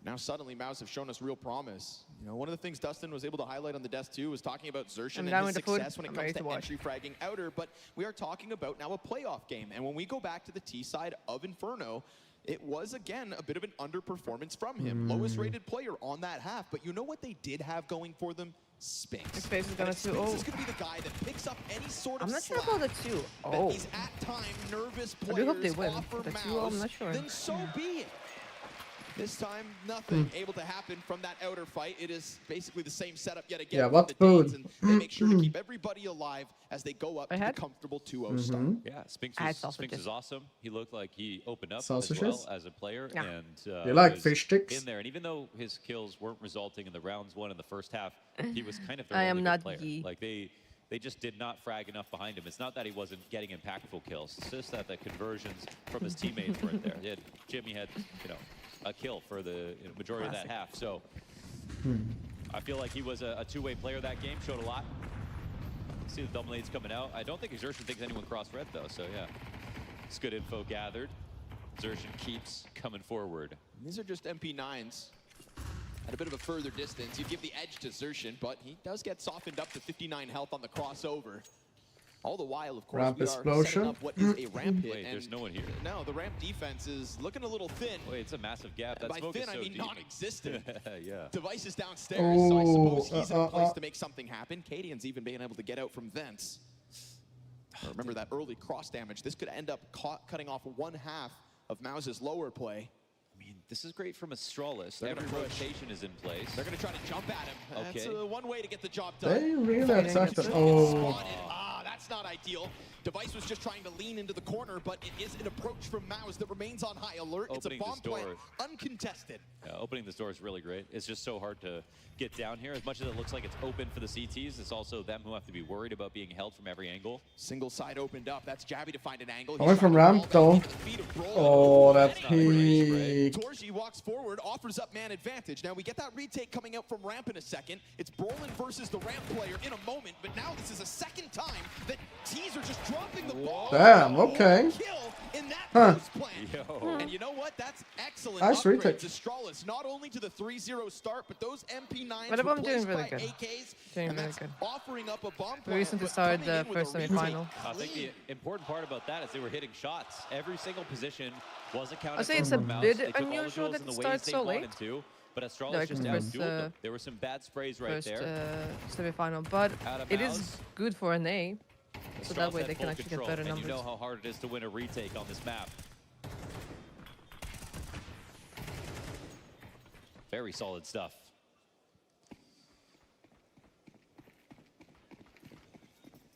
Now suddenly Mouz have shown us real promise. You know, one of the things Dustin was able to highlight on the desk too was talking about Xerxin and his success when it comes to entry fragging outer, but we are talking about now a playoff game. And when we go back to the T side of Inferno, it was again a bit of an underperformance from him. Lowest rated player on that half, but you know what they did have going for them? Spinks. Spinks is gonna Spinks is going to be the guy that picks up any sort of I'm not sure slack about the 2. that these at time nervous I do hope they players win. offer The 2, Mouz, I'm not sure. then so be it. This time, nothing able to happen from that outer fight. It is basically the same setup yet again. Yeah, what the food? Danes, and they make sure to keep everybody alive as they go up to the comfortable 2-0 start. Yeah, Spinks is awesome. He looked like he opened up Sausages? as well as a player. Yeah. And You like was fish sticks? in there. And even though his kills weren't resulting in the rounds won in the first half, he was kind of their I only am good not player. Yi. Like they just did not frag enough behind him. It's not that he wasn't getting impactful kills. It's just that the conversions from his teammates weren't there. Jimmy had, you know, a kill for the majority of that half. So I feel like he was a two-way player that game, showed a lot. See the double nades coming out. I don't think Xerxin thinks anyone crossed red though, so yeah. It's good info gathered. Xerxin keeps coming forward. These are just MP9s at a bit of a further distance. You give the edge to Xerxin, but he does get softened up to 59 health on the crossover. All the while, of course, Ramp we are explosion. setting up what is a ramp hit. Wait, and there's no one here. No, the ramp defense is looking a little thin. Wait, it's a massive gap. That By smoke thin, is so I mean deep. non-existent. Yeah. Device is downstairs, so I suppose he's in a place to make something happen. Cadian's even being able to get out from thence. Remember that early cross damage. This could end up cutting off one half of Mouz's lower play. I mean, this is great from Astralis. Every rotation is in place. They're going to try to jump at him. Okay. That's one way to get the job done. They really attacked it. Oh. That's not ideal. Device was just trying to lean into the corner, but it is an approach from Mouz that remains on high alert. Opening it's a bomb this door. plant, uncontested. Yeah, opening this door is really great. It's just so hard to get down here. As much as it looks like it's open for the CTs, it's also them who have to be worried about being held from every angle. Single side opened up. That's Jabby to find an angle. Away from ramp though. Oh, that's peak. Torji walks forward, offers up man advantage. Now we get that retake coming out from ramp in a second. It's Brolin versus the ramp player in a moment, but now this is a second time that T's are just dropping the ball. Damn, okay. Kill in that post plant. And you know what? That's excellent. Nice upgrades retake. to Astralis, not only to the 3-0 start, but those MP9s But I'm replaced doing by really good. AKs, Doing and really that's good. offering up a bomb We plant, recently but started coming the in with first a retake semi-final. I think the important part about that is they were hitting shots. Every single position was accounted I'll say for it's a from Mouz. bit They took all the unusual duels that in the it ways starts they so wanted late. to, but Astralis Like just first, outdueled them. There were some bad sprays right First there. semi-final, but Out of it is Mouz. good for an A, so that Astralis way had they can full actually get control, better and numbers. you know how hard it is to win a retake on this map. Very solid stuff.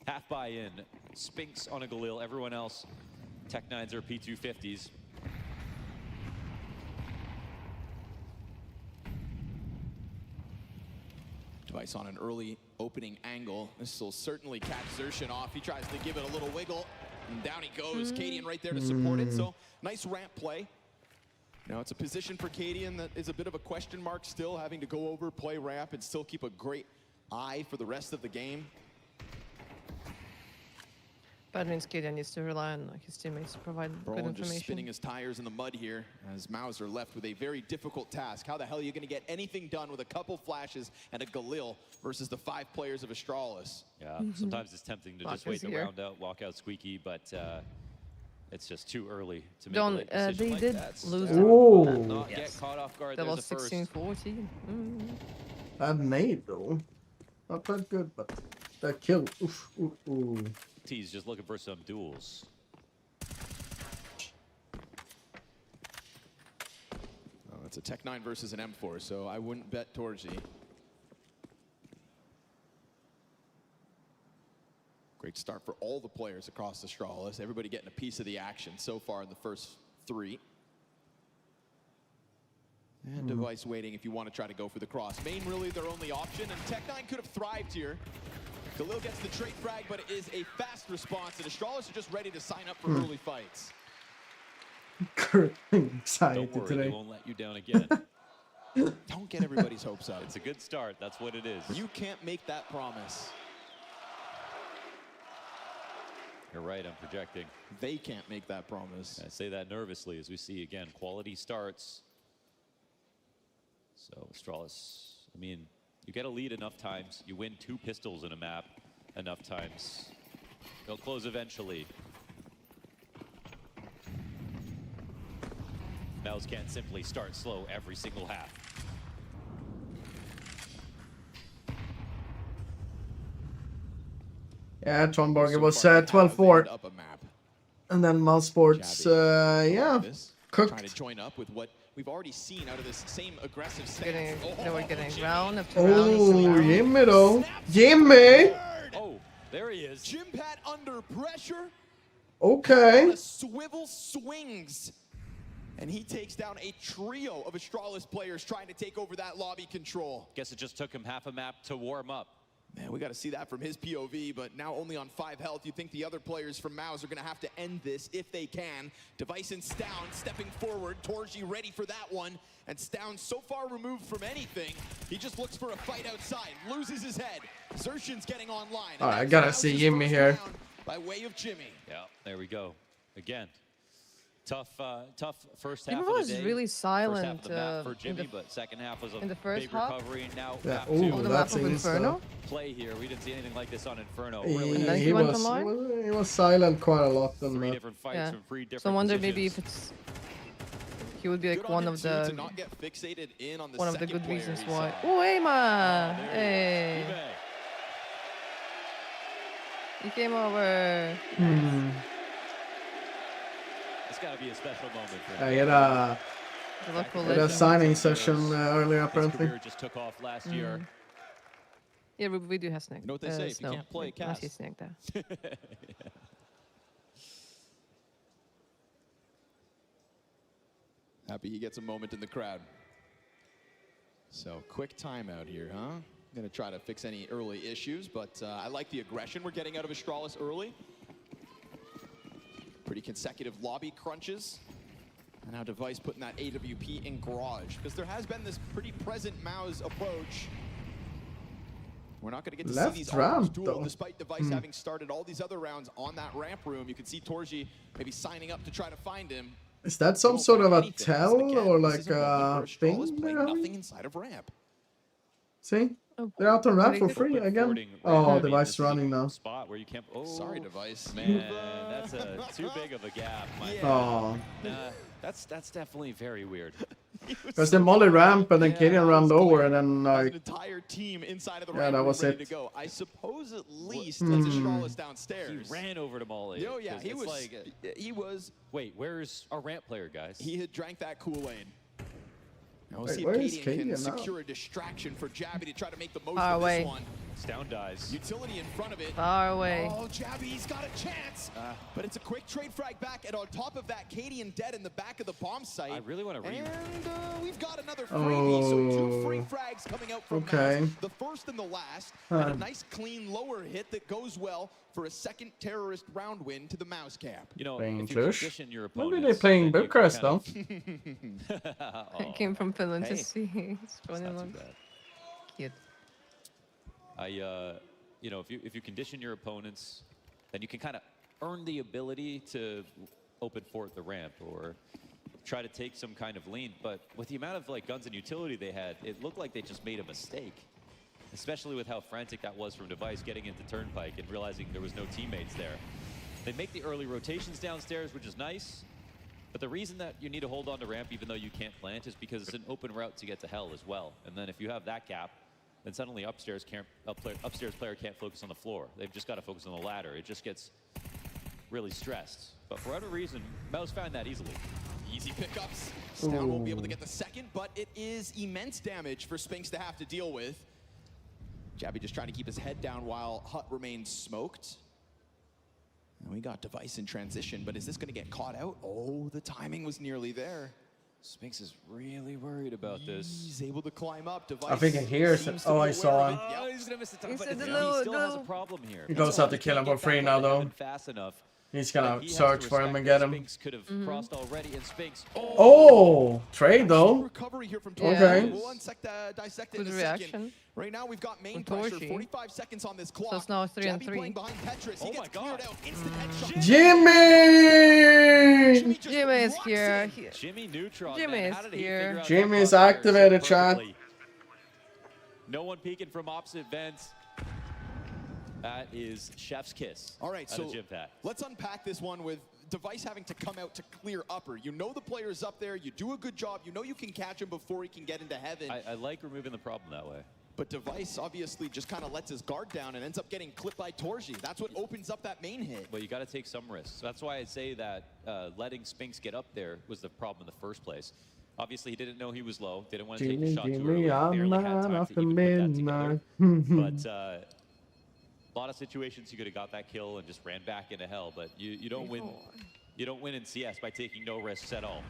Half buy-in, Spinks on a Galil, everyone else, Tech-9s or P250s. Device on an early opening angle. This will certainly catch Xerxin off. He tries to give it a little wiggle, and down he goes. Cadian right there to support it, so nice ramp play. Now it's a position for Cadian that is a bit of a question mark still, having to go over, play ramp, and still keep a great eye for the rest of the game. But it means Gideon needs to rely on his teammates to provide good Brolin just spinning information. his tires in the mud here as Mouz are left with a very difficult task. How the hell are you going to get anything done with a couple flashes and a Galil versus the 5 players of Astralis? Yeah, sometimes it's tempting to just wait the round out, walk out squeaky, but it's just too early to make a late decision they like did that. lose. Not get caught off guard. They There's lost a first. 16-14. That nade though. Not that good, but that kill. Oof, ooh, ooh. T's just looking for some duels. Oh, it's a Tech-9 versus an M4, so I wouldn't bet Torji. Great start for all the players across Astralis. Everybody getting a piece of the action so far in the first 3. And Device waiting if you want to try to go for the cross. Main really their only option, and Tech9 could have thrived here. Khalil gets the trade frag, but it is a fast response, and Astralis are just ready to sign up for early fights. Excited Don't worry, today. they won't let you down again. Don't get everybody's hopes up. It's a good start. That's what it is. You can't make that promise. You're right, I'm projecting. They can't make that promise. I say that nervously as we see again, quality starts. So Astralis, I mean, you get a lead enough times, you win 2 pistols in a map enough times. They'll close eventually. Mouz can't simply start slow every single half. Yeah, Tronborg, it was 12-4. And then Mouse Sports, yeah, cooked. Trying to join up with what we've already seen out of this same aggressive Getting, stance. they were getting round after Oh, round. Jimmy though. Jimmy! Oh, there he is. Jim Pat under pressure. Okay. A swivel swings. And he takes down a trio of Astralis players trying to take over that lobby control. Guess it just took him half a map to warm up. Man, we got to see that from his POV, but now only on 5 health. You think the other players from Mouz are going to have to end this if they can. Device and Stown stepping forward. Torji ready for that one. And Stown so far removed from anything. He just looks for a fight outside. Loses his head. Xertion's getting online. All right, I got to see Jimmy here. By way of Jimmy. Yeah, there we go. Again. Tough first half Jimmy of the was day. really silent first half of the map for Jimmy, in but second half was a in the first big half. recovery. Now Yeah, map ooh, 2. the that's map of Inferno. Play here. We didn't see anything like this on Inferno. He, Really then nice. he went online? he was silent quite a lot. 3 different fights Yeah. from 3 different So I wonder maybe if positions. he would be like Good one on of him, too, the to not get fixated in on the one of the second good player, reasons he why. said. Oh, hey man, There hey, he is. he came over. It's got to be a special moment for him. I had a, The local had a legend. signing session earlier His apparently. career just took off last year. Yeah, we do have snack. You know what they say, if you Snow. can't play, We must cast. snack there. Happy he gets a moment in the crowd. So quick timeout here, huh? Gonna try to fix any early issues, but I like the aggression we're getting out of Astralis early. Pretty consecutive lobby crunches. And now Device putting that AWP in garage, because there has been this pretty present Mouz approach. We're not going to get to Left see these ramp, arms duel, though. despite Device having started all these other rounds on that ramp room. You can see Torji maybe signing up to try to find him. Is that some Won't sort of find a anything. tell Again, or this like is a moment a where Astralis thing? playing they're nothing having? inside of ramp. See? Oh, They're out on ramp for pretty free Open again. forwarding Oh, ramp. Device This is a running now. Spot where you can't. Oh, Sorry, Device. Man, that's too big of a gap. Oh, That's definitely very weird. because the molly ramp and then Kadian ran lower and then Has an like entire team inside of the Yeah, ramp that room was ready it. to go. I suppose at least that's Astralis downstairs. He ran over to Molly. Oh yeah, 'cause he it's was. like, He was. wait, where's our ramp player, guys? He had drank that Kool-Aid. Now we'll Wait, see if where is Kadian can Kadian now? secure a distraction for Jabby to try to make the most Far of away. this one. Stown dies. Utility in front of it. Far away. Oh, Jabby's got a chance. But it's a quick trade frag back, and on top of that, Kadian dead in the back of the bomb site. I really want to And we've got another freebie, so 2 free frags coming out from Okay. Mouz. The first and the last, and a nice clean lower hit that goes well for a second terrorist round win to the Mouse cap. You know, Playing if you Cluj. condition your maybe opponents, they're playing then you can Bucharest kind though. of- I came from Finland Hey. to see. It's It's funny not too one. bad. Cute. You know, if you condition your opponents, then you can kind of earn the ability to open fort the ramp or try to take some kind of lead. But with the amount of like guns and utility they had, it looked like they just made a mistake. Especially with how frantic that was from Device getting into Turnpike and realizing there was no teammates there. They make the early rotations downstairs, which is nice. But the reason that you need to hold on to ramp even though you can't plant is because it's an open route to get to hell as well. And then if you have that gap, then suddenly upstairs player can't focus on the floor. They've just got to focus on the ladder. It just gets really stressed. But for whatever reason, Mouz found that easily. Easy pickups. Stown won't be able to get the second, but it is immense damage for Spinks to have to deal with. Jabby just trying to keep his head down while Hut remains smoked. And we got Device in transition, but is this going to get caught out? Oh, the timing was nearly there. Spinks is really worried about this. He's able to climb up. Device I think he hears it. Oh, I saw him. Oh, he's gonna miss the time, He but said he the still has a problem here. He goes out to kill him for free now, though. Fast enough. He's gonna He has search to for him respect and get that him. Spinks could have crossed already, and Spinks. Oh, trade though. Recovery here from Okay. Torchi. We'll dissect it Good in a reaction. second. Right now we've got main From pressure. Torchi. 45 seconds on this clock. So it's now 3-3. Jabby playing behind Petrus. He Oh gets my cleared God. out. Instant headshot. Jimmy! just Jimmy is rocks here. it. Jimmy Neutron. Jimmy man. is How did he here. figure out Jimmy's that crossfire activated, so chat. perfectly? No one peeking from opposite vents. That is chef's kiss. All right, out so of Jim Pat. let's unpack this one with Device having to come out to clear upper. You know the player's up there. You do a good job. You know you can catch him before he can get into heaven. I like removing the problem that way. But Device obviously just kind of lets his guard down and ends up getting clipped by Torchi. That's what opens up that main hit. Well, you got to take some risks. That's why I say that letting Spinks get up there was the problem in the first place. Obviously, he didn't know he was low. Didn't want to take the shot too early. Barely had time to even put that together. But a lot of situations you could have got that kill and just ran back into hell. But you don't win. You don't win in CS by taking no risks at all.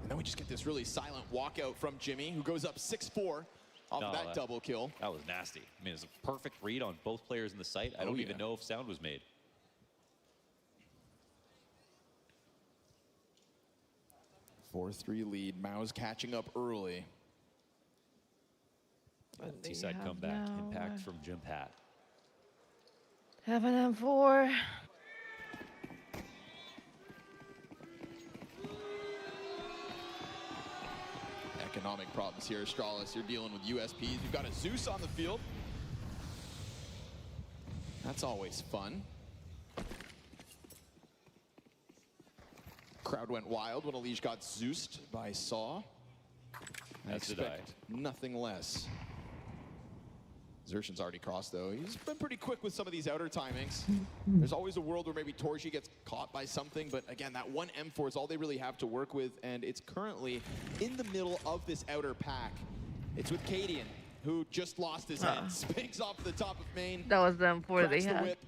And then we just get this really silent walkout from Jimmy, who goes up 6-4 off of that double kill. That was nasty. I mean, it was a perfect read on both players in the site. I don't even know if sound was made. Four-3 lead. Mouz catching up early. T-side comeback. Impact from Jim Pat. 7-4. Economic problems here, Astralis. You're dealing with USPs. You've got a Zeus on the field. That's always fun. Crowd went wild when Elige got Zeused by Saw. I expect nothing less. Xertion's already crossed, though. He's been pretty quick with some of these outer timings. There's always a world where maybe Torchi gets caught by something, but again, that one M4 is all they really have to work with, and it's currently in the middle of this outer pack. It's with Cadian, who just lost his head. Spinks off the top of main. That was the M4 they cracks the had. whip.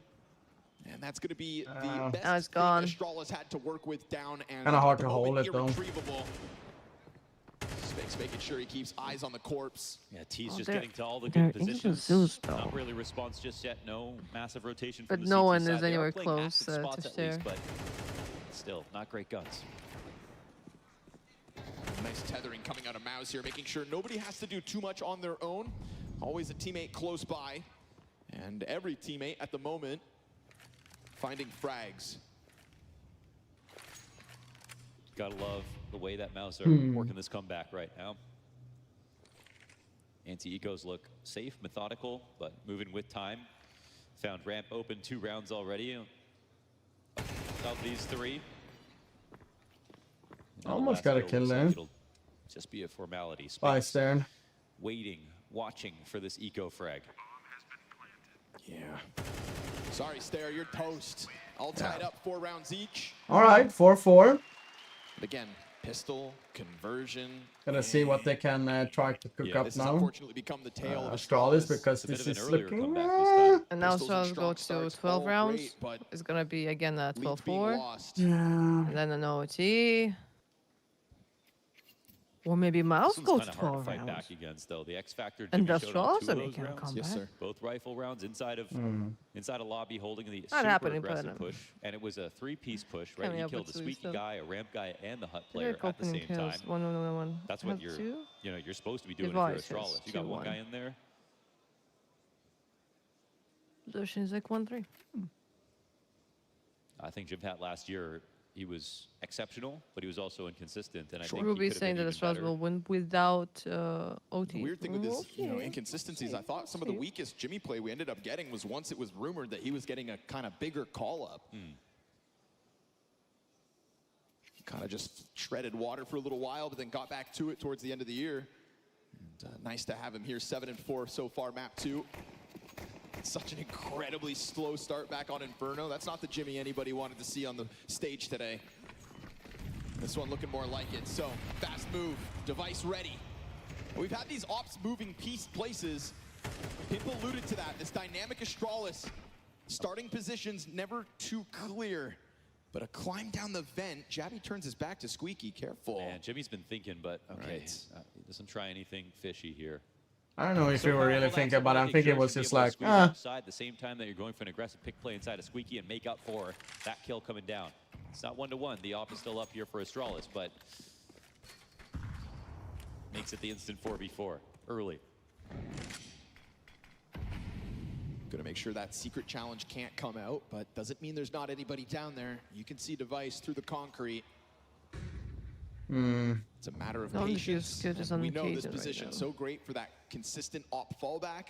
And that's going to be the best Now it's thing gone. Astralis had to work with down and Kinda hard at the to hold moment, it, though. irretrievable. Spinks making sure he keeps eyes on the corpse. Yeah, T's just getting to all the good positions. Zeus, Not really response just yet. No massive rotation But from the no CT one side. is They are anywhere playing close, active spots to at least, share. but still, not great guns. Nice tethering coming out of Mouz here, making sure nobody has to do too much on their own. Always a teammate close by. And every teammate at the moment finding frags. Gotta love the way that Mouz are working this comeback right now. Anti-ecos look safe, methodical, but moving with time. Found ramp open 2 rounds already. Of these 3. Almost got a kill there. It'll just be a formality. Bye, Stern. Waiting, watching for this eco frag. Yeah. Sorry, Stare, you're toast. All tied up, 4 rounds each. All right, 4-4. But again, pistol, conversion. Gonna see what they can try to cook up This now. has unfortunately become the tale of Astralis, because It's a this bit of is an earlier looking. comeback this time. And now Pistols and Astralis go strong to starts, 12 all rounds. great, but It's gonna be again a leads being 12-4. lost. And then an OT. Or maybe Mouz This goes one's kind of hard 12 to fight rounds. back against, though. The X Factor And Jimmy showed on Astralis 2 of they those can rounds. come Yes, back. sir. Both rifle rounds inside a lobby, holding the Not super happening, aggressive but, push, and it was a 3-piece push, right? coming He up killed with the two squeaky still. guy, a ramp guy, and the hut They're player at the opening same time. kills. One. That's what Have you're, two? you're supposed to be doing Devices, if you're Astralis. You got one 2-1. guy in there. Xertion is like 1-3. I think Jim Pat last year, he was exceptional, but he was also inconsistent, and I think We'll he be could have saying been that even Astralis better. will win without OT. The weird thing with this, Okay. inconsistencies, I thought some of the weakest Jimmy play we ended up getting was once it was rumored that he was getting a kind of bigger call-up. Kind of just shredded water for a little while, but then got back to it towards the end of the year. And, nice to have him here, 7-4 so far, map 2. Such an incredibly slow start back on Inferno. That's not the Jimmy anybody wanted to see on the stage today. This one looking more like it. So, fast move, device ready. We've had these ops moving places. People alluded to that. This dynamic Astralis Starting positions never too clear. But a climb down the vent, Jabby turns his back to Squeaky. Careful. Man, Jimmy's been thinking, but okay, Right. He doesn't try anything fishy here. I don't know if you were really thinking, but I'm thinking it was just like, outside the same time that you're going for an aggressive pick play inside of Squeaky and make up for that kill coming down. It's not 1-1. The op is still up here for Astralis, but makes it the instant 4v4 early. Gonna make sure that secret challenge can't come out, but doesn't mean there's not anybody down there. You can see Device through the concrete. It's a matter of patience. And we know this position so great for that consistent op fallback.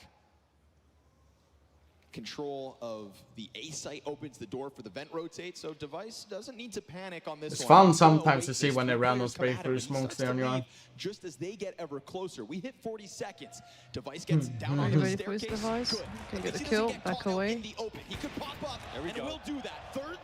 Control of the A site opens the door for the vent rotate, so Device doesn't need to panic on this it's one. fun sometimes to see when they random spray through smokes there on your. Just as they get ever closer, we hit 40 seconds. Device gets down on the ready for his Device? Can get a kill, back away. He could pop up, there we and go. it will do that. Third,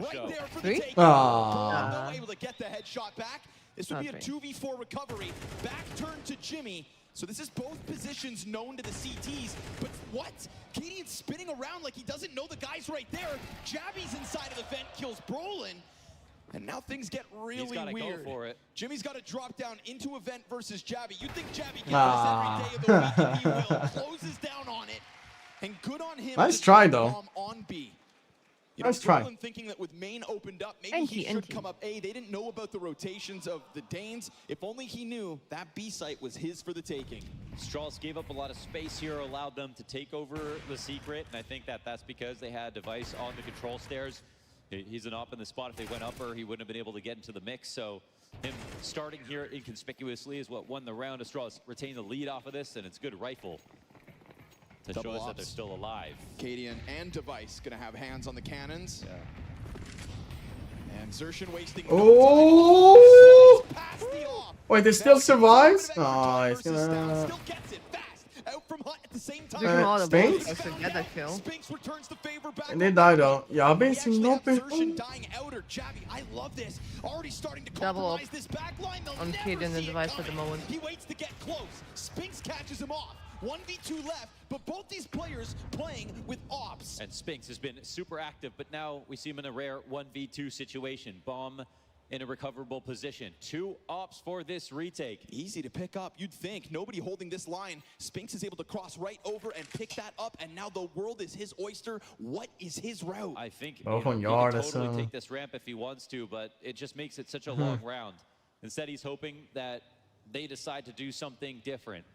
right there for the Three? take. Ah. Able to get the headshot back. This would be a 2v4 recovery. Back turn to Jimmy. So this is both positions known to the CTs, but what? Cadian's spinning around like he doesn't know the guy's right there. Jabby's inside of the vent, kills Brolin. And now things get really He's gotta weird. go for it. Jimmy's got to drop down into a vent versus Jabby. You'd think Jabby gets this every day of the week, and he will. Closes down on it. And good on him. Nice try, though. Bomb on B. You know, Nice try. Brolin thinking that with main opened up, maybe he should come up A. They didn't know about the rotations of the Danes. If only he knew that B site was his for the taking. Astralis gave up a lot of space here, allowed them to take over the secret, and I think that that's because they had Device on the control stairs. He's an op in the spot. If they went upper, he wouldn't have been able to get into the mix. So him starting here inconspicuously is what won the round. Astralis retained the lead off of this, and it's good rifle to show us that they're still alive. Cadian and Device gonna have hands on the cannons. Yeah. And Xertion wasting Oh! past the off. Wait, they still survives? Oh, he's gonna. Still gets it fast. Out from Hut at the same time. Spinks? Get that kill. Spinks returns the favor back. And they die though. Jabby sin Xertion uppe. dying outer. Jabby, I love this. Already starting to Double up compromise this back line. on Cadian and Device at the moment. He waits to get close. Spinks catches him off. 1v2 left, but both these players playing with ops. And Spinks has been super active, but now we see him in a rare 1v2 situation. Bomb in a recoverable position. 2 ops for this retake. Easy to pick up, you'd think. Nobody holding this line. Spinks is able to cross right over and pick that up, and now the world is his oyster. What is his route? I think Oh, he can yard, totally take this ramp if he wants to, but it just makes it such a long round. Instead, he's hoping that they decide to do something different.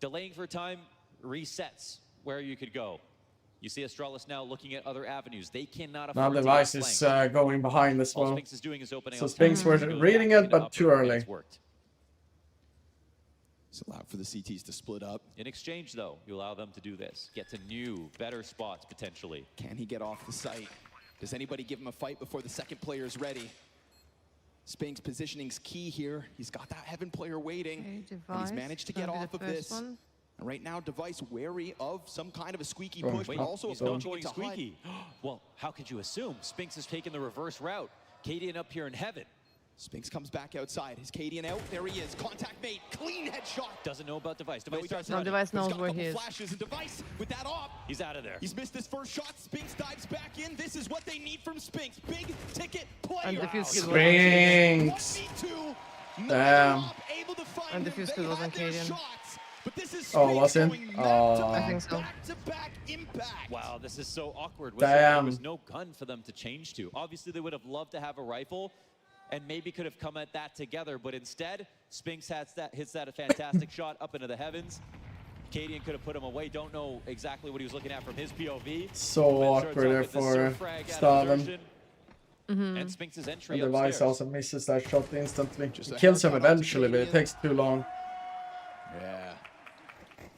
Delaying for time resets where you could go. You see Astralis now looking at other avenues. They cannot afford Now to Device get is flanked. going behind as All well. Spinks is doing is opening So up Spinks time. were Goes reading back it, into but upper, too and early. it's worked. It's allowed for the CTs to split up. In exchange, though, you allow them to do this. Get to new, better spots, potentially. Can he get off the site? Does anybody give him a fight before the second player is ready? Spinks' positioning's key here. He's got that Heaven player waiting, and he's managed to get off of this. And right now, Device wary of some kind of a squeaky push, but also he's a not push going into squeaky. Well, how could you assume? Spinks has taken the reverse route. Cadian up here in Heaven. Spinks comes back outside. His Cadian out. There he is. Contact made. Clean headshot. Doesn't know about Device. No, Device starts running. Device He's knows got a where couple he is. flashes, and Device with that off. He's out of there. He's missed his first shot. Spinks dives back in. This is what they need from Spinks. Big ticket player. And defuse skill Spinks. 1v2. Damn. Able to find And him. defuse They skill was had on their Cadian. shots, but this is Oh, Spinks was it? going back-to-back, I think so. back-to-back impact. Wow, this is so awkward. Damn. There was no gun for them to change to. Obviously, they would have loved to have a rifle and maybe could have come at that together, but instead, Spinks hits that a fantastic shot up into the heavens. Cadian could have put him away. Don't know exactly what he was looking at from his POV. So But it awkward starts there off with the for surf frag out of Staven. Xertion. And Spinks' entry And Device upstairs. also misses that shot instantly. Just He a kills him haircut onto eventually, but it Cadian. takes too long. Yeah.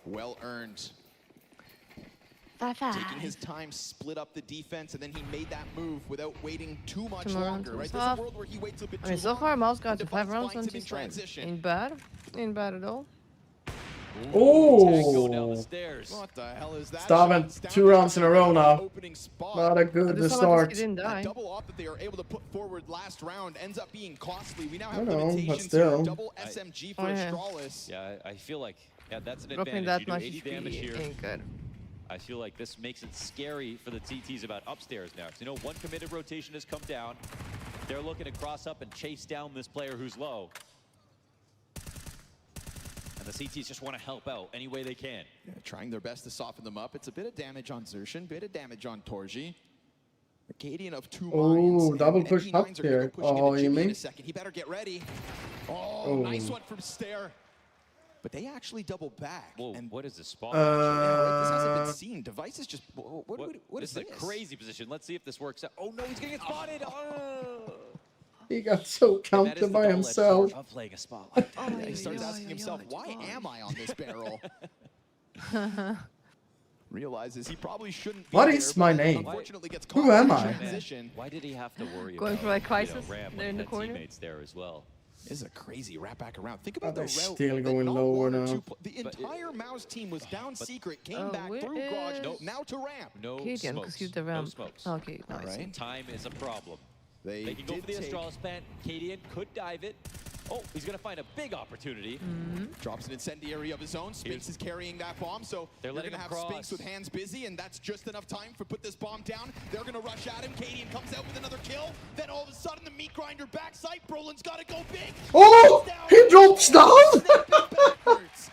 Well earned. Bye-bye. Taking his time, split up the defense, and then he made that move without waiting too much Two more longer. rounds Right? was There's a off. world where he waits a bit I mean, too so long, far, Mouse got and to Device 5 rounds finds on him in 2 straight. transition. Ain't bad. Ain't bad at all. Tag going down the Oh, stairs. What the hell is that? Staven, Shots down 2 rounds in a row now. opening spot. Not a good This time start. he didn't That die. double off that they are able to put forward last round ends up being costly. We now I have know, but limitations still. here. Double SMG for Oh, yeah. Astralis. Yeah, I feel like that's an Dropping advantage. that You do much 80 damage HP here. ain't good. I feel like this makes it scary for the TTs about upstairs now. You know, one committed rotation has come down. They're looking to cross up and chase down this player who's low. And the CTs just want to help out any way they can. Yeah, trying their best to soften them up. It's a bit of damage on Xerxin, bit of damage on Torji. Acadian of 2 minds. Oh, double push up here. Oh, you mean? He better get ready. Oh, nice one from Stair. But they actually double back. Whoa, and what is this spot? This hasn't been seen. Device is just... What is this? This is a crazy position. Let's see if this works out. Oh, no, he's going to get spotted. Oh. He got so counted by himself. Of playing a spotlight. He starts asking himself, why am I on this barrel? Realizes he probably shouldn't be What there, is my but name? unfortunately gets Who caught am in I? position. Why did he have to worry Going about, for like crisis Ram there in the corner? teammates there as well. This is a crazy wrap back around. Think about the They're route. still that going not lower one or now. two the entire Mouse team was down secret, came back where through Garage, is- now to ramp. No Acadian, smokes. because he's the No ramp. smokes. Okay, nice. Right. Time is a problem. They They can go did for the take- Astralis plant. Acadian could dive it. Oh, he's going to find a big opportunity. Drops an incendiary of his own. Spinks is carrying that bomb, so They're they're letting going to him have cross. Spinks with hands busy, and that's just enough time for put this bomb down. They're going to rush at him. Cadian comes out with another kill. Then all of a sudden, the meat grinder backside. Brolin's got to go big. Oh! He drops down!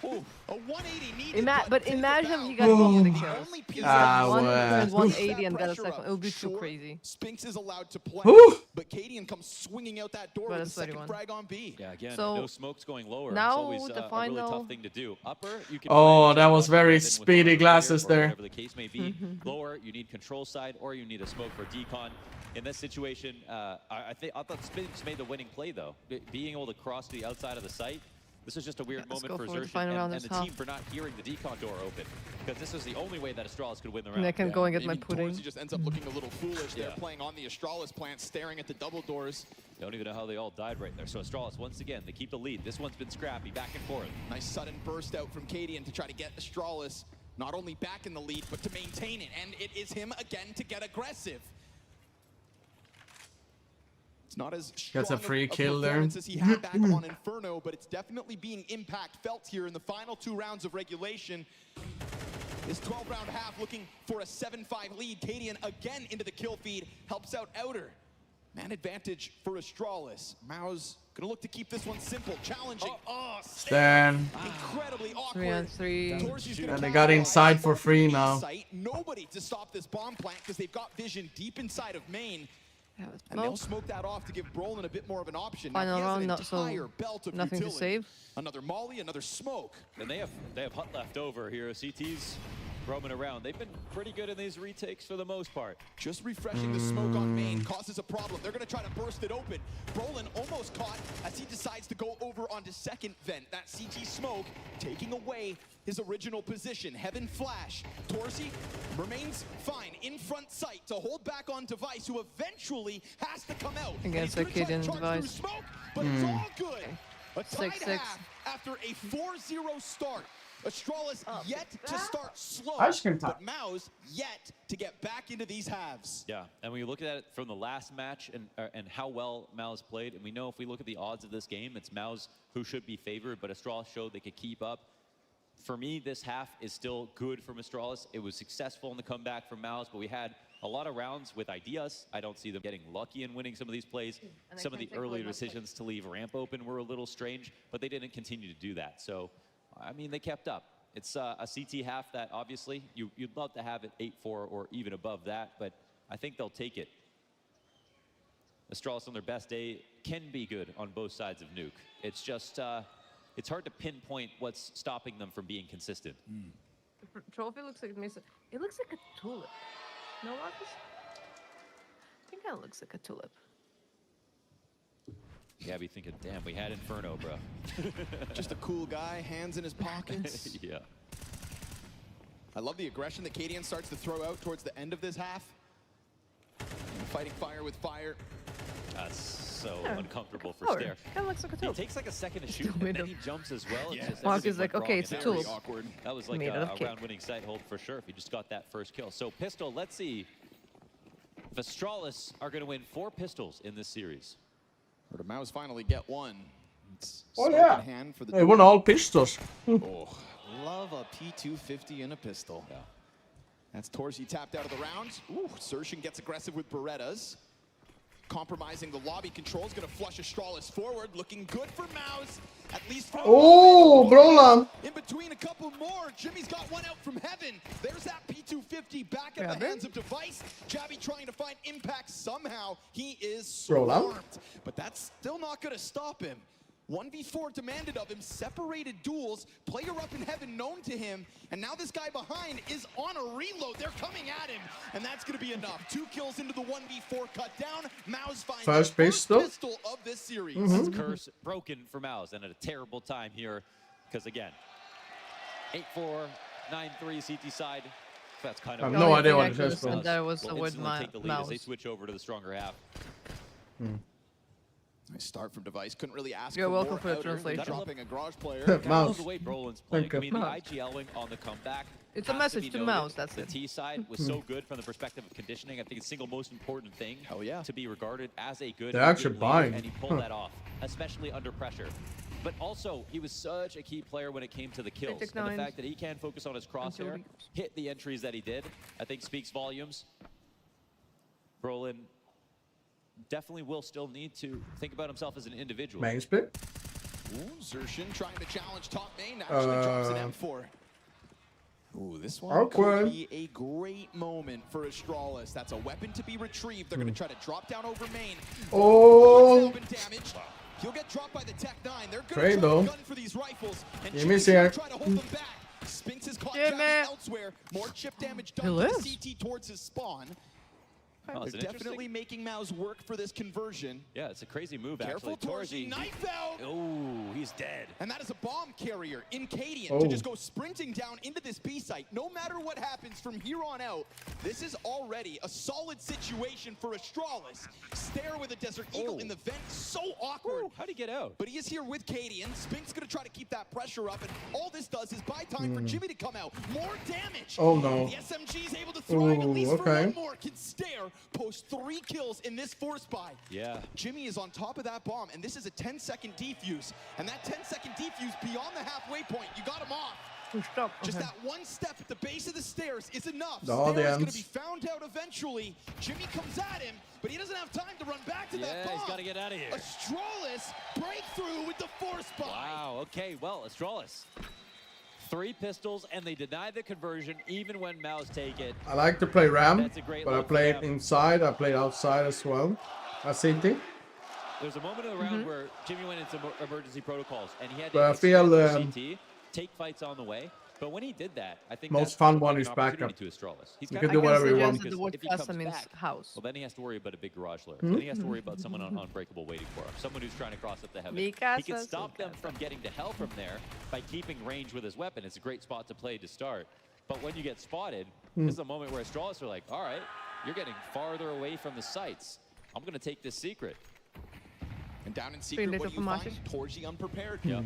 Ooh, a 180 needed, But take imagine it if you down. got both of the kills. Only piece Ah, of One well. and 180 and got a pressure second. up. It would be too Sure, crazy. Spinks is allowed to play, Whew. but Cadian comes swinging out that door But with a it's second 31. frag on B. Yeah, again, So, no smokes going lower. now it's always the a really final- tough thing to do. Upper, you can Oh, play that was Justin very Levin with speedy one glasses or there. Whatever the case may be. Lower, you need control side, or you need a smoke for decon. In this situation, I thought Spinks made the winning play though. Being able to cross to the outside of the site. This is just a weird let's moment go for for the Xerxin final round and the itself. team for not hearing the decon door open. Because this was the only way that Astralis could win the And round. I can go and get my Maybe pudding. Torsi just ends up looking a little foolish. They're Yeah. playing on the Astralis plant, staring at the double doors. Don't even know how they all died right there. So Astralis, once again, they keep the lead. This one's been scrappy, back and forth. Nice sudden burst out from Cadian to try to get Astralis not only back in the lead, but to maintain it. And it is him again to get aggressive. It's not as strong Gets a free of kill there. performance as he had back on Inferno, but it's definitely being impact felt here in the final 2 rounds of regulation. This 12-round half looking for a 7-5 lead. Cadian again into the kill feed, helps out Outer. Man advantage for Astralis. Mouz gonna look to keep this one simple, challenging. Oh, Then incredibly awkward. 3 on 3. Torsi's gonna and they got inside for free now. site. Nobody to stop this bomb plant because they've got vision deep inside of main. Yeah, it's And they'll smoke. smoke that off to give Brolin a bit more of an option. Final Now, he has round, an not so- entire belt of nothing to utility. save. Another molly, another smoke. And they have Hut left over here. CT's roaming around. They've been pretty good in these retakes for the most part. Just refreshing the smoke on main causes a problem. They're going to try to burst it open. Brolin almost caught as he decides to go over onto second vent. That CT smoke taking away his original position. Heaven Flash. Torsi remains fine in front sight to hold back on Device, who eventually has to come out. And Against he's gonna try to Acadian charge Device. through smoke, but it's all good. A tied 6-6. half after a 4-0 start. Astralis yet to start slow, Ice cream time. but Mouz yet to get back into these halves. Yeah, and when you look at it from the last match and how well Mouz played, and we know if we look at the odds of this game, it's Mouz who should be favored, but Astralis showed they could keep up. For me, this half is still good from Astralis. It was successful in the comeback from Mouz, but we had a lot of rounds with ideas. I don't see them getting lucky in winning some of these plays. And I Some of can't the take earlier one outside. decisions to leave ramp open were a little strange, but they didn't continue to do that. So, I mean, they kept up. It's a CT half that obviously you'd love to have it 8-4 or even above that, but I think they'll take it. Astralis on their best day can be good on both sides of Nuke. It's just, it's hard to pinpoint what's stopping them from being consistent. The trophy looks like it looks like a tulip. No, Marcus? I think that looks like a tulip. Yeah, be thinking, damn, we had Inferno, bro. Just a cool guy, hands in his pockets. Yeah. I love the aggression that Cadian starts to throw out towards the end of this half. Fighting fire with fire. That's so Yeah, uncomfortable for flower. Stair. Kinda looks like a He tulip. takes like a second to shoot, and made then of- he jumps as well. Yeah. It's just Mark everything is like, went okay, wrong it's in a that tool. race. Awkward. That was like Made out of a cake. round-winning sight hold for sure if he just got that first kill. So Pistol, let's see if Astralis are going to win 4 pistols in this series. Or did Mouz finally get one? It's Oh, smoke yeah. in hand for the They won all pistols. Oh, love a P250 in a pistol. Yeah. That's Torzi tapped out of the round. Ooh, Zershin gets aggressive with Berettas. Compromising the lobby controls, gonna flush Astralis forward. Looking good for Mouz, at least for Brolan. in between a couple more. Jimmy's got one out from heaven. There's that P250 back in the hands of Device. Jabby trying to find impact somehow. He is swarmed, but that's still not gonna stop him. 1v4 demanded of him, separated duels, player up in heaven known to him, and now this guy behind is on a reload. They're coming at him, and that's going to be enough. 2 kills into the 1v4 cut down. Mouz finds the first pistol of this series. That's curse broken for Mouz, and at a terrible time here, because again, 8-4, 9-3 CT side. That's kind of. I have no idea what it is. There was the word Mouz. They switch over to the stronger half. Nice start from Device. Couldn't really ask You're for welcome more for the outer. translation. Dropping a garage player. I love the way Brolin's playing. I mean, the IGL wing on the comeback. It's a message to Mouz, that's the it. The T side was so good from the perspective of conditioning. I think it's the single most important thing to be regarded as a good They're actually buying. And he pulled that off, especially under pressure. But also, he was such a key player when it came to the kills. And the fact that he can focus on his crosshair, hit the entries that he did, I think speaks volumes. Brolin definitely will still need to think about himself as an individual. Main split. Ooh, Zershin trying to challenge top main. Actually drops an M4. Ooh, this one could be a great moment for Astralis. That's a weapon to be retrieved. They're going to try to drop down over main. Damage. He'll get dropped by the Tech 9. They're going to try to gun for these rifles. And Jimmy's going to try to hold them back. Spinks is caught elsewhere. More chip damage done to the CT towards his spawn. Oh, they're definitely making Mouz work for this conversion. Yeah, it's a crazy move, Careful, actually. Torzi, knife out! Oh, he's dead. And that is a bomb carrier in Cadian to just go sprinting down into this B site. No matter what happens from here on out, this is already a solid situation for Astralis. Stare with a Desert Eagle in the vent, so awkward. How'd he get out? But he is here with Cadian. Spink's gonna try to keep that pressure up, and all this does is buy time for Jimmy to come out. More damage. Oh no. The SMG's able to thrive at least for one more. Can Stare post 3 kills in this force buy. Yeah. Jimmy is on top of that bomb, and this is a 10-second defuse. And that 10-second defuse beyond the halfway point, you got him off. Just that one step at the base of the stairs is enough. Stairs is going to be found out eventually. Jimmy comes at him, but he doesn't have time to run back to that bomb. He's got to get out of here. Astralis breakthrough with the force buy. Wow, okay, well, Astralis. 3 pistols, and they deny the conversion even when Mouz take it. I like to play Ram, but I play it inside. I play outside as well. CT. There's a moment in the round where Jimmy went into emergency protocols, and he had But I to feel CT, take fights on the way. But when he did that, I think most fun one is backup. To Astralis. He's you can do whatever you want. If he comes back, house. well, then he has to worry about a big garage lurk. Then he has to worry about someone unbreakable waiting for him. Someone who's trying to cross up the heaven. He can stop them from getting to hell from there by keeping range with his weapon. It's a great spot to play to start. But when you get spotted, this is a moment where Astralis are like, all right, you're getting farther away from the sights. I'm going to take this secret. And down in secret, what do you find? Torzi unprepared. Yep.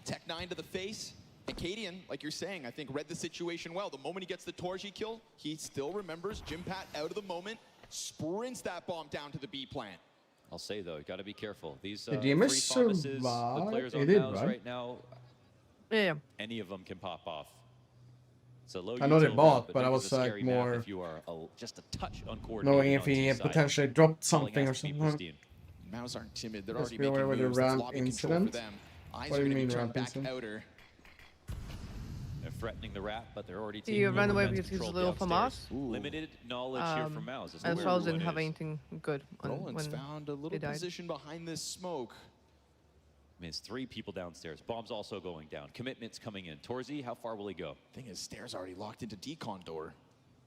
Tech 9 to the face. And Cadian, like you're saying, I think read the situation well. The moment he gets the Torzi kill, he still remembers Jim Pat out of the moment, sprints that bomb down to the B plant. I'll say, though, you got to be careful. These Did free promises, the players on Mouz right now, any of them can pop off. So low I know they util bought, round, but I was like more if you are just a touch uncoordinated. knowing if he potentially dropped something or something. Mouz aren't timid. They're Let's already be aware making with the moves. ramp Lobby control for incident. them. Eyes What do are you going to mean be turned ramp back incident? outer. They're threatening the rat, but they're already He ran away because he's a little from us. Limited knowledge here from Mouz. And Charles didn't have anything good Roland's when found a little position behind this smoke. I mean, it's 3 people downstairs. Bomb's also going down. Commitment's coming in. Torzi, how far will he go? Thing is, Stairs already locked into decon door.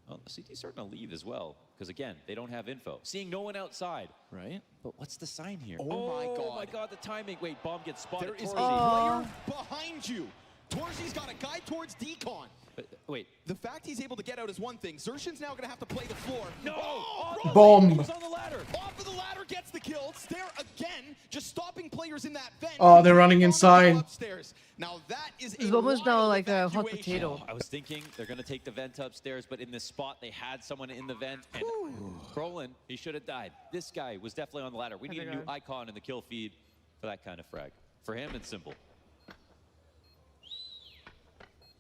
Well, the CT's starting to leave as well, because again, they don't have info. Seeing no one outside. Right. But what's the sign here? Oh my god, the timing. Wait, bomb gets spotted. There is a player behind you. Torzi's got a guy towards decon. Wait. The fact he's able to get out is one thing. Zershin's now going to have to play the floor. No! Bomb! He's on the ladder. Off of the ladder gets the kill. Stare again, just stopping players in that vent. Oh, they're running inside. Upstairs. Now that is It's almost now like a hot potato. I was thinking they're going to take the vent upstairs, but in this spot, they had someone in the vent. And Brolin, he should have died. This guy was definitely on the ladder. We need a new icon in the kill feed for that kind of frag. For him, it's simple.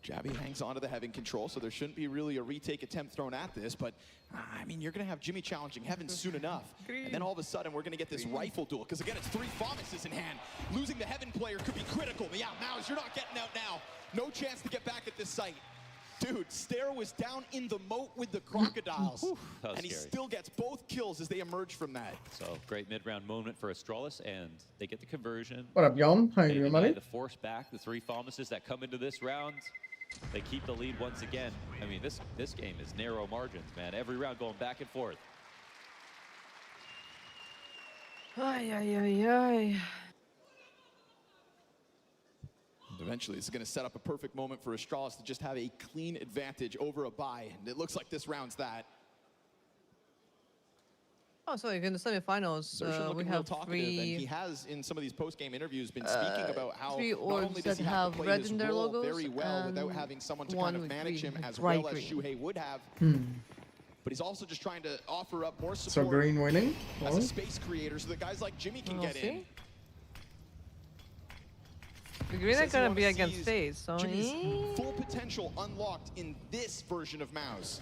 Jabby hangs on to the Heaven control, so there shouldn't be really a retake attempt thrown at this, but I mean, you're gonna have Jimmy challenging Heaven soon enough. And then all of a sudden, we're gonna get this rifle duel, because again, it's 3 Fomises in hand. Losing the Heaven player could be critical. But yeah, Mouz, you're not getting out now. No chance to get back at this site. Dude, Stair was down in the moat with the crocodiles, and he still gets both kills as they emerge from that. So great mid-round moment for Astralis, and they get the conversion. What up, Jon? How you doing, buddy? To force back the 3 Fomises that come into this round. They keep the lead once again. I mean, this game is narrow margins, man. Every round going back and forth. Ay, ay, ay, ay. Eventually, this is going to set up a perfect moment for Astralis to just have a clean advantage over a bye, and it looks like this round's that. Oh, so in the semifinals, we have 3. And he has, in some of these post-game interviews, been speaking about how 3 not only orbs does that he have to have play red his in their role logos, very well without having someone to kind of manage him as bright well as green. Shuhei would have. But he's also just trying to offer up more support. So green winning? As a space creator, so that guys like Jimmy can get in. The green are gonna be against FaZe, so Jimmy's full potential unlocked in this version of Mouz.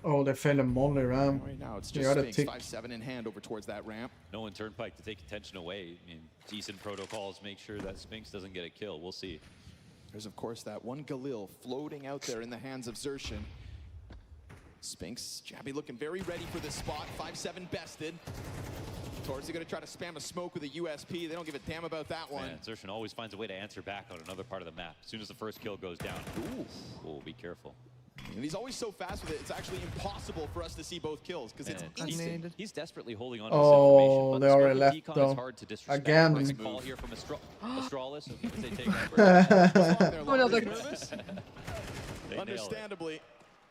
Oh, they failed a molly ramp. Right now, it's just Spinks 5-7 in hand over towards that ramp. No one Turnpike to take attention away. I mean, decent protocols make sure that Spinks doesn't get a kill. We'll see. There's, of course, that one Galil floating out there in the hands of Xerxin. Spinks, Jabby looking very ready for this spot. 5-7 bested. Torres going to try to spam a smoke with a USP. They don't give a damn about that one. Man, Xerxin always finds a way to answer back on another part of the map. As soon as the first kill goes down. Ooh. Oh, be careful. And he's always so fast with it, it's actually impossible for us to see both kills, because it's instant. He's desperately holding on to this information. Oh, they already left, though. Hard to disrespect. Again. There's a call here from Astralis. As they take that Nervous. Understandably.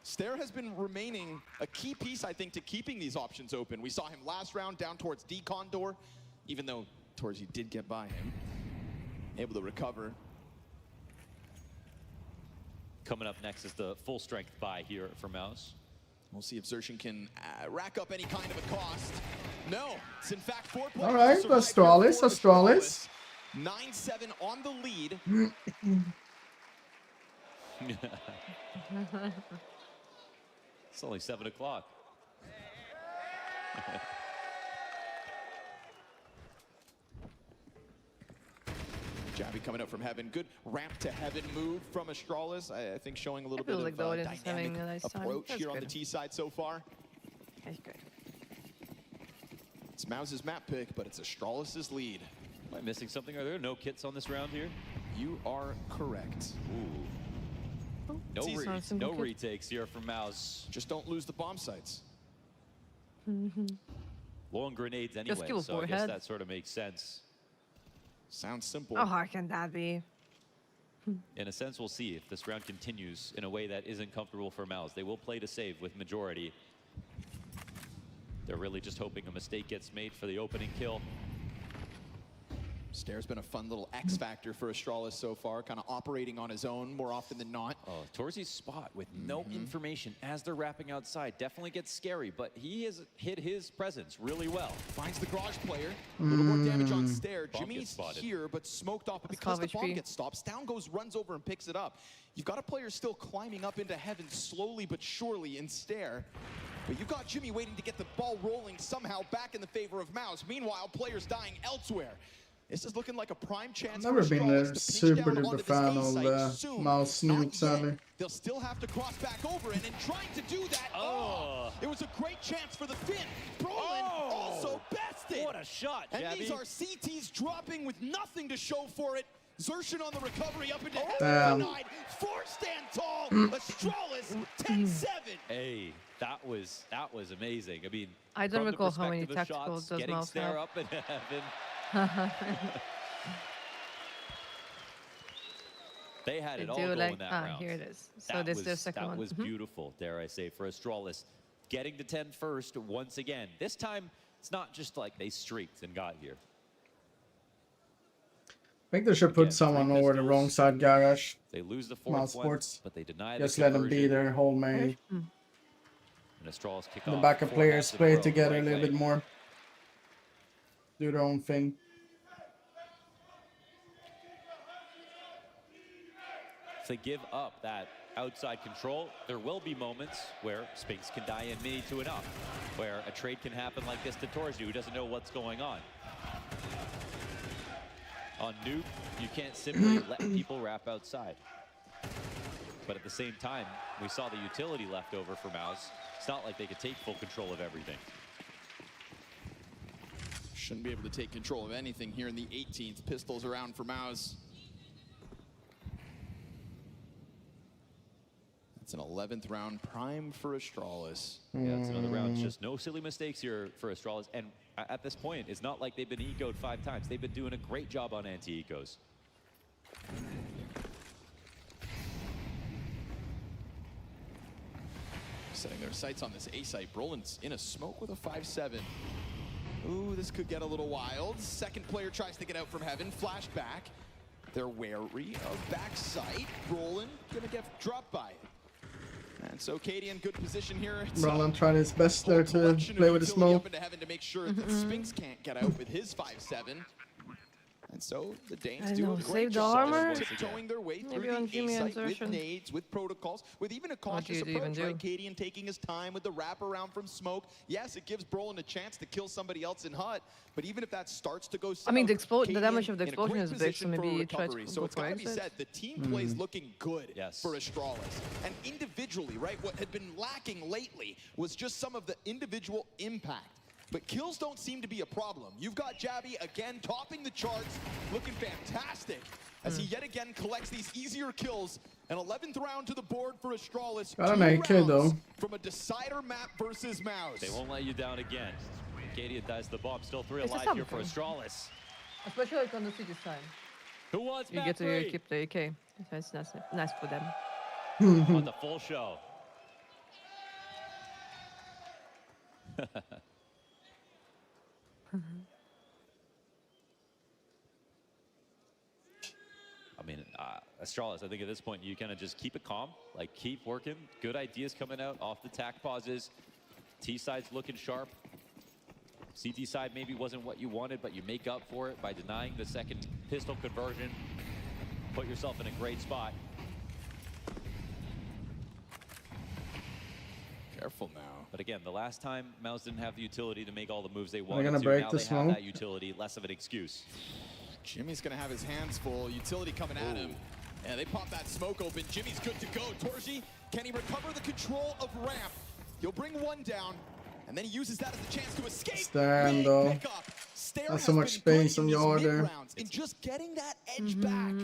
Stair has been remaining a key piece, I think, to keeping these options open. We saw him last round down towards Decon door, even though Torzi did get by him. Able to recover. Coming up next is the full strength buy here for Mouz. We'll see if Xerxin can rack up any kind of a cost. No, it's in fact 4 players. All right, Astralis. 9-7 on the lead. It's only 7 o'clock. Jabby coming up from Heaven. Good ramp to Heaven move from Astralis. I think showing a little bit like of dynamic approach here on the T side so far. That's good. It's Mouz's map pick, but it's Astralis's lead. Am I missing something? Are there no kits on this round here? You are correct. Ooh. No retakes here from Mouz. Just don't lose the bomb sites. Long grenades anyway, so I guess that sort of makes sense. Sounds simple. How hard can that be? In a sense, we'll see if this round continues in a way that isn't comfortable for Mouz. They will play to save with majority. They're really just hoping a mistake gets made for the opening kill. Stair's been a fun little X factor for Astralis so far, kind of operating on his own more often than not. Oh, Torzi's spot with no information as they're wrapping outside definitely gets scary, but he has hit his presence really well. Finds the garage player, a little more damage on Stair. Jimmy's here, but smoked off, but because the bomb gets stopped, Stown runs over and picks it up. You've got a player still climbing up into Heaven slowly but surely in Stair. But you've got Jimmy waiting to get the ball rolling somehow back in the favor of Mouz. Meanwhile, players dying elsewhere. This is looking like a prime chance. I've never been a super duper fan of Mouz snoots, sadly. They'll still have to cross back over, and in trying to do that, it was a great chance for the Finn. Brolin also bested. What a shot, and Jabby. these are CTs dropping with nothing to show for it. Xerxin on the recovery up into Heaven denied. 4 stand tall. Astralis 10-7. Hey, that was amazing. I mean, I don't recall how many tacticals does getting Mouz Stair have. up in Heaven. They had it all going that round. Here it is. So this is their second one. That was beautiful, dare I say, for Astralis. Getting to 10 first once again. This time, it's not just like they streaked and got here. I think they should put someone over the wrong side garage. They lose the fourth one, but they deny just the let them be their whole main. And Astralis kick The off backup 4 players matches in play a row, together a right little lane. bit more. Do their own thing. If they give up that outside control, there will be moments where Spinks can die in mini to enough, where a trade can happen like this to Torji, who doesn't know what's going on. On Nuke, you can't simply let people wrap outside. But at the same time, we saw the utility left over for Mouz. It's not like they could take full control of everything. Shouldn't be able to take control of anything here in the 18th. Pistols around for Mouz. It's an 11th round prime for Astralis. Yeah, it's another round. Just no silly mistakes here for Astralis. And at this point, it's not like they've been egoed 5 times. They've been doing a great job on anti-egos. Setting their sights on this A site. Brolin's in a smoke with a 5-7. Ooh, this could get a little wild. Second player tries to get out from heaven. Flashback. They're wary of backside. Brolin gonna get dropped by it. And so Katie in good position here. Brolin trying his best there to play with the smoke. Up into heaven to make sure that Spinks can't get out with his 5-7. And so the Danes do a great job tiptoeing their way through the A-site with nades, with protocols, with even a cautious approach, right? Cadian taking his time with the wraparound from smoke. Yes, it gives Brolin a chance to kill somebody else in HUD, but even if that starts to go south, I mean, the damage of the explosion is big, so maybe you try to so it's got to be said, the team plays looking good for Astralis. And individually, right, what had been lacking lately was just some of the individual impact. But kills don't seem to be a problem. You've got Jabby again topping the charts, looking fantastic as he yet again collects these easier kills. An 11th round to the board for Astralis. Got an AK though. From a decider map versus Mouz. They won't let you down again. Katie dies the bomb. Still 3 alive here for Astralis. Especially like on the city side. Who wants you get to keep the AK. It's nice for them. On the full show. I mean, Astralis, I think at this point you kind of just keep it calm, like keep working. Good ideas coming out off the tack pauses. T side's looking sharp. CT side maybe wasn't what you wanted, but you make up for it by denying the second pistol conversion. Put yourself in a great spot. Careful now. But again, the last time Mouz didn't have the utility to make all the moves they wanted gonna to. break Now the they smoke. have that utility, less of an excuse. Jimmy's gonna have his hands full. Utility coming at him. And they pop that smoke open. Jimmy's good to go. Torji, can he recover the control of ramp? He'll bring one down, and then he uses that as a chance to escape. Stand though. That's so much space on your order. And just getting that edge back.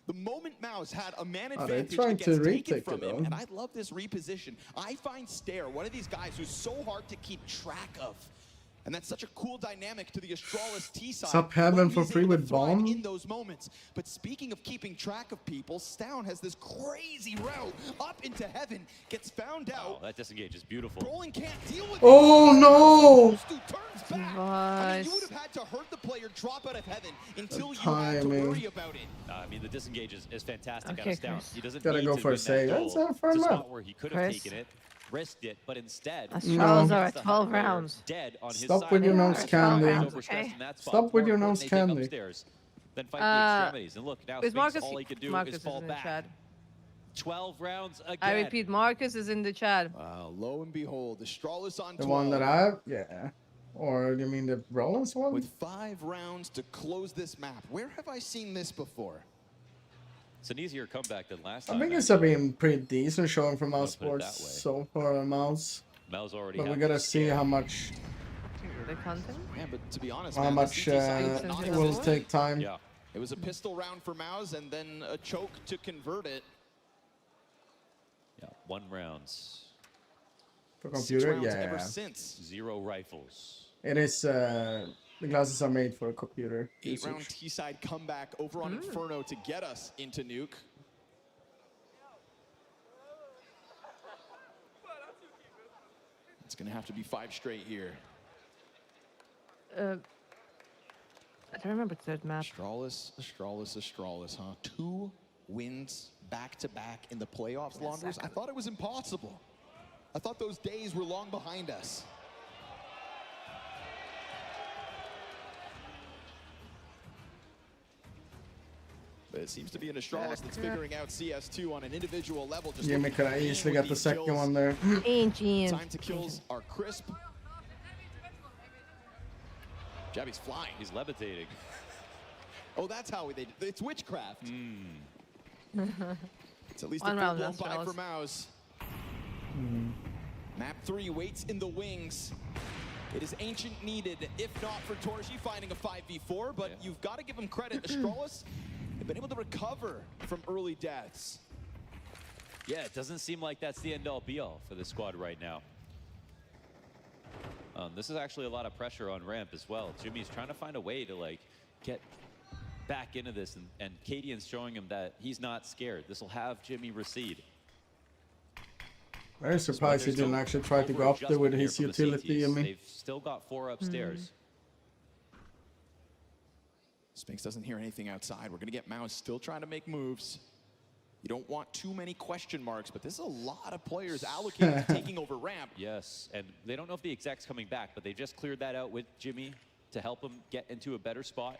The moment Mouz had a man they're advantage trying that to gets taken retake from it, him, though. and I love this reposition. I find Stair one of these guys who's so hard to keep track of. And that's such a cool dynamic to the Astralis T side. Sub heaven for free with bomb. In those moments. But speaking of keeping track of people, Stown has this crazy route up into heaven, gets found out. Oh, that disengage is beautiful. Brolin can't deal with Oh no! Turns back. I mean, you would have had to hurt the player drop out of heaven until you had to worry about it. I mean, the disengage is fantastic out of Stown. He doesn't Gotta need go to for a win save. that That's goal. a fair It's a enough. spot where he could have taken it, risked it, but instead Astralis are at 12 rounds. dead on his Stop side. with your nose candy. Overstressed in that spot. Stop with your More nose important, they dig candy. upstairs, then fight the extremities. And look, now Is Spinks, Marcus? all he can do Marcus is fall in the back. chat. 12 rounds again. I repeat, Marcus is in the chat. Lo and behold, Astralis on 12. The one that I, yeah. Or you mean the Rollins one? With 5 rounds to close this map. Where have I seen this before? It's an easier comeback than last I time. think it's been pretty decent showing from Mouse I'll put it Sports that way. so far on Mouse. Mel's already But we had gotta this see scare. how much The content? Yeah, but to be honest, how man, much the CT side not it as will good. take time. Yeah. It was a pistol round for Mouz and then a choke to convert it. Yeah, 1 rounds. For 6 computer, rounds yeah. ever since. 0 rifles. It is the glasses are made for a computer. 8-round usage. T-side comeback over on Inferno to get us into Nuke. It's gonna have to be 5 straight here. I don't remember the third map. Astralis, huh? 2 wins back-to-back in the playoffs, Launders. I thought it was impossible. I thought those days were long behind us. But it seems to be an Astralis that's figuring out CS2 on an individual level. Just Jimmy could have easily got the second one there. Time to kills are crisp. Jabby's flying. He's levitating. Oh, that's how they. It's witchcraft. It's at least One a round, full blown buy Astralis. for Mouz. Map 3 waits in the wings. It is Ancient needed, if not for Torji finding a 5v4, but you've got to give him credit. Astralis have been able to recover from early deaths. Yeah, it doesn't seem like that's the end-all be-all for the squad right now. This is actually a lot of pressure on ramp as well. Jimmy's trying to find a way to like get back into this, and Cadian's showing him that he's not scared. This will have Jimmy recede. Very surprised he didn't actually try to go up there with his utility. I mean, They've still got 4 upstairs. Spinks doesn't hear anything outside. We're going to get Mouz still trying to make moves. You don't want too many question marks, but this is a lot of players allocated to taking over ramp. Yes, and they don't know if the exec's coming back, but they just cleared that out with Jimmy to help him get into a better spot.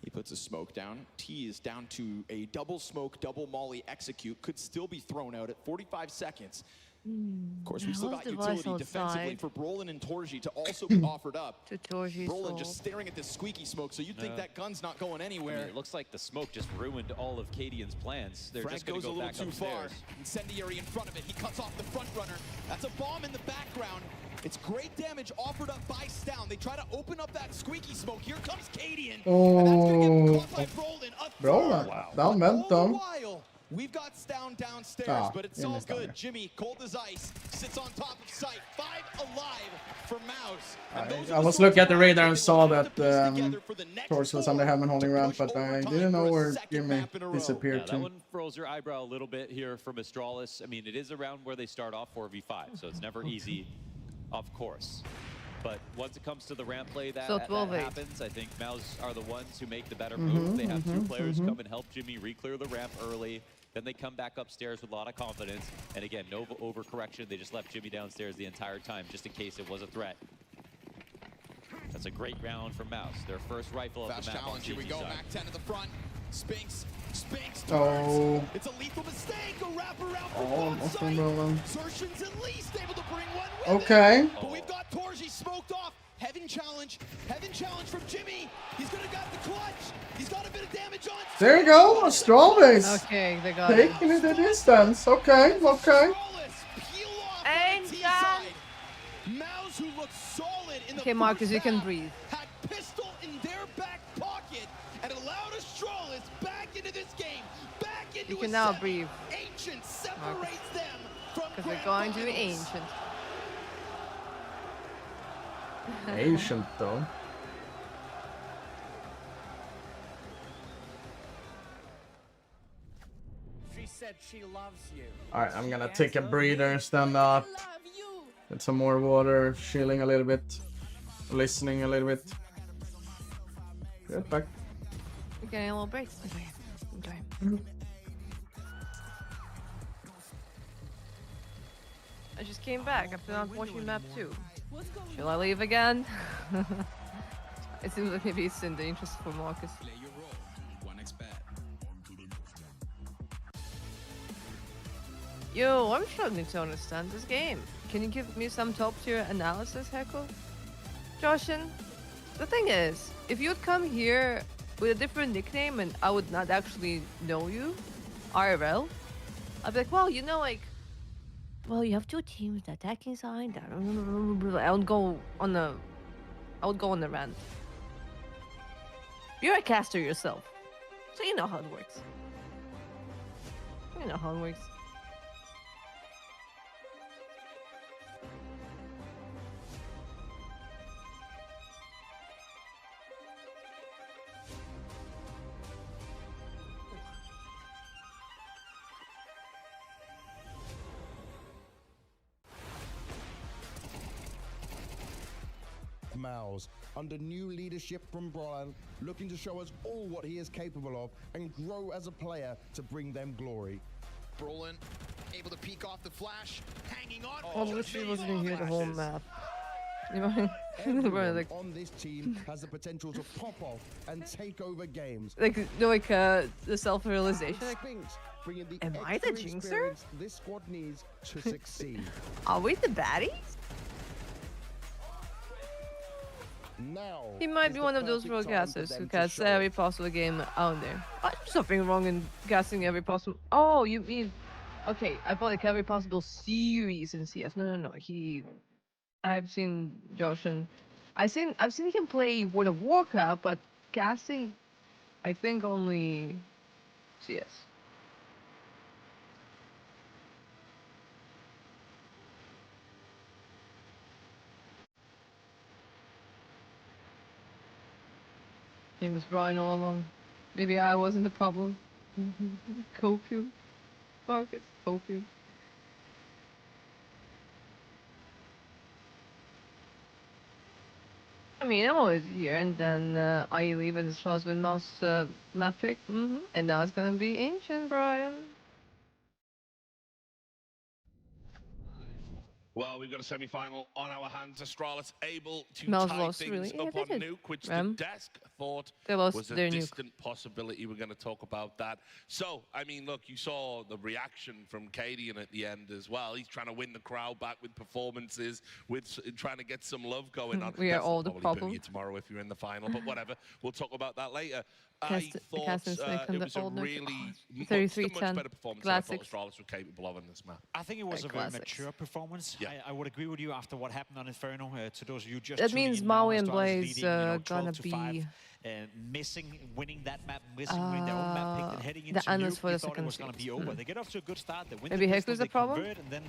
He puts a smoke down. T is down to a double smoke, double molly execute. Could still be thrown out at 45 seconds. Of course, we still got utility defensively for Brolin and Torji to also be offered up. Brolin just staring at this squeaky smoke, so you'd think that gun's not going anywhere. I mean, it looks like the smoke just ruined all of Cadian's plans. They're just going to go back upstairs. Goes a little too far. Incendiary in front of it. He cuts off the front runner. That's a bomb in the background. It's great damage offered up by Stown. They try to open up that squeaky smoke. Here comes Cadian. And that's going to get caught by Brolin. Brolin, down momentum. We've got Stown downstairs, but it's all good. Jimmy, cold as ice, sits on top of sight. 5 alive for Mouz. I was looking at the radar and saw that Torch was under Hammond holding round, but I didn't know where Jimmy disappeared That to. one froze your eyebrow a little bit here from Astralis. I mean, it is a round where they start off 4v5, so it's never easy, of course. But once it comes to the ramp play, that happens. I think Mouz are the ones who make the better move. They have 2 players come and help Jimmy re-clear the ramp early. Then they come back upstairs with a lot of confidence. And again, no overcorrection. They just left Jimmy downstairs the entire time, just in case it was a threat. That's a great round for Mouz. Their first rifle of the map on Here we go, Mac 10 at the front. Spinks Oh. It's a lethal mistake. A wraparound for Zertion's at least able to bring one with Okay. But we've got Torji smoked off. Heaven challenge from Jimmy. He's gonna got the clutch. He's got a bit of damage on. There you go, Astralis. Okay, they got taking it the distance. Okay. Mouz, who looks solid in the Okay, Marcus, you can breathe. had pistol in their back pocket and allowed Astralis back into this game, back into You can now semi. breathe. Ancient separates them from Because they're going to be Ancient. Ancient though. She said she loves you. Alright, I'm gonna take a breather, stand up, get some more water, chilling a little bit, listening a little bit. Get back. We're getting a little break. Okay. I just came back after not watching map 2. Shall I leave again? It seems like maybe it's in the interest for Marcus. Play your role. 1x bet. Yo, I'm struggling to understand this game. Can you give me some top-tier analysis, Heckle? Joshin, the thing is, if you'd come here with a different nickname and I would not actually know you, IRL, I'd be like, well, you know, like, well, you have 2 teams, the attacking side. I would go on the rant. You're a caster yourself, so you know how it works. You know how it works. Mouz, under new leadership from Brian, looking to show us all what he is capable of and grow as a player to bring them glory. Brolin able to peek off the flash, hanging on. Oh, literally wasn't here the whole map. Everyone like, on this team has the potential to pop off and take over games. the self-realization. Like, Spinks, bringing the am I the jinxer? experience this squad needs to succeed. Are we the baddies? Now, He might be one of those broadcasters who casts every possible game out there. Oh, there's nothing wrong in casting every possible. Oh, you mean? Okay, I thought like every possible series in CS. No. I've seen Josh and I've seen him play World of Warcraft, but casting, I think only CS. It was Brian all along. Maybe I wasn't the problem. Copium. Marcus, copium. I mean, I'm always here, and then I leave and it was with Mouse map pick. And now it's gonna be Ancient Brian. Well, we've got a semi-final on our hands. Astralis able to Mel's tie lost, things really? Yeah, up they on did. Nuke, which Rem. the desk thought They lost was a their Nuke. distant possibility. We're going to talk about that. So, I mean, look, you saw the reaction from Cadian at the end as well. He's trying to win the crowd back with performances, with trying to get some love going on. We are all the probably problem. boo you tomorrow if you're in the final, but whatever. We'll talk about that later. I Cast thought it was a old Nuke. really much 33-10. better performance than I thought Classics. Astralis were capable of in this map. I think it was a very mature performance. Yeah. I would agree with you after what happened on Inferno. To those of you just That tuning means in now, Maui and Astralis Blaze leading, gonna 12-5, be winning that map, winning their own map pick, and heading into the Anus Nuke, for we the thought it second was going to be series. over. They get off to a good start. They win Maybe the Heku's pistol, the they problem? convert, and then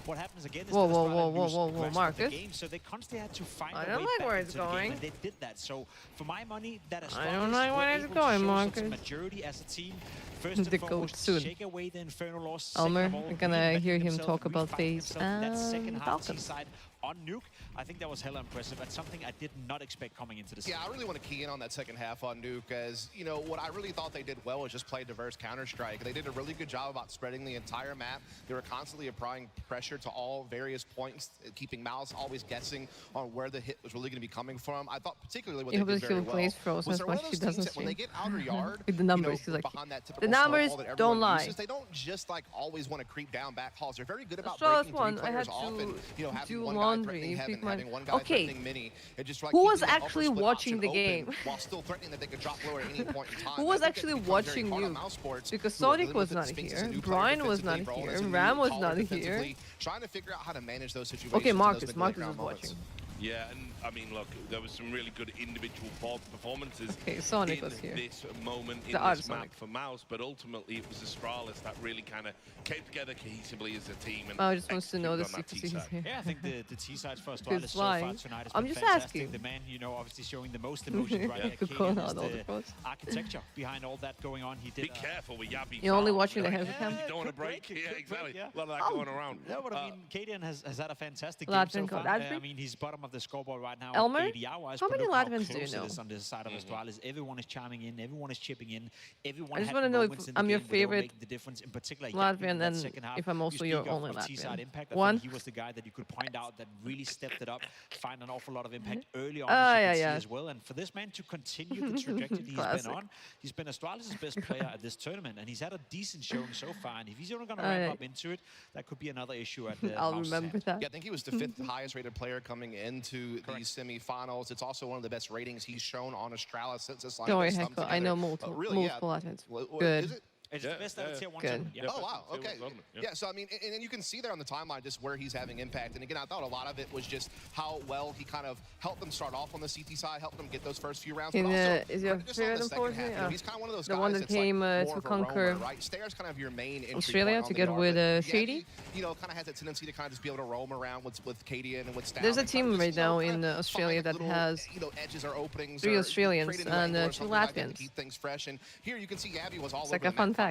what happens again is Whoa, that whoa, Astralis whoa, lose whoa, the whoa, rest of the Marcus. game, so they constantly had to find I a don't way like back where into it's the game, going. and they did that. So, for my money, that Astralis I don't like were where able it's to going, show Marcus. some maturity as a team. First The and foremost, goat soon. shake away the Inferno loss. Elmer, Second of all, we're gonna reinventing hear him themselves, talk about refining FaZe themselves in that second and half Falcons. side on Nuke. I think that was hella impressive. That's something I did not expect coming into the season. Yeah, I really want to key in on that second half on Nuke, as, you know, what I really thought they did well was just play diverse Counter-Strike. They did a really good job about spreading the entire map. They were constantly applying pressure to all various points, keeping Mouse always guessing on where the hit was really going to be coming from. I thought particularly what they did very well plays Frozen was they're one as of much those she teams doesn't that when they stream. get outer yard, With the numbers, you know, he's like, behind that typical the numbers snowball that don't everyone lie. uses, they don't just like always want to creep down back halls. They're very good about Astralis breaking won. three I had players off and, you know, having do one guy laundry. threatening heaven, Pick my- having one guy Okay. threatening mini, and just like Who was keeping that upper actually split watching option the open game? while still threatening that they could drop low at any point in time. Who was I think actually it becomes very watching hard on you? Mouse Sports, Because who are Sonic dealing was with not it. Spinks is here, a new player Brian was not defensively, Brawl here, is a new Ram was caller not here. defensively, trying to figure out how to manage those situations. Okay, in those Marcus mid-late was round moments. watching. Yeah, and I mean, look, there was some really good individual performances Okay, Sonic in was here. this moment in The art this Sonic. map for Mouse, but ultimately it was Astralis that really kind of came together cohesively as a team. And I just wants to know the executed on that secrecy he's T-side. here. Yeah, I think the T-sides for Because Astralis so why? far tonight has I'm been just fantastic. asking. The man, you know, obviously showing the most emotions right You there. could call Cadian out is all the the pros. architecture behind all that going on. He did. Be careful with Yabi. You're only Foul, watching the right? heavy cam? You don't want to break. Yeah, exactly. yeah. A lot of that going around. No, but I mean, Cadian has had a fantastic game Latvian so far. code. I mean, he's bottom of the scoreboard right now. Elmer? ADR-wise, How but many look how Latvians do you close it know? is on this side of Astralis. Everyone is chiming in. Everyone is chipping in. Everyone I just had wanna know if moments in the I'm your game where they were favorite making the difference. In particular, Latvian, in that and second half. if I'm also You your speak of only T-side Latvian. impact. I One. think he was the guy that you could point out that really stepped it up, find an awful lot of impact early on, Ah, as you yeah, can see yeah. as well. And for this man to continue the trajectory he's Classic. been on, he's been Astralis' best player at this tournament, and he's had a decent showing so far. And if he's only going to ramp yeah. up into it, that could be another issue at the I'll Mouse's remember hand. that. Yeah, I think he was the fifth highest rated player coming into the semifinals. It's also one of the best ratings he's shown on Astralis since this lineup Don't worry, has come Hector. I together. know multiple, Really, multiple Latvians. Good. Good. Is it? It's the best out of tier 1 Good. tournament. Yeah. Oh, wow. Okay. Yeah, so I mean, and then you can see there on the timeline just where he's having impact. And again, I thought a lot of it was just how well he kind of helped them start off on the CT side, helped them get those first few rounds. But also, Is your just on favorite the second half, unfortunately? you know, he's kind of one of those The guys one that that's came like to more of a conquer roamer, right? Stairs kind of your main entry Australia point on the together yard, with but Shady. Yabi, you know, kind of has that tendency to kind of just be able to roam around with Cadian and with Stout. There's a and kind team of right just, you know, now kind in of Australia find that little, has you know, edges or openings 3 or Australians create a new and angle or 2 something like that to Latvians. keep things fresh. And here you can see Yabi was all It's over like the a fun map, fact.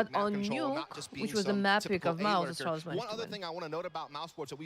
about on Nuke, which was the map pick of Mouz, as far as my One other thing I want to note about Mouz Sports that we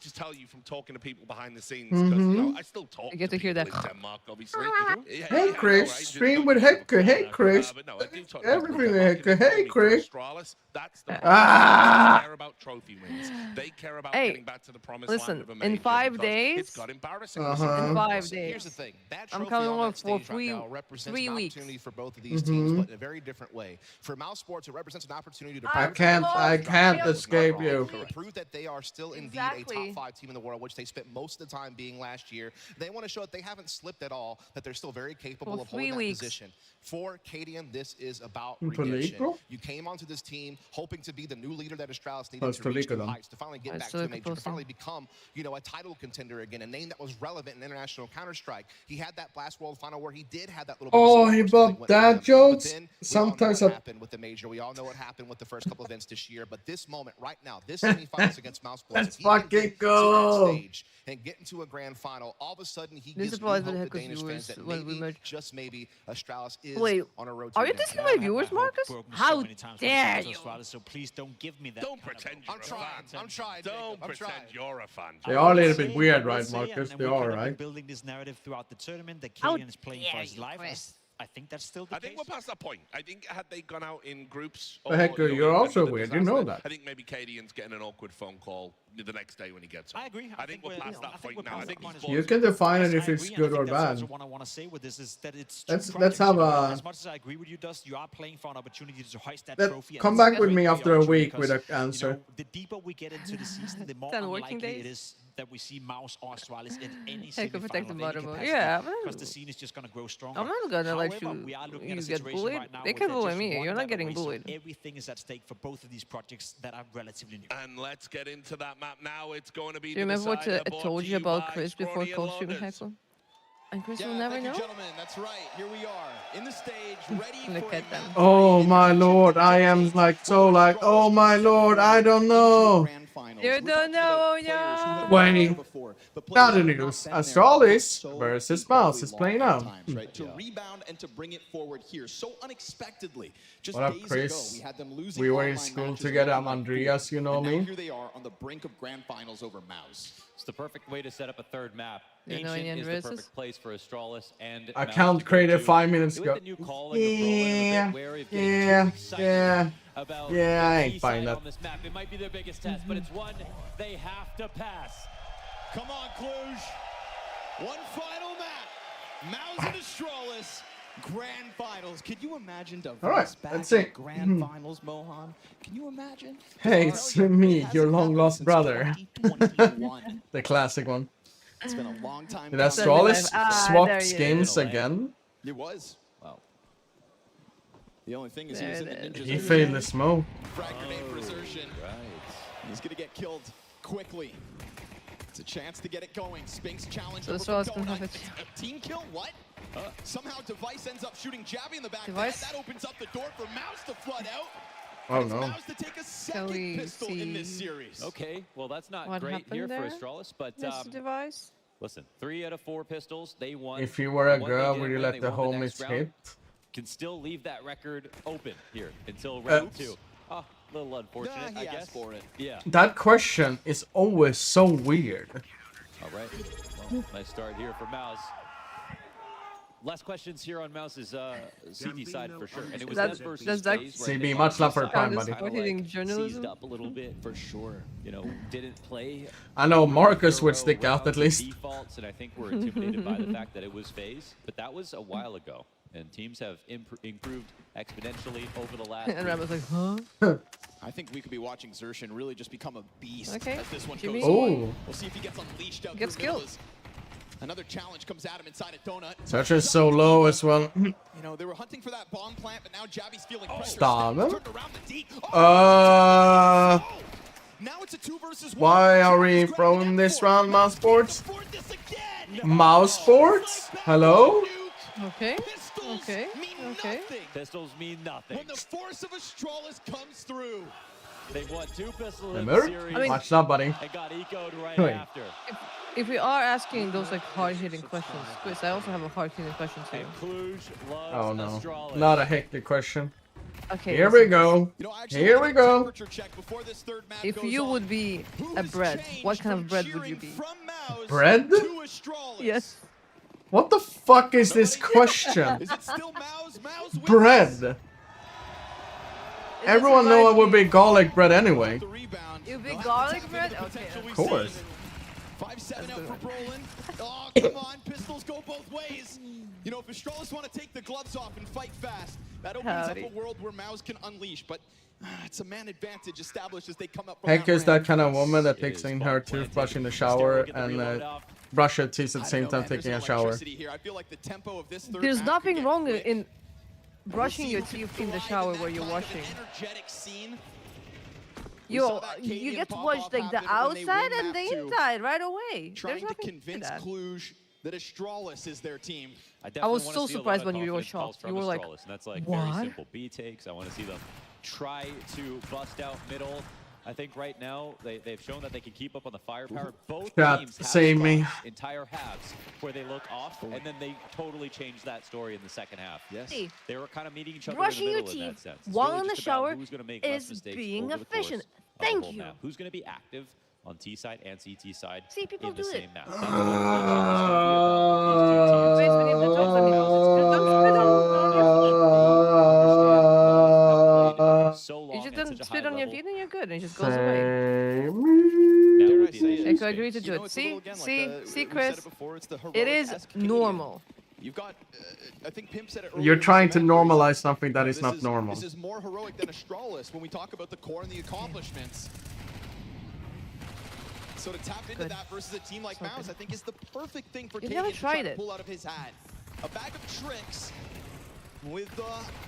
just tell you from talking to people behind the scenes, because you know, I still talk I get to hear people that. in Denmark, obviously. Hey Chris, stream with Hector. Hey Chris. But no, I do talk to Everything people. with Hector. Hey Chris. Astralis, that's the Ah! They care about trophy wins. They care about Hey. getting back to the promised Listen, land of a major. in 5 because days. It's got embarrassing. In 5 days. Here's the thing. That I'm trophy coming on on that for stage right now represents 3 an weeks. opportunity for both of these teams, but in a very different way. For Mouse Sports, it represents an opportunity to I can't escape you. prove that they are still indeed a top 5 team in the world, which they spent most of the time being last year. They want to show that they haven't slipped at all, that they're still very capable of holding that position. For KDM, this is about redemption. You came onto this team hoping to be the new leader that Astralis needed to reach new heights, to finally get back to the major, to finally become, you know, a title contender again, a name that was relevant in international Counter-Strike. He had that Blast World final where he did have that little bit Oh, he bumped dad jokes. Sometimes what happened with the major. We all know what happened with the first couple events this year, but this moment right now, this semifinals against Mouse Sports, let's fucking go. Stage and get into a grand final, all of a sudden he gives new hope to Danish fans that maybe, just maybe, Astralis is on a road to Are you dissing my viewers, Marcus? How dare you? So please don't give me that. Don't pretend you're a fan. I'm trying. Don't pretend you're a fan. They are a little bit weird, right, Marcus? They are, right? Building this narrative throughout the tournament that Killian is playing for his life. I think that's still the case. I think we're past that point. I think had they gone out in groups... But heck, you're also weird. You know that. I think maybe KDN's getting an awkward phone call the next day when he gets home. I agree. I think we're past that point now. I think you can define it if it's good or bad. What I want to say with this is that it's let's have a... As much as I agree with you, Dust, you are playing for an opportunity to hoist that trophy. Come back with me after a week with an answer. You know, the deeper we get into the season, the more unlikely it is that we see Mouse or Astralis in any semifinal. Yeah, because the scene is just going to grow stronger. I'm not gonna let you get bullied. They can bully me. You're not getting bullied. Everything is at stake for both of these projects that are relatively new. And let's get into that map now. It's going to be. Do you remember what I told you about Chris before co-streaming Heckle? And Chris will never know. Gentlemen, that's right. Here we are in the stage, ready Look at them. Oh my lord, I am like so like, oh my lord, I don't know. You don't know, yeah. Wait, not the news. Astralis versus Mouse is playing out. To rebound and to bring it forward here so unexpectedly. Just what up, days Chris? ago, we had them losing. We were in school together. I'm Andreas, you know me. Here they are on the brink of grand finals over Mouse. It's the perfect way to set up a third map. You know Ancient any is the perfect place for Astralis and account created 5 minutes ago. Yeah, I ain't buying that. On this map. It might be their biggest test, but it's one they have to pass. Come on, Cluj. One final map. Mouz and Astralis. Grand finals. Can you imagine Device back in grand finals, Mohan? Can you imagine? Hey, it's me, your long lost brother. The classic one. It's been a long time. Did Astralis swap skins again? It was. Wow. The only thing is he failed the smoke. Frag grenade for Xertion. Right. He's gonna get killed quickly. It's a chance to get it going. Spinks challenge. So Astralis can have it. A team kill? What? Somehow Device ends up shooting Jabby in the back. That opens up the door for Mouse to flood out. Oh no. Mouse to take a second pistol in this series. Okay, well that's not great here for Astralis, but Device. Listen, 3 out of 4 pistols, they won. If you were a girl, would you let the homies hit? Can still leave that record open here until round 2. Oh, a little unfortunate, I guess. For it. Yeah. That question is always so weird. All right. Well, nice start here for Mouse. Less questions here on Mouse's CT side for sure. And it was them versus CB, much love for your time, buddy. Seized up a little bit for sure. You know, didn't play. I know Marcus would stick out at least. Defaults, and I think we're intimidated by the fact that it was FaZe, but that was a while ago. And teams have improved exponentially over the last. And I was like, huh? I think we could be watching Xertion really just become a beast as this one Jimmy? goes on. We'll see if he gets unleashed out. Gets killed. Another challenge comes at him inside a donut. Xertion's so low as well. You know, they were hunting for that bomb plant, but now Jabby's feeling pressure. Stop him. Now it's a 2 versus 1. Why are we throwing this round, Mouse Sports? Mouse Sports? Hello? Okay. Okay. Okay. Pistols mean nothing. When the force of Astralis comes through. They've won 2 pistols in the series. I mean, watch that, buddy. And got eco'd right after. If we are asking those like hard-hitting questions, Chris, I also have a hard-hitting question too. Oh no, not a hectic question. Okay. Here we go. Here we go. If you would be a bread, what kind of bread would you be? Bread? Yes. What the fuck is this question? Bread. Everyone know I would be garlic bread anyway. You'd be garlic bread? Okay. Of course. 5-7 out for Brolin. Oh, come on, pistols go both ways. You know, if Astralis want to take the gloves off and fight fast, that opens up a world where Mouz can unleash. But it's a man advantage established as they come up from Heck is that kind of woman that takes in her toothbrush in the shower and brush her teeth at the same time taking a shower. There's nothing wrong in brushing your teeth in the shower where you're washing. You get to watch like the outside and the inside right away. Trying to convince Cluj that Astralis is their team. I was so surprised when you were shocked. You were like, and that's like what? Very simple B takes. I want to see them try to bust out middle. I think right now they've shown that they can keep up on the firepower. Both teams have entire halves where they look off, and then they totally changed that story in the second half. Yes, they were kind of meeting each other in the middle in that sense. While in the shower is being efficient. Thank you. Who's going to be active on T side and CT side people in the do same it. map? You just don't spit on your feet and you're good, and it just goes away. I could agree to do it. See, Chris, it is normal. You've got, I think Pimp said it You're trying to normalize something that is not normal. This is more heroic than Astralis when we talk about the core and the accomplishments. So to tap into that versus a team like Mouz, I think is the perfect thing for Cadian to try to pull out of his hat. A bag of tricks with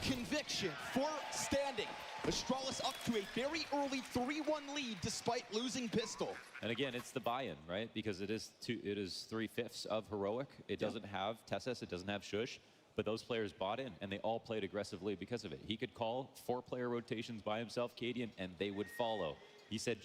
conviction for standing. Astralis up to a very early 3-1 lead despite losing pistol. And again, it's the buy-in, right? Because it is 3/5 of heroic. It doesn't have Tessus, it doesn't have Shush, but those players bought in and they all played aggressively because of it. He could call 4-player rotations by himself, Cadian, and they would follow. He said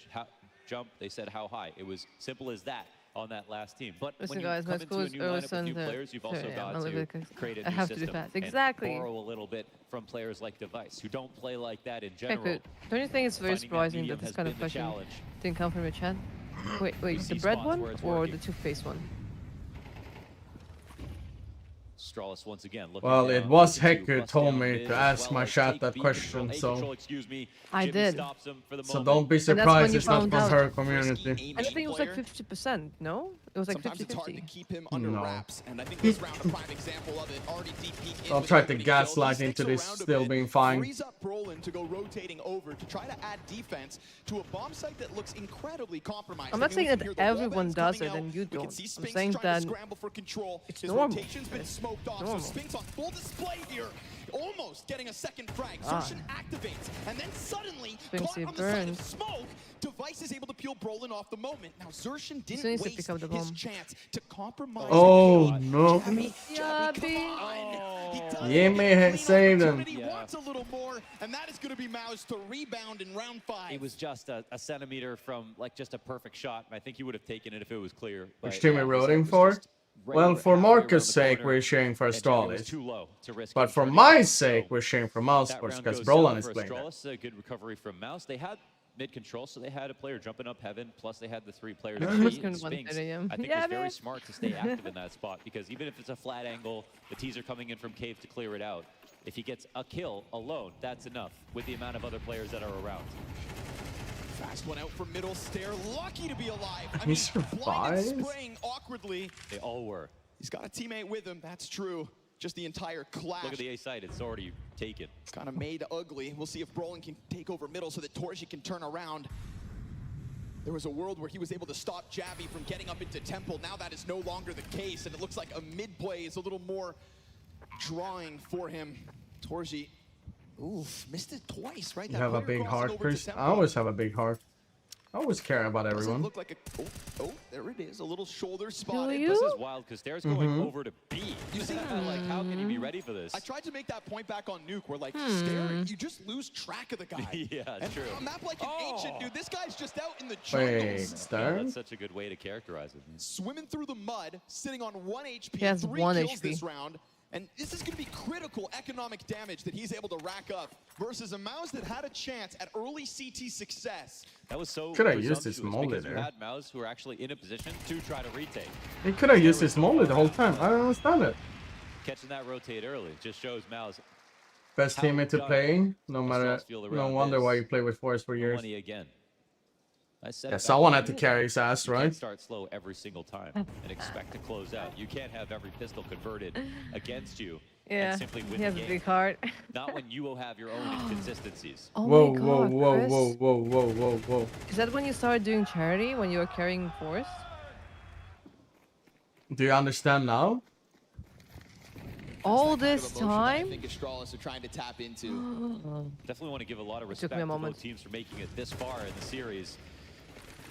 jump, they said how high. It was simple as that on that last team. But when you come into a new lineup of new players, you've also got to create a new system and borrow a little bit from players like Device, who don't play like that in general. Don't you think it's very surprising that this kind of question didn't come from your chat? Wait, the bread one or the toothpaste one? Astralis once again. Well, it was Heck who told me to ask my chat that question, so I did. So don't be surprised it's not from her community. I think it was like 50%, no? It was like 50-50. It's hard to keep him under wraps, and I think this round a prime example of it. Already DP. I'll try to gaslight into this still being fine. Frees up Brolin to go rotating over to try to add defense to a bomb site that looks incredibly compromised. I'm not saying that everyone does it and you don't. I'm saying that it's normal. So Spinks on full display here, almost getting a second frag. Zershan activates, and then suddenly, caught on the side of smoke, Device is able to peel Brolin off the moment. Now Zershan didn't waste his chance to compromise. Oh no! He saved him. He wants a little more, and that is going to be Mouz to rebound in round 5. It was just a centimeter from like just a perfect shot. I think he would have taken it if it was clear. Which team are we rooting for? Well, for Marcus' sake, we're cheering for Astralis. But for my sake, we're cheering for Mouz because Brolin is playing Astralis, a good recovery from Mouz. They had mid-control, so they had a player jumping up heaven, plus they had the 3 players. Spinks, I think it was very smart to stay active in that spot, because even if it's a flat angle, the teaser coming in from cave to clear it out. If he gets a kill alone, that's enough with the amount of other players that are around. Fast one out from middle stair, lucky to be alive. He survives? Spraying awkwardly. They all were. He's got a teammate with him, that's true. Just the entire clash. Look at the A side, it's already taken. It's kind of made ugly. We'll see if Brolin can take over middle so that Torji can turn around. There was a world where he was able to stop Jabby from getting up into Temple. Now that is no longer the case, and it looks like a mid-play is a little more drawing for him. Torji, oof, missed it twice, right? You have a big heart, Chris. I always have a big heart. I always care about everyone. Look like a, oh, there it is, a little shoulder spot. This is wild because Stare's going over to B. You see, like, how can you be ready for this? I tried to make that point back on Nuke where, like, Stare, you just lose track of the guy. Yeah, and true. A map like an ancient, dude, this guy's just out in the jungle. Wait, Stare? That's such a good way to characterize it. Swimming through the mud, sitting on 1 HP, he has 3 1 kills HP. this round. And this is going to be critical economic damage that he's able to rack up versus a Mouz that had a chance at early CT success. That was so could have used his molly there. We had Mouz who were actually in a position to try to retake. He could have used his molly the whole time. I don't understand it. Catching that rotate early just shows Mouz. Best teammate to play, no matter. No wonder why you play with Force for years. Money again. Yeah, someone had to carry his ass, You right? can't start slow every single time and expect to close out. You can't have every pistol converted against you and simply win he has the a game. big heart. Not when you will have your own inconsistencies. Oh Whoa, my whoa, God, whoa, Chris. whoa, whoa, whoa, whoa, whoa. Is that when you started doing charity, when you were carrying Forest? Do you understand now? All this time? I think Astralis are trying to tap into. Definitely want to give a lot of Took respect me a to moment. both teams for making it this far in the series.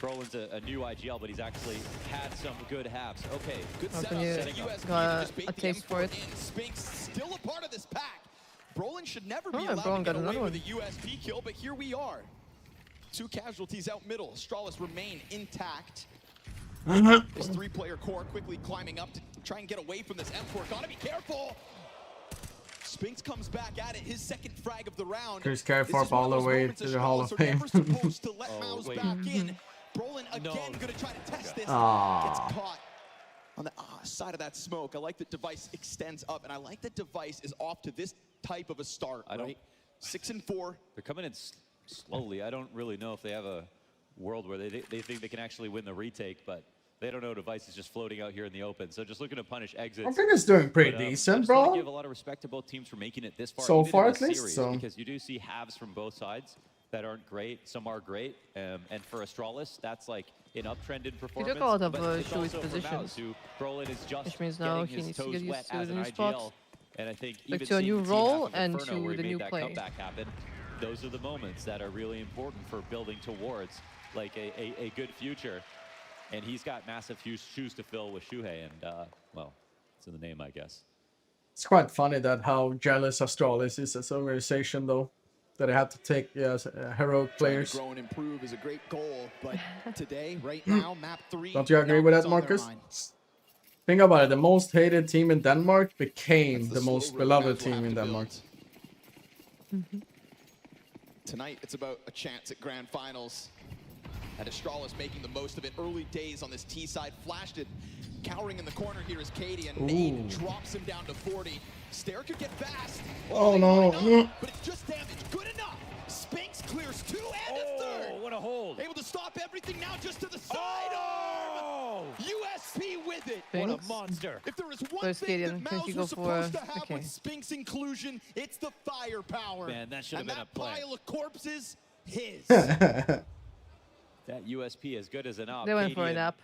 Brolin's a new IGL, but he's actually had some good halves. Okay, good How setup. can you Setting up. got a taste for it? Spinks still a part of this pack. Brolin should never be Oh, allowed Brolin to got get away another with a USP kill, but here we are. 2 casualties out middle. Astralis remain intact. This 3-player core quickly climbing up to try and get away from this M4. Gotta be careful. Spinks comes back at it, his 2nd frag of the round. Chris Carrefour all the way to the Hall of Fame. Supposed to let Mouz back in. Brolin again gonna try to test this. Gets caught on the side of that smoke. I like that Device extends up, and I like that Device is off to this type of a start, right? 6 and 4. They're coming in slowly. I don't really know if they have a world where they think they can actually win the retake, but they don't know Device is just floating out here in the open. So just looking to punish exits. I think it's doing pretty decent, I bro. give a lot of respect to both teams for making it this far. So even far, in the at least, series, so. because you do see halves from both sides that aren't great. Some are great, and for Astralis, that's like an uptrend in performance. took a lot of but it's Shui's also for positions. Mouz, who Brolin is just Which means now getting he his needs to toes get used wet to as the an new IGL. spots. And I think Like even to a seeing new the team role half of and Inferno, to where he the made new that play. comeback happen, those are the moments that are really important for building towards like a good future. And he's got massive shoes to fill with Shuhei, and well, it's in the name, I guess. It's quite funny that how jealous Astralis is as an organization, though. That they had to take heroic players. Trying to grow and improve is a great goal, but today, right now, map 3. Don't you agree with that, Marcus? Think about it. The most hated team in Denmark became the most beloved team in Denmark. Tonight, it's about a chance at grand finals. And Astralis making the most of it. Early days on this T side. Flashed it. Cowering in the corner here is Katie, and Nade drops him down to 40. Stair could get fast. Oh no. But it's just damage. Good enough. Spinks clears 2 and a 3rd. What a hold. Able to stop everything now just to the sidearm. USP with it. Spinks? What a monster. If there is one Where's thing Gideon? that Can Mouz he was go for supposed to have okay. with Spinks inclusion, it's the firepower. Man, that should have and been that a play. pile of corpses, his. That USP as good as an op. They went for an up.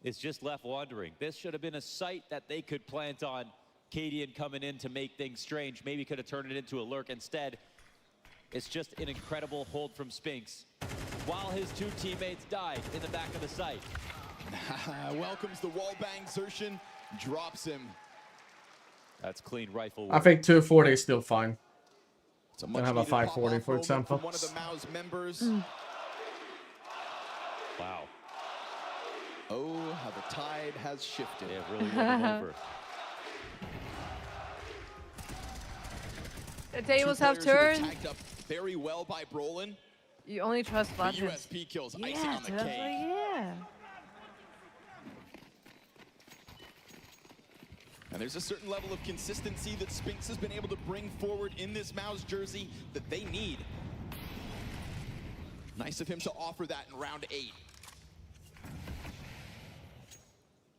It's just left wandering. This should have been a site that they could plant on. Cadian coming in to make things strange. Maybe could have turned it into a lurk. Instead, it's just an incredible hold from Spinks while his 2 teammates died in the back of the site. Welcomes the wallbang. Xertion drops him. That's clean rifle work. I think 240 is still fine. It's a Don't have a 540, for example. One of the Mouz members. Wow. Oh, how the tide has shifted. They have really won him over. The tables 2 have players who were turned. tagged up very well by Brolin. You only trust The Vlad. USP kills icing Yeah, on the so that's cake. like, yeah. And there's a certain level of consistency that Spinks has been able to bring forward in this Mouz jersey that they need. Nice of him to offer that in round 8.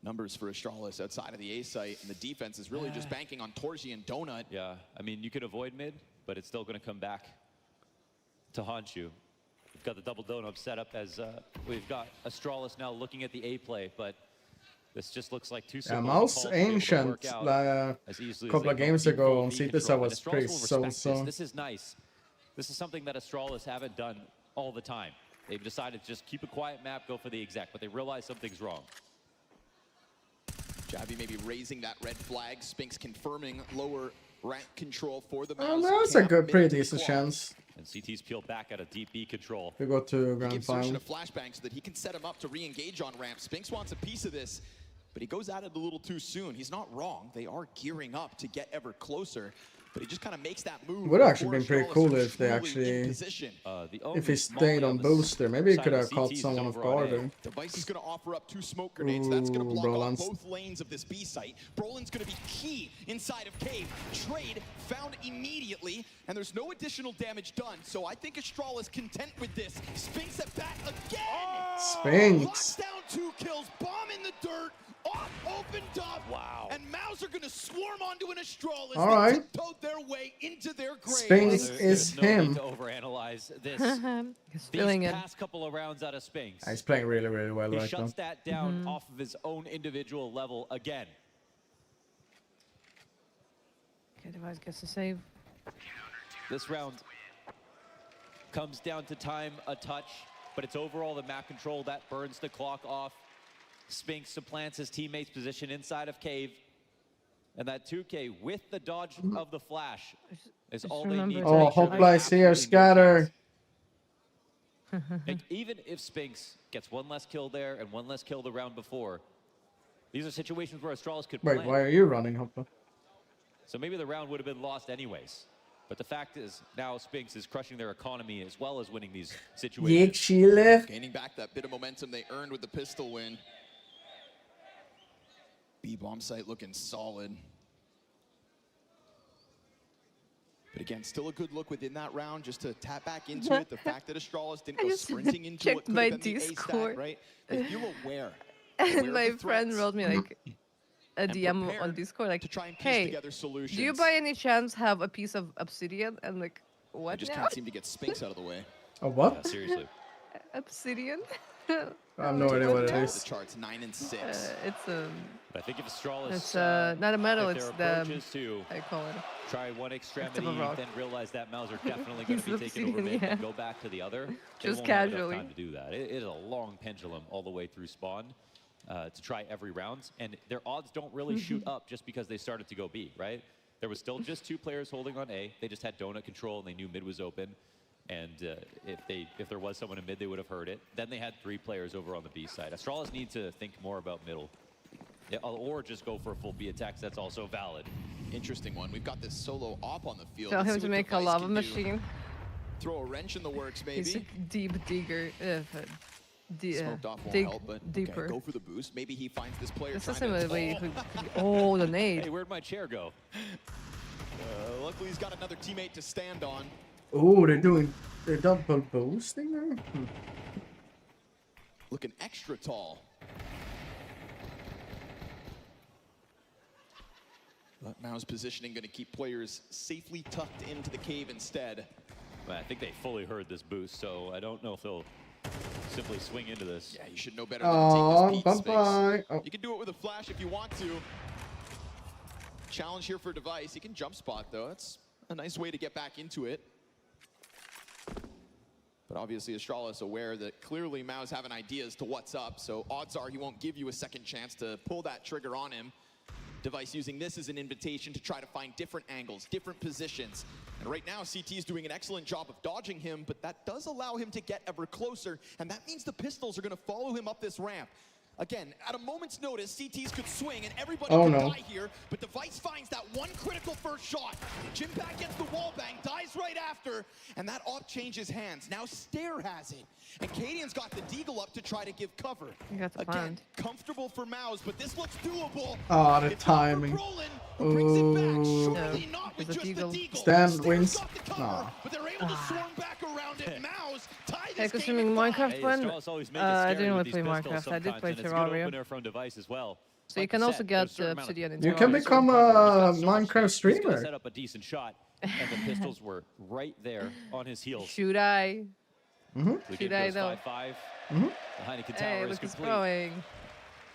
Numbers for Astralis outside of the A site, and the defense is really just banking on Torji and Donut. Yeah, I mean, you can avoid mid, but it's still going to come back to haunt you. We've got the double donut set up as we've got Astralis now looking at the A play, but this just looks like too simple. Mouz Ancient, a couple of games ago on Citisa was pretty so. This is nice. This is something that Astralis haven't done all the time. They've decided to just keep a quiet map, go for the exec, but they realize something's wrong. Javi maybe raising that red flag. Spinks confirming lower rank control for the Mouz. Oh, that's a good, pretty decent chance. And CT's peeled back at a deep B control. We go to grand Gives final. Xertion a flashbang so that he can set him up to re-engage on ramp. Spinks wants a piece of this, but he goes at it a little too soon. He's not wrong. They are gearing up to get ever closer. But he just kind of makes that move. Would have actually been pretty cool if they actually, if he stayed on booster. Maybe he could have caught someone off guard there. Device is going to offer up 2 smoke grenades. That's going to block off both lanes of this B site. Brolin's going to be key inside of Cave. Trade found immediately, and there's no additional damage done. So I think Astralis content with this. Spinks at bat again. Spinks. Locks down 2 kills. Bomb in the dirt. Off, opened up. Wow. And Mouz are going to swarm onto an Astralis. All right. Tiptoed their way into their grave. Spinks is no him. need to overanalyze this. He's feeling it. Past couple of rounds out of Spinks. He's playing really, really well He right now. shuts that down off of his own individual level again. Okay, Device gets a save. This round comes down to time, a touch, but it's overall the map control that burns the clock off. Spinks supplants his teammate's position inside of Cave. And that 2K with the dodge of the flash is all they need to Oh, make sure Hoplice here, scatter. like, even if Spinks gets 1 less kill there and 1 less kill the round before, these are situations where Astralis could Wait, play. why are you running, Hopla? So maybe the round would have been lost anyways. But the fact is, now Spinks is crushing their economy as well as winning these situations. Chile. Gaining back that bit of momentum they earned with the pistol win. B-bomb site looking solid. But again, still a good look within that round just to tap back into it. The fact that Astralis didn't go sprinting into what could have been the A-stack, right? They feel aware. And my friend wrote me like a DM on Discord like, hey, do you by any chance have a piece of obsidian? And like, what? I just now? can't seem to get Spinks out of the way. A what? Yeah, seriously. Obsidian? I have no idea what it The is. charts 9 and 6. It's a. I think if Astralis, It's not a metal. if It's their the. approach is to I call it. try one extremity, rock. then realize that Mouz are definitely going He's to be taking over obsidian, mid and yeah. go back to the other. They Just won't have enough casually. time to do that. It is a long pendulum all the way through spawn to try every round, and their odds don't really shoot up just because they started to go B, right? There was still just 2 players holding on A. They just had donut control, and they knew mid was open. And if there was someone in mid, they would have heard it. Then they had 3 players over on the B side. Astralis need to think more about middle. Yeah, or just go for a full B attack. That's also valid. Interesting one. We've got this solo op on the field. Tell Let's him see to what make a Device lava can do. machine. Throw a wrench in the works, He's a maybe. deep digger. Smoked off won't dig help, but deeper. okay, go for the boost. Maybe he finds this player This is trying the to... way. Oh, the nade. Hey, where'd my chair go? Luckily, he's got another teammate to stand on. Oh, they're double boosting there? Looking extra tall. But Mouz positioning going to keep players safely tucked into the cave instead. Well, I think they fully heard this boost, so I don't know if they'll simply swing into this. Yeah, you should know better than to take this Pete bye-bye. Spinks. Oh. You can do it with a flash if you want to. Challenge here for Device. He can jump spot, though. That's a nice way to get back into it. But obviously, Astralis aware that clearly Mouz having ideas to what's up, so odds are he won't give you a second chance to pull that trigger on him. Device using this as an invitation to try to find different angles, different positions. And right now, CT is doing an excellent job of dodging him, but that does allow him to get ever closer, and that means the pistols are going to follow him up this ramp. Again, at a moment's notice, CTs could swing and everybody could die here, but Device finds that one critical first shot. Jimpack gets the wall bang, dies right after, and that op changes hands. Now Stair has it, and Cadian's got the deagle up to try to give cover. Again, comfortable for Mouz, but this looks doable. Oh, the timing. Surely not with just the deagle. Stan wins. No. But they're able to swarm back around it. Mouz tie Hey, this consuming Minecraft one. I didn't really play Minecraft. Minecraft. I did play Terraria. From Device as well. So you can also get obsidian in Terraria. You can become a Minecraft streamer. Set up a decent shot, and the pistols were right there on his heels. Should I? Should I though? 5-5. The Heineken Hey, Tower is look, he's complete. growing.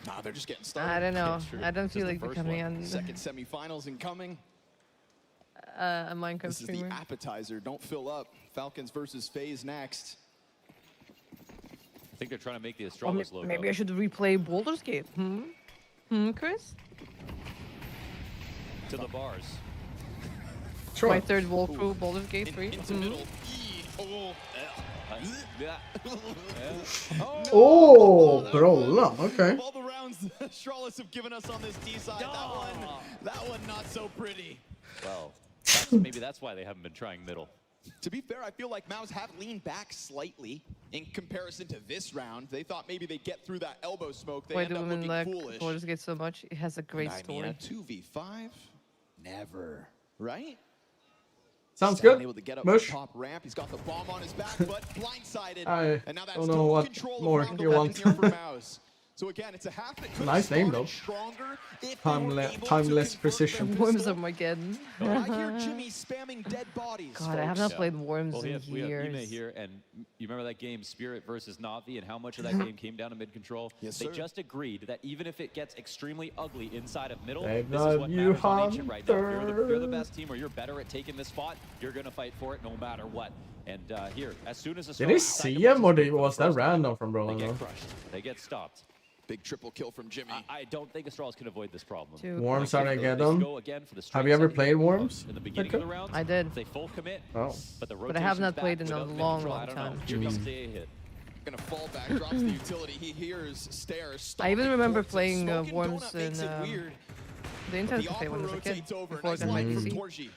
Nah, they're just getting started. I don't know. I don't feel like becoming a Second semifinals incoming. Minecraft This is streamer. the appetizer. Don't fill up. Falcons versus FaZe next. I think they're trying to make the Astralis logo. Maybe I should replay Baldur's Gate. Chris? To the bars. My third walkthrough, Baldur's Gate 3. Oh, bro, okay. All the rounds Astralis have given us on this D side, that one not so pretty. Well, Maybe that's why they haven't been trying middle. To be fair, I feel like Mouz have leaned back slightly in comparison to this round. They thought maybe they'd get through that elbow smoke. They end up looking foolish. Why does it get so much? It has a great story. I mean, a 2v5? Never. Right? Sounds good. Able to get up Mush. Top ramp. He's got the bomb on his back, but blindsided. And now that's don't know what more you want. So again, it's a half that could nice name though. Timeless precision. Worms Armageddon. I hear Jimmy spamming dead bodies. God, I have not played Worms in years. We have Ime here, and you remember that game Spirit versus Navi, and how much of that game came down to mid control? Yes, they sir. just agreed that even if it gets extremely ugly inside of middle, They've this is what matters on Hunter. Ancient right now. You're the best team, or you're better at taking this spot. You're gonna fight for it no matter what. And here, as soon as did he see him, or was that random from they Brolin? get crushed. They get stopped. Big triple kill from Jimmy. I don't think Astralis can avoid this problem. Worms are gonna get them. Have you ever played Worms? In the beginning of the round, I did. They full commit. Oh. But I have not played in a long time. Here comes the A hit. Gonna fall back, drops the utility. He hears stairs. I even remember playing Worms in the internet cafe when I was a kid. Before I got my PC.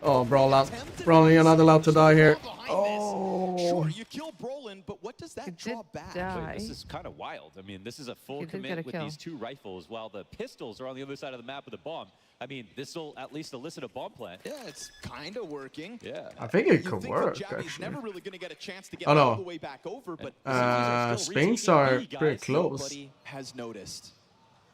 Oh, Brolin, you're not allowed to die here. Oh. Sure, you kill Brolin, but what does that draw back? Wait, this is kind of wild. I mean, this is a full commit with these two rifles, while the pistols are on the other side of the map with a bomb. I mean, this will at least elicit a bomb plant. Yeah, it's kind of working. Yeah. I think it could work, actually. Never really gonna get a chance to get oh, no. all the way back over, but Spinks are pretty close. Nobody has noticed.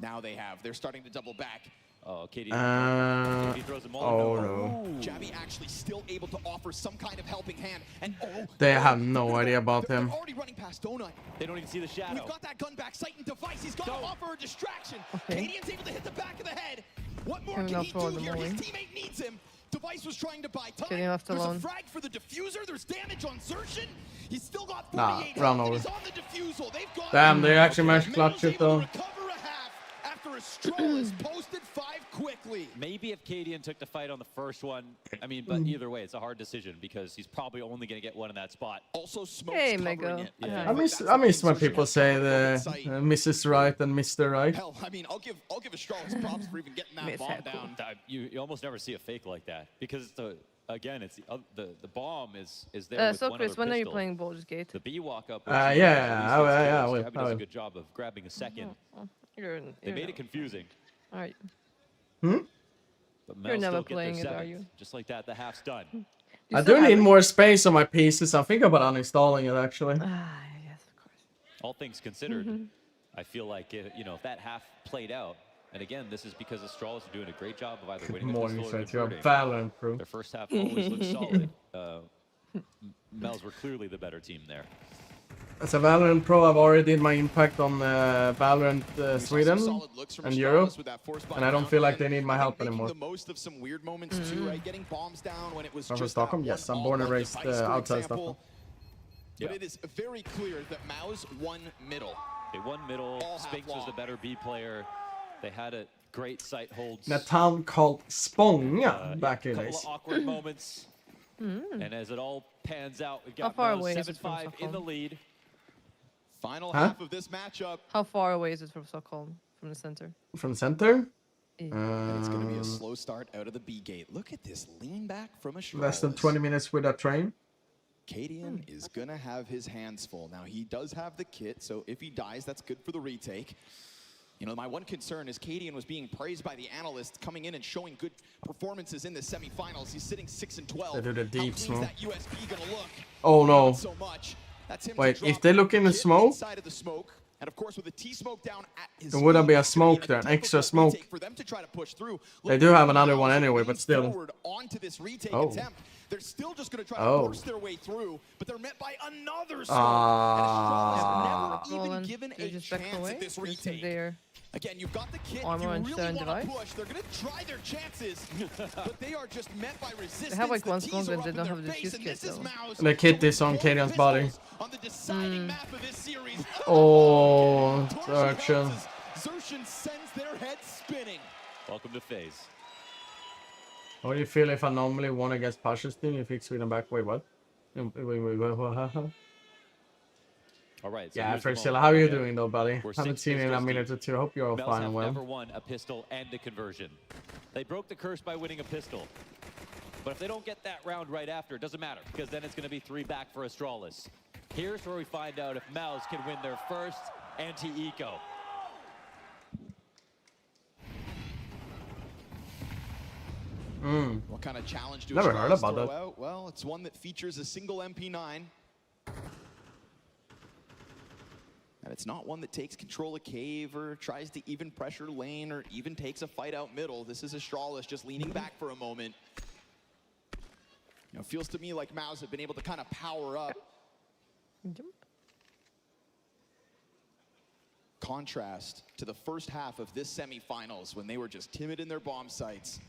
Now they have. They're starting to double back. Oh, Katie. Throws them all no. Jabby actually still able to offer some kind of helping hand, and they have no idea about him. They're already running past Donut. They don't even see the shadow. We've got that gun back sight and device. He's got to offer a distraction. Cadian's able to hit the back of the head. What more can he do here? His teammate needs him. Device was trying to buy time. There's a frag for the diffuser. There's damage on Zertian. He's still got 48 round over. He's on the diffusal. They've got damn, they actually managed to clutch it though. Astralis posted 5 quickly. Maybe if Cadian took the fight on the first one, I mean, but either way, it's a hard decision because he's probably only going to get one in that spot. Also, Smoke's covering it. Yeah. I miss when people say the Mrs. Right and Mr. Right. Hell, I mean, I'll give Astralis props for even getting that bomb down. You almost never see a fake like that because again, it's the bomb is there. So Chris, when are you playing Baldur's Gate? The B walk up. Yeah. Jabby does a good job of grabbing a second. They made it confusing. All right. But You're never playing it, are you? Just like that, the half's done. I do need more space on my pieces. I'm thinking about uninstalling it actually. Yes, of course. All things considered, I feel like if that half played out, and again, this is because Astralis are doing a great job of either winning the pistol or converting. Valorant Pro. Their first half always looks solid. Mouz were clearly the better team there. As a Valorant Pro, I've already did my impact on Valorant Sweden and Europe, and I don't feel like they need my help anymore. The most of some weird moments too, right? Getting bombs down when it was from Stockholm? Yes, I'm born and raised outside Stockholm. But it is very clear that Mouz won middle. They won middle. Spinks was the better B player. They had a great sight holds. In a town called Spånga back in days. Couple of awkward moments. And as it all pans out, we've got 7-5 in the lead. Final half of this matchup. How far away is it from Stockholm, from the center? From center? And it's going to be a slow start out of the B gate. Look at this lean back from Astralis. Less than 20 minutes with a train. Cadian is going to have his hands full. Now, he does have the kit, so if he dies, that's good for the retake. You know, my one concern is Cadian was being praised by the analysts coming in and showing good performances in the semifinals. He's sitting 6-12. They do the deep smoke. That USP gonna look? Oh no. Not so much. That's him. Wait, if they look in the smoke, inside of the smoke, and of course with the T smoke down at his there would be a smoke there, an extra smoke. for them to try to push through. They do have another one anyway, but still. Onto this retake attempt. They're still just going to try to force their way through, but they're met by another smoke. And never even given a chance at this retake. Again, you've got the kit. If you really want to push, they're going to try their chances, but they are just met by resistance. They have like one smoke and they don't have the fuse kit though. The kit is on Cadian's body. On the deciding map of this series. Oh, Zertian. Zertian sends their head spinning. Welcome to FaZe. How do you feel if I normally won against Pasha's team? You pick Sweden back? Wait, what? All right. So yeah, Priscilla, how are you doing though, buddy? Haven't seen you in a minute or two. Hope you're all fine and well. Never won a pistol and a conversion. They broke the curse by winning a pistol. But if they don't get that round right after, it doesn't matter, because then it's going to be 3 back for Astralis. Here's where we find out if Mouz can win their first anti-eco. What kind of challenge do Never heard Astralis about throw that. out? Well, it's one that features a single MP9. And it's not one that takes control of cave or tries to even pressure lane or even takes a fight out middle. This is Astralis just leaning back for a moment. You know, it feels to me like Mouz have been able to kind of power up. Contrast to the first half of this semifinals when they were just timid in their bomb sites.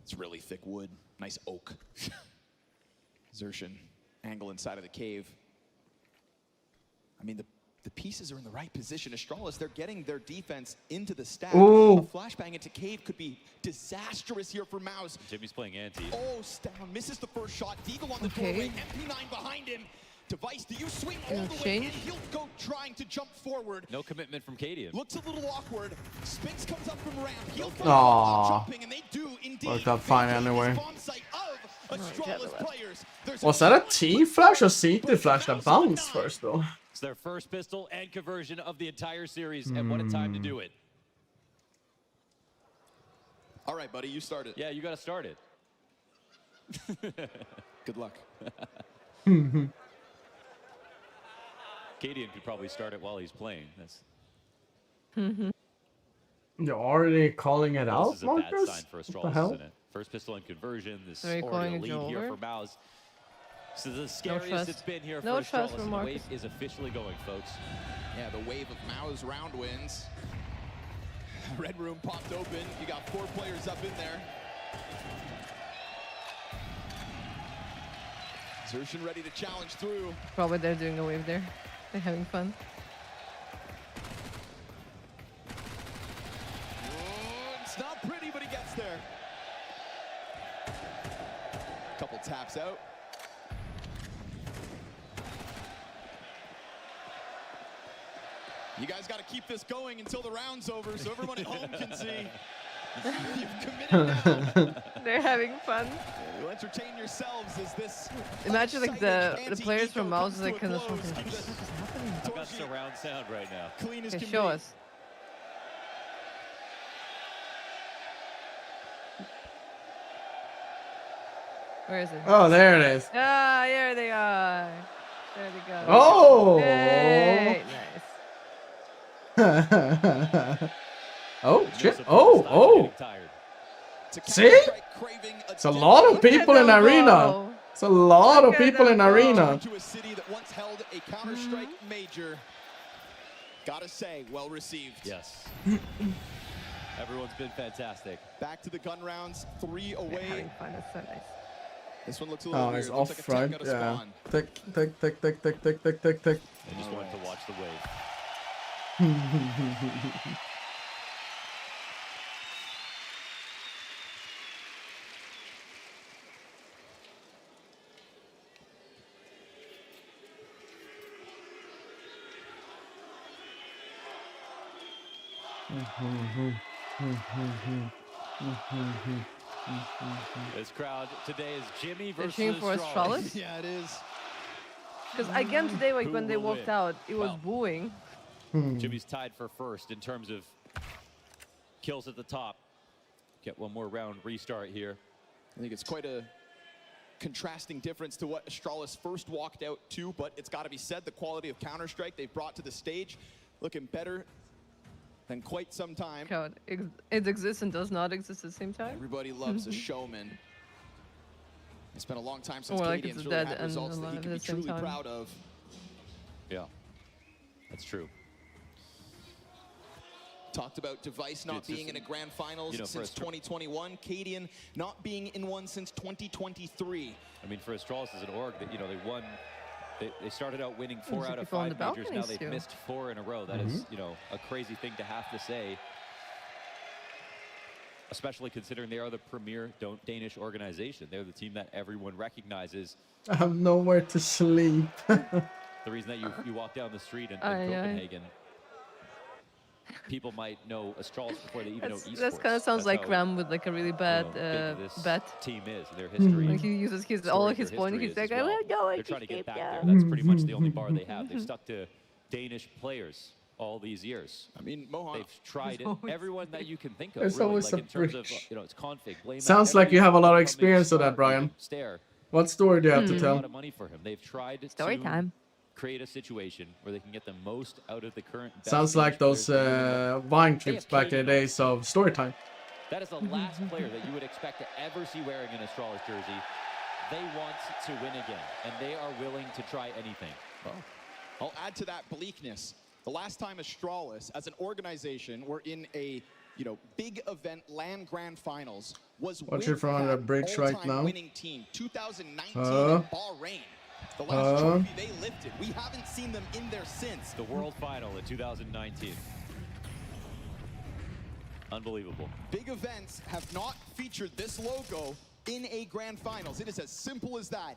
It's really thick wood, nice oak. Xertion, angle inside of the cave. I mean, the pieces are in the right position. Astralis, they're getting their defense into the stack. Ooh. A flashbang into cave could be disastrous here for Mouz. Jimmy's playing anti. Oh, Stown misses the first shot. Deagle on the doorway, MP9 behind him. Device, do you swing all the way in? He'll go trying to jump forward. No commitment from Cadian. Looks a little awkward. Spinks comes up from ramp. He'll jumping, and they do indeed. Worked out fine anyway. Bomb site of Astralis players. Was that a T flash or CT flash that bounced first though? It's their first pistol and conversion of the entire series, and what a time to do it. All right, buddy, you start it. Yeah, you got to start it. Good luck. Cadian could probably start it while he's playing. That's. You're already calling it out, This is a bad Marcus? sign for What the Astralis, hell? isn't it? First pistol and conversion. This Are you already a calling it lead here over? for Mouz. This is the scariest trust. it's been here No for trust Astralis, for and the Marcus. wave is officially going, folks. Yeah, the wave of Mouz round wins. Red room popped open. You got 4 players up in there. Xertion ready to challenge through. Probably they're doing a wave there. They're having fun. It's not pretty, but he gets there. Couple taps out. You guys got to keep this going until the round's over so everyone at home can see. You've committed now. They're having fun. You'll entertain yourselves as this. Imagine like the players from Mouz to like a kind of close. something. Keep this I've got surround sound right now. clean as Okay, can show be. us. Where is it? Oh, there it is. Ah, there they are. There they go. Oh! Hey, nice. Oh, shit. Oh. See? It's a lot of people in arena. It's a lot of people in arena. To a city that once held a Counter-Strike major. Gotta say, well received. Yes. Everyone's been fantastic. Back to the gun rounds, 3 away. Having fun. That's so nice. This one looks a little Oh, weird. it's Looks off like a tech right. out of Yeah. spawn. Tick, tick, tick, tick, tick, tick, tick, tick, tick. They just wanted to watch the wave. This crowd today is Jimmy They're versus cheering for Astralis. Astralis? Yeah, it is. Because again today, like Who when they will walked win? out, it was Well. booing. Jimmy's tied for first in terms of kills at the top. Get one more round restart here. I think it's quite a contrasting difference to what Astralis first walked out to, but it's got to be said, the quality of Counter-Strike they've brought to the stage looking better than quite some time. God, it exists and does not exist at the same time. Everybody loves a showman. It's been a long time since Or like Cadian's it's really dead had and results that he alive can at be the same truly time. proud of. Yeah, that's true. Talked about Device not being in a grand finals since 2021. Cadian not being in one since 2023. I mean, for Astralis as an org, that they won. They started out winning 4 There's out of people on 5 the majors. Now balconies they've too. missed 4 in a row. That is, a crazy thing to have to say. Especially considering they are the premier Danish organization. They're the team that everyone recognizes. I have nowhere to sleep. The reason that you walk down the street in Copenhagen. people might know Astralis before they even know esports. That kind of sounds like Ram with like a really bad bet. Team is their history. Like he uses all his points. He's like, well. no, They're trying to get back there. That's pretty much the only bar they have. They've stuck to Danish players all these years. I mean, Mohan, they've tried it. Everyone that you can think of. There's really, always like a in terms of bridge. its config. Sounds like you have a lot of experience with that, Brian. What story do you have to tell? A lot of money for him. They've tried story to time. Create a situation where they can get the most out of the current. Sounds like those Vine trips back in the days of story time. That is the last player that you would expect to ever see wearing an Astralis jersey. They want to win again, and they are willing to try anything. I'll add to that bleakness. The last time Astralis, as an organization, were in a big event LAN Grand Finals, was Watch it from the bridge right now. Winning team 2019 in Bahrain. The last trophy they lifted. We haven't seen them in there since. The World Final in 2019. Unbelievable. Big events have not featured this logo in a Grand Finals. It is as simple as that.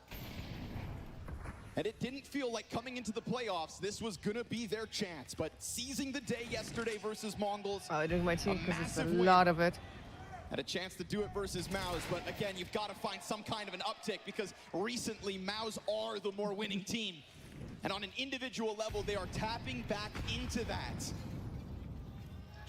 And it didn't feel like coming into the playoffs, this was gonna be their chance. But seizing the day yesterday versus Mongols. I drink my tea because it's a lot of it. Had a chance to do it versus Mouz, but again, you've got to find some kind of an uptick because recently Mouz are the more winning team. And on an individual level, they are tapping back into that.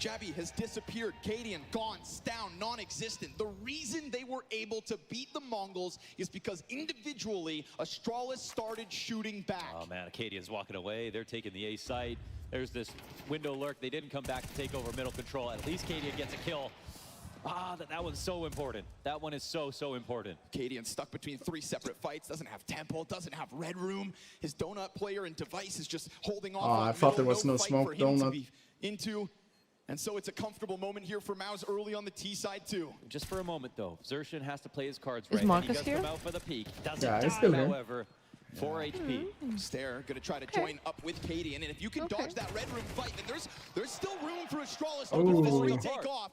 Jabby has disappeared, Cadian gone, down, non-existent. The reason they were able to beat the Mongols is because individually, Astralis started shooting back. Oh man, Acadian's walking away. They're taking the A site. There's this window lurk. They didn't come back to take over middle control. At least Cadian gets a kill. That one's so important. That one is so important. Cadian stuck between 3 separate fights, doesn't have tempo, doesn't have red room. His donut player and device is just holding off. I thought there was no smoke donut. And so it's a comfortable moment here for Mouz early on the T side too. Just for a moment though, Xerxan has to play his cards right. Is Marcus he does here? come out for the peak. Doesn't he's still here. However, 4 HP. Stair gonna try to join up with Cadian, and if you can dodge that red room fight, then there's still room for Astralis to take off.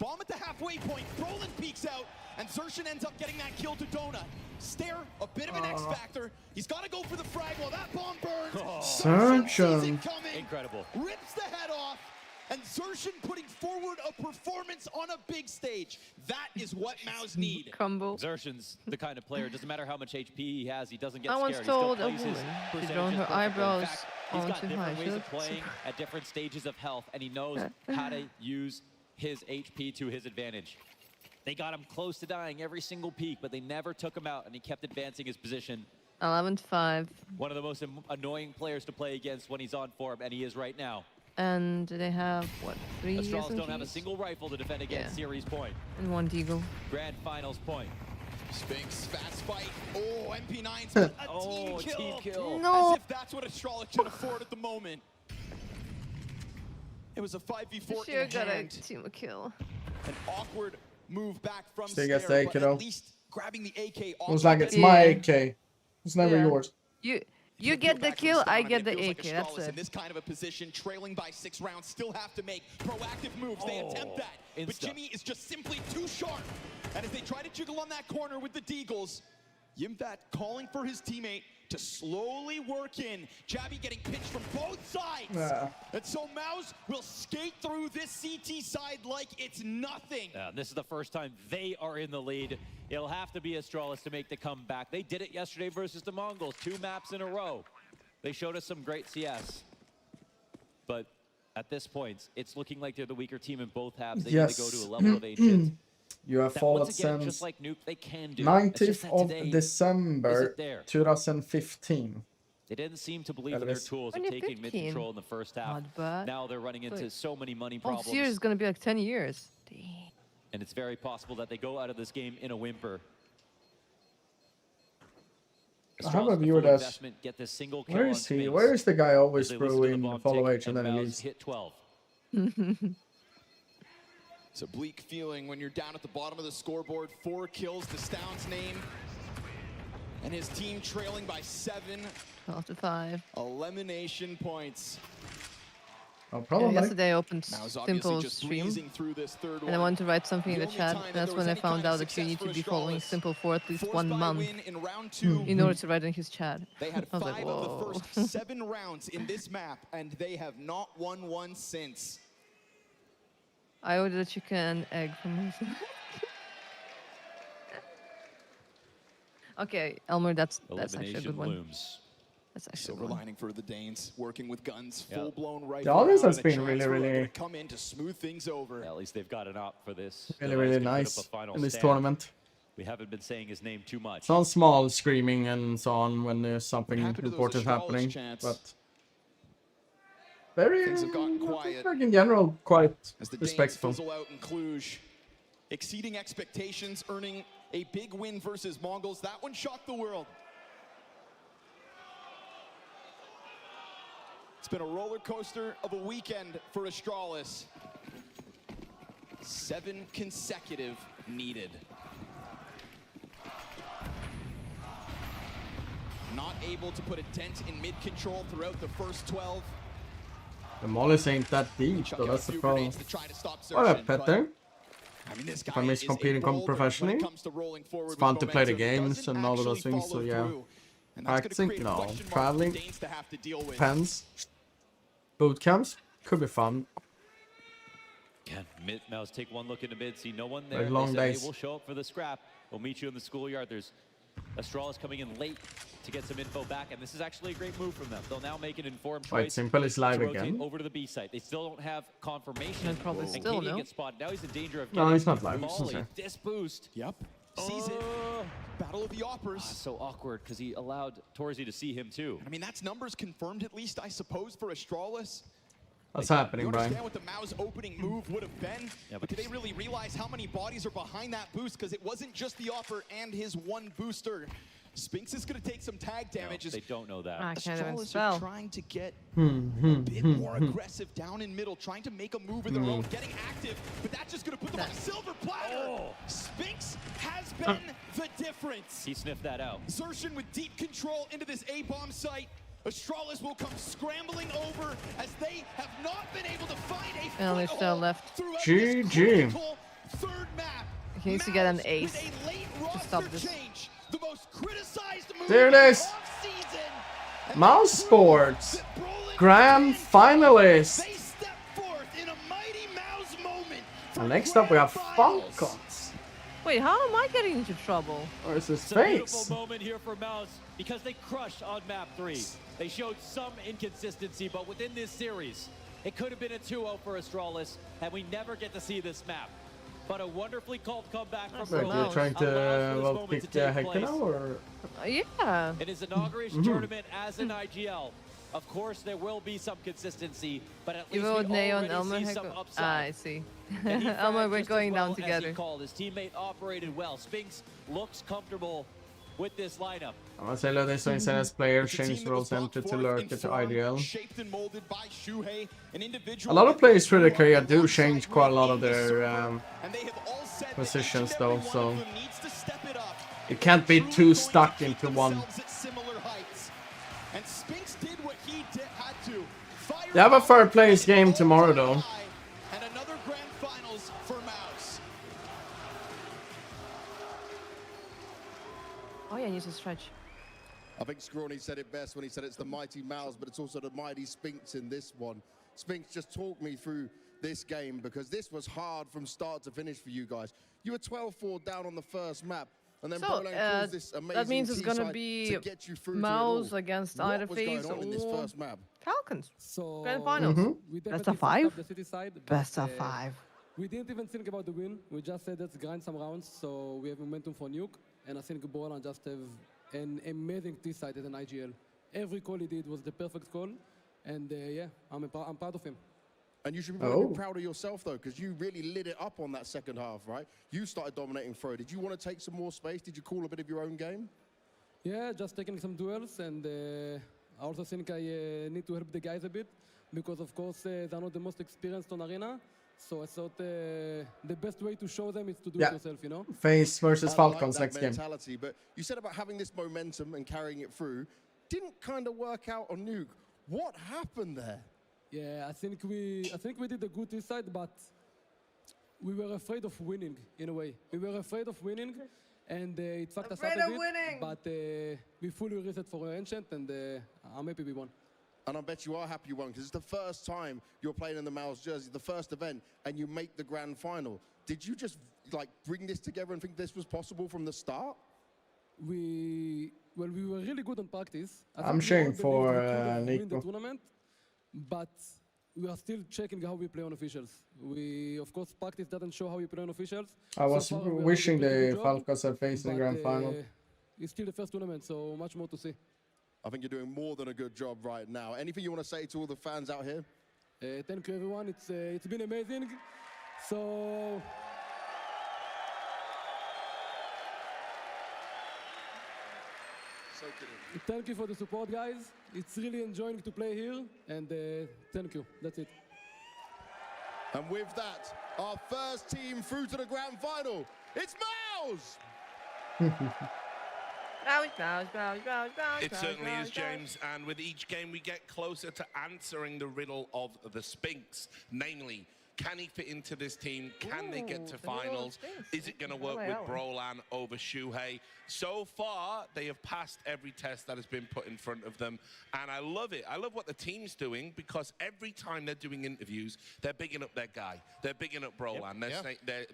Bomb at the halfway point, Brolin peeks out, and Xerxan ends up getting that kill to Donut. Stair, a bit of an X factor. He's got to go for the frag while that bomb burns. Xerxan. Incredible. Rips the head off, and Xerxan putting forward a performance on a big stage. That is what Mouz need. Crumble. Xerxan's the kind of player, doesn't matter how much HP he has, he doesn't get I scared. once told a woman to draw her eyebrows he's got onto different high. ways of playing at different stages of health, and he knows how to use his HP to his advantage. They got him close to dying every single peak, but they never took him out, and he kept advancing his position. 11-5. One of the most annoying players to play against when he's on form, and he is right now. And they have, what, 3 Astralis don't have a single rifle to defend against Series point. And 1 deagle. Grand Finals point. Spinks, fast fight. Oh, MP9's got a team kill. No. As if that's what Astralis can afford at the moment. It was a 5v4 Sure in got hand. a team kill. An awkward move back from Still gets Stair, the AK but though. at least grabbing the AK off. It was like it's my AK. It's never yours. You get the kill, I get the AK. Like That's in it. this kind of a position, trailing by 6 rounds, still have to make proactive moves. They attempt that, but Jimmy is just simply too sharp. And as they try to jiggle on that corner with the Deagles, Yimvat calling for his teammate to slowly work in. Jabby getting pinched from both sides. And so Mouz will skate through this CT side like it's nothing. This is the first time they are in the lead. It'll have to be Astralis to make the comeback. They did it yesterday versus the Mongols, 2 maps in a row. They showed us some great CS. But at this point, it's looking like they're the weaker team in both halves. They need to go to a level of ancient. You have followed since just like Nuke, they can do. 19th of December 2015. They didn't seem to believe in their tools of taking mid-control in the first half. Now they're running into so many money problems. This year is going to be like 10 years. And it's very possible that they go out of this game in a whimper. I have a viewer that's... Where is he? Where is the guy always throwing follow H and then he leaves? Hit 12. It's a bleak feeling when you're down at the bottom of the scoreboard. 4 kills to Stound's name. And his team trailing by 7. 12-5. Elimination points. Oh, probably. Yesterday I opened Simple stream. And I wanted to write something in the chat. That's when I found out that you need to be following Simple for at least 1 month in order to write in his chat. They had I was 5 like, of the whoa. first 7 rounds in this map, and they have not won one since. I ordered a chicken and egg from Mouz. Okay, Elmer, that's actually a good one. Looms. That's actually Silver lining for the Danes, working with guns, full-blown rifle. The audience has round, and a been chance for really to come in to smooth things over. Yeah, at least they've got an op for this. really nice in this tournament. We haven't been saying his name too much. Some small screaming and so on when there's something important happening, but very, Things have gotten quiet. in general, quite As the respectful. Danes fizzle out in Cluj, exceeding expectations, earning a big win versus Mongols. That one shocked the world. It's been a roller coaster of a weekend for Astralis. 7 consecutive needed. Not able to put a dent in mid-control throughout the first 12. The mollies ain't that deep, so that's the problem. What up, Petter? I mean, this If I miss competing professionally, it's fun to play the games and all of those things, so yeah. Practicing? No. Traveling? Depends. Boot camps? Could be fun. Can Mouse take one look into mid, see no one there. Very long days. We'll show up for the scrap. We'll meet you in the schoolyard. There's Astralis coming in late to get some info back, and this is actually a great move from them. They'll now make an informed choice. Quite simple, it's live to rotate again. over to the B site. They still don't have confirmation. And probably and still, KD no? gets spotted. Now he's in danger of No, getting he's not live. volleyed. This boost. Yep. Sees it. Battle of the Oppers. So awkward because he allowed Torzi to see him too. I mean, that's numbers confirmed at least, I suppose, for Astralis. What's happening, You Brian? understand what the Mouz opening move would have been? Yeah, but did they really realize how many bodies are behind that boost? Because it wasn't just the Opper and his one booster. Spinx is going to take some tag damage. No, they don't know that. I can't even Astralis spell. are trying to get a bit more aggressive down in middle, trying to make a move of their own, getting active, but that's just going to put them on a silver platter. Spinx has been the difference. He sniffed that out. Xertion with deep control into this A-bomb site. Astralis will come scrambling over as they have not been able to find a And they're still left. GG. Third map. He needs to get an ace to stop this. The most criticized move There it is. off-season. Mouse Sports Grand Finalist. They step forth in a mighty Mouz moment. And next up we have Falcons. Wait, how am I getting into trouble? Or is this It's a face? beautiful moment here for Mouz because they crushed on map 3. They showed some inconsistency, but within this series, it could have been a 2-0 for Astralis, and we never get to see this map. But a wonderfully called comeback from Wait, Mouz you're trying to allows for this well, moment pick to take Hector place. now, or? Yeah. In his inauguration tournament as an IGL, of course there will be some consistency, but at You least we vote Neo and already Elmer see some Hector. upside. Ah, I see. And he Elmer, fired we're just as going down well as he together. called. His teammate operated well. Spinx looks comfortable with this lineup. I'm gonna say that this Incense player changed roles enter to lurker to IDL. Shaped and molded by Shuhei, an A individual lot of players through the career do change quite a lot of their and they have all said that positions each and every though, one so of them needs to step it up. it can't be too stuck into one. At similar heights. And Spinx did what he had to. Fire They have a third place game tomorrow though. and another grand finals for Mouz. Oh yeah, I need to stretch. I think Scrawny said it best when he said it's the mighty Mouz, but it's also the mighty Spinx in this one. Spinx, just talk me through this game, because this was hard from start to finish for you guys. You were 12-4 down on the first map, and then So, Berlin calls this amazing that means it's gonna T-side be to get you through Mouz to it all. against What either was going FaZe on in this or first map? Falcons. So Grand finals. we Best definitely of 5? fucked up the city side, but, Best of 5. We didn't even think about the win. We just said let's grind some rounds so we have momentum for nuke. And I think Borland just have an amazing T side as an IGL. Every call he did was the perfect call. And yeah, I'm proud of him. And you should be really proud of yourself, though, because you really lit it up on that second half, right? You started dominating throw. Did you want to take some more space? Did you call a bit of your own game? Yeah, just taking some duels. And I also think I need to help the guys a bit. Because, of course, they're not the most experienced on Arena. So I thought the best way to show them is to do it yourself, you know? FaZe versus Falcons next game. But you said about having this momentum and carrying it through. Didn't kind of work out on Nuke. What happened there? Yeah, I think we did a good side, but we were afraid of winning in a way. We were afraid of winning, and it fucked us up a bit. But we fully reset for Ancient, and I'm happy we won. And I bet you are happy you won, because it's the first time you're playing in the Mouz jersey, the first event, and you make the grand final. Did you just like bring this together and think this was possible from the start? We were really good on practice. I'm cheering for win the tournament, but we are still checking how we play on officials. We, of course, practice doesn't show how we play on officials. I was wishing the Falcons had faced the grand final. It's still the first tournament, so much more to see. I think you're doing more than a good job right now. Anything you want to say to all the fans out here? Thank you, everyone. It's been amazing. So. Thank you for the support, guys. It's really enjoying to play here, and thank you. That's it. And with that, our first team through to the grand final, it's Mouz! It certainly is, James, and with each game we get closer to answering the riddle of the Sphinx, namely, can he fit into this team? Can they get to finals? Is it going to work with Brolan over Shuhei? So far, they have passed every test that has been put in front of them, and I love it. I love what the team's doing, because every time they're doing interviews, they're bigging up their guy. They're bigging up Brolan.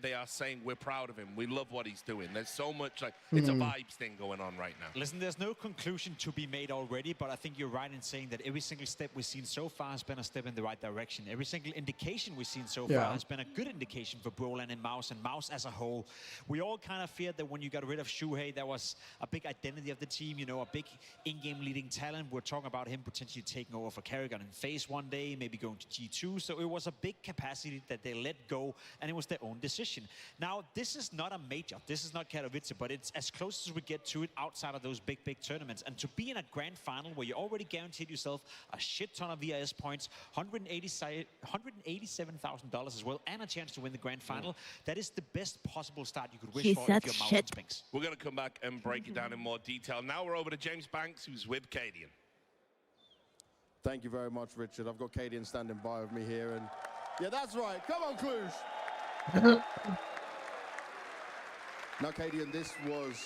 They are saying, we're proud of him. We love what he's doing. There's so much, like, it's a vibes thing going on right now. Listen, there's no conclusion to be made already, but I think you're right in saying that every single step we've seen so far has been a step in the right direction. Every single indication we've seen so far has been a good indication for Brolan and Mouz as a whole. We all kind of feared that when you got rid of Shuhei, there was a big identity of the team, you know, a big in-game leading talent. We're talking about him potentially taking over for Kerrigan in FaZe one day, maybe going to G2. So it was a big capacity that they let go, and it was their own decision. Now, this is not a major. This is not Katowice, but it's as close as we get to it outside of those big tournaments. And to be in a grand final where you already guaranteed yourself a shit ton of VIS points, $187,000 as well, and a chance to win the grand final, that is the best possible start you could wish for if you're Mouz and Sphinx. We're going to come back and break it down in more detail. Now we're over to James Banks, who's with Cadian. Thank you very much, Richard. I've got Cadian standing by with me here, and yeah, that's right. Come on, Cluj. Now, Cadian, this was...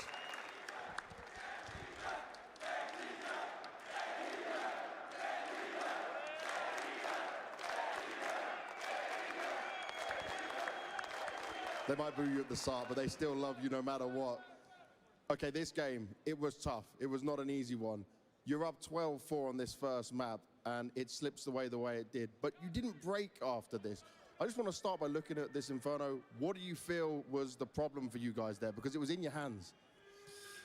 They might boo you at the start, but they still love you no matter what. Okay, this game, it was tough. It was not an easy one. You're up 12-4 on this first map, and it slips away the way it did. But you didn't break after this. I just want to start by looking at this Inferno. What do you feel was the problem for you guys there? Because it was in your hands.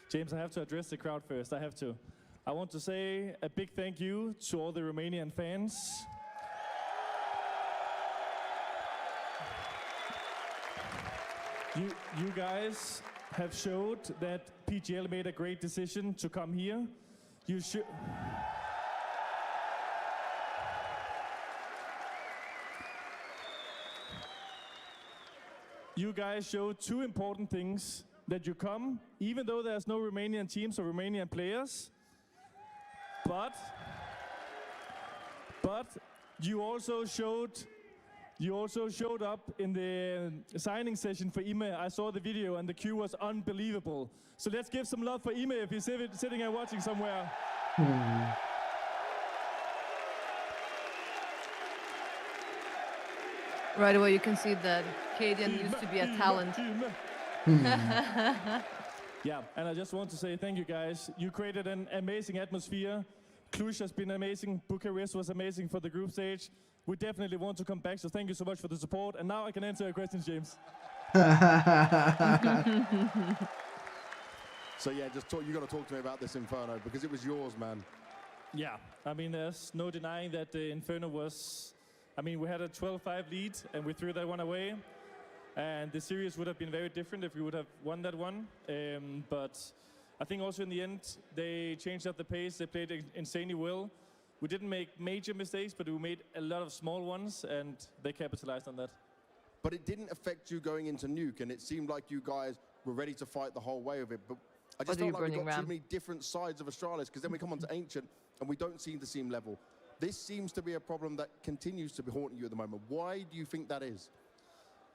James, I have to address the crowd first. I have to. I want to say a big thank you to all the Romanian fans. You guys have showed that PGL made a great decision to come here. You should. You guys showed two important things: that you come, even though there's no Romanian teams or Romanian players, but you also showed up in the signing session for Ime. I saw the video and the queue was unbelievable. So let's give some love for Ime if he's sitting and watching somewhere. Right away you can see that Cadian used to be a talent. Yeah, and I just want to say thank you guys. You created an amazing atmosphere. Cluj has been amazing. Bucharest was amazing for the group stage. We definitely want to come back, so thank you so much for the support. And now I can answer your questions, James. So yeah, you got to talk to me about this Inferno, because it was yours, man. Yeah, I mean, there's no denying that the Inferno was... I mean, we had a 12-5 lead, and we threw that one away. And the series would have been very different if we would have won that one. But I think also in the end, they changed up the pace. They played insanely well. We didn't make major mistakes, but we made a lot of small ones, and they capitalized on that. But it didn't affect you going into Nuke, and it seemed like you guys were ready to fight the whole way of it. But I just felt like we got too many different sides of Astralis, because then we come on to Ancient, and we don't seem to seem level. This seems to be a problem that continues to be haunting you at the moment. Why do you think that is?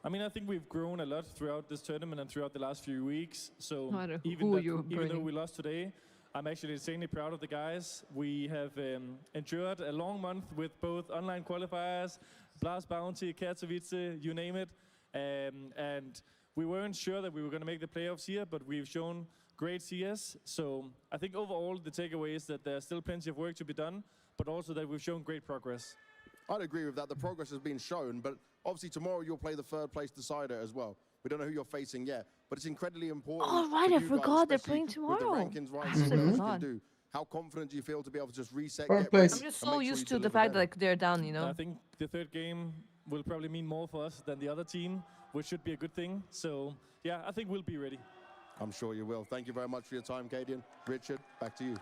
I mean, I think we've grown a lot throughout this tournament and throughout the last few weeks. So even though we lost today, I'm actually insanely proud of the guys. We have endured a long month with both online qualifiers, Blast Bounty, Katowice, you name it. And we weren't sure that we were going to make the playoffs here, but we've shown great CS. So I think overall the takeaway is that there's still plenty of work to be done, but also that we've shown great progress. I'd agree with that. The progress has been shown, but obviously tomorrow you'll play the third place decider as well. We don't know who you're facing yet, but it's incredibly important. Oh, right, I forgot they're playing tomorrow. With the rankings rising, what else you can do. How confident do you feel to be able to just reset? I'm just so used to the fact that like, they're down, you know. I think the third game will probably mean more for us than the other team, which should be a good thing. So, yeah, I think we'll be ready. I'm sure you will. Thank you very much for your time, Cadian. Richard, back to you.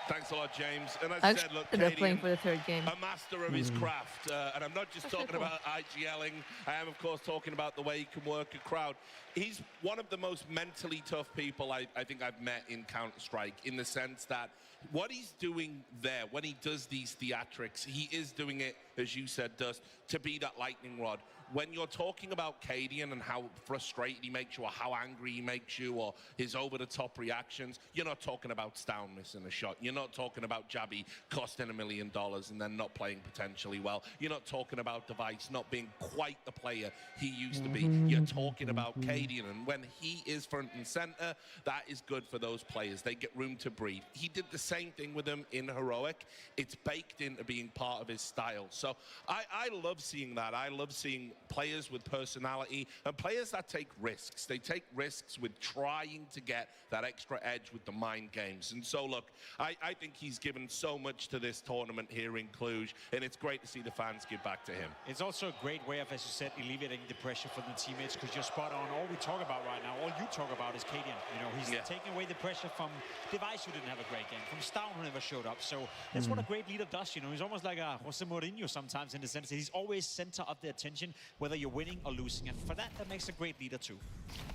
Thanks a lot, James. And as I I said, look, they're playing for the third game. A master of his craft. And I'm not just talking about IGLing. I am, of course, talking about the way he can work a crowd. He's one of the most mentally tough people I think I've met in Counter-Strike, in the sense that what he's doing there, when he does these theatrics, he is doing it, as you said, Dust, to be that lightning rod. When you're talking about Cadian and how frustrated he makes you, or how angry he makes you, or his over-the-top reactions, you're not talking about Stown missing a shot. You're not talking about Jabby costing $1 million and then not playing potentially well. You're not talking about Device not being quite the player he used to be. You're talking about Cadian, and when he is front and center, that is good for those players. They get room to breathe. He did the same thing with them in Heroic. It's baked into being part of his style. So I love seeing that. I love seeing players with personality and players that take risks. They take risks with trying to get that extra edge with the mind games. And so, look, I think he's given so much to this tournament here in Cluj, and it's great to see the fans give back to him. It's also a great way of, as you said, alleviating the pressure for the teammates, because you're spot on. All we talk about right now, all you talk about is Cadian. You know, he's taking away the pressure from Device, who didn't have a great game, from Stown, who never showed up. So that's what a great leader does. You know, he's almost like a Jose Mourinho sometimes, in the sense that he's always center of the attention, whether you're winning or losing. And for that makes a great leader too.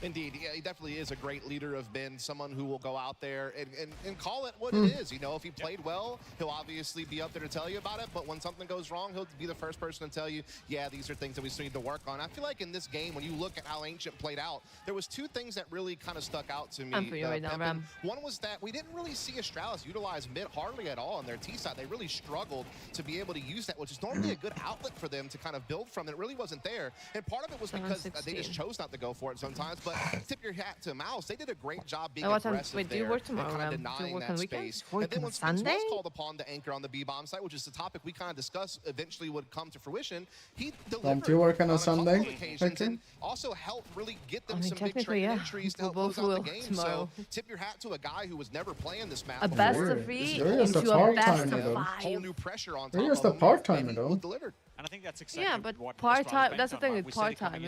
Indeed, yeah, he definitely is a great leader of men, someone who will go out there and call it what it is. You know, if he played well, he'll obviously be up there to tell you about it, but when something goes wrong, he'll be the first person to tell you, yeah, these are things that we still need to work on. I feel like in this game, when you look at how Ancient played out, there was two things that really kind of stuck out to me. I'm for you right now, Ram. One was that we didn't really see Astralis utilize mid hardly at all on their T side. They really struggled to be able to use that, which is normally a good outlet for them to kind of build from. It really wasn't there. And part of it was because they just chose not to go for it sometimes. But tip your hat to Mouz. They did a great job being aggressive wait, there. Do you work tomorrow, Ram? Do you work on weekends? And then when Spinks was called upon to anchor on the B-bomb site, which is the topic we kind of discussed eventually would come to fruition, he delivered do you work on a Sunday? Occasions, and also helped really get them some big trade entries to help close out the game. Tomorrow. So tip your hat to a guy who was never playing this map a before. best of 3 into a best of 5. Whole new pressure on top of just a part-timer though. Delivered. And I think that's exactly but part-time, that's the thing with part-time.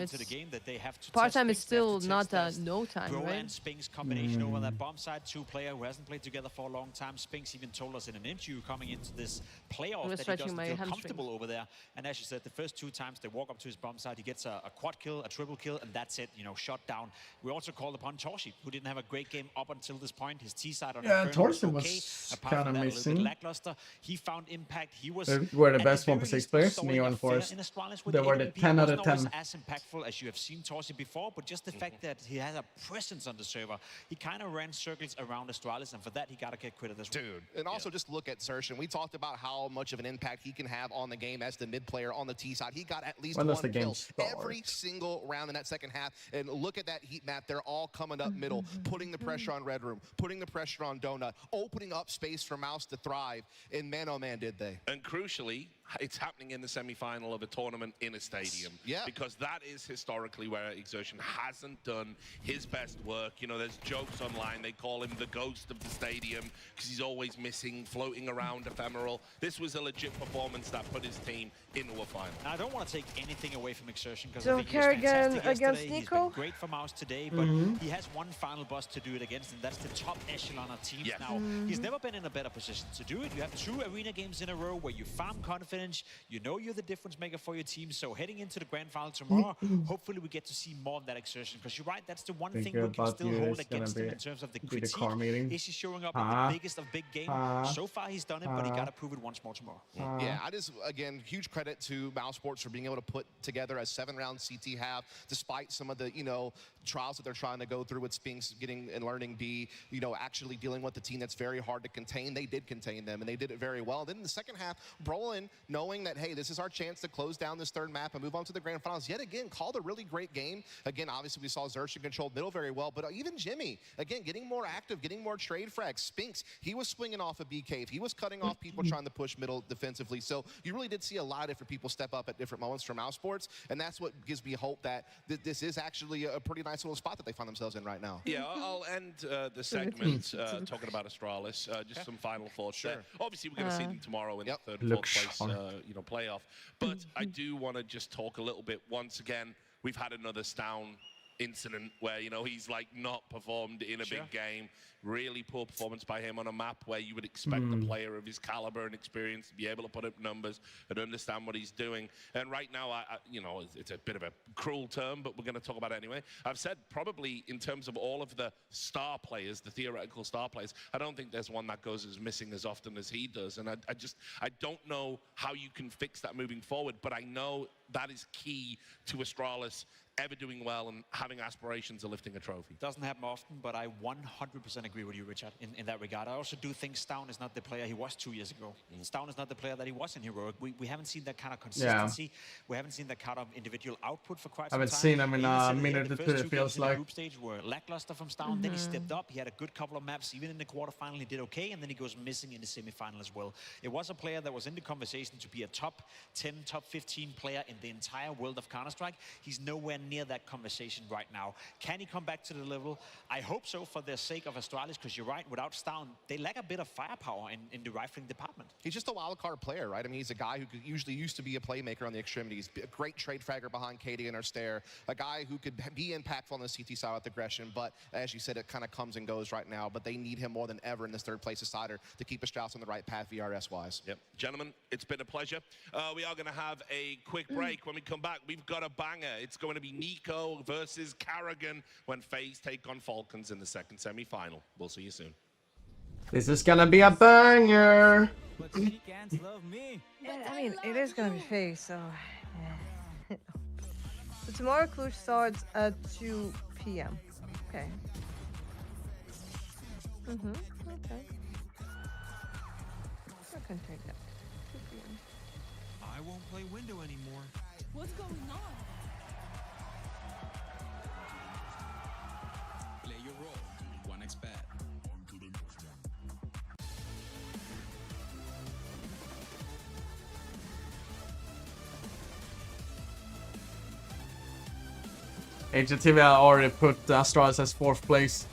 Part-time is still not a no time, Bro right? and Spinks combination over that bomb side, two player who hasn't played together for a long time. Spinks even told us in an interview coming into this playoff that he doesn't feel comfortable over there. And as you said, the first 2 times they walk up to his bomb side, he gets a quad kill, a triple kill, and that's it, you know, shot down. We also called upon Torshi, who didn't have a great game up until this point. His T side on Torshi was kind of missing. Lackluster. He found impact. He was they were the best 1.6 players, Neo and Forest. They were the 10 out of 10. As impactful as you have seen Torsi before, but just the fact that he has a presence on the server, he kind of ran circles around Astralis, and for that he got to get credit as well. Dude, and also just look at Sershin. We talked about how much of an impact he can have on the game as the mid player on the T side. He got at least 1 kill every single round in that second half. And look at that heat map. They're all coming up middle, putting the pressure on Red Room, putting the pressure on Donut, opening up space for Mouz to thrive. And man, oh man, did they. And crucially, it's happening in the semi-final of a tournament in a stadium. Yeah. Because that is historically where Exertion hasn't done his best work. You know, there's jokes online. They call him the ghost of the stadium because he's always missing, floating around, ephemeral. This was a legit performance that put his team into a final. Now, I don't want to take anything away from Exertion because So I think he was fantastic against yesterday. Nico? He's been great for Mouz today, but he has one final boss to do it against, and that's the top echelon of teams. Now, he's never been in a better position to do it. You have 2 arena games in a row where you farm confidence, finish. You know you're the difference maker for your team. So heading into the grand final tomorrow, hopefully we get to see more of that exertion. Because you're right, that's the one thing we can still hold against him in terms of the critique. Is he showing up in the biggest of big games? So far he's done it, but he got to prove it once more tomorrow. Yeah, again, huge credit to Mouz Sports for being able to put together a 7-round CT half, despite some of the, trials that they're trying to go through with Spinks getting and learning B, actually dealing with the team that's very hard to contain. They did contain them, and they did it very well. Then in the second half, Brolin, knowing that, hey, this is our chance to close down this third map and move on to the grand finals, yet again, called a really great game. Again, obviously, we saw Xerxes controlled middle very well, but even Jimmy, again, getting more active, getting more trade frags. Spinks, he was swinging off a B cave. He was cutting off people trying to push middle defensively. So you really did see a lot of different people step up at different moments from Mouz Sports, and that's what gives me hope that this is actually a pretty nice little spot that they find themselves in right now. Yeah, I'll end the segment talking about Astralis. Just some final thoughts there. Obviously, we're going to see them tomorrow in the third and fourth place, playoff. But I do want to just talk a little bit. Once again, we've had another Stown incident where, he's like not performed in a big game. Really poor performance by him on a map where you would expect a player of his caliber and experience to be able to put up numbers and understand what he's doing. And right now, it's a bit of a cruel term, but we're going to talk about it anyway. I've said probably in terms of all of the star players, the theoretical star players, I don't think there's one that goes as missing as often as he does. And I don't know how you can fix that moving forward, but I know that is key to Astralis ever doing well and having aspirations of lifting a trophy. Doesn't happen often, but I 100% agree with you, Richard, in that regard. I also do think Stown is not the player he was 2 years ago. Stown is not the player that he was in Heroic. We haven't seen that kind of consistency. Yeah. We haven't seen that kind of individual output for quite some time. I haven't seen him in a minute or two, it feels like. The group stage were lackluster from Stown. Then he stepped up. He had a good couple of maps. Even in the quarterfinal, he did okay, and then he goes missing in the semifinal as well. It was a player that was in the conversation to be a top 10, top 15 player in the entire world of Counter-Strike. He's nowhere near that conversation right now. Can he come back to the level? I hope so for the sake of Astralis, because you're right, without Stown, they lack a bit of firepower in the rifling department. He's just a wild card player, right? I mean, he's a guy who usually used to be a playmaker on the extremities, a great trade fragger behind Katie and her stare, a guy who could be impactful on the CT side with aggression, but as you said, it kind of comes and goes right now, but they need him more than ever in this third place decider to keep Astralis on the right path VRS-wise. Yep. Gentlemen, it's been a pleasure. We are going to have a quick break. When we come back, we've got a banger. It's going to be Nico versus Carrigan when FaZe take on Falcons in the second semi-final. We'll see you soon. This is gonna be a banger. But she can't love me. I mean, it is gonna be FaZe, so yeah. So tomorrow Cluj starts at 2 p.m. Okay. Okay. I can take that. 2 p.m. I won't play window anymore. What's going on? Play your role. 1xBet. HTV already put Astralis as 4th place.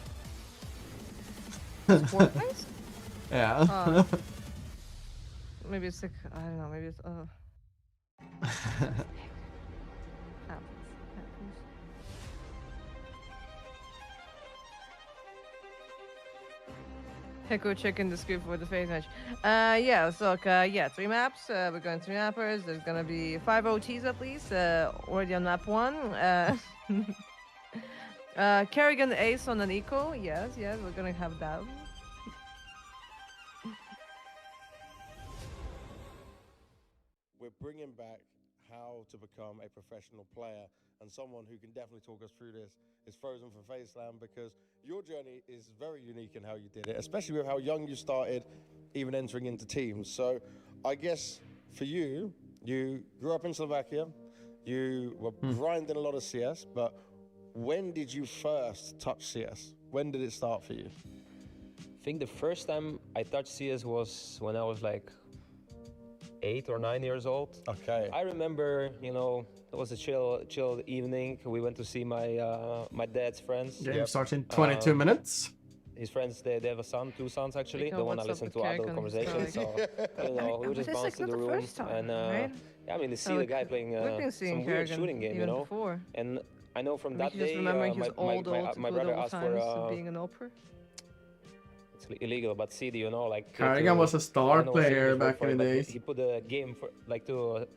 4th place? Yeah. Maybe it's like, I don't know, maybe it's Hecko checking the scoop for the FaZe match. Yeah, so 3 maps. We're going 3 mappers. There's gonna be 5 OTs at least. Already on map 1. Kerrigan Ace on an eco. Yes, we're gonna have that. We're bringing back how to become a professional player, and someone who can definitely talk us through this is Frozen from FaZe Slam, because your journey is very unique in how you did it, especially with how young you started, even entering into teams. So I guess for you, you grew up in Slovakia, you were grinding a lot of CS, but when did you first touch CS? When did it start for you? I think the first time I touched CS was when I was like 8 or 9 years old. Okay. I remember, it was a chill evening. We went to see my dad's friends. Game starts in 22 minutes. His friends, they have a son, 2 sons actually. The one I listened to adult conversations. So, we just bounced to the room. And right? I mean, to see the guy playing some weird shooting game, before. And I know from that day, my brother asked for being an opera. illegal, but CD, you know, like... Carrigan was a star player back in the days. He put a game for, like, to...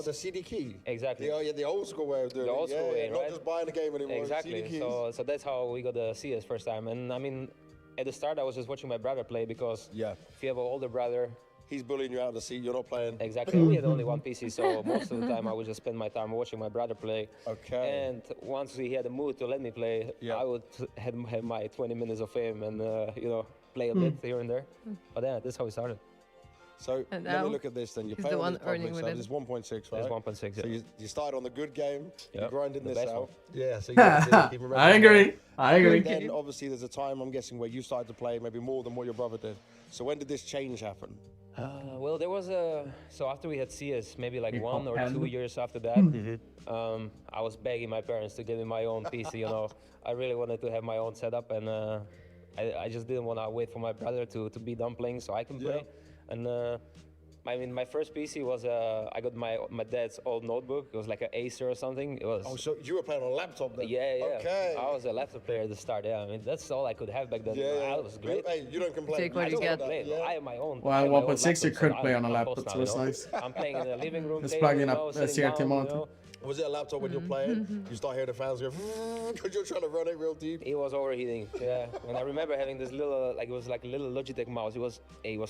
the CD key. Exactly. The old school way of doing it. The old school way, not right? just buying the game anymore. Exactly. CD keys. So that's how we got the CS first time. And I mean, at the start, I was just watching my brother play because if you have an older brother, he's bullying you out of the seat. You're not playing. Exactly. We had only one PC, so most of the time I would just spend my time watching my brother play. Okay. And once he had a mood to let me play, I would have my 20 minutes of fame and you know, play a bit here and there. But yeah, that's how we started. So And let now me look at this then. You he's play the on one the public earning with side. it. It's 1.6, right? It's 1.6, yeah. So you started on the good game, you're grinding the this best out. one. Yeah, so you got to keep I agree. I agree. And then obviously there's a time, I'm guessing, where you started to play maybe more than what your brother did. So when did this change happen? Well, there was so after we had CS, maybe like 1 or 2 years after that, I was begging my parents to give me my own PC, you know. I really wanted to have my own setup, and I just didn't want to wait for my brother to be done playing so I can play. And I mean, my first PC was I got my dad's old notebook. It was like an Acer or something. It was. Oh, so you were playing on a laptop then? Yeah. Okay. I was a laptop player at the start. Yeah, I mean that's all I could have back then. That was great. Hey, you don't complain. Take what you get. I have my own. Well, 1.6 you could play on a laptop, so it's nice. I'm playing in the living room. Just plugging up a CRT monitor. Was it a laptop when you're playing? You start hearing the fans go because you're trying to run it real deep. It was overheating. Yeah, and I remember having this little, like it was like a little Logitech mouse. It was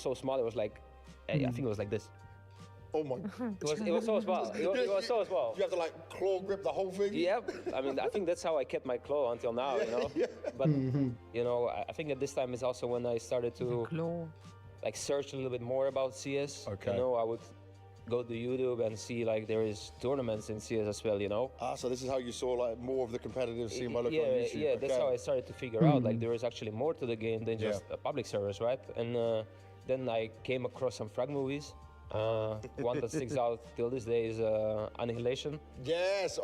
so small. It was like, I think it was like this. Oh my! It was so small. It was so small. You have to like claw grip the whole thing. Yep. I mean, I think that's how I kept my claw until now. You know. But you know, I think at this time is also when I started to like search a little bit more about CS. Okay. You know, I would go to YouTube and see like there is tournaments in CS as well. You know. So this is how you saw like more of the competitive scene by looking on YouTube. Yeah, that's how I started to figure out like there is actually more to the game than just public servers, right? And then I came across some frag movies. One that sticks out till this day is Annihilation. Yes,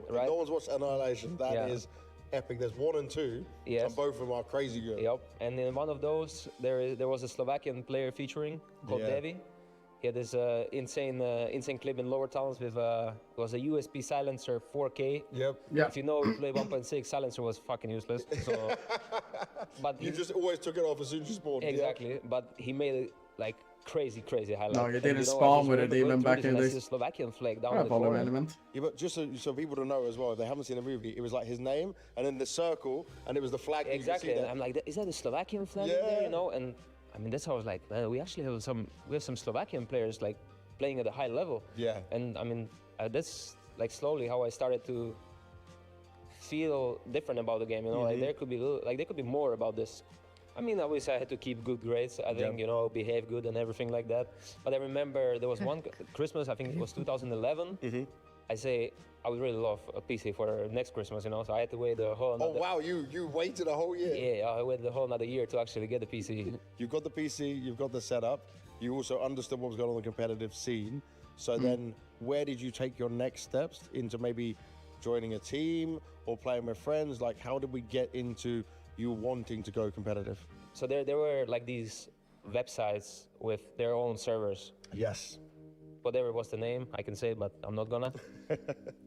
right? No one's watched Annihilation. That is epic. There's 1 and 2, and both of them are crazy good. Yep, and in one of those, there was a Slovakian player featuring called Devi. He had this insane clip in Lower Towns with it was a USB silencer 4K. Yep. If you know, you play 1.6, silencer was fucking useless. So, but you just always took it off as soon as you spawned. Exactly, but he made it like crazy highlight. No, you didn't spawn with it even back in the days. The Slovakian flag down the corner. Element. Yeah, but just so people to know as well, if they haven't seen the movie, it was like his name and then the circle, and it was the flag. Exactly, and I'm like, is that a Slovakian flag in there? You know, and I mean that's how I was like, we actually have some Slovakian players like playing at a high level. Yeah. And I mean that's like slowly how I started to feel different about the game. You know, like there could be more about this. I mean, obviously I had to keep good grades. I think, you know, behave good and everything like that. But I remember there was one Christmas, I think it was 2011. I would really love a PC for next Christmas, you know, so I had to wait the whole Oh, wow, you waited a whole year? Yeah, I waited the whole another year to actually get the PC. You've got the PC, you've got the setup. You also understood what was going on in the competitive scene. So then where did you take your next steps into maybe joining a team or playing with friends? Like, how did we get into you wanting to go competitive? So there were like these websites with their own servers. Yes. Whatever was the name, I can say, but I'm not gonna.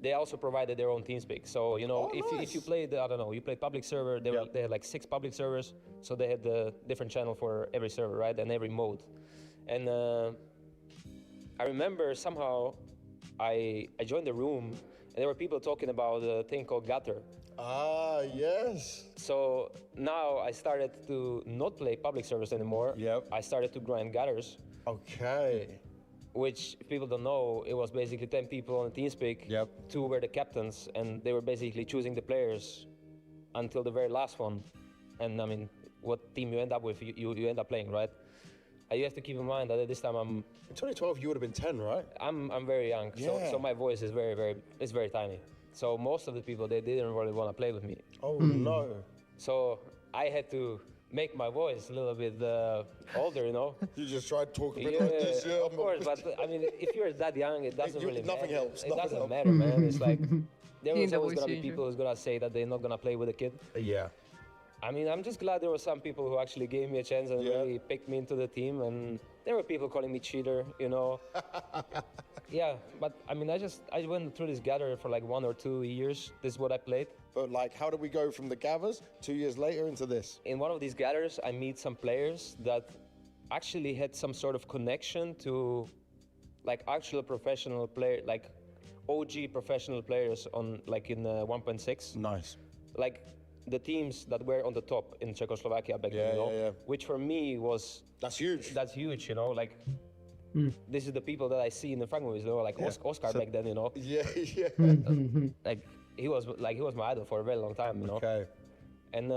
They also provided their own TeamSpeak. So, you know, if you played, I don't know, you played public server, they had like 6 public servers. So they had the different channel for every server, right? And every mode. And I remember somehow I joined the room and there were people talking about a thing called gutter. Ah, yes. So now I started to not play public servers anymore. Yep. I started to grind gutters. Okay. Which, if people don't know, it was basically 10 people on the TeamSpeak. Yep. 2 were the captains, and they were basically choosing the players until the very last one. And I mean, what team you end up with, you end up playing, right? You have to keep in mind that at this time In 2012, you would have been 10, right? I'm very young, Yeah. so my voice is very tiny. So most of the people, they didn't really want to play with me. Oh, no. So I had to make my voice a little bit older, you know? You just tried to talk a bit like this, yeah? Of course, but I mean, if you're that young, it doesn't really nothing matter. helps. It doesn't matter, man. It's like, there was always going to be people who's going to say that they're not going to play with a kid. Yeah. I mean, I'm just glad there were some people who actually gave me a chance and really picked me into the team. And there were people calling me cheater, you know? Yeah, but I mean, I went through this gather for like 1 or 2 years. This is what I played. but like, how do we go from the gathers 2 years later into this? In one of these gathers, I meet some players that actually had some sort of connection to like actual professional player, like OG professional players on like in 1.6. Nice. Like the teams that were on the top in Czechoslovakia back then, you know, which for me was that's huge. That's huge, you know, like this is the people that I see in the front movies, you know, like Oscar back then, you know. Yeah. Like he was my idol for a very long time, you know. Okay. And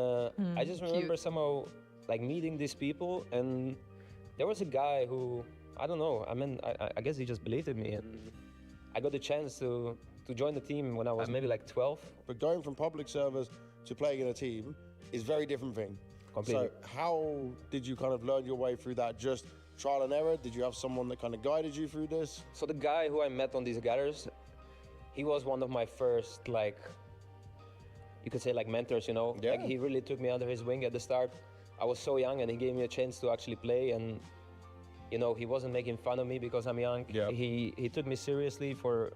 I just remember somehow like meeting these people, and there was a guy who, I don't know, I mean, I guess he just believed in me, and I got the chance to join the team when I was maybe like 12. But going from public servers to playing in a team is a very different thing. Completely. So how did you kind of learn your way through that? Just trial and error? Did you have someone that kind of guided you through this? So the guy who I met on these gathers, he was one of my first, like, you could say like mentors, you know? Yeah. Like he really took me under his wing at the start. I was so young and he gave me a chance to actually play, and you know, he wasn't making fun of me because I'm young. Yeah. He took me seriously for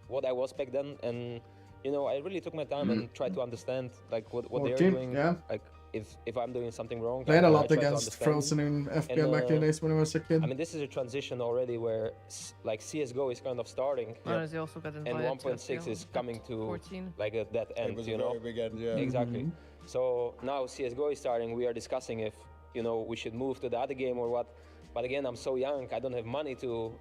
what I was back then, and you know, I really took my time and tried to understand like what they're doing. Yeah. Like if I'm doing something wrong. Played a I lot try to against understand. Frozen in FPL back in the days when I was a kid. I mean, this is a transition already where like CS:GO is kind of starting, They also got and invited to 1.6 FPL is coming to 14. like at that end, It was you a know. very big end, yeah. Exactly. So now CS:GO is starting. We are discussing if you know we should move to the other game or what. But again, I'm so young. I don't have money to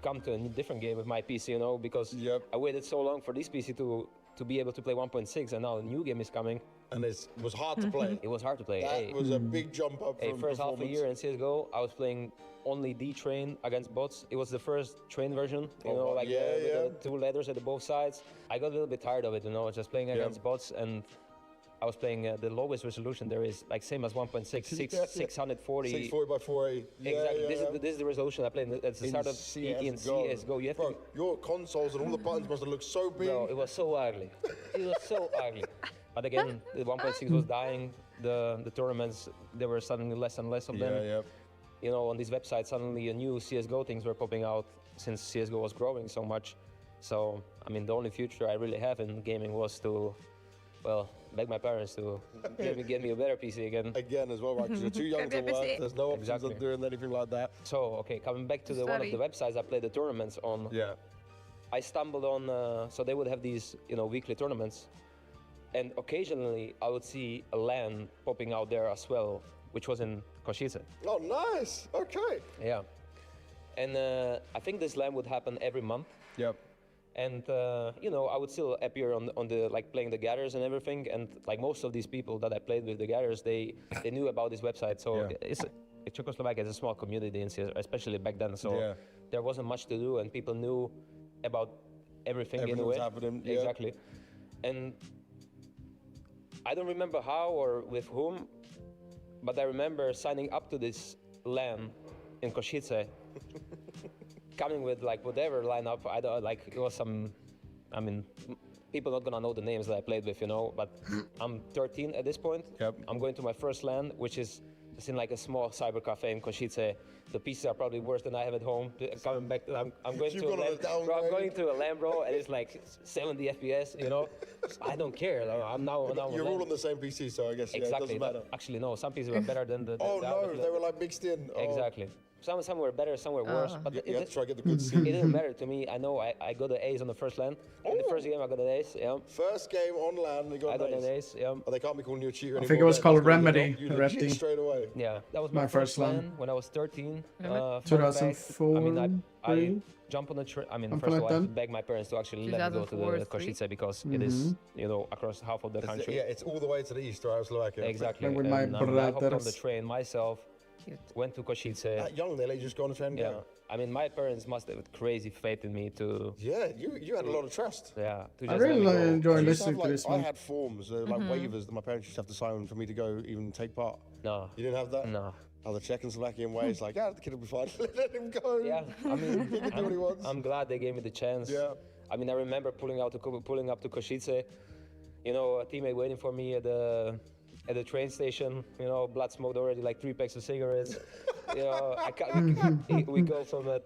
come to a different game with my PC, you know, because I waited so long for this PC to be able to play 1.6, and now a new game is coming. And it was hard to play. It was hard to play. That was a big jump up from First half a performance. year in CS:GO, I was playing only D-Train against bots. It was the first train version, you know, like with the two letters at the both sides. I got a little bit tired of it, you know, just playing against bots, and I was playing the lowest resolution there is, like same as 1.6, 640. 640 by 480. Exactly. This is the resolution I played at the start of in CS:GO. You have Bro, your consoles and all the buttons must have looked so big. Bro, it was so ugly. It was so ugly. But again, the 1.6 was dying. The tournaments, there were suddenly less and less of them. You know, on these websites, suddenly a new CS:GO things were popping out since CS:GO was growing so much. So, I mean, the only future I really have in gaming was to, well, beg my parents to get me a better PC again. Again, as well, right? Because you're too young to work. There's no options of doing anything like that. So, okay, coming back to one of the websites I played the tournaments on. Yeah. I stumbled on, so they would have these, you know, weekly tournaments. And occasionally I would see a LAN popping out there as well, which was in Košice. Oh, nice. Okay. Yeah. And I think this LAN would happen every month. Yep. And you know, I would still appear on the like playing the gathers and everything. And like most of these people that I played with the gathers, they knew about this website. So Czechoslovakia is a small community in CS, especially back then. So there wasn't much to do, and people knew about everything in a way. Happening. Exactly. And I don't remember how or with whom, but I remember signing up to this LAN in Košice, coming with like whatever lineup. I don't like it was some. I mean, people not gonna know the names that I played with, you know. But I'm 13 at this point. Yep. I'm going to my first LAN, which is just in like a small cyber cafe in Košice. The PCs are probably worse than I have at home. Coming back, I'm going to a LAN, bro. I'm going to a LAN, bro, and it's like 70 FPS. You know, I don't care. I'm now. You're all on the same PC, so I guess exactly. it doesn't matter. Actually, no. Some PCs were better than the. Oh the no, others. they were like mixed in. Oh. Exactly. Some were better, some were worse. But you have to try to get the good it seat. didn't matter to me. I know I got the A's on the first LAN. In the first game, I got an ace. Yeah. First game on LAN, I got an ace. Yeah. Oh, they can't be calling you a cheater anymore. I think it was called Remedy. You straight away. Yeah, that was my first LAN when I was 13. 2004. I mean, I jumped on the train. I mean, first of all, I like that. begged my parents to actually let me go to the Košice because it is, you know, across half of the country. Yeah, it's all the way to the east, right? Slovakia. Exactly. And with I hopped on brothers. the train myself. Went to Košice. That young, they let you just go on the train. Yeah. I mean, my parents must have crazy faith in me to. Yeah, you had a lot of trust. Yeah. I really enjoy listening to this I one. had forms, like waivers that my parents used to have to sign for me to go even take part. No. You didn't have that? No. Oh, the Czechoslovakian way, it's like, the kid will be fine. Let him go. Yeah, I mean, he can do what he wants. I'm glad they gave me the chance. Yeah. I mean, I remember pulling up to Košice, you know, a teammate waiting for me at the train station, you know, blood smoked already like 3 packs of cigarettes. You know, we go from a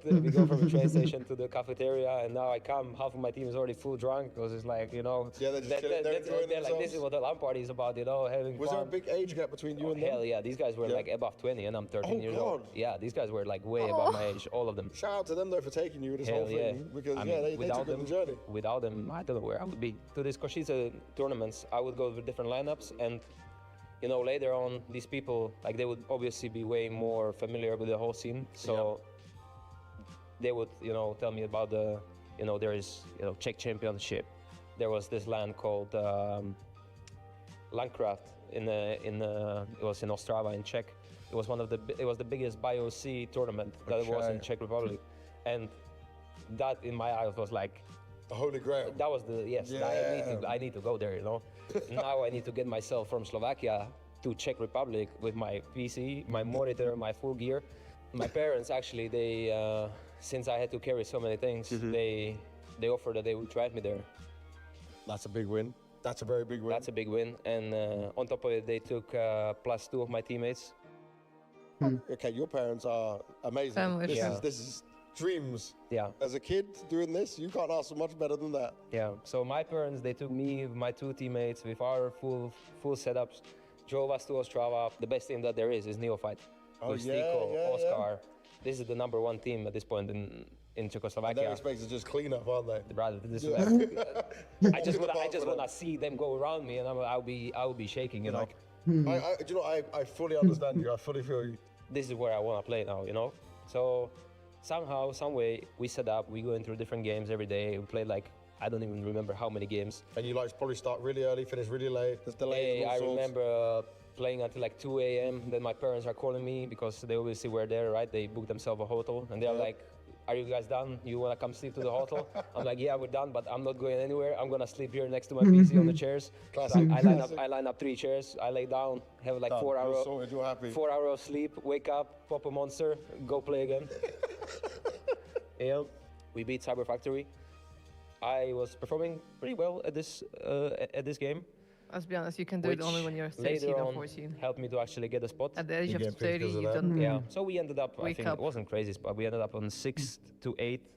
train station to the cafeteria, and now I come. Half of my team is already full drunk because it's like, you know, they're like, this is what the LAN party is about, you know, having Was fun. there a big age gap between you and them? Hell yeah, these guys were like above 20, and I'm 13 years old. Yeah, these guys were like way above my age, all of them. Shout out to them though for taking you this whole thing, because I mean, they took the journey. Without them, I don't know where I would be. To these Košice tournaments, I would go with different lineups, and you know, later on, these people, like, they would obviously be way more familiar with the whole scene, so they would, you know, tell me about the, you know, there is, you know, Czech championship. There was this land called Landcraft it was in Ostrava in Czech. It was it was the biggest BioC tournament that was in Czech Republic, and that in my eyes was like the holy grail. That was I need to go there, you know. Now I need to get myself from Slovakia to Czech Republic with my PC, my monitor, my full gear. My parents actually, they since I had to carry so many things, they offered that they would drive me there. That's a big win. That's a very big win. That's a big win, and on top of it, they took +2 of my teammates. Okay, your parents are amazing. This is dreams. Yeah. As a kid doing this, you can't ask for much better than that. Yeah. So my parents, they took me, my 2 teammates, with our full setups, drove us to Ostrava. The best team that there is Neophyte. With Stiko, Oscar. This is the #1 team at this point in Czechoslovakia. They're expected to just clean up, aren't they? Rather, I just wanna see them go around me, and I'll be shaking, you know. I fully understand you. I fully feel you. This is where I wanna play now, you know. So somehow, some way, we set up. We go into different games every day. We play like, I don't even remember how many games. And you like probably start really early, finish really late. There's delays. I remember playing until like 2 a.m. Then my parents are calling me because they obviously were there, right? They booked themselves a hotel, and they're like, "Are you guys done? You wanna come sleep to the hotel?" I'm like, "Yeah, we're done, but I'm not going anywhere. I'm gonna sleep here next to my PC on the chairs." Classic. So I line up 3 chairs. I lay down, have like 4 hours. You're happy. 4 hours of sleep. Wake up, pop a monster, go play again. Yeah, we beat Cyber Factory. I was performing pretty well at this game. Let's be honest, you can do it only when you're 13 or 14. Helped me to actually get a spot. At the age of 30, you don't. Yeah. So we ended up. I think it wasn't crazy, but we ended up on 6th to 8th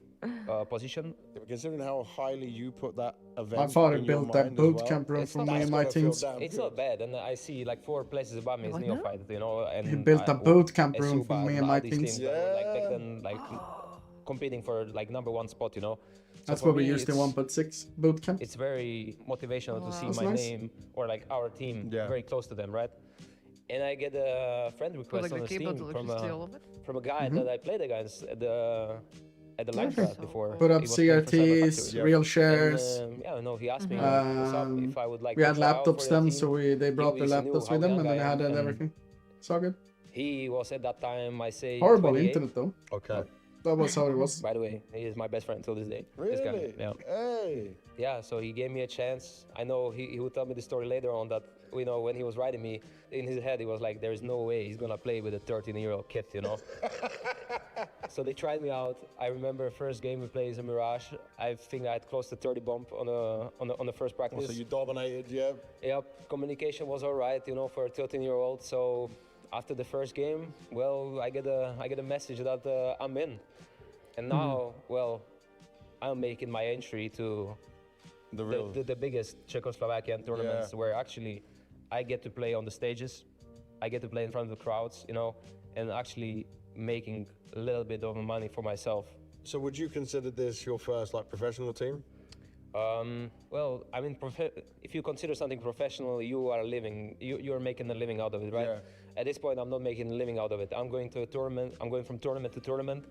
position. Considering how highly you put that event. My father built that boot camp room for me and my teams. It's not bad, and I see like 4 places above me is Neophyte, you know. And he built a boot camp room for me and my teams. Like back then, like competing for like #1 spot, you know. So that's what we used in 1.6 boot camp. It's very motivational to see my name or like our team very close to them, right? And I get a friend request on the Steam from a guy that I played against at the Landcraft before. Put up CRTs, real shares. Yeah, no, he asked me if I would like. We had laptops then, so they brought their laptops with them, and they had everything. It's all good. He was at that time, I say, horrible 28. internet though. Okay. That was how it was. By the way, he is my best friend till this day. Really? This guy. Yeah. Hey. Yeah, so he gave me a chance. I know he would tell me the story later on that, you know, when he was writing me, in his head he was like, there's no way he's gonna play with a 13-year-old kid, you know. So they tried me out. I remember first game we played as a Mirage. I think I had close to 30 bump on the first practice. So you dominated, yeah. Yep. Communication was alright, you know, for a 13-year-old. So after the first game, well, I get a message that I'm in. And now, well, I'm making my entry to the biggest Czechoslovakian tournaments where actually I get to play on the stages, I get to play in front of the crowds, you know, and actually making a little bit of money for myself. So would you consider this your first like professional team? Well, I mean, if you consider something professional, you are making a living out of it, right? Yeah. At this point, I'm not making a living out of it. I'm going to a tournament. I'm going from tournament to tournament,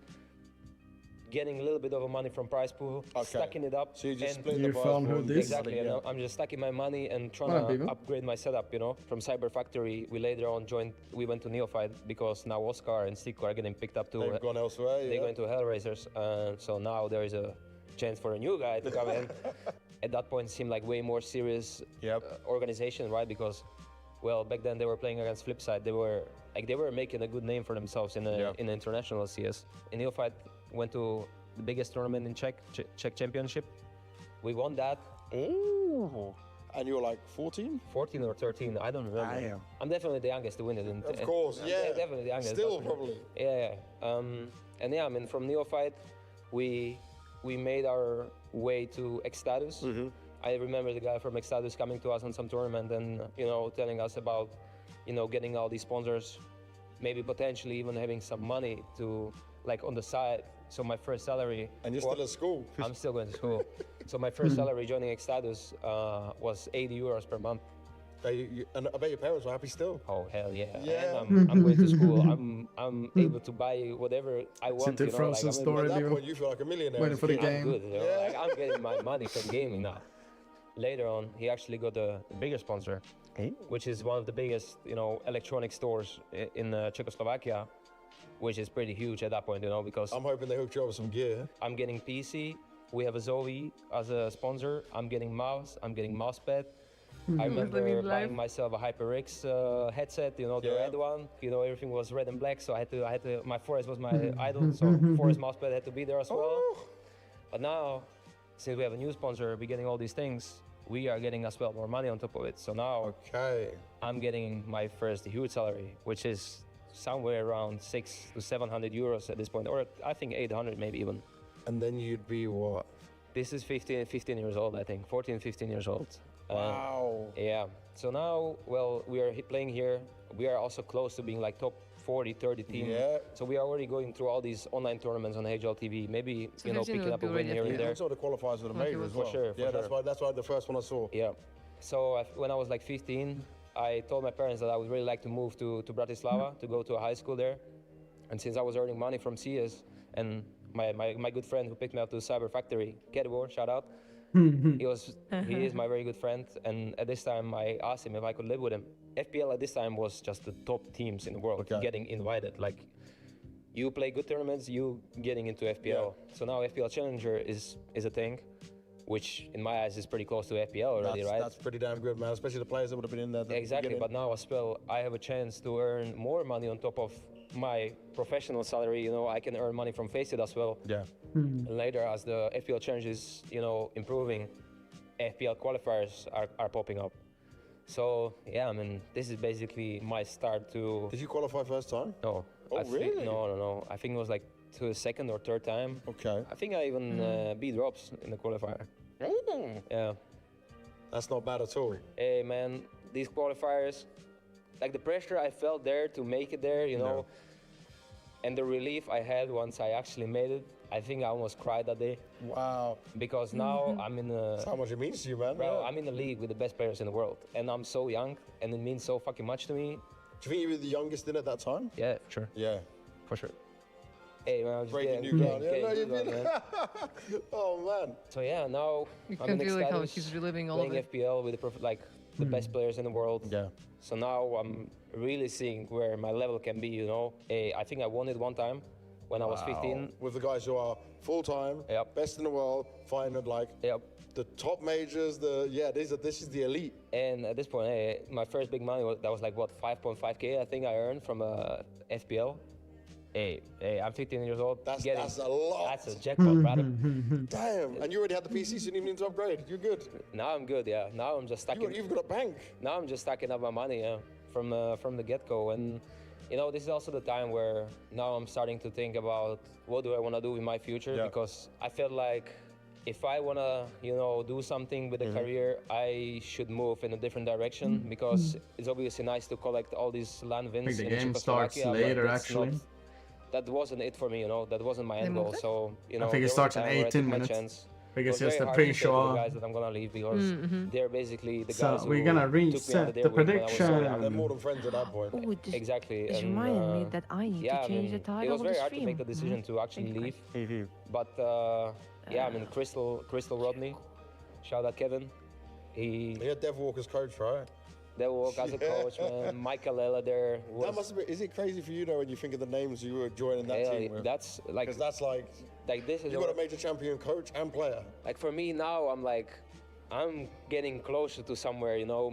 getting a little bit of money from prize pool, stacking it up. So you just and split the prize pool. Exactly. And I'm just stacking my money and trying to upgrade my setup, you know. From Cyber Factory, we later on we went to Neophyte because now Oscar and Stiko are getting picked up to... They've gone elsewhere, They're going to Hellraisers. So now there is a chance for a new guy to come in. At that point, it seemed like way more serious organization, right? Because, well, back then they were playing against Flipside. They were making a good name for themselves in the international CS. In Neophyte, went to the biggest tournament in Czech Championship. We won that. Ooh. And you're like 14? 14 or 13, I don't remember. Damn. I'm definitely the youngest to win it. Of course, yeah. Definitely the youngest. Still, probably. Yeah. And yeah, I mean, from Neophyte, we made our way to X-Status. I remember the guy from X-Status coming to us on some tournament and, you know, telling us about, you know, getting all these sponsors, maybe potentially even having some money to, like, on the side. So my first salary... And you're still at school. I'm still going to school. So my first salary joining X-Status was 80 euros per month. And I bet your parents were happy still. Oh, hell yeah. Yeah. And I'm going to school. I'm able to buy whatever I want. It's a frozen story, At that Leo. point, you feel like a millionaire. Waiting for the I'm game. good, you know? Like, I'm getting my money from gaming now. Later on, he actually got a bigger sponsor, which is one of the biggest, you know, electronic stores in Czechoslovakia, which is pretty huge at that point, you know, because... I'm hoping they hooked you up with some gear. I'm getting PC, we have a Zoe as a sponsor, I'm getting mouse, I'm getting mousepad. I remember buying myself a HyperX headset, you know, the red one. You know, everything was red and black, so I had to. My Forest was my idol, so Forest mousepad had to be there as well. But now, since we have a new sponsor, we're getting all these things. We are getting as well more money on top of it. So now, I'm getting my first huge salary, which is somewhere around 600 to 700 euros at this point, or I think 800 maybe even. And then you'd be what? This is 15 years old, I think, 14, 15 years old. Wow. Yeah. So now, well, we are playing here. We are also close to being like top 40, 30 team. Yeah. So we are already going through all these online tournaments on HL TV. Maybe, you know, picking up a win here and there. I saw the qualifiers for the major as well. For sure. Yeah, that's why the first one I saw. Yeah. So when I was like 15, I told my parents that I would really like to move to Bratislava to go to a high school there. And since I was earning money from CS and my good friend who picked me up to the Cyber Factory, Kedwar, shout out. He is my very good friend, and at this time I asked him if I could live with him. FPL at this time was just the top teams in the world getting invited. Like, you play good tournaments, you getting into FPL. Yeah. So now FPL Challenger is a thing, which in my eyes is pretty close to FPL already, right? That's pretty damn good, man. Especially the players that would have been in there. Exactly, but now as well, I have a chance to earn more money on top of my professional salary. You know, I can earn money from Faceit as well. Yeah. And later, as the FPL Challenge is, you know, improving, FPL qualifiers are popping up. So yeah, I mean, this is basically my start to... Did you qualify first time? No. Oh, really? No. I think it was like to the second or third time. Okay. I think I even beat Robs in the qualifier. Yeah. That's not bad at all. Hey man, these qualifiers, like the pressure I felt there to make it there, you know, and the relief I had once I actually made it, I think I almost cried that day. Wow. Because now I'm in a... That's how much it means to you, man. Bro, I'm in a league with the best players in the world, and I'm so young, and it means so fucking much to me. Do you think you were the youngest in at that time? Yeah, sure. Yeah. For sure. Hey, man, I was breaking new ground. Yeah, no, you've been... Oh, man. So, yeah, now you I'm in can feel like how Ecstatus, he's reliving all of playing it. FPL with the best players in the world. Yeah. So now I'm really seeing where my level can be, you know. I think I won it one time when I was 15. With the guys who are full-time, best in the world, fighting at like the top majors, this is the elite. And at this point, my first big money was like, what, 5.5K I think I earned from FPL. Hey, I'm 15 years old. That's a lot. That's a jackpot, brother. Damn, and you already had the PC, so you didn't even need to upgrade. You're good. Now I'm good, yeah. Now I'm just stacking. You've got a bank. Now I'm just stacking up my money, yeah, from the get-go. And you know, this is also the time where now I'm starting to think about what do I want to do with my future, because I feel like if I want to, you know, do something with a career, I should move in a different direction, because it's obviously nice to collect all these land wins. I think in the game starts Czechoslovakia, later, but it's actually. that wasn't it for me, you know. That wasn't my end goal. So, you know, I think it starts in 18 minutes. Because it's the pre-show. Guys that I'm gonna leave because they're basically the so guys we're gonna who reset took me the under their wing when I was so prediction. young. They're more than friends at that point. Exactly. This and, reminded me that I need to change the title it was of the very hard to stream. make the decision to actually leave. But yeah, I mean, Crystal Rodney, shout out Kevin. He had Dev Walker's coach, right? Dev Walker as a coach, man. Michael Ella there. That must have been. Is it crazy for you though when you think of the names you were joining that team with? That's like. Because that's like this is. You got a major champion coach and player. Like for me now, I'm like, I'm getting closer to somewhere, you know.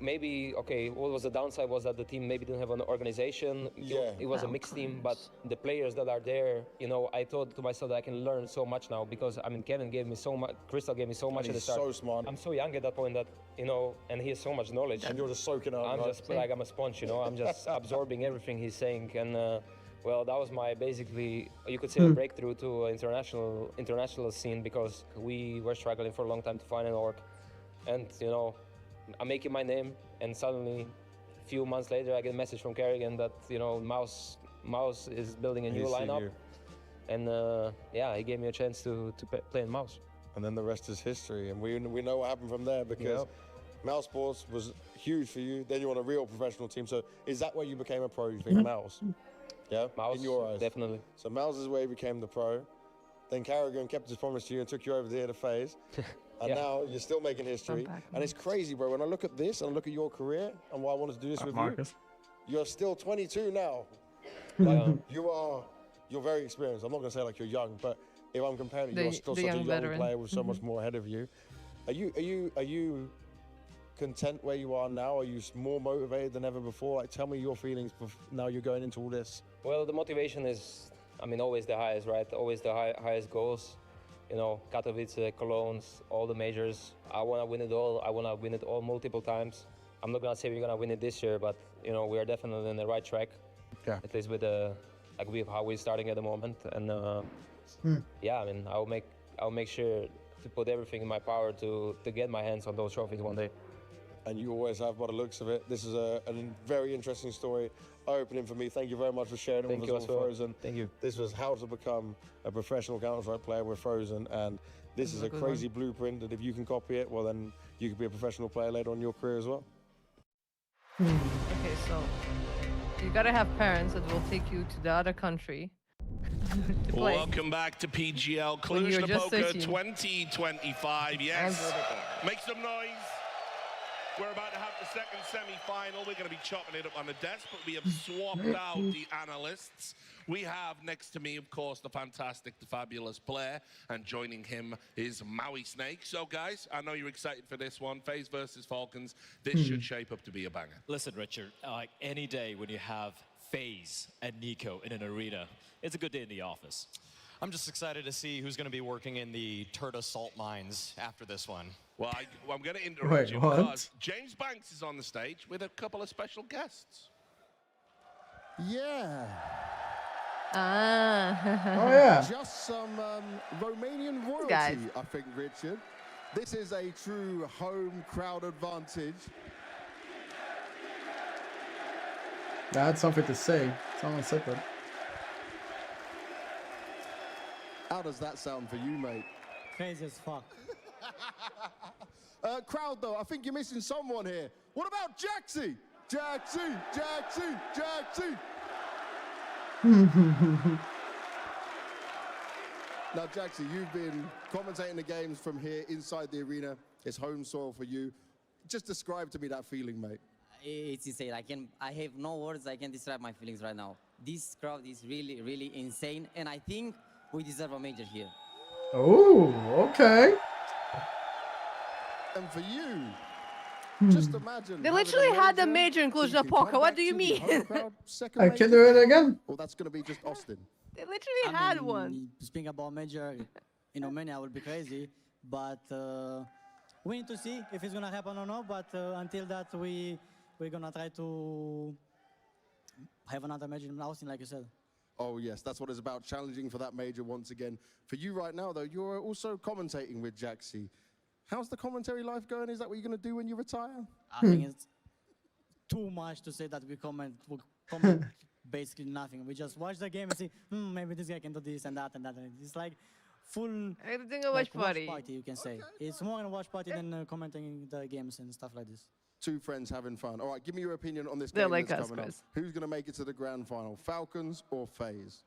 Maybe okay, what was the downside was that the team maybe didn't have an organization. It was a mixed team, but the players that are there, you know, I thought to myself that I can learn so much now because, I mean, Kevin gave me so much, Crystal gave me so much at the start. He's so smart. I'm so young at that point that, you know, and he has so much knowledge. And you're just soaking up. I'm just like, I'm a sponge, you know. I'm just absorbing everything he's saying. And, well, that was my, basically, you could say a breakthrough to international scene because we were struggling for a long time to find an org. And, you know, I'm making my name, and suddenly, a few months later, I get a message from Kerrigan that, you know, Mouz is building a new lineup. And, yeah, he gave me a chance to play in Mouz. And then the rest is history. And we know what happened from there because Mouz Sports was huge for you. Then you're on a real professional team. So is that where you became a pro, you think, Mouz? Yeah, Mouz, in your eyes. Definitely. So Mouz is where he became the pro. Then Kerrigan kept his promise to you and took you over there to FaZe. And now you're still making history. And it's crazy, bro. When I look at this and I look at your career and why I wanted to do this with Marcus. you're still 22 now. You're very experienced. I'm not going to say like you're young, but if I'm comparing it, you're still such a young player with so much more ahead of you. Are you content where you are now? Are you more motivated than ever before? Like, tell me your feelings now you're going into all this. Well, the motivation is, I mean, always the highest, right? Always the highest goals. You know, Katowice, Cologne, all the majors. I want to win it all. I want to win it all multiple times. I'm not going to say we're going to win it this year, but, you know, we are definitely on the right track. Yeah. At least with how we're starting at the moment. And, yeah, I mean, I'll make sure to put everything in my power to get my hands on those trophies one day. And you always have, by the looks of it. This is a very interesting story, eye-opening for me. Thank you very much for sharing it with us on Frozen. Thank you. This was how to become a professional Counter-Strike player with Frozen, and this is a crazy blueprint that if you can copy it, well then you could be a professional player later on in your career as well. Okay, so you gotta have parents that will take you to the other country. Welcome back to PGL Cluj-Napoca 2025. Yes, make some noise. We're about to have the second semi-final. We're going to be chopping it up on the desk, but we have swapped out the analysts. We have next to me, of course, the fantastic, the fabulous Blair, and joining him is Maui Snake. So, guys, I know you're excited for this one. FaZe versus Falcons. This should shape up to be a banger. Listen, Richard, like any day when you have FaZe and Nico in an arena, it's a good day in the office. I'm just excited to see who's going to be working in the Turda salt mines after this one. Well, I'm going to interrupt you because James Banks is on the stage with a couple of special guests. Yeah. Oh, yeah. Just some Romanian royalty, I think, Richard. This is a true home crowd advantage. That's something to say. Someone said that. How does that sound for you, mate? Crazy as fuck. Crowd, though, I think you're missing someone here. What about Jaxi? Jaxi! Now, Jaxi, you've been commentating the games from here inside the arena. It's home soil for you. Just describe to me that feeling, mate. It's insane. I have no words. I can describe my feelings right now. This crowd is really, really insane, and I think we deserve a major here. Oh, okay. And for you, just imagine. They literally had a major in Cluj-Napoca. What do you mean? I can do it again. Well, that's going to be just Austin. They literally had one. Speaking about major in Romania will be crazy, but we need to see if it's gonna happen or not. But until that, we're gonna try to have another major in Austin, like you said. Oh, yes, that's what it's about, challenging for that major once again. For you right now, though, you're also commentating with Jaxi. How's the commentary life going? Is that what you're going to do when you retire? I think it's too much to say that we comment basically nothing. We just watch the game and see, maybe this guy can do this and that and that. And it's like full watch party, you can say. It's more than a watch party than commenting the games and stuff like this. Two friends having fun. All right, give me your opinion on this game that's coming up. Who's going to make it to the grand final, Falcons or FaZe?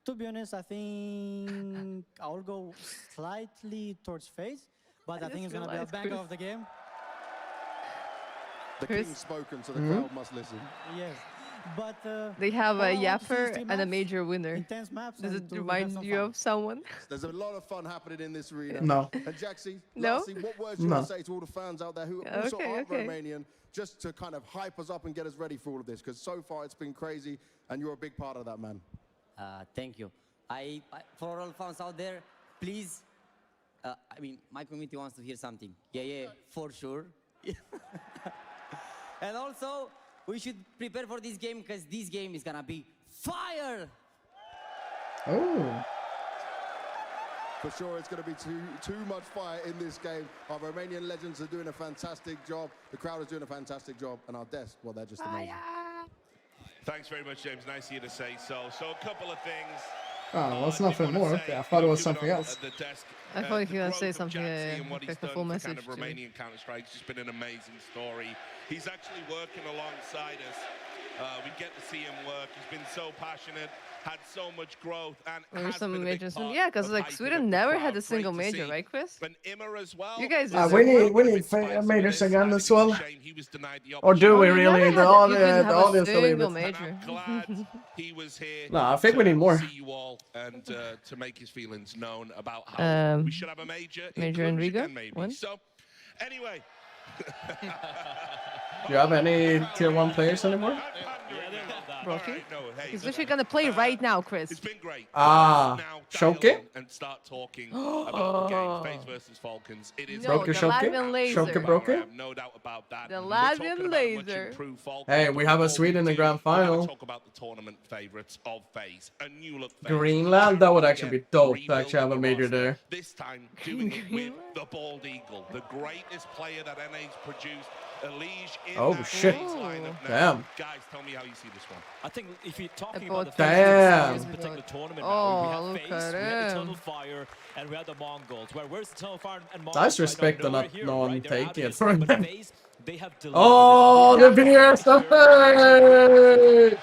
To be honest, I think I'll go slightly towards FaZe, but I think it's going to be a banger of the game. The king's spoken, so the crowd must listen. Yes. But They have a all I want to see is Yapper three and a maps, major winner. intense maps, Does and it to have remind some you fun. of someone? There's a lot of fun happening in this arena. No. And Jaxie, No? lastly, what words do you want to say to all the fans out there who also aren't Romanian, just to kind of hype us up and get us ready for all of this? Because so far it's been crazy, and you're a big part of that, man. Thank you. For all fans out there, please. I mean, my community wants to hear something. Yeah, for sure. And also, we should prepare for this game because this game is gonna be fire. Oh. For sure, it's going to be too much fire in this game. Our Romanian legends are doing a fantastic job. The crowd is doing a fantastic job. And our desk, well, they're just amazing. Thanks very much, James. Nice of you to say so. So a couple of things. Oh, that's nothing more. Okay, I thought it was something else. I thought he was going to say something, like a full message. Kind of Romanian Counter-Strike. It's just been an amazing story. He's actually working alongside us. We get to see him work. He's been so passionate, had so much growth, and Or some majors. Yeah, because like Sweden never had a single major, right, Chris? And Immer as well. You guys we need majors again as well. Or do we really? The audience single major. He was here. No, I think we need more. See you all and to make his feelings known about how we should have a major in Riga. Maybe. So, anyway. Do you have any tier 1 players anymore? Broky? He's literally gonna play right now, Chris. It's been great. Shoki? And start talking about the game, FaZe versus Falcons. It is Broky Shoki? Shoki Broky? No doubt about that. The Latvian laser. Hey, we have a Sweden in the grand final. Talk about the tournament favorites of FaZe. A new look Greenland? That would actually be dope to actually have a major there. This time doing it with the Bald Eagle, the greatest player that NA's produced. Oh shit! Damn. Guys, tell me how you see this one. I think if you're talking about the this particular tournament, now, we have FaZe, we have Eternal Fire, and we have the Mongols. Where's Eternal Fire and Mongols? Nice respect on not no one taking it from them. They have Oh, the beer stuff! Here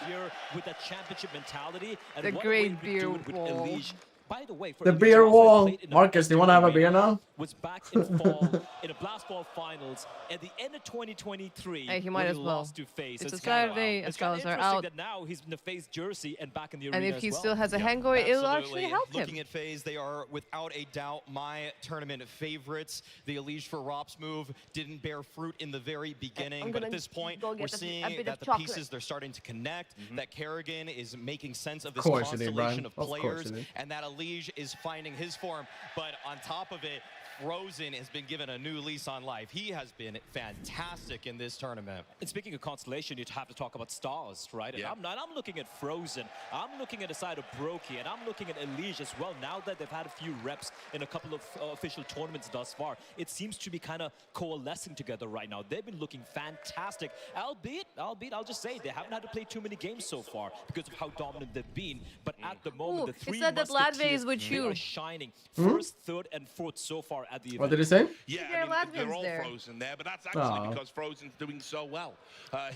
with that championship mentality, and the great beer wall. By the way, the beer wall. Marcus, do you want to have a beer now? Was back in fall in a Blast Ball finals at the end of 2023. Hey, he might as well. To FaZe. It's a Saturday. Astralis are out. That now he's in the FaZe jersey and back in the and arena if he as well. still has a hangover, it'll actually help him. Looking at FaZe, they are without a doubt my tournament favorites. The Elige for Rops move didn't bear fruit in the very beginning, but at this point, we're seeing that the pieces, they're starting to connect, that Kerrigan is making sense of this constellation of players, and that Elige is finding his form. But on top of it, Frozen has been given a new lease on life. He has been fantastic in this tournament. And speaking of constellation, you'd have to talk about stars, right? And I'm looking at Frozen. I'm looking at the side of Broky, and I'm looking at Elige as well. Now that they've had a few reps in a couple of official tournaments thus far, it seems to be kind of coalescing together right now. They've been looking fantastic. Albeit, I'll just say, they haven't had to play too many games so far because of how dominant they've been. But at the moment, the three said that Latvia is with they you. are shining first, third, and fourth so far at the event. What did he say? Yeah, I mean, they're all Frozen there, but that's actually because Frozen's doing so well.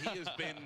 He has been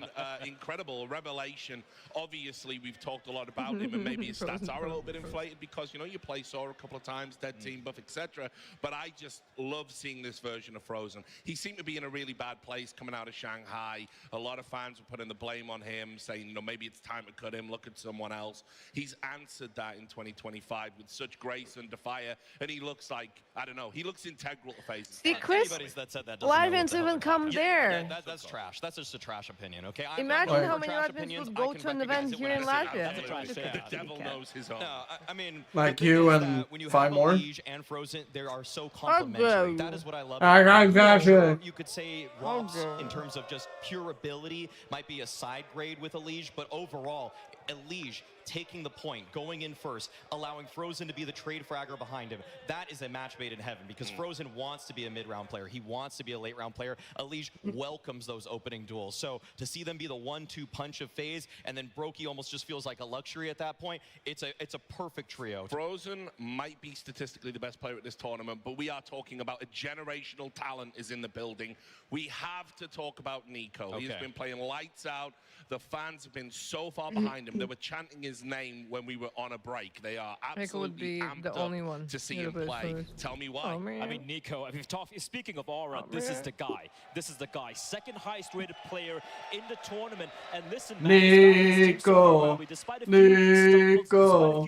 incredible, a revelation. Obviously, we've talked a lot about him, and maybe his stats are a little bit inflated because, you know, you play Sora a couple of times, dead team buff, etc. But I just love seeing this version of Frozen. He seemed to be in a really bad place coming out of Shanghai. A lot of fans were putting the blame on him, saying, you know, maybe it's time to cut him, look at someone else. He's answered that in 2025 with such grace and fire, and he looks like, I don't know, he looks integral to FaZe. See, Chris, Latvians even come there. That's trash. That's just a trash opinion, okay? Imagine how many Latvians would go to an event here in Latvia. The devil knows his own. No, I mean, like you and when you 5 more. Elige and Frozen, they are so complementary. That is what I love. I gotcha. You could say Rops, in terms of just pure ability, might be a side grade with Elige, but overall, Elige taking the point, going in first, allowing Frozen to be the trade fragger behind him. That is a match made in heaven because Frozen wants to be a mid-round player. He wants to be a late-round player. Elige welcomes those opening duels. So to see them be the 1-2 punch of FaZe, and then Broky almost just feels like a luxury at that point, it's a perfect trio. Frozen might be statistically the best player at this tournament, but we are talking about a generational talent is in the building. We have to talk about Nico. He's been playing lights out. The fans have been so far behind him. and they were chanting his name when we were on a break. They are absolutely would be amped the only one up to see him play. Tell me why. I mean, Nico, speaking of aura, this is the guy. This is the guy. Second highest rated player in the tournament. And listen, man, Nico, despite a few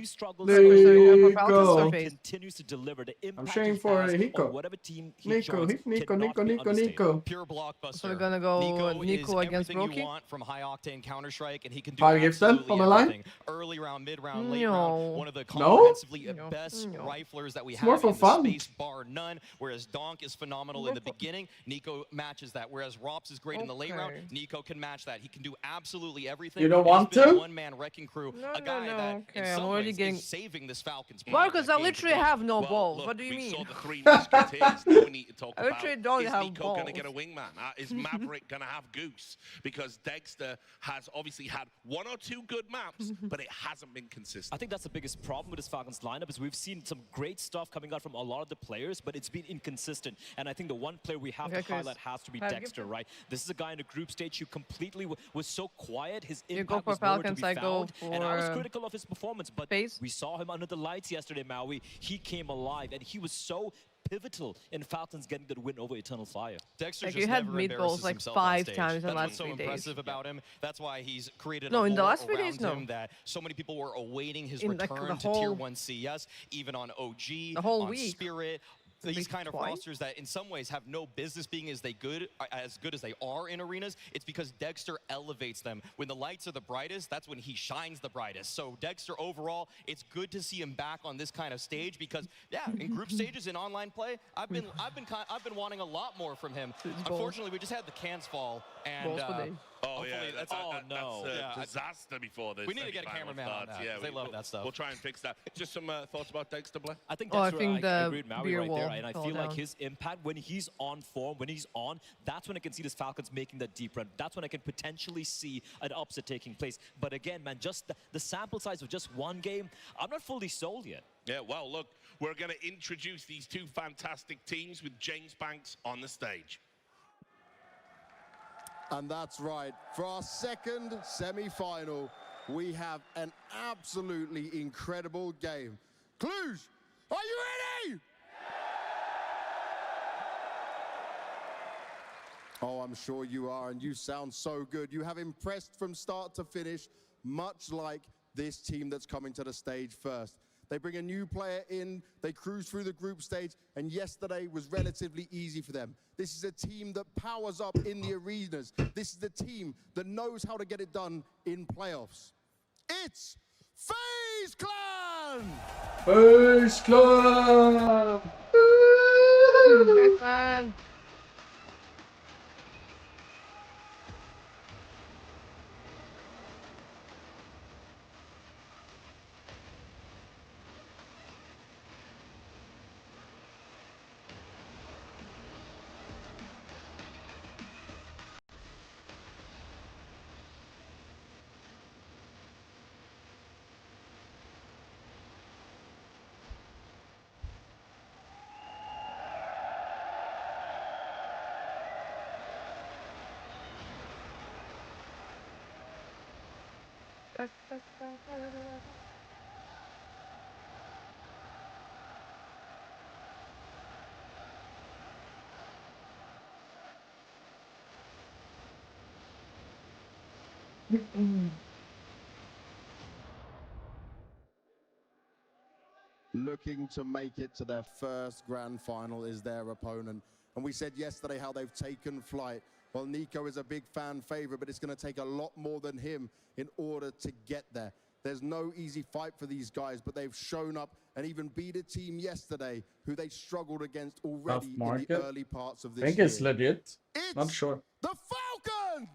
struggles, Nico. continues to deliver the impact. I'm cheering for Nico. Whatever team he Nico, joins, Nico. Pure blockbuster. So we're gonna go Nico against everything you Brokey? want from high octane Counter-Strike, and he can do 5 games then absolutely on the line? everything. Early round, mid round, late round. One of the No? comprehensively best riflers that we It's have more in for the fun. space, bar none. Whereas Donk is phenomenal in the beginning, Nico matches that. Whereas Rops is great in the late round, Nico can match that. He can do absolutely everything. You don't He's want been a to? one-man wrecking crew, a guy that in Okay, I'm some already ways getting... is saving this Falcons. Marcus, I literally have no Well, balls. look, What do you we mean? saw the three musketeers. Now we need to talk I about, literally don't is have Nico going to balls. get a wingman? Is Maverick going to have Goose? Because Dexter has obviously had 1 or 2 good maps, but it hasn't been consistent. I think that's the biggest problem with this Falcons lineup is we've seen some great stuff coming out from a lot of the players, but it's been inconsistent. And I think the one player we have to highlight has to be Dexter, right? This is a guy in the group stage who completely was so quiet. His impact was nowhere to be found. And I was critical of his performance, but we saw him under the lights yesterday, Maui. He came alive, and he was so pivotal in Falcons getting the win over Eternal Fire. Dexter Like, just you had never meatballs embarrasses like himself 5 on stage. times in the That's last what's so 3 days. impressive about him. That's why he's created No, a in the lore last 3 around days, no. him that so many people were awaiting his In, like, return the to Tier whole- 1 CS, even on OG, the whole on week. Spirit. These kind of twice? rosters that in some ways have no business being as good as they are in arenas, it's because Dexter elevates them. When the lights are the brightest, that's when he shines the brightest. So Dexter overall, it's good to see him back on this kind of stage because in group stages in online play, I've been wanting a lot more from him. Unfortunately, we just had the cans fall and That's a disaster before this. We need to get a cameraman on that. Yeah, they love that stuff. We'll try and fix that. Just some thoughts about Dexter, Blair? I think Oh, I that's think where I the agree with Maui beer right there, wall and I fell feel like down. his impact when he's on form, when he's on, that's when I can see this Falcons making that deep run. That's when I can potentially see an upset taking place. But again, man, just the sample size of just one game, I'm not fully sold yet. Yeah, well, look, we're going to introduce these 2 fantastic teams with James Banks on the stage. And that's right. For our second semi-final, we have an absolutely incredible game. Cluj, are you ready? Oh, I'm sure you are, and you sound so good. You have impressed from start to finish, much like this team that's coming to the stage first. They bring a new player in, they cruise through the group stage, and yesterday was relatively easy for them. This is a team that powers up in the arenas. This is the team that knows how to get it done in playoffs. It's FaZe Clan! FaZe Clan! Clan! Looking to make it to their first grand final is their opponent. And we said yesterday how they've taken flight. Well, Nico is a big fan favorite, but it's going to take a lot more than him in order to get there. There's no easy fight for these guys, but they've shown up and even beat a team yesterday who they struggled against already in the early parts of this I think year. it's legit. Not sure. The Falcons!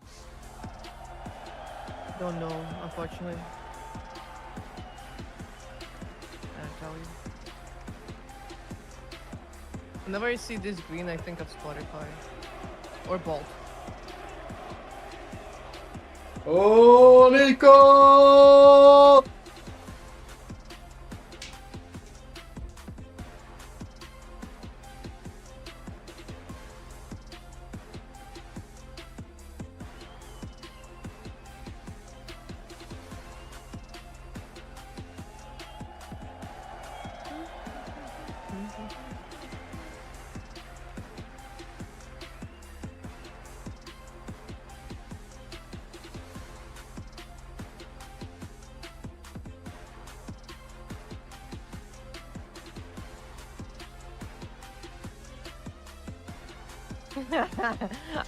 Don't know, unfortunately. Can't tell you. Whenever I see this green, I think of Spotify. Or Bolt. Oh, Nico!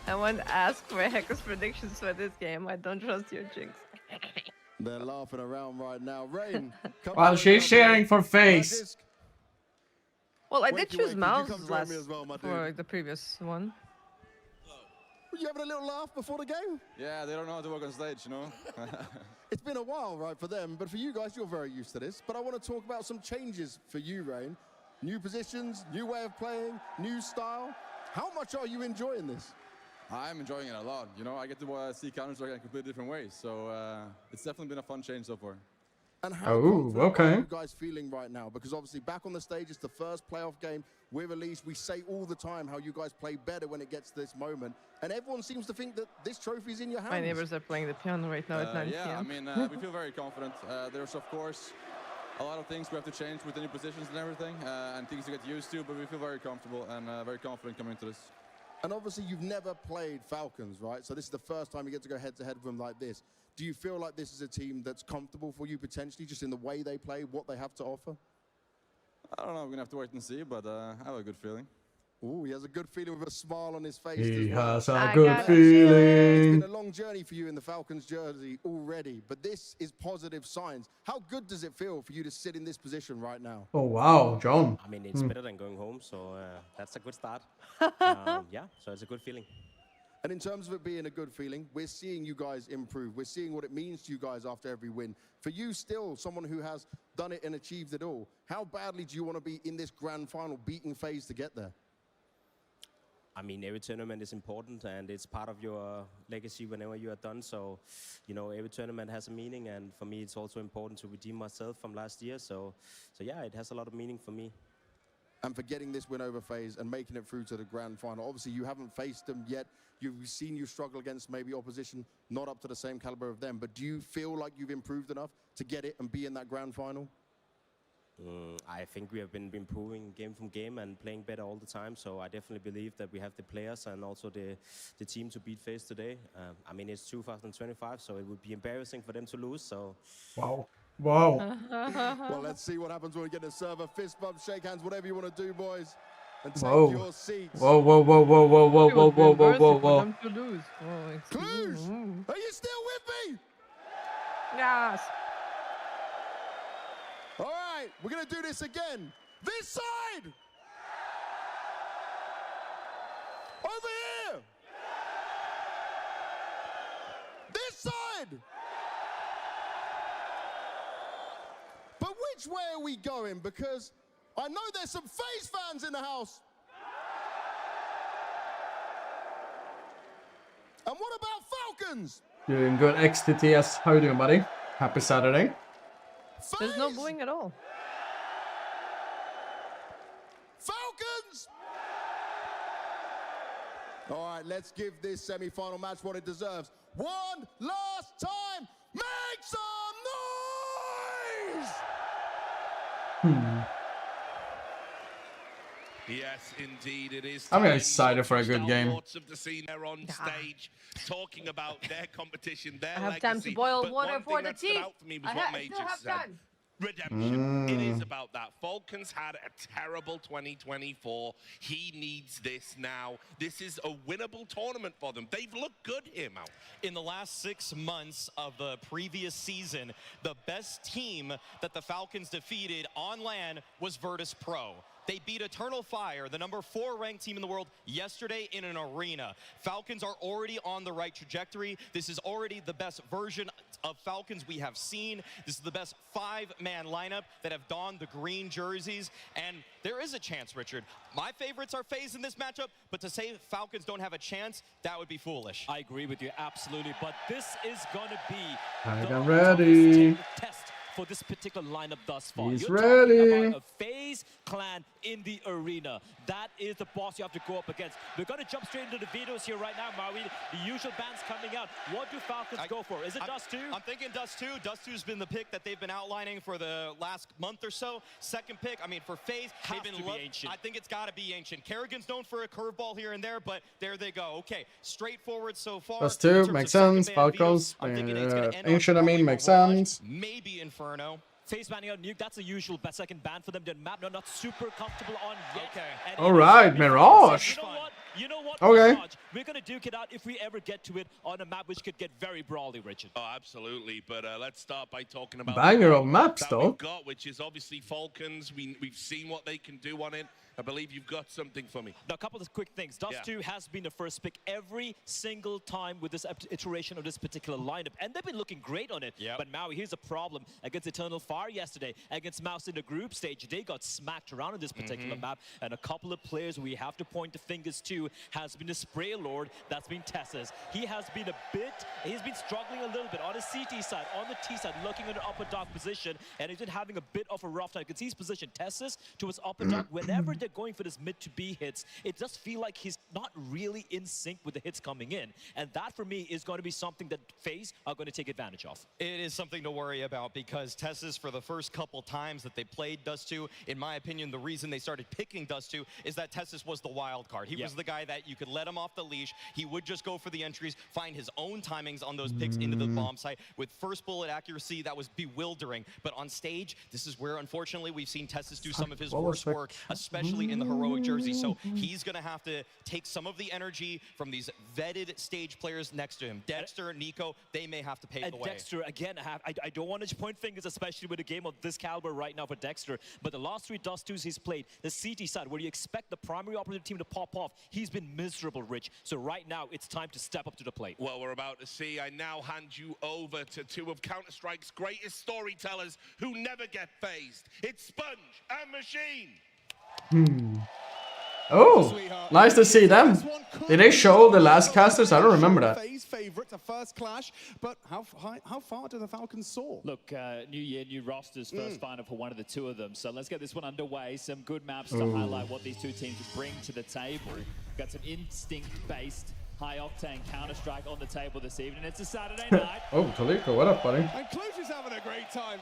I want to ask for Hacker's predictions for this game. I don't trust your jinx. They're laughing around right now. Rain. Well, she's cheering for FaZe. Well, I did choose Could you Mouz come join last me as well, my dude? for the previous one. Were you having a little laugh before the game? Yeah, they don't know how to walk on stage, you know? It's been a while, right, for them, but for you guys, you're very used to this. But I want to talk about some changes for you, Rain. New positions, new way of playing, new style. How much are you enjoying this? I'm enjoying it a lot, you know? I get to see Counter-Strike in completely different ways, so it's definitely been a fun change so far. And how confident are you guys feeling right now? Because obviously back on the stage, it's the first playoff game with Elise. We say all the time how you guys play better when it gets to this moment. And everyone seems to think that this trophy is in your hands. My neighbors are playing the piano right now at 9 Yeah, p.m. I mean, we feel very confident. There's, of course, a lot of things we have to change with the new positions and everything, and things to get used to, but we feel very comfortable and very confident coming into this. And obviously you've never played Falcons, right? So this is the first time you get to go head-to-head with them like this. Do you feel like this is a team that's comfortable for you potentially, just in the way they play, what they have to offer? I don't know, we're going to have to wait and see, but I have a good feeling. Ooh, he has a good feeling with a smile on his face. He as well. has a good feeling. It's been a long journey for you in the Falcons jersey already, but this is positive signs. How good does it feel for you to sit in this position right now? Oh, wow, John. I mean, it's better than going home, so that's a good start. Yeah, so it's a good feeling. And in terms of it being a good feeling, we're seeing you guys improve. We're seeing what it means to you guys after every win. For you still, someone who has done it and achieved it all, how badly do you want to be in this grand final beating phase to get there? I mean, every tournament is important, and it's part of your legacy whenever you are done. So, you know, every tournament has a meaning, and for me, it's also important to redeem myself from last year. So yeah, it has a lot of meaning for me. And for getting this win over FaZe and making it through to the grand final. Obviously, you haven't faced them yet. You've seen you struggle against maybe opposition not up to the same caliber of them. But do you feel like you've improved enough to get it and be in that grand final? I think we have been improving game from game and playing better all the time. So I definitely believe that we have the players and also the team to beat FaZe today. I mean, it's 2025, so it would be embarrassing for them to lose. So. Wow. Wow. Well, let's see what happens when we get the server. Fist bump, shake hands, whatever you want to do, boys. And take your seats. Whoa, whoa, whoa, whoa, whoa, whoa, whoa, whoa, whoa, whoa, whoa. Cluj, are you still with me? Yes. All right, we're going to do this again. This side. Over here. This side. But which way are we going? Because I know there's some FaZe fans in the house. And what about Falcons? Doing good, XTTS. How you doing, buddy? Happy Saturday. There's no booing at all. Falcons! All right, let's give this semi-final match what it deserves. One last time, make some noise! Yes, indeed, it is. I'm excited for a good game. Lots of the scene there on stage, talking about their competition, their I have legacy. time to boil But water one for thing the that stood tea. out for me was what Major still have said. time. Redemption. It is about that. Falcons had a terrible 2024. He needs this now. This is a winnable tournament for them. They've looked good here, Mal. In the last 6 months of the previous season, the best team that the Falcons defeated on LAN was Virtus Pro. They beat Eternal Fire, the number 4 ranked team in the world, yesterday in an arena. Falcons are already on the right trajectory. This is already the best version of Falcons we have seen. This is the best 5-man lineup that have donned the green jerseys. And there is a chance, Richard. My favorites are FaZe in this matchup, but to say Falcons don't have a chance, that would be foolish. I agree with you, absolutely. But this is going to be I'm ready. test for this particular lineup thus far. He's You're ready. talking about a FaZe clan in the arena. That is the boss you have to go up against. We're going to jump straight into the videos here right now, Maui. The usual bands coming out. What do Falcons go for? Is it Dust 2? I'm thinking Dust 2. Dust 2's been the pick that they've been outlining for the last month or so. Second pick, I mean, for FaZe, Has to be Ancient. I think it's got to be Ancient. Kerrigan's known for a curveball here and there, but there they go. Okay, straightforward so far. Dust 2 makes sense. Falcons. Ancient, I mean, makes sense. Maybe Inferno. FaZe banning out Nuke, that's the usual second ban for them. The map, not super comfortable on yet. Okay. All right, Mirage. You know what? You know what? Okay. We're going to duke it out if we ever get to it on a map which could get very brawly, Richard. Oh, absolutely. But let's start by talking about banger of maps, that though. we've got, which is obviously Falcons. We've seen what they can do on it. I believe you've got something for me. Now, a couple of quick things. Dust 2 has been the first pick every single time with this iteration of this particular lineup. And they've been looking great on it. But Maui, here's a problem. Against Eternal Fire yesterday, against Mouz in the group stage, they got smacked around on this particular map. And a couple of players we have to point the fingers to has been the Spray Lord. That's been Tessa's. He has been he's been struggling a little bit on the CT side, on the T side, looking at an upper dog position. And he's been having a bit of a rough time. You can see his position, Tessa's to his upper dog. Whenever they're going for this mid to B hits, it does feel like he's not really in sync with the hits coming in. And that, for me, is going to be something that FaZe are going to take advantage of. It is something to worry about because Tessus, for the first couple times that they played Dust 2, in my opinion, the reason they started picking Dust 2 is that Tessus was the wild card. He was the guy that you could let him off the leash. He would just go for the entries, find his own timings on those picks into the bomb site. With first bullet accuracy, that was bewildering. But on stage, this is where, unfortunately, we've seen Tessus do some of his worst work, especially in the heroic jersey. So he's going to have to take some of the energy from these vetted stage players next to him. Dexter, Nico, they may have to pave the way. Dexter, again, I don't want to point fingers, especially with a game of this caliber right now for Dexter, but the last 3 Dust 2s he's played, the CT side, where you expect the primary operative team to pop off, he's been miserable, Rich. So right now, it's time to step up to the plate. Well, we're about to see. I now hand you over to 2 of Counter-Strike's greatest storytellers who never get phased. It's Sponge and Machine. Oh, nice to see them. Did they show the last casters? I don't remember that. Favorite, a first clash, but how far do the Falcons soar? Look, new year, new rosters, first final for one of the 2 of them. So let's get this one underway. Some good maps to highlight what these 2 teams bring to the table. Got some instinct-based, high-octane Counter-Strike on the table this evening. It's a Saturday night. Oh, Taliko, what up, buddy? And Cluj is having a great time.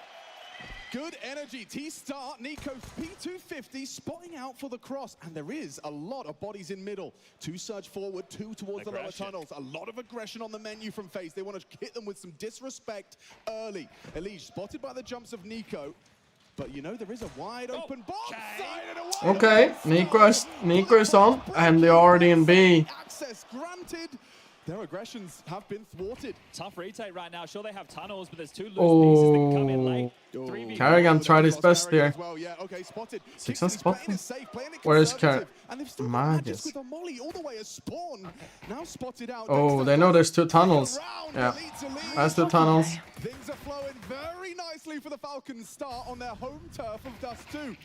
Good energy. T-start, Nico P250 spotting out for the cross. And there is a lot of bodies in middle. 2 surge forward, 2 towards the lower tunnels. A lot of aggression on the menu from FaZe. They want to hit them with some disrespect early. Elige spotted by the jumps of Nico. But you know, there is a wide open bomb side and a wide Okay, Nico is on, and they're already in B. Access granted. Their aggressions have been thwarted. Tough retake right now. Sure, they have tunnels, but there's 2 loose pieces that can come in late. Karrigan tried his best there. Well, yeah, okay, spotted. 6 on spot. Where is Karrigan? Magus. With a molly all the way as spawn. Now spotted out. Oh, they know there's 2 tunnels. Yeah, that's 2 tunnels. Things are flowing very nicely for the Falcons start on their home turf of Dust 2.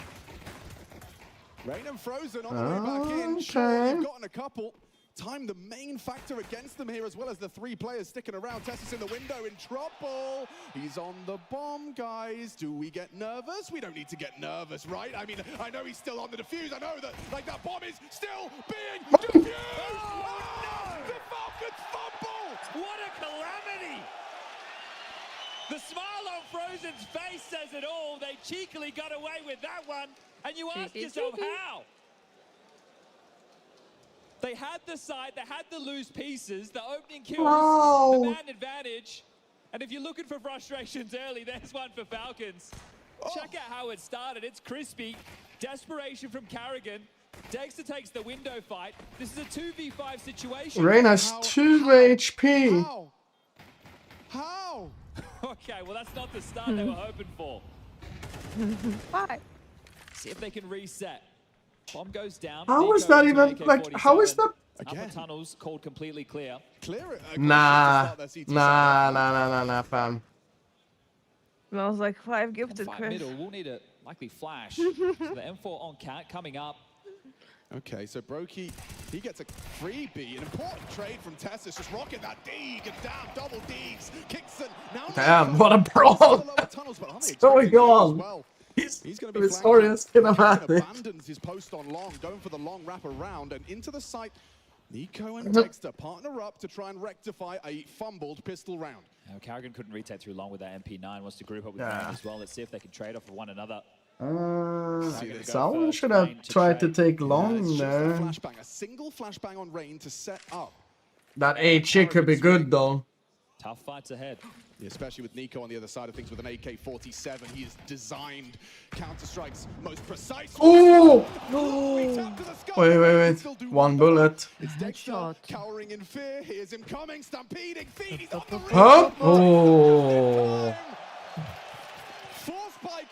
Rain and Frozen on the way back in. Sure, they've gotten a couple. Time the main factor against them here, as well as the 3 players sticking around. Tessus in the window, in trouble. He's on the bomb, guys. Do we get nervous? We don't need to get nervous, right? I mean, I know he's still on the defuse. I know that, like, that bomb is still being defused. Oh, no! The Falcons fumble! What a calamity! The smile on Frozen's face says it all. They cheekily got away with that one. And you ask yourself, how? They had the side, they had the loose pieces, the opening kills, the man advantage. And if you're looking for frustrations early, there's one for Falcons. Check out how it started. It's crispy. Desperation from Karrigan. Dexter takes the window fight. This is a 2v5 situation. Rain has 2 HP. How? Okay, well, that's not the start they were hoping for. Bye. See if they can reset. Bomb goes down. How is that even, like, how is that? Upper tunnels called completely clear. Nah, fam. Smells like 5 gifted, Chris. Middle, we'll need a likely flash. So the M4 on cat coming up. Okay, so Brokey, he gets a freebie, an important trade from Tessus, just rocking that dig, and damn, double digs, Kickson, now... Damn, what a brawl! What's going on? He's going to be victorious, abandons his post on long, going for the long wrap around, and into the site, Nico and Dexter partner up to try and rectify a fumbled pistol round. Now, Karrigan couldn't retake through long with that MP9, wants to group up with Rain as well. Let's see if they can trade off with one another. Someone should have tried to take long there. A single flashbang on Rain to set up. That HE could be good though. Tough fights ahead. Yeah, especially with Nico on the other side of things with an AK-47. He has designed Counter-Strike's most precise. Oh! Wait. One bullet. It's Dexter cowering in fear. Here's him coming, stampeding, feed. He's on the Huh? Oh.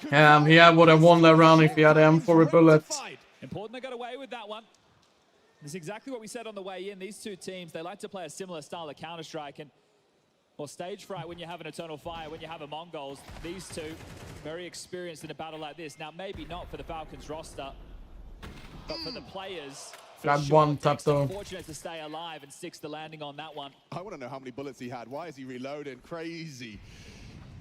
Damn, he would have won that round if he had M4 bullets. Important they got away with that one. This is exactly what we said on the way in. These two teams, they like to play a similar style of Counter-Strike. And or stage fright when you have an Eternal Fire, when you have a Mongols. These two, very experienced in a battle like this. Now, maybe not for the Falcons roster, but for the players. Got one tap though. Fortunate to stay alive and sticks the landing on that one. I want to know how many bullets he had. Why is he reloading? Crazy.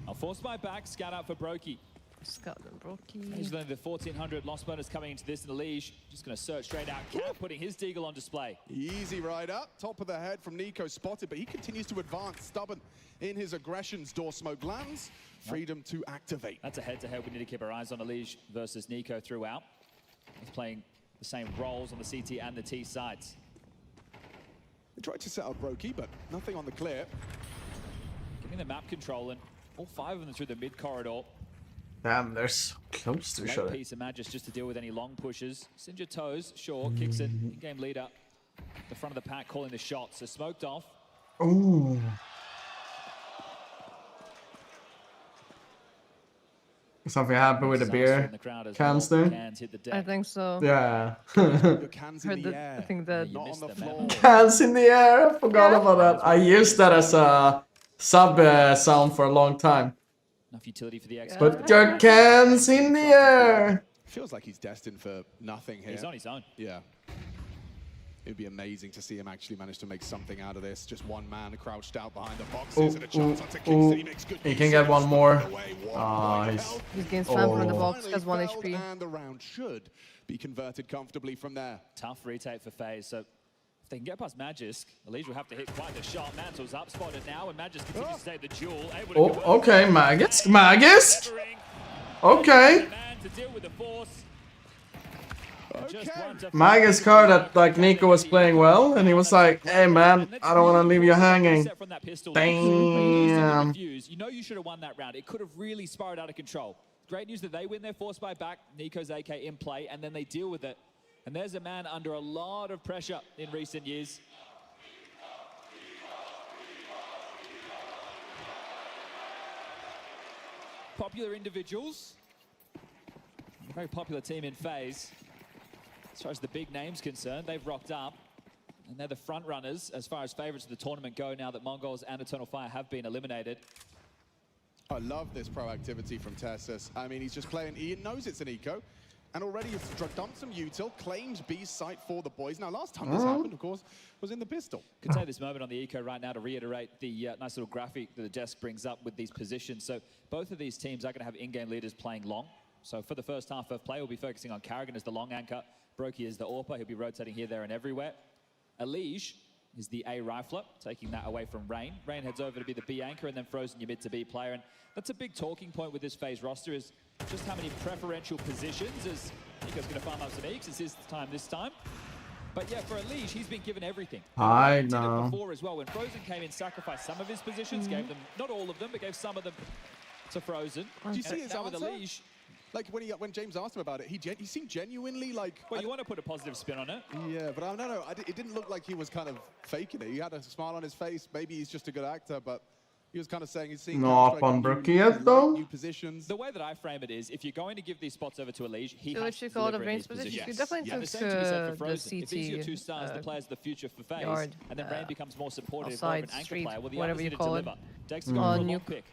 I'll force my back, scout out for Brokey. Scout and Brokey. He's only the 1400 loss bonus coming into this in the Liege. Just going to search straight out. Cat putting his deagle on display. Easy right up. Top of the head from Nico spotted, but he continues to advance. Stubborn in his aggressions. Door smoke lands. Freedom to activate. That's a head-to-head. We need to keep our eyes on the Liege versus Nico throughout. He's playing the same roles on the CT and the T sides. They tried to set up Brokey, but nothing on the clear. Giving the map control, and all 5 of them through the mid corridor. Damn, they're so close to each other. Piece of Magis just to deal with any long pushes. Sinja toes, sure, kicks it. In-game leader, the front of the pack calling the shots. So smoked off. Ooh. Something happened with the beer cans there? I think so. Yeah. Cans in the air. I think that. Not on the floor. Cans in the air. I forgot about that. I used that as a sub sound for a long time. Enough utility for the X. Put your cans in the air. Feels like he's destined for nothing here. He's on his own. Yeah. It'd be amazing to see him actually manage to make something out of this. Just one man crouched out behind the boxes and a chance onto Kingston. He makes good he can get one more. He's getting slammed from the box, has 1 HP. And the round should be converted comfortably from there. Tough retake for FaZe. So if they can get past Magisk, Elise will have to hit quite the shot. Mantle's up, spotted now, and Magisk continues to take the duel. Okay, Magisk. Okay. To deal with the force. Magisk heard that like Nico was playing well, and he was like, "Hey man, I don't want to leave you hanging." Damn. You know you should have won that round. It could have really spiraled out of control. Great news that they win their force by back. Nico's AK in play, and then they deal with it. And there's a man under a lot of pressure in recent years. Popular individuals. A very popular team in FaZe. As far as the big names concerned, they've rocked up. And they're the front runners as far as favorites of the tournament go now that Mongols and Eternal Fire have been eliminated. I love this proactivity from Tessus. I mean, he's just playing. He knows it's an eco. And already he's dumped some util, claims B site for the boys. Now, last time this happened, of course, was in the pistol. Could take this moment on the eco right now to reiterate the nice little graphic that the desk brings up with these positions. So both of these teams are going to have in-game leaders playing long. So for the first half of play, we'll be focusing on Karrigan as the long anchor. Brokey is the AWPer. He'll be rotating here, there, and everywhere. Elige is the A rifler, taking that away from Rain. Rain heads over to be the B anchor, and then Frozen your mid to B player. And that's a big talking point with this FaZe roster, is just how many preferential positions, as Nico's going to farm up some Eeks. It's his time this time. But yeah, for Elige, he's been given everything. I Did know. it before as well. When Frozen came in, sacrificed some of his positions, gave them, not all of them, but gave some of them to Frozen. Do you see his now with answer? Elige, Like when James asked him about it, he seemed genuinely like. well, you want to put a positive spin on it. Yeah, but it didn't look like he was kind of faking it. He had a smile on his face. Maybe he's just a good actor, but he was kind of saying he's seeing. No up on Brookie yet though. New positions. The way that I frame it is, if you're going to give these spots over to Elige, he So has to if you call deliver the in range these position, positions. you definitely Yeah, the took same can be said for the Frozen. If these are your CT two stars, the players of the future for FaZe, yard, and then Rain becomes more supportive, outside, more of an anchor street, player, well, the whatever others you need to call it. deliver. Dexter going for a long Nuke. pick.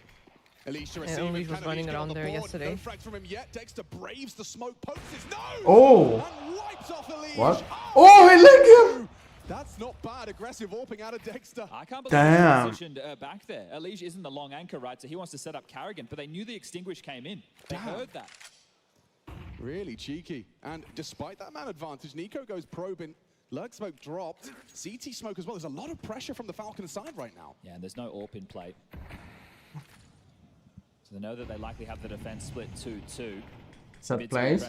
Elige to And receive Elige was running around there yesterday. No frags from him yet. Dexter braves the smoke, pokes his nose. Oh. And wipes off Elige. What? Oh, he licked him. That's not bad. Aggressive AWPing out of Dexter. I can't believe Damn. he's positioned back there. Elige isn't the long anchor, right? So he wants to set up Karrigan, but they knew the extinguish came in. They heard that. Really cheeky. And despite that man advantage, Nico goes probing. Lurk smoke dropped. CT smoke as well. There's a lot of pressure from the Falcon side right now. Yeah, and there's no AWP in play. So they know that they likely have the defense split 2-2. set plays.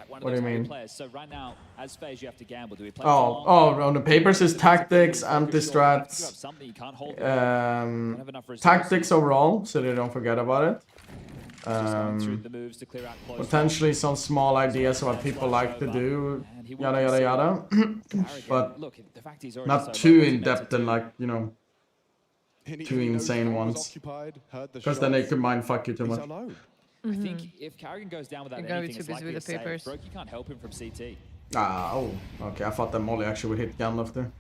What do you mean? So right now, as FaZe, you have to gamble. Do we play on the papers is tactics, anti-strats, tactics overall, so they don't forget about it. Potentially some small ideas of what people like to do, yada yada yada, but not too in depth and like, you know, too insane ones, because then they could mind fuck you too much. I think if Carrigan goes down without anything, it's likely to say Brokey can't help him from CT. Okay, I thought that Molly actually would hit Gandalf there.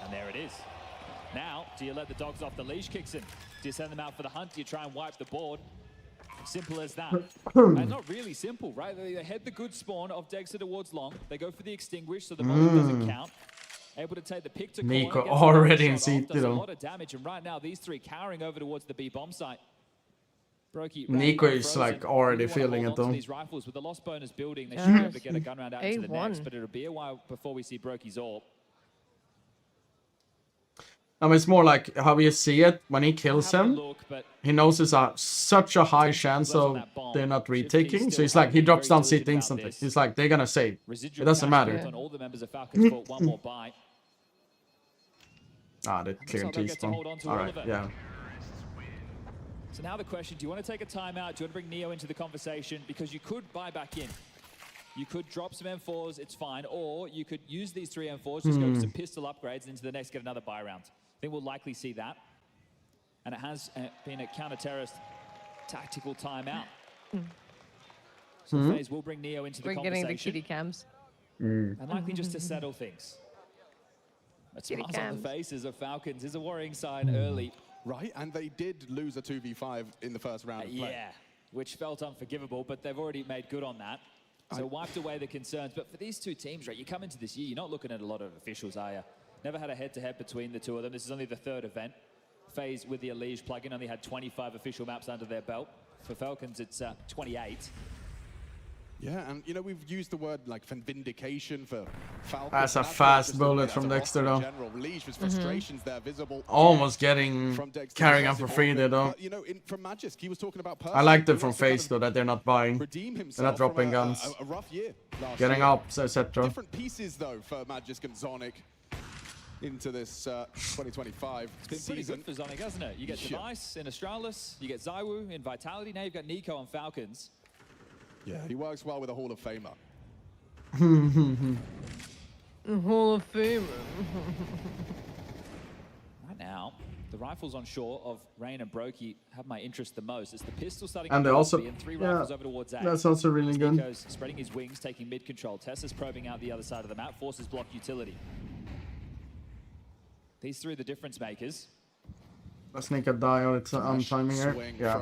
And there it is. Now, do you let the dogs off the leash, Kixon? Do you send them out for the hunt? Do you try and wipe the board? Simple as that. And not really simple, right? They head the good spawn of Dexter towards long. They go for the extinguish, so the moment doesn't count. Able to take the pick to Nico already in CT does a lot of damage, and right now these three cowering over towards the B bomb site. Brokey, Nico is like already feeling it though. These rifles with the lost bonus building, they should be able to get a gun round out into the next, but it'll be a while before we see Brokey's AWP. I mean, it's more like how you see it when he kills him. He knows it's such a high chance of they're not retaking. So he's like, he drops down CT instantly. He's like, they're gonna save. It doesn't matter. They cleared T-spawn. Alright, yeah. So now the question, do you want to take a timeout? Do you want to bring Neo into the conversation? Because you could buy back in. You could drop some M4s, it's fine. Or you could use these 3 M4s, just go for some pistol upgrades, and into the next get another buy round. I think we'll likely see that. And it has been a counter-terrorist tactical timeout. So FaZe will bring Neo into the conversation. We're getting the kitty cams. And likely just to settle things. But smiles on the faces of Falcons is a worrying sign early. Right, and they did lose a 2v5 in the first round of play. Yeah, which felt unforgivable, but they've already made good on that. So wiped away the concerns. But for these two teams, right, you come into this year, you're not looking at a lot of officials, are you? Never had a head-to-head between the two of them. This is only the 3rd event. FaZe with the Elige plugin only had 25 official maps under their belt. For Falcons, it's 28. Yeah, and you know, we've used the word like vindication for Falcons. That's a fast bullet from Dexter though. Frustrations there visible. Almost getting carrying up for free there though. You know, from Magisk, he was talking about I like them from FaZe though, that they're not buying. They're not dropping guns. A rough year getting up, etc. Different pieces though for Magisk and Zonic into this 2025 It's been pretty good for Zonic, hasn't it? You get Device in Astralis, you get Zywoo in Vitality, now you've got Nico on Falcons. Yeah, he works well with a Hall of Famer. Hall of Famer. Right now, the rifles on shore of Rain and Brokey have my interest the most. It's the pistol starting and they also, and 3 rifles over towards A. That's also really good. Nico's spreading his wings, taking mid control. Tessa's probing out the other side of the map, forces block utility. These 3 are the difference makers. Let's make a die on its timing here. Yeah.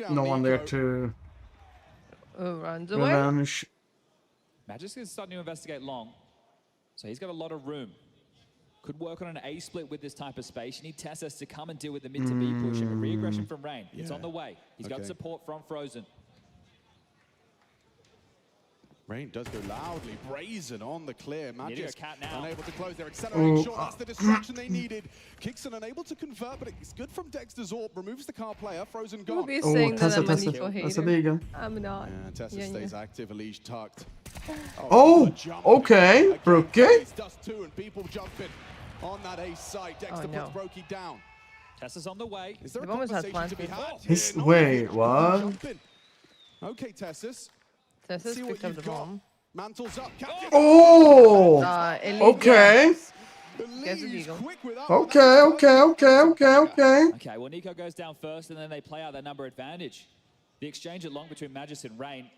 No one there to runs away. Revenge. Magisk is starting to investigate long, so he's got a lot of room. Could work on an A split with this type of space. You need Tessus to come and deal with the mid to B push. And a re-aggression from Rain. It's on the way. He's got support from Frozen. Rain does go loudly, brazen on the clear. Magisk unable to close their accelerating shot. That's the distraction they needed. Kixon unable to convert, but it's good from Dexter's AWP. Removes the car player. Frozen gone. Tessa. That's a Liga. I'm not. Yeah, Tessa stays active. Elige tucked. Okay. Brokey. Dust 2 and people jumping on that ace side. Dexter puts Brokey down. Tessa's on the way. Is there a conversation to be had? Wait, what? Okay, Tessus. Tessus picked up the bomb. Mantles up. Okay. Okay, well, Nico goes down first, and then they play out that number advantage. The exchange at long between Magisk and Rain.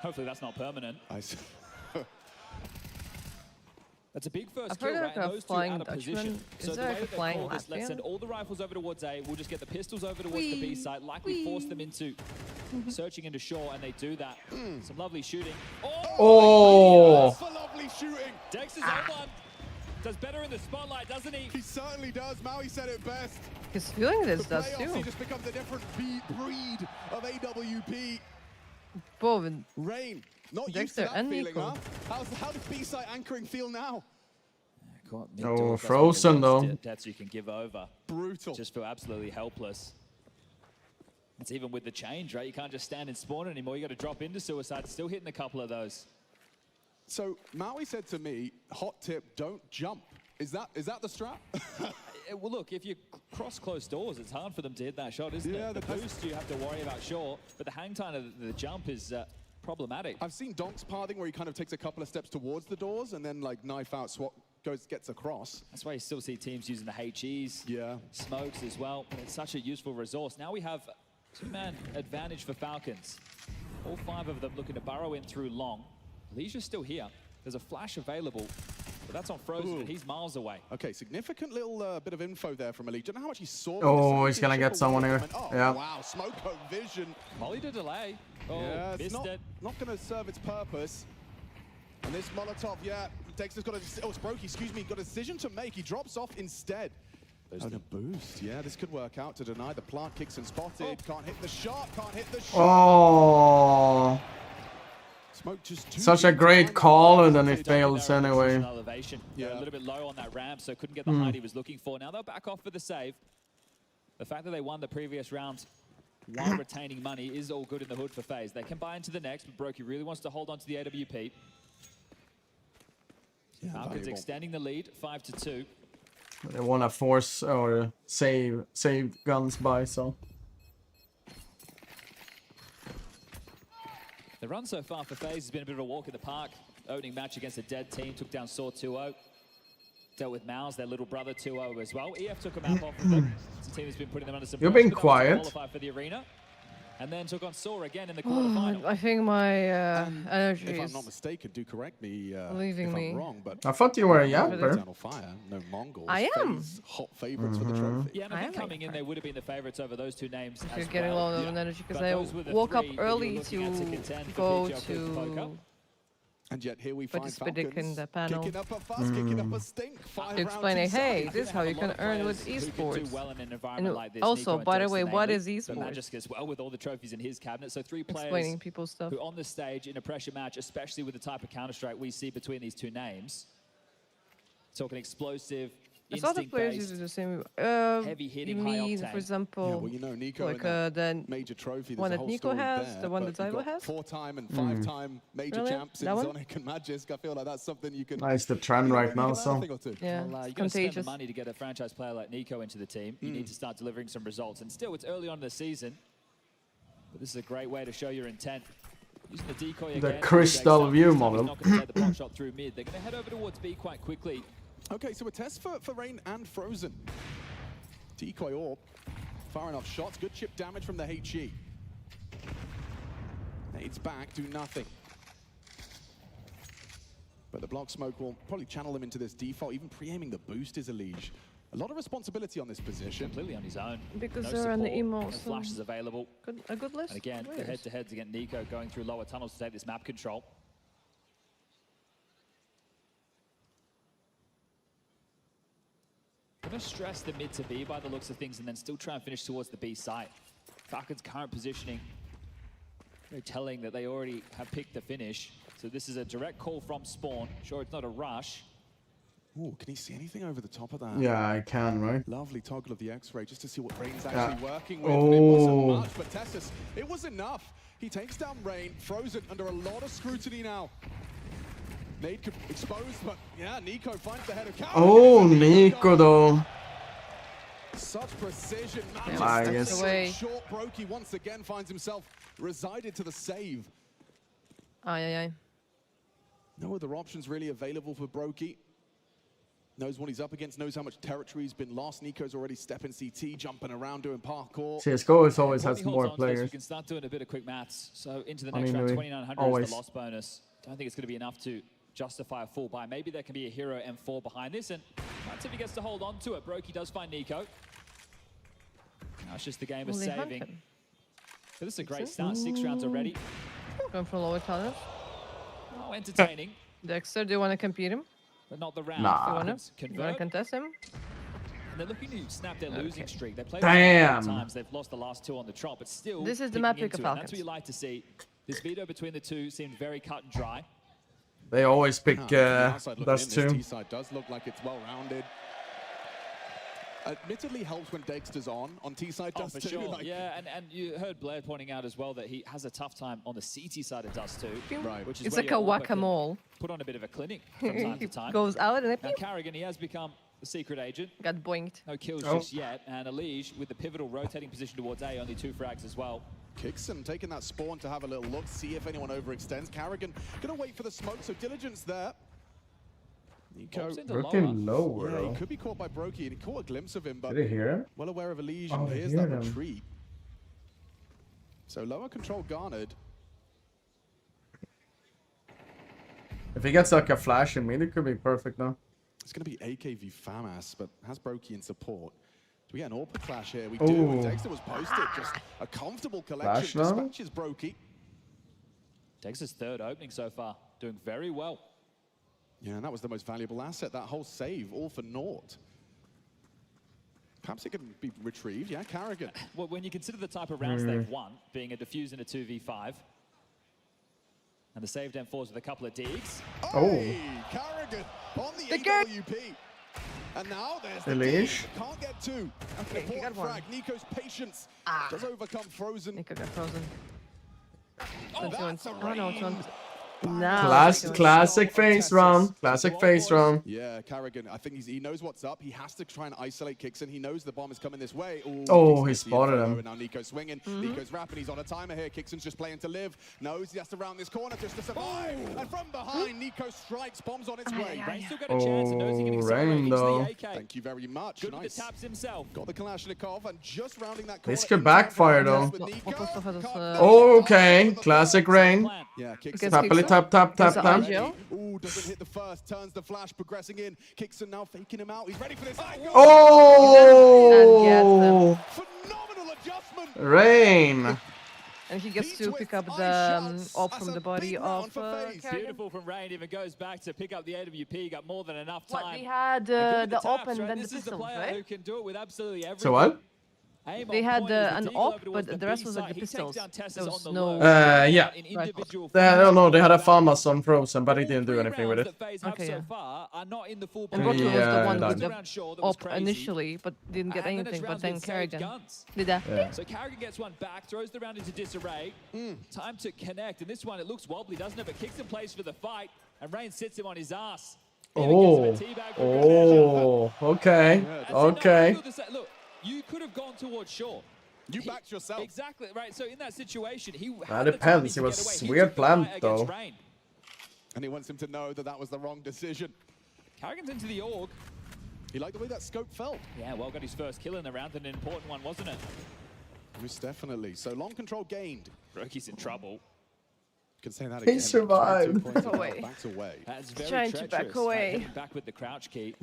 Hopefully that's not permanent. That's a big first kill, right? Those two out of position. So the way that they call this, let's send all the rifles over towards A. We'll just get the pistols over towards the B site. Likely force them into searching into shore, and they do that. Some lovely shooting. That's for lovely shooting. Dexter's on one. Does better in the spotlight, doesn't he? He certainly does. Maui said it best. His feeling this does too. He just becomes a different breed of AWP. Rain. Not used to that feeling, huh? How does B-side anchoring feel now? Frozen though. Deaths you can give over. Brutal. Just feel absolutely helpless. It's even with the change, right? You can't just stand and spawn anymore. You got to drop into Suicide. Still hitting a couple of those. So Maui said to me, hot tip, don't jump. Is that the strat? Well, look, if you cross closed doors, it's hard for them to hit that shot, isn't it? The boost you have to worry about, sure, but the hang time of the jump is problematic. I've seen Donk's pathing where he kind of takes a couple of steps towards the doors and then like knife out swap gets across. That's why you still see teams using the HEs, smokes as well. But it's such a useful resource. Now we have two-man advantage for Falcons. All 5 of them looking to burrow in through long. Leisure's still here. There's a flash available, but that's on Frozen, and he's miles away. Okay, significant little bit of info there from Elite. Don't know how much he saw. Oh, he's gonna get someone here. Oh, yeah. Wow, Smoko vision. Molly to delay. Oh, yeah, it's missed it. Not going to serve its purpose. And this Molotov, Dexter's got it's Brokey, excuse me, got a decision to make. He drops off instead. Oh, the boost. Yeah, this could work out to deny the plant. Kicks and spotted. Can't hit the shot. Can't hit the shot. Oh. Smoke just Such a great call, and then it fails anyway. Yeah, a little bit low on that ramp, so couldn't get the height he was looking for. Now they'll back off for the save. The fact that they won the previous round while retaining money is all good in the hood for FaZe. They can buy into the next, but Brokey really wants to hold on to the AWP. Falcons extending the lead, 5-2. They want to force or save guns by, so. The run so far for FaZe has been a bit of a walk in the park. Opening match against a dead team, took down Saw 2-0. Dealt with Mouz, their little brother, 2-0 as well. EF took a map off of them. It's a team that's been putting them under some You're pressure, being but quiet. qualified for the arena. And then took on Saw again in the quarterfinal. I think my energy if is I'm not mistaken, do correct me leaving if me. I'm wrong, but I thought you were a yapper. Eternal Fire, no Mongols. I am. FaZe hot favorites for the trophy. Yeah, and I think coming in, they would have been the favorites over those two names. If you're as getting well. low on energy, because But I those were the woke up three that you were early looking at to contend for go PGL Cluj-Napoca. to And yet here we find participating in Falcons the panel. kicking up a fuss, kicking up a stink. 5 Explaining, rounds hey, inside. this is how you can earn with Who can do esports. well in an environment And like this. also, Nico by the and way, Dexter what namely. is esports? But Magisk as well, with all the trophies in his cabinet. So 3 players Explaining people's stuff. who on the stage in a pressure match, especially with the type of Counter-Strike we see between these two names. Talking explosive, I saw the players instinct-based, use the same. heavy You hitting, high mean, octane. for example, Yeah, well, you know, Nico like in the major trophy, one there's a that whole Nico story has, there, the one but that you've Zylo got has? 4-time and 5-time major Really? champs in That one? Zonic and Magisk. I feel like that's something you can. Nice the trend right now, so. Yeah, Well, it's you're going to spend the contagious. money to get a franchise player like Nico into the team. You need to start delivering some results. And still, it's early on in the season. But this is a great way to show your intent. Using the decoy The again. crystal view He's model. not going to take the pot shot through mid. They're going to head over towards B quite quickly. Okay, so a test for Rain and Frozen. Decoy orb. Far enough shots. Good chip damage from the HE. Nades back, do nothing. But the block smoke will probably channel them into this default. Even pre-aiming the boost is a leash. A lot of responsibility on this position. Completely on his own. Because No they're on the support, emo, no so flashes available. a good list. And again, the head-to-heads against Nico going through lower tunnels to take this map control. Going to stress the mid to B by the looks of things and then still try and finish towards the B site. Falcons' current positioning, very telling that they already have picked the finish. So this is a direct call from spawn. Sure, it's not a rush. Ooh, can he see anything over the top of that? Yeah, I can, right? Lovely toggle of the X-ray just to see what Rain's actually working with. Oh. And it wasn't much, but Tessus, it was enough. He takes down Rain, Frozen under a lot of scrutiny now. Nade could expose, but yeah, Nico finds the head of counter. Oh, Nico though. Such precision. I guess. Short Brokey once again finds himself resided to the save. Aye. No other options really available for Brokey. Knows what he's up against, knows how much territory's been lost. Nico's already stepping CT, jumping around, doing parkour. CSGO always has He more holds on to this, players. We can start doing a bit of quick maths. So into the I next mean, round, we 2,900 is always- the loss bonus. Don't think it's going to be enough to justify a full buy. Maybe there can be a hero M4 behind this, and that's if he gets to hold on to it. Brokey does find Nico. Now it's just the game of Well, they hunt saving. him. But this is a great start. 6 rounds already. Going for lower tunnels. Oh, entertaining, Dexter, do you want to compete him? but not the round. Nah. You want Falcons to convert. contest him? And they're looking to snap their losing streak. They played Damn. times. They've lost the last 2 on the trot, but still. This is the picking map pick into of it. And Falcons. that's what you like to see. This veto between the two seemed very cut and dry. They always pick Outside looking Dust in, this 2. T-side does look like it's well-rounded. Admittedly helps when Dexter's on T-side Dust for 2. sure. Like... Yeah, and you heard Blair pointing out as well that he has a tough time on the CT side of Dust 2. Right. Which is It's where like your a AWP whack-a-mole. Put on a bit of a clinic from time to time. Goes out and Now Carrigan, he has become the secret agent. got boinked. No kills just yet. And Elige with the pivotal rotating position towards A, only 2 frags as well. Kixon taking that spawn to have a little look, see if anyone overextends. Carrigan gonna wait for the smoke, so diligence there. Nico looking lower. Yeah, he could be caught by Brokey, and he caught a glimpse of him, but Did he hear him? well aware of Elige, Oh, and he here's heard that him. retreat. So lower control garnered. If he gets like a flash in mid, it could be perfect now. It's gonna be AKV FAMAS, but has Brokey in support. Do we get an AWP flash here? We do. Dexter was posted. Just a comfortable collection. Dispatches Brokey. Dexter's 3rd opening so far. Doing very well. Yeah, and that was the most valuable asset. That whole save, all for naught. Perhaps it can be retrieved. Yeah, Carrigan. Well, when you consider the type of rounds they've won, being a defuse and a 2v5, and the saved M4s with a couple of digs. Hey, Carrigan on the AWP. And now there's the Elige. Can't get 2. Okay, he got 1. Frag. Nico's patience does overcome Frozen. Nico got frozen. That's a no, it's on. Classic face round. Classic face round. Yeah, Carrigan, I think he knows what's up. He has to try and isolate Kixon. He knows the bomb is coming this way. Oh, he spotted him. And now Nico's swinging. Nico's rapping. He's on a timer here. Kixon's just playing to live. Knows he has to round this corner just to survive. And from behind, Nico strikes. Bomb's on its way. Rain still got a chance and knows he can Rain though. Thank you very much. Good Nice. with the taps himself. Got the Kalashnikov and just rounding that corner. This could backfire though. Oh, Okay, classic Rain. Yeah, Kixon. Happily tap. Ooh, doesn't hit the first. Turns the flash, progressing in. Kixon now faking him out. He's ready for this. Oh! Phenomenal adjustment. Rain. And he gets to pick up the off from the body of Carrigan. Beautiful from Rain. Even goes back to pick up the AWP. Got more than enough time. What, they had the op and then the pistols, right? Who can do it with absolutely everything. So what? They had an op, but the rest was like the pistols. There was no... yeah. No, they had a FAMAS on Frozen, but he didn't do anything with it. Okay, yeah. And Goku was the one with the op initially, but didn't get anything, but then Carrigan did that. Yeah. So Carrigan gets one back, throws the round into disarray. Time to connect, and this one, it looks wobbly, doesn't it? But kicks in place for the fight, and Rain sits him on his ass. Okay. Look, you could have gone towards Shaw. You backed yourself. Exactly, right. So in that situation, he That depends. It was weird planned, though. And he wants him to know that that was the wrong decision. Carrigan's into the org. He liked the way that scope felt. Yeah, well, got his first kill in the round, and an important one, wasn't it? Most definitely. So long control gained. Brokey's in trouble. Can say that again. He survived. Backs away. That's very trying to back away. Back with the crouch key.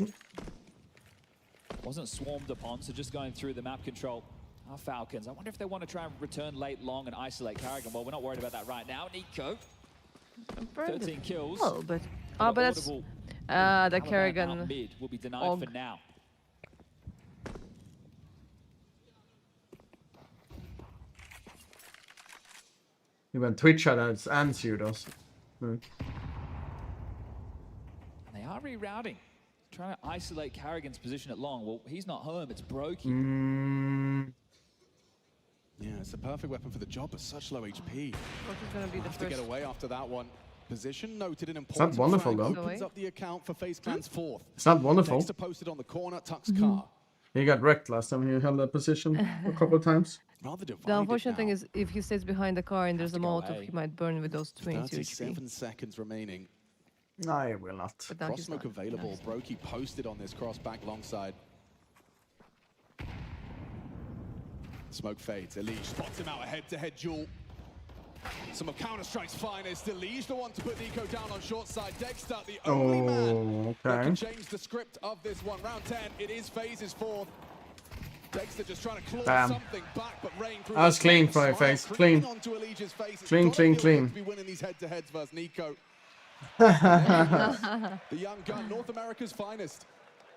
Wasn't swarmed upon, so just going through the map control. Our Falcons. I wonder if they want to try and return late long and isolate Carrigan. Well, we're not worried about that right now. Nico. 13 kills. Oh, but that's the Carrigan mid will be denied for now. Even Twitch had answered us. And they are rerouting. Trying to isolate Carrigan's position at long. Well, he's not home, it's Brokey. Yeah, it's the perfect weapon for the job, but such low HP. Gonna be the to get away after that one. Position noted an It's important not wonderful, flag. though. Opens up the account for FaZe Clan's fourth. It's not wonderful. Dexter posted on the corner, Tuck's car. He got wrecked last time he held that position a couple of times. Rather The unfortunate thing is, if he stays behind the car and there's a Molotov, he might burn with those 22 37 HP. seconds remaining. No, he will not. Cross smoke available. Brokey posted on this cross back long side. Smoke fades. Elige spots him out a head-to-head duel. Some of Counter-Strike's finest. Elige the one to put Nico down on short side. Dexter, the only man that can change the script of this one. Round 10, it is FaZe's fourth. Dexter just trying to claw something back, but Rain through. That was clean for my face. Clean. Clean. Be winning these head-to-heads versus Nico. The young gun, North America's finest.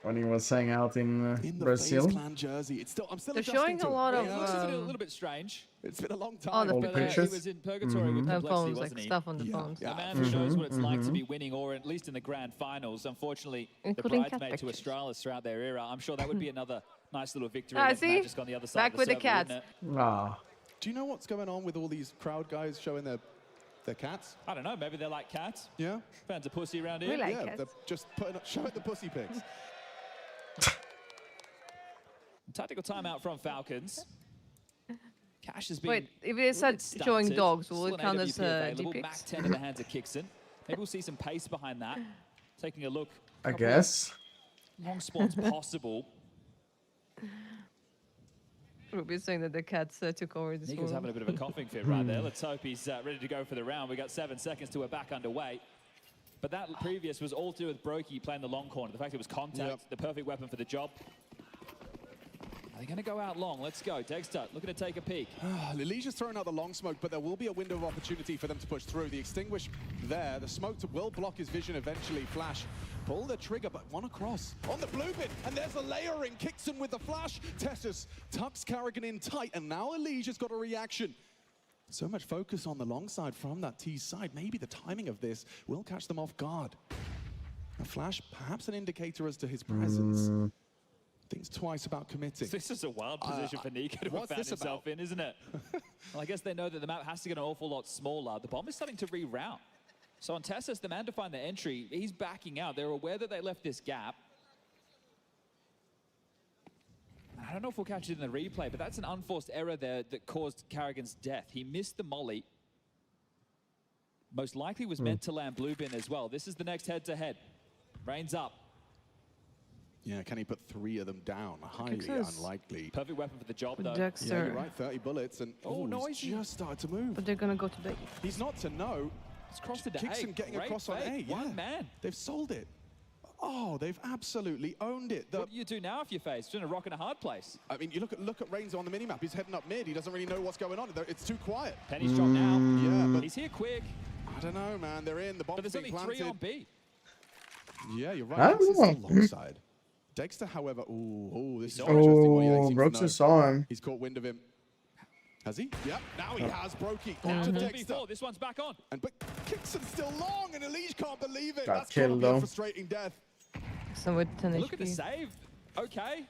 When he was hanging out in Brazil. Clan jersey. It's still, I'm still They're showing a lot of... looks a little bit strange. It's been a long time. Oh, the All the pictures. He was in purgatory with complexity, phones, wasn't like he? stuff on the phones. The man who knows what it's like to be winning, or at least in the grand finals. Unfortunately, Including the bridesmaid to Astralis throughout their era. I'm sure that would be another Nice little victory. I against see. Magisk on the other side Back of with the server, cats. wouldn't it? Ah. Do you know what's going on with all these crowd guys showing their cats? I don't know. Maybe they're like cats. Yeah. Fans of pussy around here. We like yeah, cats. they're just showing the pussy pics. Tactical timeout from Falcons. Cash has been. Wait, if it starts showing dogs, will it count as DPX? Mac 10 in the hands of Kixon. Maybe we'll see some pace behind that. Taking a look. I guess. Long spawns possible. Ruby's saying that the cats took over this Nico's world. having a bit of a coughing fit right there. Let's hope he's ready to go for the round. We got 7 seconds till we're back underway. But that previous was all to do with Brokey playing the long corner. The fact it was contact, the perfect weapon for the job. Are they going to go out long? Let's go. Dexter looking to take a peek. Lilige is throwing out the long smoke, but there will be a window of opportunity for them to push through. The extinguish there, the smoke will block his vision eventually. Flash pull the trigger, but one across on the blue bin, and there's a layering. Kixon with the flash. Tessus tucks Carrigan in tight, and now Lilige has got a reaction. So much focus on the long side from that T side. Maybe the timing of this will catch them off guard. A flash, perhaps an indicator as to his presence. Thinks twice about committing. This is a wild position for Nico to have found himself in, isn't it? Well, I guess they know that the map has to get an awful lot smaller. The bomb is starting to reroute. So on Tessus, the man to find the entry, he's backing out. They're aware that they left this gap. I don't know if we'll catch it in the replay, but that's an unforced error there that caused Carrigan's death. He missed the molly. Most likely was meant to land blue bin as well. This is the next head-to-head. Rain's up. Yeah, can he put 3 of them down? Highly unlikely. Perfect weapon for the job, though. Dexter. Yeah, you're right, 30 bullets, and he's just started to move. But they're gonna go to B. He's not to know. It's crossed into Kixon A. getting Great across on fake. A. One man. They've sold it. Oh, they've absolutely owned it. What do you do now if you're faced? You're in a rock and a hard place. I mean, you look at Reigns on the minimap. He's heading up mid. He doesn't really know what's going on. It's too quiet. Penny's dropped now. Yeah, but he's here quick. I don't know, man. They're in. The bomb's But there's being only planted. 3 on B. Yeah, you're right. I don't This is the know. long side. Dexter, however, this is very interesting. What he thinks Brooks no. saw him. He's caught wind of him. Has he? Yep. Now he has Brokey. Now Onto 4v4. Dexter. This one's back on. But Kixon's still long, and Elise can't believe it. Got That's gotta killed, be a though. frustrating death. So with 10 Look at the HP. save. Okay.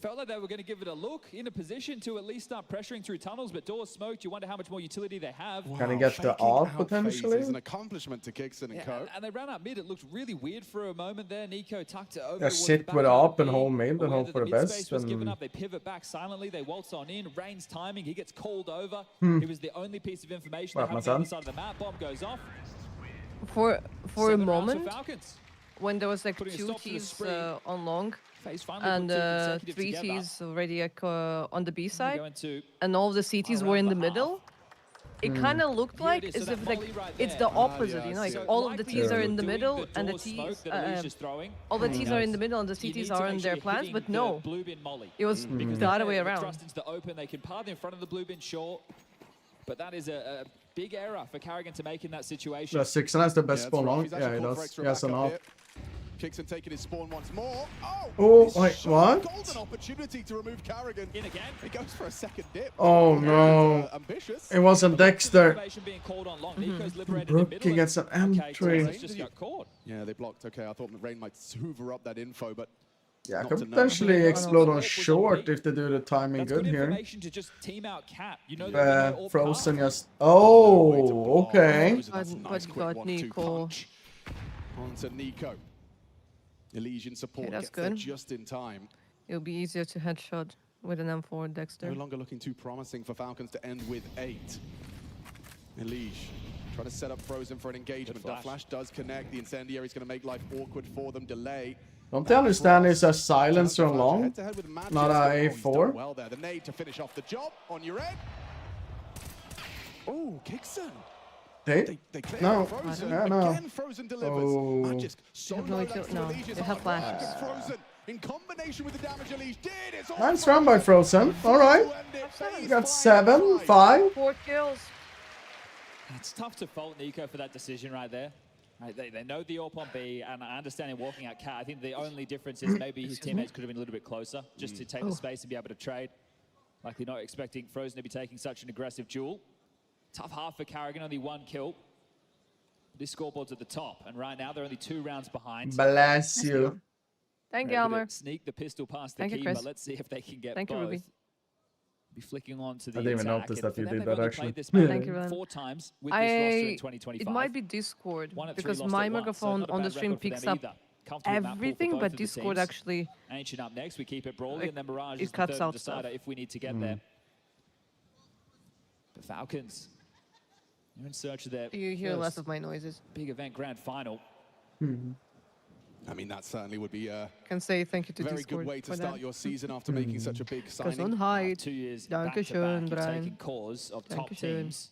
Felt like they were going to give it a look, in a position to at least start pressuring through tunnels, but doors smoked. You wonder how much more utility they have. Can he get the off potentially? Is an accomplishment to Kixon and Co. And they ran out mid. It looked really weird for a moment there. Nico tucked it over. Yeah, towards sit the with back up and B. hold mid and Aware hope that for the mid space best. was given And up. They pivot back silently. They waltz on in. Rain's timing. He gets called over. He was the only piece of information Right, they have my on the son. other side of the map. Bomb goes off. For a 7 rounds for moment, Falcons. when there was like Putting a 2 stop to the Ts spree. on long, Phase finally and put 2 consecutive 3 together. Ts already like, on the B side, Going to and all of the CTs were in the middle. It kind of looked like is. as So if that like volley right it's there. the opposite, yeah, you know, I like see. all of the Likely Ts are in the doing middle the and the door smoke Ts, that Elise is throwing. all the Ts are in the middle and the You need CTs to are make in sure their you're plans, hitting but the no, blue bin molly. it was Because the other they're way around. thrust into the open. They can path in front of the blue bin short. But that is a big error for Carrigan to make in that situation. the Sixon has the best Yeah, spawn it's rough. long. He's Yeah, actually he called for does. extra Yes and backup off. here. Kixon taking his spawn once more. Oh, this wait, shot, what? Golden opportunity to remove Carrigan. In again. He goes for a second dip. Oh no. Ambitious. It wasn't Dexter. Information being called on long. Nico's liberated Brooke, the he middle. gets an entry. Tessus just got caught. Yeah, they blocked. Okay, I thought Rain might hoover up that info, but Yeah, not could to know. potentially explode on short if they do the timing That's good good here. information to just team out Cap. You know they're gonna all Frozen, pass. yes. Oh, okay. That's a nice quick God, 1-2 Nico. punch. Onto Nico. Elysian support Okay, that's gets there good. just in time. It'll be easier to headshot with an M4 Dexter. No longer looking too promising for Falcons to end with 8. Elige trying to set up Frozen for an engagement. That flash does connect. The incendiary is going to make life awkward for them. Delay. Don't they understand it's a silencer on long? Head-to-head with Magic. Not a Oh, he's done A4? well there. The nade to finish off the job on your end. Oh, Kixon. They? They clear No. Frozen. Yeah, no. Again, Frozen delivers. Oh. Magic so They have no low idea- next to no, Elige's they have hard work. flashes. And Frozen in combination with the damage Elige did. It's all Nice run by Frozen. Alright. You got 7, 5. 4 kills. It's tough to fault Nico for that decision right there. Right, they know the AWP on B, and I understand him walking out Cat. I think the only difference is maybe his teammates could have been a little bit closer, just to take the space and be able to trade. Likely not expecting Frozen to be taking such an aggressive duel. Tough half for Carrigan, only 1 kill. This scoreboard's at the top, and right now they're only 2 rounds behind. Bless you. Thank you, Elmer. Sneak the pistol past the Thank you, keeper. Chris. Let's see if they can get Thank you, both. Ruby. Be flicking on to the I didn't even attack. notice And that for you them, did they've that, only actually. played this map Thank you, Ren. 4 times with this roster in 2025. It might be Discord, One at 3 because lost my at once, so microphone not a on the bad stream record for picks them up either. Comfortable map pool for everything, both but of the Discord teams. actually Ancient up next. We keep it brawly, like, and then Mirage it is the cuts third out decider stuff. if we need to get there. The Falcons, they're in search of their You hear first less of my noises. big event grand final. I mean, that certainly would be a Can say thank you to very Discord good way to for start that. your season after making such a big signing. Gesundheit. 2 years Dankeschön, back-to-back, you've taken Brian. cause of top Dankeschön. teams.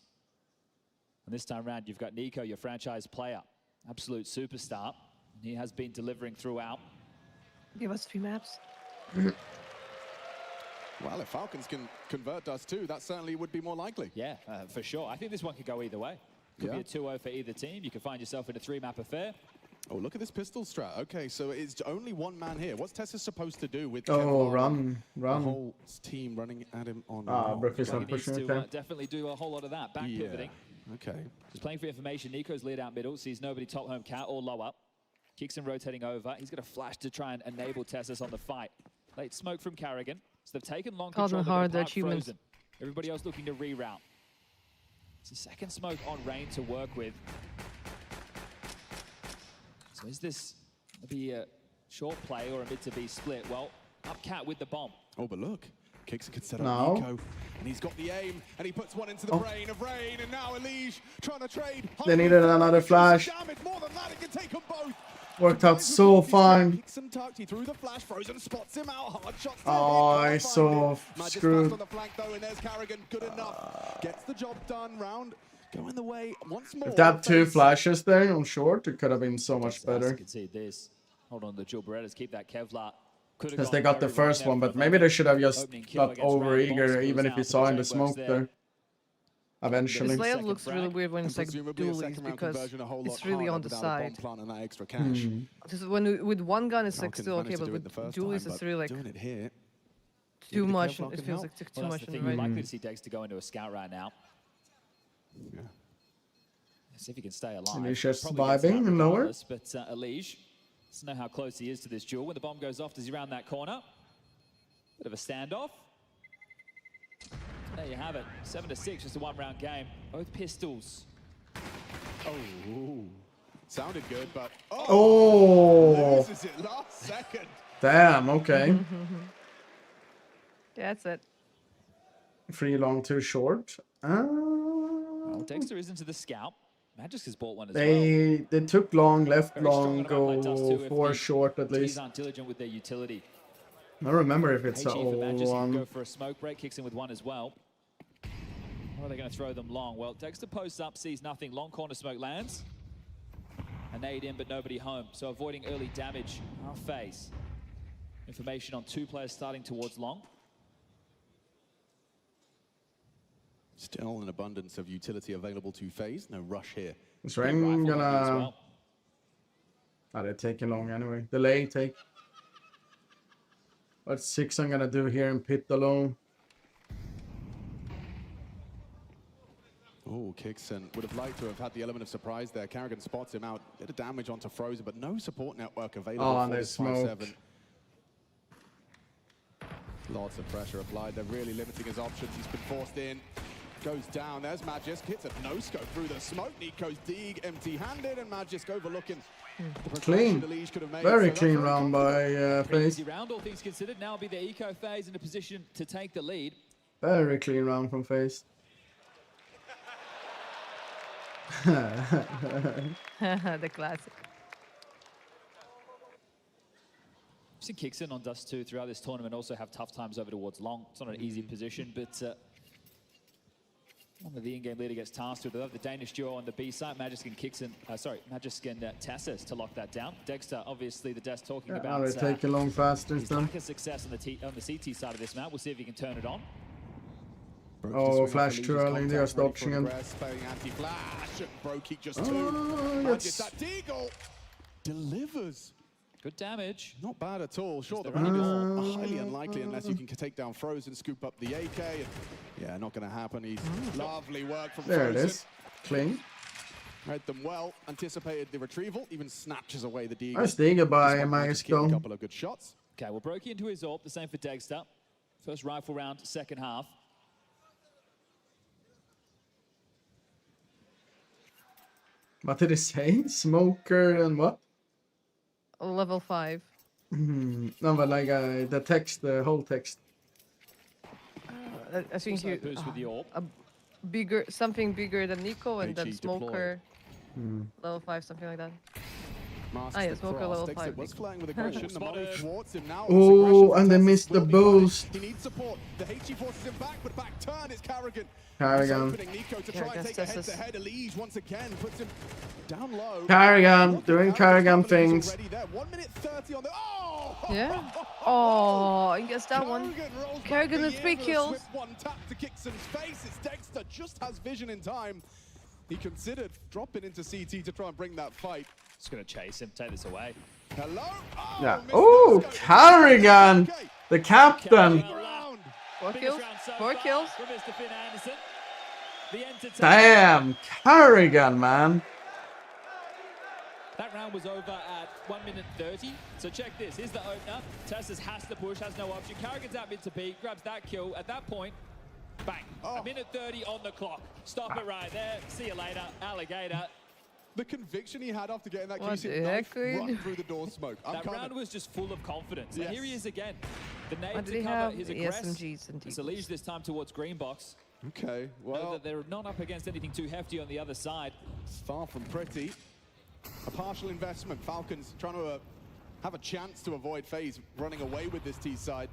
And this time around, you've got Nico, your franchise player, absolute superstar. He has been delivering throughout. Give us 3 maps. Well, if Falcons can convert Dust 2, that certainly would be more likely. Yeah, for sure. I think this one could go either way. Could be a 2-0 for either team. You could find yourself in a 3-map affair. Oh, look at this pistol strat. Okay, so it's only one man here. What's Tessa supposed to do with Oh, Kevlar, run. the whole team running at him on Brook is He not needs pushing, to okay. definitely do a whole lot of that, back pivoting. Okay. Just playing for information, Nico's lead out middle, sees nobody top home cat or low up. Kicks and rotating over. He's got a flash to try and enable Tessus on the fight. Late smoke from Carrigan. So they've taken long Call control. them They're hard, gonna park achievements. Frozen. Everybody else looking to reroute. It's a second smoke on Rain to work with. So is this going to be a short play or a mid to B split? Well, up cat with the bomb. Oh, but look. Kicks could set No. up Nico. And he's got the aim. And he puts one into the brain of Rain. And now Elige trying to trade. They needed another flash. Damage. More than that, he can take them both. Worked out so fine. Kicks and tucked. He threw the flash. Frozen spots him out. Hard shots. Oh, I so Magic screwed. fast on the flank though, and there's Carrigan. Good enough. Gets the job done. Round going the way once more. If that 2 flashes there on short, it could have been so much You better. can see this. Hold on, the Jill Berettas keep that Kevlar. Because they got the first one, but maybe they should have just got over eager, even if you saw in the smoke there. Eventually. This layout looks really weird when it's like dualies because it's really on the side. Just with one gun it's like still okay, but with dualies it's really like too much. It feels like too much in the You're right. likely to see Dex to go into a scout right now. Yeah. See if he can stay alive. And he's just Probably gets vibing that in nowhere. regardless, But Elige doesn't know how close he is to this duel. When the bomb goes off, does he round that corner? Bit of a standoff. There you have it. 7-6, just a 1-round game. Both pistols. Oh, sounded good, but Oh. loses it last second. Damn, okay. That's it. 3 long, 2 short. Well, Dexter is into the scout. Magisk has bought one as well. They took long, left Very strong long, on a map like Dust go 2 if 4 the short at Ts least. aren't diligent with their utility. I don't remember if it's HE an for old Magisk can go one. for a smoke break, kicks in with one as well. Or are they going to throw them long? Well, Dexter posts up, sees nothing. Long corner smoke lands. A nade in, but nobody home. So avoiding early damage. Our phase. Information on 2 players starting towards long. Still an abundance of utility available to FaZe. No rush here. Is Rain Rifle gonna... as well. they're taking long anyway. Delay, take. What's 6 I'm gonna do here in pit alone? Oh, Kixon would have liked to have had the element of surprise there. Carrigan spots him out. Bit of damage onto Frozen, but no support network available Oh, for and they this 5-7. smoked. Lots of pressure applied. They're really limiting his options. He's been forced in. Goes down. There's Magisk. Hits a no-scope through the smoke. Nico's dig empty-handed, and Magisk overlooking the Clean. progression Elige could have made. Very So clean that's round by FaZe. Easy round, all things considered. Now will be the eco phase in a position to take the lead. Very clean round from FaZe. The classic. I've seen Kixon on Dust 2 throughout this tournament also have tough times over towards long. It's not an easy position, but one of the in-game leader gets tasked with. They have the Danish duo on the B side. Magisk and Kixon, Magisk and Tassus to lock that down. Dexter, obviously, the desk talking Now about they're taking long faster his stuff. lack of success on the CT side of this map. We'll see if he can turn it on. Oh, flash too early. They are stopping him. Playing anti-flash, and Brokeek just Oh, two. yes. That deagle delivers. Good damage. Not bad at all. Sure, the round is highly unlikely unless you can take down Frozen, scoop up the AK. And yeah, not going to happen. He's lovely work from There Frozen. it is. Clean. Read them well, anticipated the retrieval, even snatches away the Deagle. Nice Deagle by Maestro. A couple of good shots. Okay, well, Brokey into his AWP, the same for Dexter. First rifle round, second half. What did he say? Smoker and what? Level 5. No, but like the text, the whole text. I think you something bigger than Nico, and then Smoker level 5, something like that. Yeah, Smoker level 5. Was flying with aggression. The molly thwarts him now. Oh, and they missed the boost. He needs support. The HE forces him back, but back turn is Carrigan. Carrigan. Nico to try and take a head-to-head. Elige once again puts him down low. Carrigan doing Carrigan things. 1 minute 30 on the. Oh! Yeah. Oh, he gets that one. Carrigan with 3 kills. One tap to Kixon's face. It's Dexter just has vision in time. He considered dropping into CT to try and bring that fight. Just gonna chase him, take this away. Hello. Oh, Yeah. Oh, Carrigan, the captain. 4 kills. 4 kills. Damn, Carrigan, man. That round was over at 1 minute 30. So check this. Here's the opener. Tessus has to push, has no option. Carrigan's out mid to B, grabs that kill. At that point, bang. A minute 30 on the clock. Stop it right there. See you later, alligator. The conviction he had after getting that QC knife run through the door smoke. That round was just full of confidence. Yes. And here he is again. The name What did to he cover have? his aggress. SMGs and It's Elige this time towards green box. Okay, well. Know that they're not up against anything too hefty on the other side. It's far from pretty. A partial investment. Falcons trying to have a chance to avoid FaZe running away with this T side.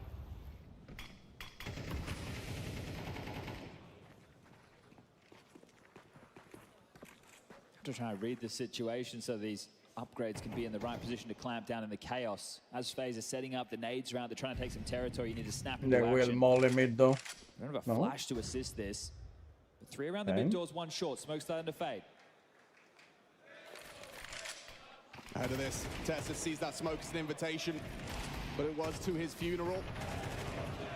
To try and read the situation so these upgrades can be in the right position to clamp down in the chaos. As FaZe is setting up the nades round, they're trying to take some territory. You need to snap into They will action. molly mid though. We don't have a flash to assist this. But 3 around the mid doors, 1 short. Smoke starting to fade. Ahead of this, Tessus sees that smoke as an invitation, but it was to his funeral.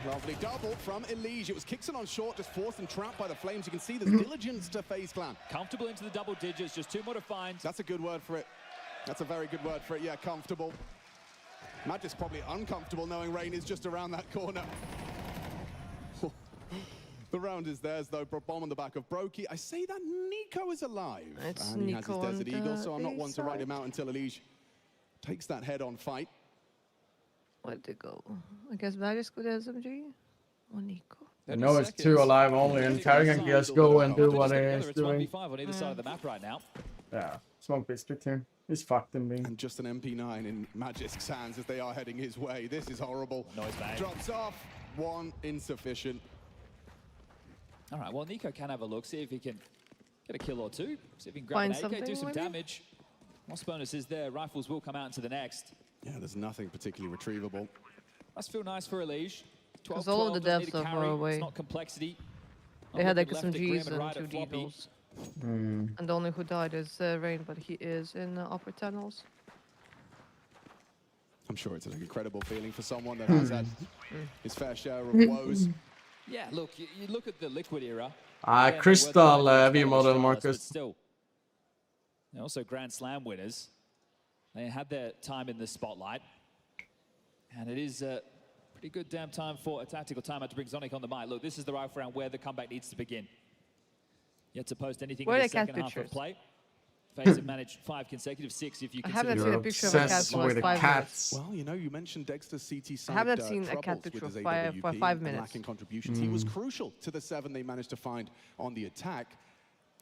Lovely double from Elige. It was Kixon on short, just forced and trapped by the flames. You can see there's diligence to FaZe Clan. Comfortable into the double digits, just 2 more to find. That's a good word for it. That's a very good word for it. Yeah, comfortable. Magic's probably uncomfortable knowing Rain is just around that corner. The round is theirs though. Bomb on the back of Brokey. I say that Nico is alive. It's and he has Nico his Desert on Eagle, so I'm not the one to write him out until Elige takes that head-on fight. Where'd they go? I guess Magic with SMG or Nico. I know it's 2 alive only, and Carrigan can just go and do what he is doing. It's 1v5 on either side of the map right now. Yeah, Smoke Biscuit here. He's fucked him being. And just an MP9 in Magic's hands as they are heading his way. This is horrible. Noise bang. Drops off. 1 insufficient. All right, well, Nico can have a look, see if he can get a kill or 2. See if he can grab an AK, do some damage. Lost bonus is there. Rifles will come out into the next. Yeah, there's nothing particularly retrievable. Must feel nice for Elige. Because all of the devs are far away. It's not complexity. They had like SMGs and 2 Deagles. Mm. And the only who died is Rain, but he is in upper tunnels. I'm sure it's an incredible feeling for someone that has had his fair share of woes. Yeah, look, you look at the Liquid era. Crystal view model, Marcus. Still, they're also Grand Slam winners. They had their time in the spotlight. And it is a pretty good damn time for a tactical timeout to bring Zonic on the mic. Look, this is the rifle round where the comeback needs to begin. Yet to post anything in the second half of play. FaZe have managed 5 consecutive, 6 if you consider. I haven't seen a picture of a cat for like 5 minutes. Well, you know, you mentioned Dexter's CT side. I haven't seen a cat picture for 5 minutes. Lacking contributions. He was crucial to the 7 they managed to find on the attack.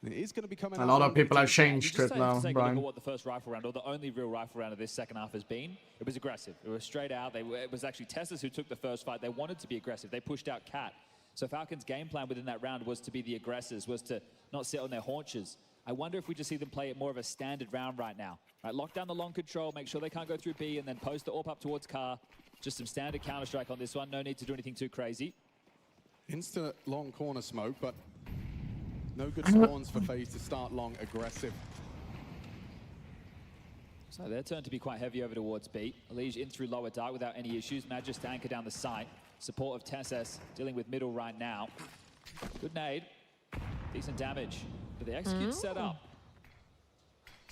It is going to become a lot of people have changed it now, Brian. Brian. What the first rifle round, or the only real rifle round of this second half has been, it was aggressive. It was straight out. It was actually Tessus who took the first fight. They wanted to be aggressive. They pushed out Cat. So Falcons' game plan within that round was to be the aggressors, was to not sit on their haunches. I wonder if we just see them play it more of a standard round right now. Right, lock down the long control, make sure they can't go through B, and then post the AWP up towards Car. Just some standard Counter-Strike on this one. No need to do anything too crazy. Instant long corner smoke, but no good spawns for FaZe to start long aggressive. So their turn to be quite heavy over towards B. Elige in through lower dark without any issues. Magis to anchor down the site. Support of Tessus dealing with middle right now. Good nade. Decent damage. But the execute set up.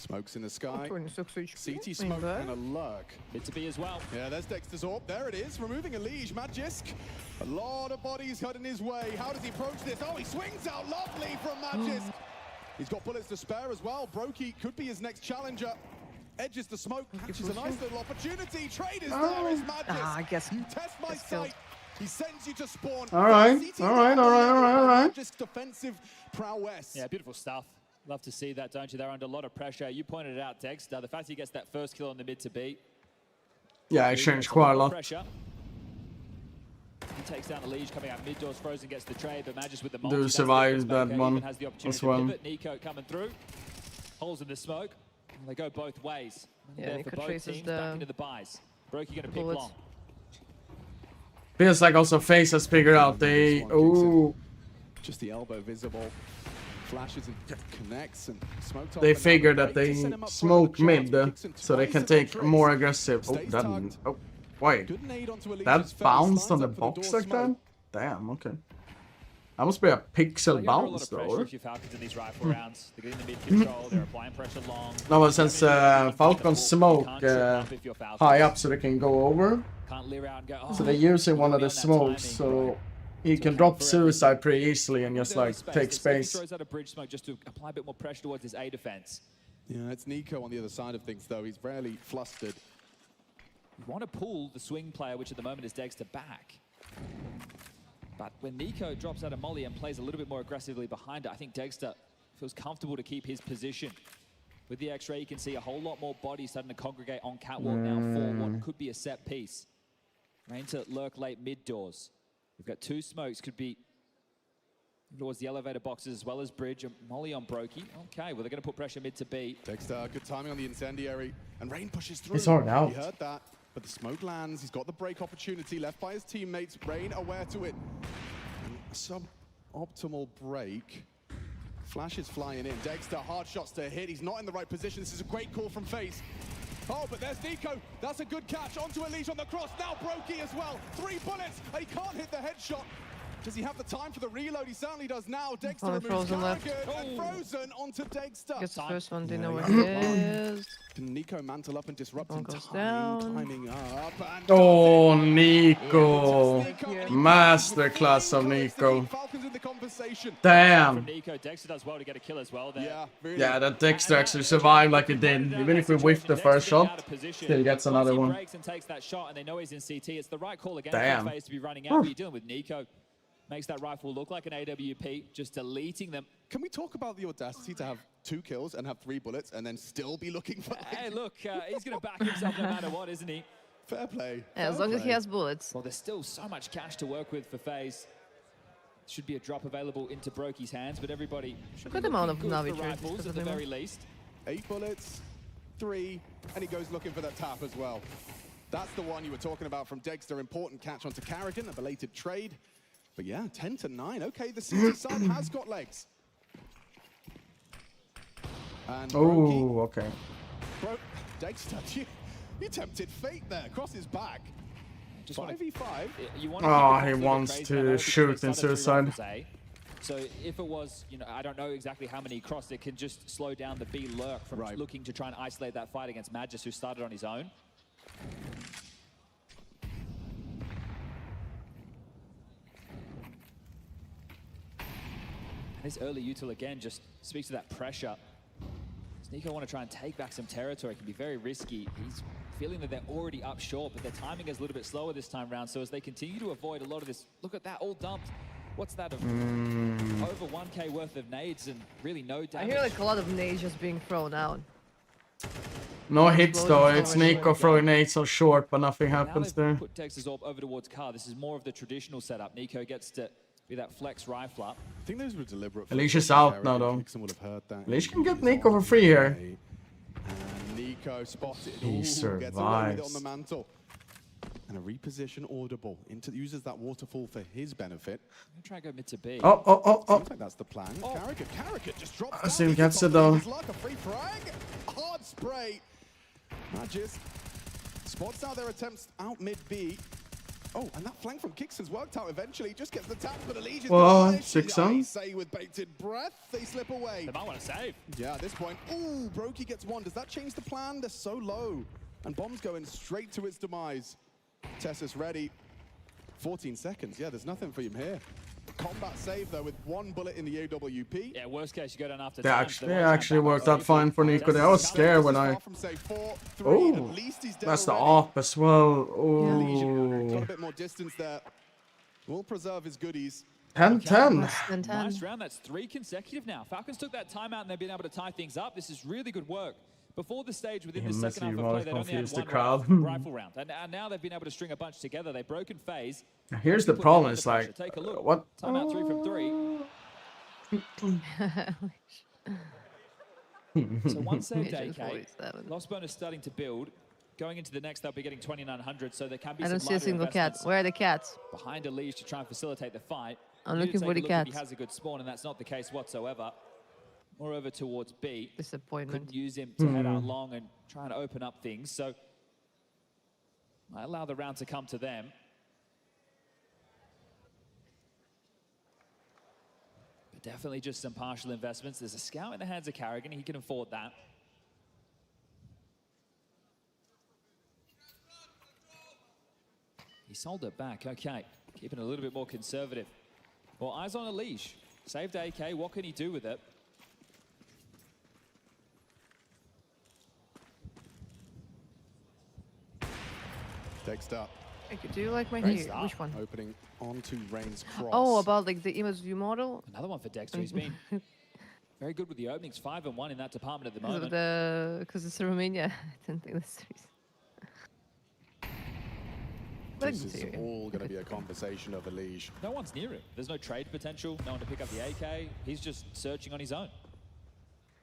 Smokes in the sky. CT Smoke smoke and a lurk. Mid to be as well. Yeah, there's Dexter's AWP. There it is, removing Elige. Magisk. A lot of bodies heading his way. How does he approach this? Oh, he swings out lovely from Magisk. He's got bullets to spare as well. Brokey could be his next challenger. Edges the smoke, catches a nice little opportunity. Trade is there, is Magisk. I guess you test my sight. He sends you to spawn. All right. Just defensive prowess. Yeah, beautiful stuff. Love to see that, don't you? They're under a lot of pressure. You pointed it out, Dexter. The fact he gets that first kill on the mid to B. Yeah, I changed quite a lot. Pressure. He takes down the lead, coming out mid doors. Frozen gets the trade, but Magisk with the Do survive that one as well. Nico coming through. Holes in the smoke. And they go both ways. Yeah, Nico traces back into the buys. Brokey going to pick long. Feels like also FaZe has figured out they... Oh. Just the elbow visible. Flashes and connects and smoke. They figured that they smoke mid so they can take more aggressive. Oh, that... Oh, wait. That bounced on the box like that? Damn, okay. That must be a pixel bounce though. No, but since Falcons smoke high up so they can go over, so they're using one of the smokes, so he can drop suicide pretty easily and just like take space. Throws out a bridge smoke just to apply a bit more pressure towards his A defense. Yeah, it's Nico on the other side of things though. He's rarely flustered. You want to pull the swing player, which at the moment is Dexter, back. But when Nico drops out a molly and plays a little bit more aggressively behind it, I think Dexter feels comfortable to keep his position. With the X-ray, you can see a whole lot more bodies starting to congregate on catwalk now for what could be a set piece. Rain to lurk late mid doors. We've got two smokes, could be towards the elevator boxes as well as bridge. And molly on Brokey. Okay, well, they're going to put pressure mid to B. Dexter, good timing on the incendiary. And Rain pushes through. It's hard out. He heard that. But the smoke lands, he's got the break opportunity left by his teammates. Rain aware to it. Sub-optimal break. Flash is flying in. Dexter, hard shots to hit. He's not in the right position. This is a great call from FaZe. Oh, but there's Nico. That's a good catch. Onto Elige on the cross. Now Brokey as well. 3 bullets. He can't hit the headshot. Does he have the time for the reload? He certainly does now. Dexter removes Carrigan and Frozen onto Dexter. Gets the first one, they know where it is. Can Nico mantle up and disrupt in time? Timing up. And oh, Nico. Masterclass of Nico. Damn. Dexter does well to get a kill as well there. Yeah, really. Yeah, that Dexter actually survived like it did. Even if we whiffed the first shot, still gets another one. And takes that shot and they know he's in CT. It's the right call again Damn. for FaZe to be running out. But you're dealing with Nico. Makes that rifle look like an AWP, just deleting them. Can we talk about the audacity to have 2 kills and have 3 bullets and then still be looking for... Hey, look, he's going to back himself no matter what, isn't he? Fair play. Yeah, as long as he has bullets. Well, there's still so much cash to work with for FaZe. Should be a drop available into Brokey's hands, but everybody should Look at the amount of Navi rifles at the very least. 8 bullets, 3, and he goes looking for that tap as well. That's the one you were talking about from Dexter. Important catch onto Carrigan, a belated trade. But yeah, 10-9. Okay, the CT side has got legs. And oh, okay. Dexter, you tempted fate there. Cross his back. Just 5v5. Oh, he wants to shoot in suicide. So if it was, you know, I don't know exactly how many crossed, it can just slow down the B lurk from looking to try and isolate that fight against Magis, who started on his own. This early util again just speaks to that pressure. Nico want to try and take back some territory. It can be very risky. He's feeling that they're already up short, but their timing is a little bit slower this time round. So as they continue to avoid a lot of this, look at that, all dumped. What's that? Over 1k worth of nades and really no damage. I hear like a lot of nades just being thrown out. No hits though. It's Nico throwing nades so short, but nothing happens there. Put Texas AWP over towards Car. This is more of the traditional setup. Nico gets to be that flex rifler. I think those were deliberate. Alicia's out now though. Alicia can get Nico for free here. And Nico spotted. He survives. On the mantle. And a reposition audible. Uses that waterfall for his benefit. I'm gonna try and go mid to B. Oh. Seems like that's the plan. Carrigan just drops down. Sim gets it though. Like a free frag. Hard spray. Magis spots out their attempts out mid B. Oh, and that flank from Kixon's worked out eventually. Just gets the tap, but Allegiance. Well, 6-on. Say with bated breath, they slip away. They might want to save. Yeah, at this point. Ooh, Brokey gets one. Does that change the plan? They're so low. And Bomb's going straight to its demise. Tessus ready. 14 seconds. Yeah, there's nothing for him here. Combat save, though, with one bullet in the AWP. Yeah, worst case, you go down after That actually worked out fine for Nico. I was scared when I... Oh, that's the AWP as well. Oh. Got a bit more distance there. Will preserve his goodies. 10-10. Nice round. That's 3 consecutive now. Falcons took that timeout and they've been able to tie things up. This is really good work. Before the stage, within the second half of play, they only had one rifle round. And now they've been able to string a bunch together. They've broken phase. Here's the problem. It's like, take a look. what? Timeout 3 from 3. So one saved AK. Lost bonus starting to build. Going into the next, they'll be getting 2,900. So there can be I some don't see a single cat. Where are the cats? Behind Allegiance to try and facilitate the fight. I'm looking for the cats. He has a good spawn, and that's not the case whatsoever. More over towards B. Disappointment. Couldn't use him to head out long and try and open up things. So I allow the round to come to them. But definitely just some partial investments. There's a scout in the hands of Carrigan. He can afford that. He sold it back. Okay. Keeping it a little bit more conservative. Well, eyes on a leash. Saved AK. What can he do with it? Dexter. Do you like my hair? Which one? Opening onto Rain's cross. Oh, about like the image view model? Another one for Dexter. He's been very good with the openings. 5-1 in that department at the moment. Because it's Romania. I didn't think that's This is all going to be a conversation over Liege. No one's near him. There's no trade potential. No one to pick up the AK. He's just searching on his own.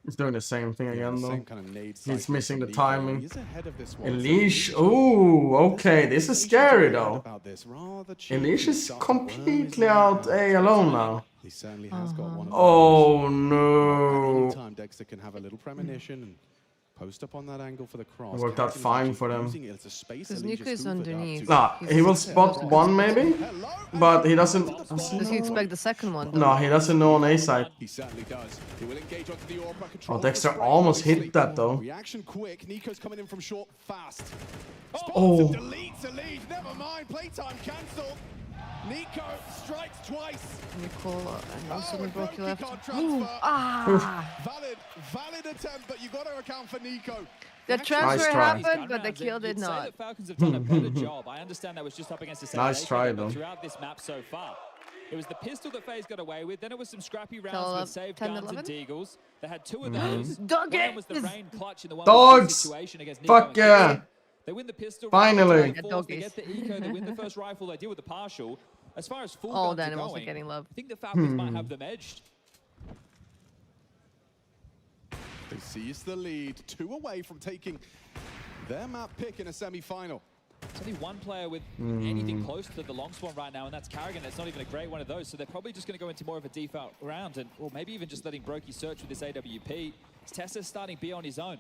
He's doing the same thing again, though. Kind of He's missing the timing. He's ahead of this one. Elish, oh, okay, this is scary though. Elish is completely out A alone now. He certainly has got one. Oh no! Anytime Dexter can have a little premonition and post up on that angle for the cross. It worked out fine for them. Because Nico is underneath. Nah, he will spot one maybe, but he doesn't. Does he expect the second one? No, he doesn't know on A side. He certainly does. He will engage onto the orb by control. Oh, Dexter almost hit that though. Reaction quick. Nico's coming in from short fast. Oh. Deletes a lead. Never mind. Playtime cancelled. Nico strikes twice. Nicole and also Brokey left. Valid attempt, but you got to account for Nico. The transfer happened, but the kill did not. The Falcons have done a better job. I understand that was just up against the same Nice try, though. Throughout this map so far. It was the pistol that FaZe got away with. Then it was some scrappy rounds with saved guns and deagles. They had 2 of those. One was the rain clutch in the one situation against Nico. Fuck yeah! They win the pistol. Finally. They get the eco. They win the first rifle. They deal with the partial. As far as full all guns the are animals going, are getting love. I think the Falcons might have them edged. They seize the lead, 2 away from taking their map pick in a semi-final. There's only one player with anything close to the long spawn right now, and that's Carrigan. That's not even a great one of those, so they're probably just going to go into more of a default round, and or maybe even just letting Brokey search with this AWP. Tessa's starting B on his own.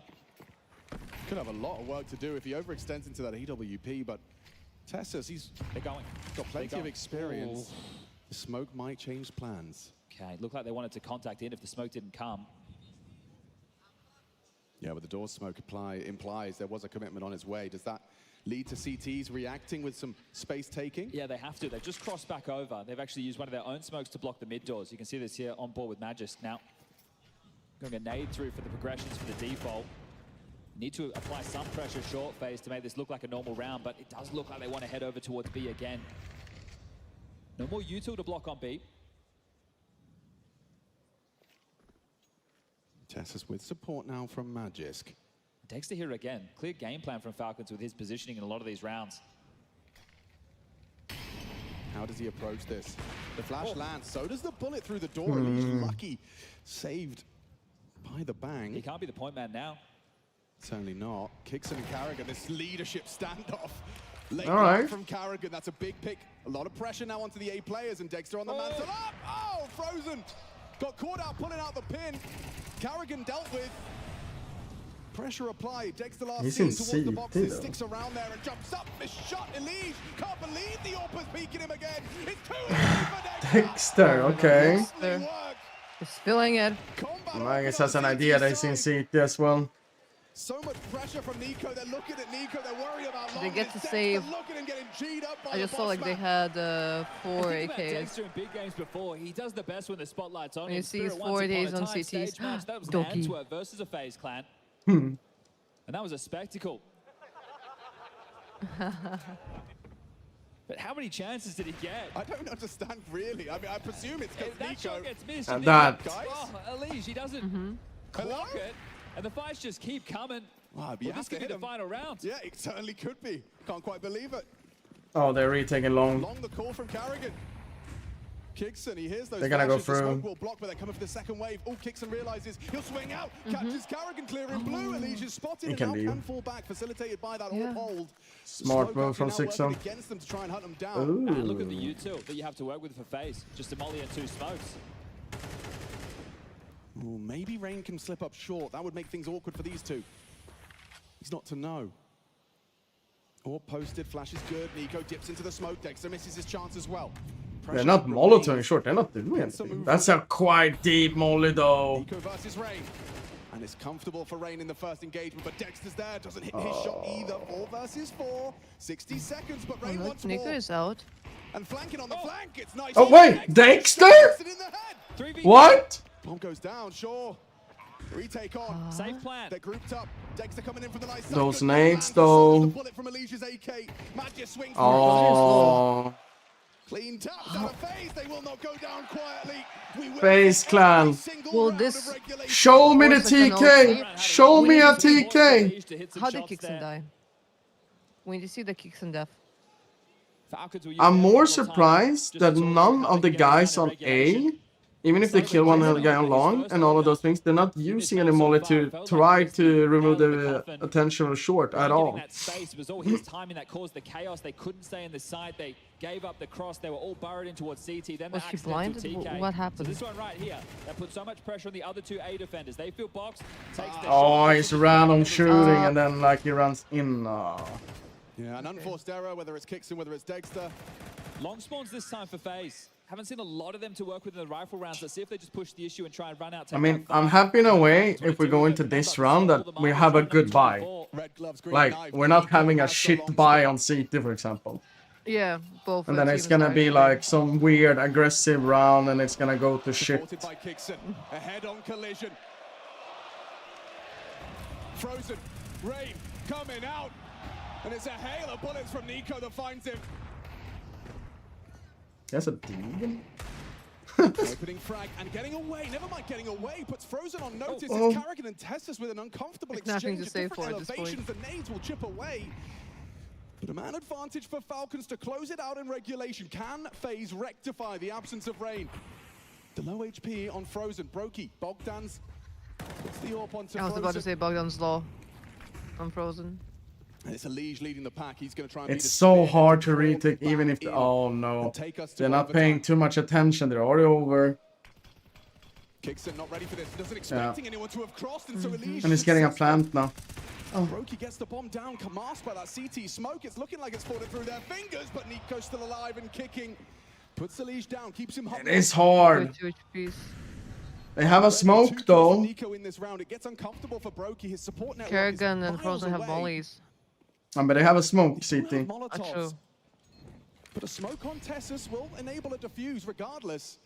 Could have a lot of work to do if he overextends into that AWP, but Tessus, he's got plenty of experience. The smoke might change plans. Okay, looked like they wanted to contact in if the smoke didn't come. Yeah, but the door smoke implies there was a commitment on his way. Does that lead to CTs reacting with some space taking? Yeah, they have to. They've just crossed back over. They've actually used one of their own smokes to block the mid doors. You can see this here on board with Magist. Now, going a nade through for the progressions for the default. Need to apply some pressure short phase to make this look like a normal round, but it does look like they want to head over towards B again. No more util to block on B. Tessus with support now from Magisk. Dexter here again. Clear game plan from Falcons with his positioning in a lot of these rounds. How does he approach this? The flash lands, so does the bullet through the door. He's lucky. Saved by the bang. He can't be the point man now. Certainly not. Kixon and Carrigan, this leadership standoff. Late from Carrigan, that's a big pick. A lot of pressure now onto the A players, and Dexter on the mantle up. Oh, Frozen! Got caught out, pulling out the pin. Carrigan dealt with. Pressure applied. Dexter last He's seen in towards the boxes, though. sticks around there and jumps up. Missed shot. Elige can't believe the AWP's peeking him again. It's 2 for Dexter, okay. He's feeling it. I guess that's an idea that he's in CT as well. So much pressure from Nico. They're looking at Nico. They're worried about They get to save. I just saw like they had 4 AKs. Dexter in big games before. He does the best when the spotlight's on When him. you see his Spirit 4 once days upon on a time CTs. stage match, that was Doki. Antwerp versus a FaZe clan. Hmm. And that was a spectacle. But how many chances did he get? I don't understand really. I mean, I presume it's because that Nico shot gets missed. And that. Oh, Elige, he doesn't clock it. And the fights just keep coming. Wow, Well, this could be the final round. Yeah, it certainly could be. Can't quite believe it. Oh, they're retaking long. Long the call from Carrigan. Kickson, he hears those They're gonna go flashes, the through. smoke will block, but they're coming for the second wave. Oh, Kickson realizes he'll swing out. Catches Carrigan clearing blue. Elige is spotted He and can now leave. can fall back, facilitated by that AWP hold. Smart move from Smoke actually now 6-0. working against them to try and hunt them down. Ooh. And look at the util that you have to work with for FaZe. Just a molly and 2 smokes. Ooh, maybe Rain can slip up short. That would make things awkward for these two. He's not to know. Or posted, flash is good. Nico dips into the smoke. Dexter misses his chance as well. They're not molotoving short. They're not doing anything. That's a quite deep molly though. Nico versus Rain. And it's comfortable for Rain in the first engagement, but Dexter's there. Doesn't hit his shot either. 4 versus 4. 60 seconds, but Rain wants Nico more. is out. And flanking on the flank. It's nice. Oh wait, Dexter? What? Bomb goes down, sure. Retake on. Safe plan. They're grouped up. Dexter coming in from the nice side. Those Good nades plan. though. The bullet from Elige's AK. Magic swings. Oh. Clean taps out of FaZe. They will not go down quietly. We will FaZe clan. Will this Show me the TK. Show me a TK. How did Kickson die? When you see the Kickson death. I'm more surprised that none of the guys on A, even if they kill one guy on long and all of those things, they're not using any molly to try to remove the attention of short at all. That space was all his timing that caused the chaos. They couldn't stay in the side. They gave up the cross. They were all burrowed in towards CT. Then Was the she accidental blinded? TK. What happened? So this one right here, that put so much pressure on the other 2 A defenders. They feel boxed. Takes the Oh, shot. he's random shooting and then like he runs in. Yeah, an unforced error, whether it's Kickson, whether it's Dexter. Long spawns this time for FaZe. Haven't seen a lot of them to work with in the rifle rounds. Let's see if they just push the issue and try and run out. I mean, I'm happy in a way if we go into this round that we have a good buy. Like, we're not having a shit buy on CT, for example. Yeah, both. And then it's gonna be like some weird aggressive round and it's gonna go to shit. Supported by Kickson. A head-on collision. Frozen. Rain coming out. And it's a hail of bullets from Nico that finds him. That's a demon. Opening frag and getting away. Never mind getting away. Puts Frozen on notice. It's Carrigan and Tessus with an uncomfortable It's nothing exchange to of say different for at this point. elevations. The nades will chip away. But a man advantage for Falcons to close it out in regulation. Can FaZe rectify the absence of Rain? The low HP on Frozen. Brokey. Bogdan's puts the AWP onto I was about to say Bogdan's low. I'm frozen. And it's Elige leading the pack. He's going to try and It's so hard to retake even if... Oh no. They're not paying too much attention. They're already over. Kickson not ready for this. Doesn't expecting anyone to have crossed, and so Elige And he's getting a plant now. Brokey gets the bomb down, masked by that CT smoke. It's looking like it's falling through their fingers, but Nico's still alive and kicking. Puts Elige down, keeps him It is hard. They have a smoke though. Nico in this round. It gets uncomfortable for Brokey. His support network Kerrigan is and Frozen have miles mollies. But they have a smoke, CT. Molotovs. But a smoke on Tessus will enable a defuse regardless.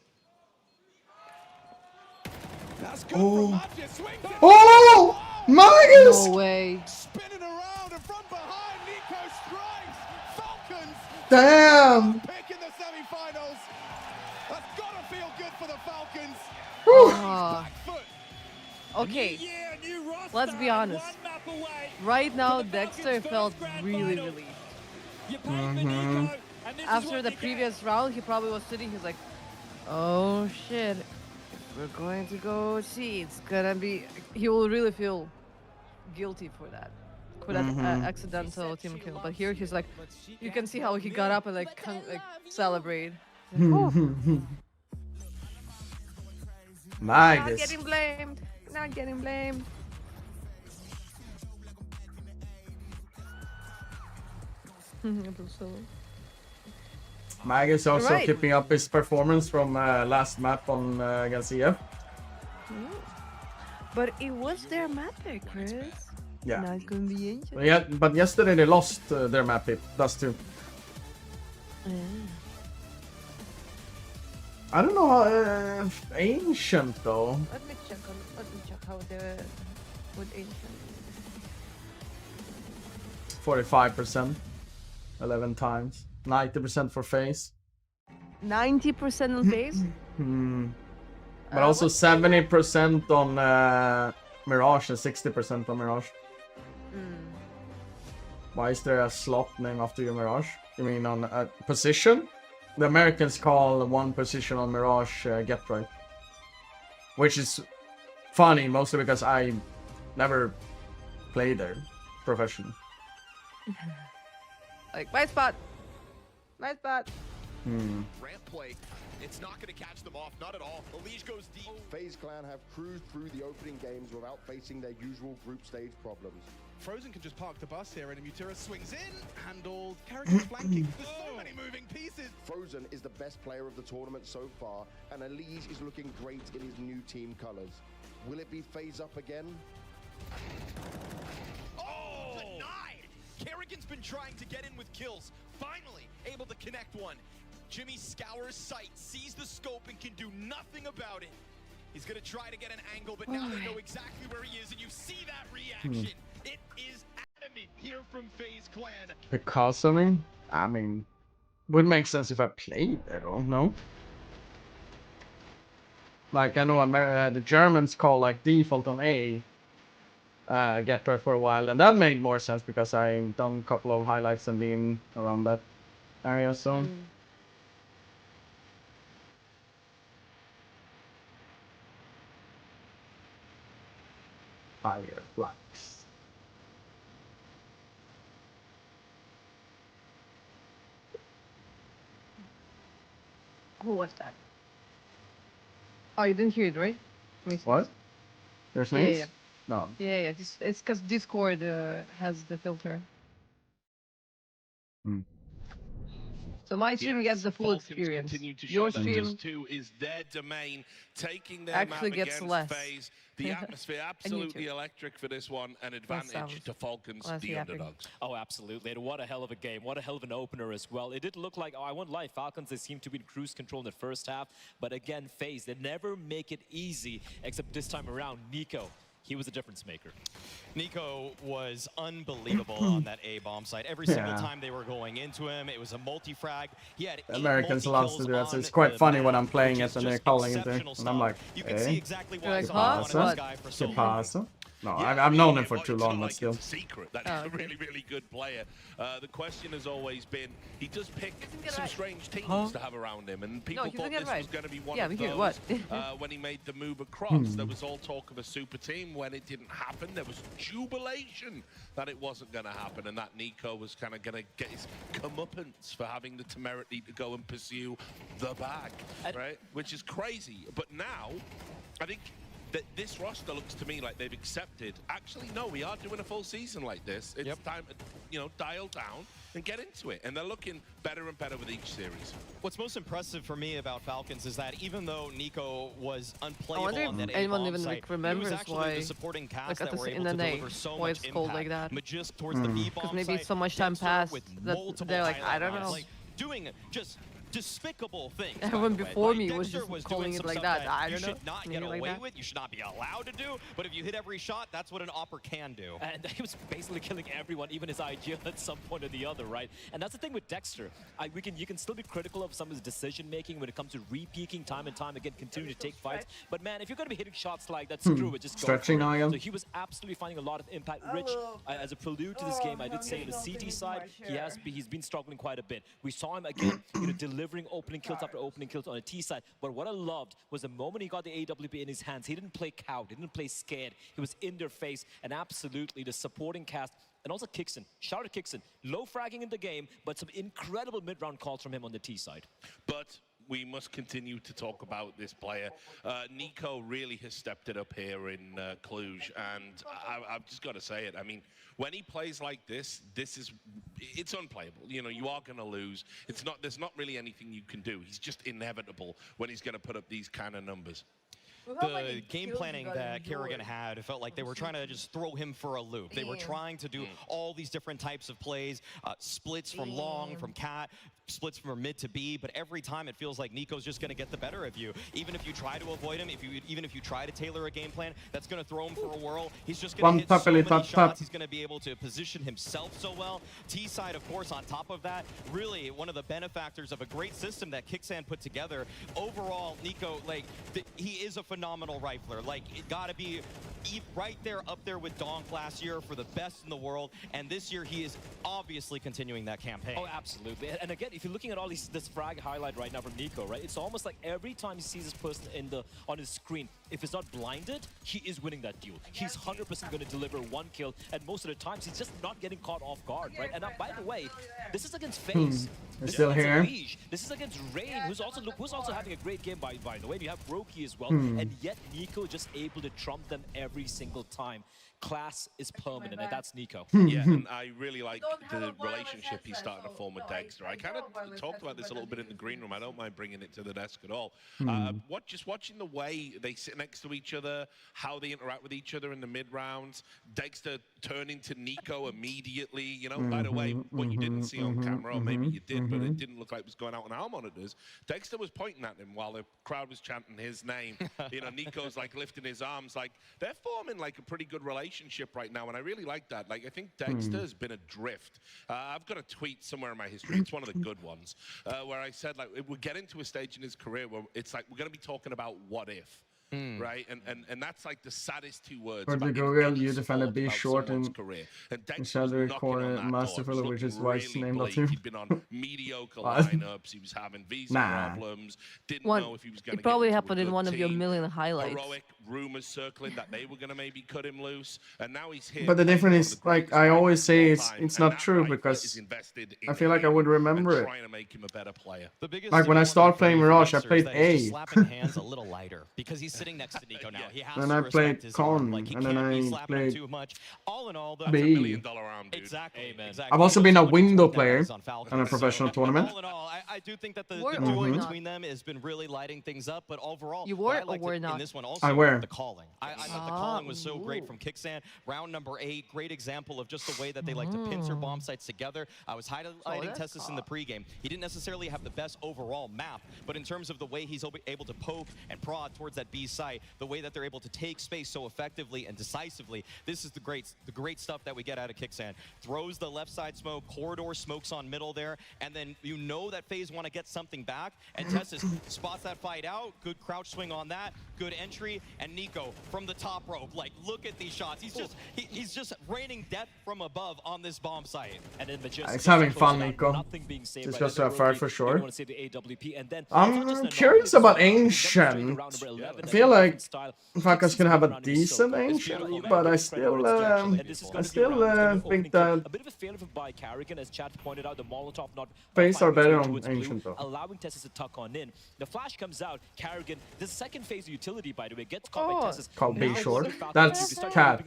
That's good from Magic. Swings it. Oh! Magus! No way. Spinning around and from behind, Nico strikes. Falcons. Damn! Pick in the semifinals. That's gotta feel good for the Falcons. Okay, let's be honest. Right now, Dexter felt really relieved. After the previous round, he probably was sitting, he's like, oh shit, we're going to go see. It's gonna be... He will really feel guilty for that accidental team kill. But here he's like, you can see how he got up and like celebrate. Not Magus. getting blamed. Not getting blamed. Mag is also keeping up his performance from last map on against EF. But it was their map pick, Chris. Yeah. Not gonna be ancient. Yeah, but yesterday they lost their map pick. That's true. I don't know how ancient though. Let me check how the with ancient. 45%, 11 times, 90% for FaZe. 90% on FaZe. But also 70% on Mirage and 60% on Mirage. Why is there a slot name after your Mirage? You mean on a position? The Americans call one position on Mirage Get Right. Which is funny, mostly because I never played there professionally. Like, my spot. My spot. Ramp play. It's not going to catch them off, not at all. Elige goes deep. FaZe Clan have cruised through the opening games without facing their usual group stage problems. Frozen can just park the bus here, and Mutira swings in, handled, characters flanking. There's so many moving pieces. Frozen is the best player of the tournament so far, and Elige is looking great in his new team colors. Will it be FaZe up again? Oh! Denied! Kerrigan's been trying to get in with kills. Finally, able to connect one. Jimmy scours sight, sees the scope, and can do nothing about it. He's going to try to get an angle, but now they know exactly where he is, and you see that reaction. It is adamant here from FaZe Clan. Because of me? I mean, would make sense if I played there, though, no? Like, I know the Germans call like default on A Get Right for a while, and that made more sense because I've done a couple of highlights and been around that area, so. Fireflies. Who was that? Oh, you didn't hear it, right? What? There's names? Yeah. No. Yeah. It's because Discord has the filter. So my stream gets the full experience. Your stream is their domain, taking their actually map gets against less. FaZe. The atmosphere absolutely electric for this one, an advantage to Falcons, the underdogs. Oh, absolutely. And what a hell of a game. What a hell of an opener as well. It did look like, I won't lie, Falcons, they seem to be in cruise control in the first half. But again, FaZe, they never make it easy, except this time around, Nico. He was a difference maker. Nico was unbelievable on that A bomb site. Every single time they were going into him, it was a multi-frag. He had the Americans love to do that, so it's quite funny when I'm playing it and they're calling it there. And I'm like, hey, ¿Qué pasa? No, I've known him for too long, but still. It's a secret that he's a really, really good player. The question has always been, he does pick some strange teams to have around him, and people thought this was going to be one of those. When he made the move across, there was all talk of a super team. When it didn't happen, there was jubilation that it wasn't going to happen, and that Nico was kind of going to get his comeuppance for having the temerity to go and pursue the bag, right? Which is crazy. But now, I think that this roster looks to me like they've accepted, actually, no, we are doing a full season like this. It's time to, you know, dial down and get into it. And they're looking better and better with each series. What's most impressive for me about Falcons is that even though Nico was unplayable on that anyone even site, remembers it was actually why the supporting cast like that were able to deliver so why much it's called impact. like that. Majist towards the B bomb because maybe site, so much time passed that they're like, I don't know. like doing just despicable things. Everyone before me was just calling it like that. I don't know. You should not get away with, you should not be allowed to do, but if you hit every shot, that's what an opper can do. And he was basically killing everyone, even his IGL at some point or the other, right? And that's the thing with Dexter. You can still be critical of some of his decision-making when it comes to re-peaking time and time again, continue to take fights. But man, if you're going to be hitting shots like that, screw it, just go Stretching for it. now, So he was absolutely finding a lot of impact. Rich, as a prelude to this game, I did say on the CT side, he's been struggling quite a bit. We saw him again, delivering opening kills after opening kills on a T side. But what I loved was the moment he got the AWP in his hands, he didn't play cowed, he didn't play scared. He was in their face, and absolutely the supporting cast, and also Kixon. Shout out to Kixon. Low fragging in the game, but some incredible mid-round calls from him on the T side. But we must continue to talk about this player. Nico really has stepped it up here in Cluj, and I've just got to say it. I mean, when he plays like this, it's unplayable. You know, you are going to lose. There's not really anything you can do. He's just inevitable when he's going to put up these kind of numbers. The game planning that Kerrigan had, it felt like they were trying to just throw him for a loop. They were trying to do all these different types of plays, splits from long, from cat, splits from mid to B, but every time it feels like Nico's just going to get the better of you. Even if you try to avoid him, even if you try to tailor a game plan, that's going to throw him for a whirl. He's just going to hit so many shots. He's going to be able to position himself so well. T-side, of course, on top of that, really one of the benefactors of a great system that Kicksan put together. Overall, Nico, like, he is a phenomenal rifler. Like, it got to be right there, up there with Donk last year for the best in the world, and this year he is obviously continuing that campaign. Oh, absolutely. And again, if you're looking at all this frag highlight right now from Nico, right, it's almost like every time he sees this person on his screen, if it's not blinded, he is winning that duel. He's 100% going to deliver one kill, and most of the times he's just not getting caught off guard, right? And by the way, this is against FaZe. This still here. This is against Rain, who's also having a great game, by the way. You have Roki as well, and yet Nico just able to trump them every single time. Class is permanent, and that's Nico. Yeah, and I really like the relationship he's starting to form with Dexter. I kind of talked about this a little bit in the green room. I don't mind bringing it to the desk at all. Just watching the way they sit next to each other, how they interact with each other in the mid-rounds, Dexter turning to Nico immediately. You know, by the way, what you didn't see on camera, or maybe you did, but it didn't look like it was going out on our monitors, Dexter was pointing at him while the crowd was chanting his name. You know, Nico's like lifting his arms. Like, they're forming like a pretty good relationship right now, and I really like that. Like, I think Dexter's been adrift. I've got a tweet somewhere in my history, it's one of the good ones, where I said, like, we're getting to a stage in his career where it's like we're going to be talking about what if. Right, and that's like the saddest two words. For the Google, you defended B short and shadow corner masterful, which is why it's named that too. He'd been on mediocre lineups. He was having visa problems. Didn't know if he was going to. It probably happened in one of your million highlights. Heroic rumors circling that they were going to maybe cut him loose, and now he's here. But the difference is, like I always say, it's not true because I feel like I would remember it. Trying to make him a better player. Like when I started playing Mirage, I played A. Slapping hands a little lighter because he's sitting next to Nico now. He has and to I respect played his Con, arm. Like, he and then can't be I slapping him played too much. All in all, that's B. $1 million arm, dude. Exactly. I've also been a window player on a professional tournament. All in all, I do think that the duel between them has been really lighting things up, but overall, you were or were not? In this one also, the calling. I thought the calling was so great from Kicksan. Round number 8, great example of just the way that they like to pincer bomb sites together. I was highlighting Tessus in the pregame. He didn't necessarily have the best overall map, but in terms of the way he's able to poke and prod towards that B site, the way that they're able to take space so effectively and decisively, this is the great stuff that we get out of Kicksan. Throws the left side smoke, corridor smokes on middle there, and then you know that FaZe want to get something back, and Tessus spots that fight out. Good crouch swing on that, good entry, and Nico from the top rope. Like, look at these shots. He's just raining death from above on this bomb site. And then It's having fun, Nico. It's just a fire for sure. I'm curious about Ancient. I feel like Falcons can have a decent Ancient, but I still think that a bit of a failure by Kerrigan, as Chad pointed out, the Molotov not FaZe are better on Ancient though. Allowing Tessus to tuck on in. The flash comes out. Kerrigan, the second phase of utility, by the way, gets caught by Tessus. Called B short. That's Cat.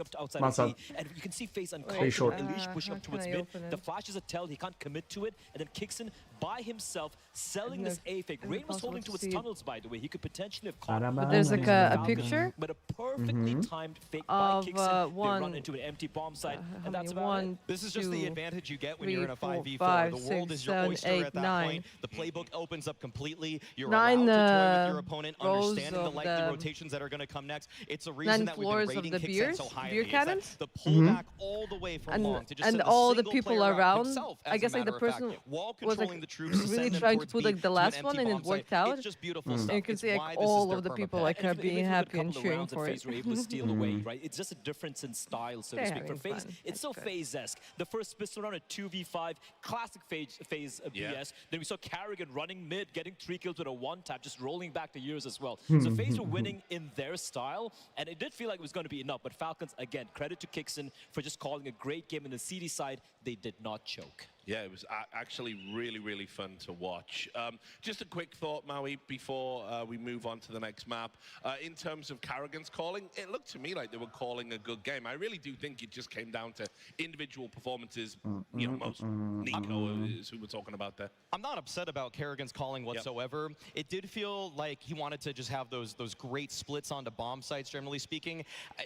And you can see FaZe uncalled. Unleash pushing up towards mid. The flash is a tell. He can't commit to it, and then kicks in by himself, selling this A fake. Rain was holding towards tunnels, by the way. He could potentially have caught. There's like a picture, but a perfectly timed fake by Kicksin. They run into an empty bomb site, and that's about it. This is just the advantage you get when you're in a 5v4. The world is your oyster at that point. The playbook opens up completely. You're allowed to toy with your opponent, understanding the likely rotations that are going to come next. It's a reason that we've been rating Kicksin so highly. Beer cannons? The pullback all the way from long to just and all the people around. I guess like the person was like really trying to put like the last one, and it worked out. It's just beautiful stuff. And you can see like all of the people like being happy and cheering for it. Were able to steal away, right? It's just a difference in style, so to speak. For FaZe, it's so FaZe-esque. The first pistol round at 2v5, classic FaZe BS. Then we saw Kerrigan running mid, getting 3 kills with a one-tap, just rolling back the years as well. So FaZe were winning in their style, and it did feel like it was going to be enough. But Falcons, again, credit to Kicksin for just calling a great game in the CD side. They did not choke. Yeah, it was actually really, really fun to watch. Just a quick thought, Maui, before we move on to the next map. In terms of Karrigan's calling, it looked to me like they were calling a good game. I really do think it just came down to individual performances. You know, most Nico is who we're talking about there. I'm not upset about Karrigan's calling whatsoever. Yep. It did feel like he wanted to just have those great splits onto bomb sites, generally speaking.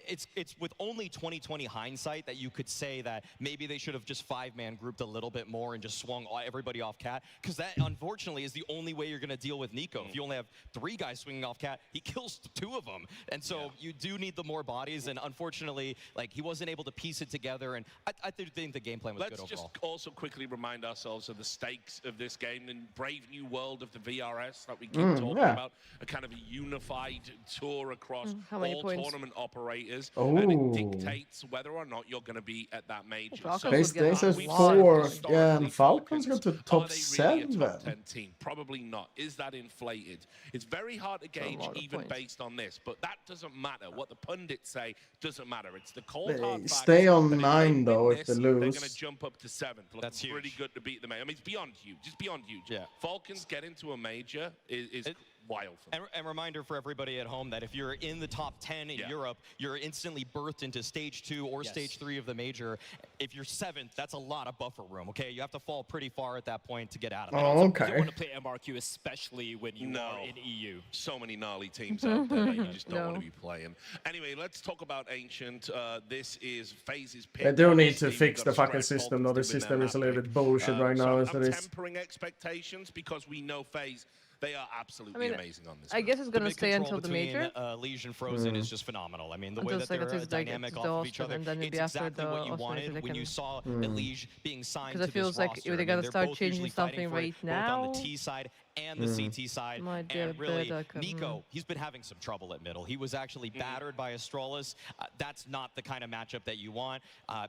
It's with only 20/20 hindsight that you could say that maybe they should have just 5-man grouped a little bit more and just swung everybody off Cat, because that unfortunately is the only way you're going to deal with Nico. If you only have 3 guys swinging off Cat, he kills 2 of them, and so you do need the more bodies. And unfortunately, like, he wasn't able to piece it together. And I think the game plan was good overall. Let's just also quickly remind ourselves of the stakes of this game and brave new world of the VRS that we keep talking about. A kind of a unified tour across all tournament operators, and it dictates whether or not you're going to be at that major. So they says 4. Yeah, and Falcons got to top 7. Really a top 10 team? Probably not. Is that inflated? It's very hard to gauge even based on this, but that doesn't matter. What the pundits say doesn't matter. It's the cold hard fact. Stay on 9 though if they lose. They're going to jump up to 7th. That's pretty good to beat the major. I mean, it's beyond huge. It's beyond huge. Yeah. Falcons get into a major is wild for them. And reminder for everybody at home that if you're in the top 10 in Europe, you're instantly birthed into stage 2 or stage 3 of the major. If you're 7th, that's a lot of buffer room, okay? You have to fall pretty far at that point to get out of it. You don't want to play MRQ, especially when you are in EU. So many gnarly teams out there that you just don't want to be playing. Anyway, let's talk about Ancient. This is FaZe's pick. They do need to fix the fucking system, though. The system is a little bit bullshit right now as it is. I'm tempering expectations because we know FaZe, they are absolutely amazing on this. I guess it's going to stay until the major. Liege and Frozen is just phenomenal. I mean, the way that they're dynamic off of each other, it's exactly what you wanted when you saw Liege being signed to this roster. Because it feels like they're going to start changing something right now. Both on the T side and the CT side. And really, Nico, he's been having some trouble at middle. He was actually battered by Astralis. That's not the kind of matchup that you want.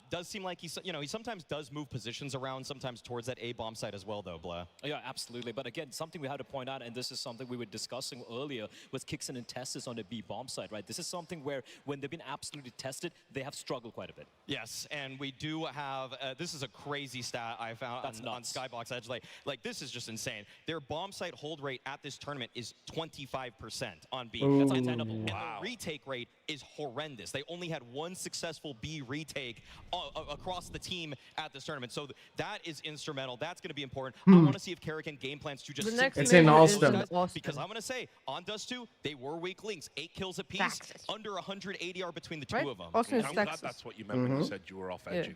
Does seem like he sometimes does move positions around, sometimes towards that A bomb site as well, though, Blah. Yeah, absolutely. But again, something we have to point out, and this is something we were discussing earlier with Kixen and Testis on the B bomb site, right? This is something where when they've been absolutely tested, they have struggled quite a bit. Yes, and we do have, this is a crazy stat I found on Skybox Edge. Like, this is just insane. Their bomb site hold rate at this tournament is 25% on B. That's untenable. And the retake rate is horrendous. They only had 1 successful B retake across the team at this tournament. So that is instrumental. That's going to be important. I want to see if Karrigan game plans to just it's in Austin. Because I'm going to say, on Dust 2, they were weak links. 8 kills apiece, under 100 ADR between the 2 of them. I'm glad that's what you meant when you said you were off edging.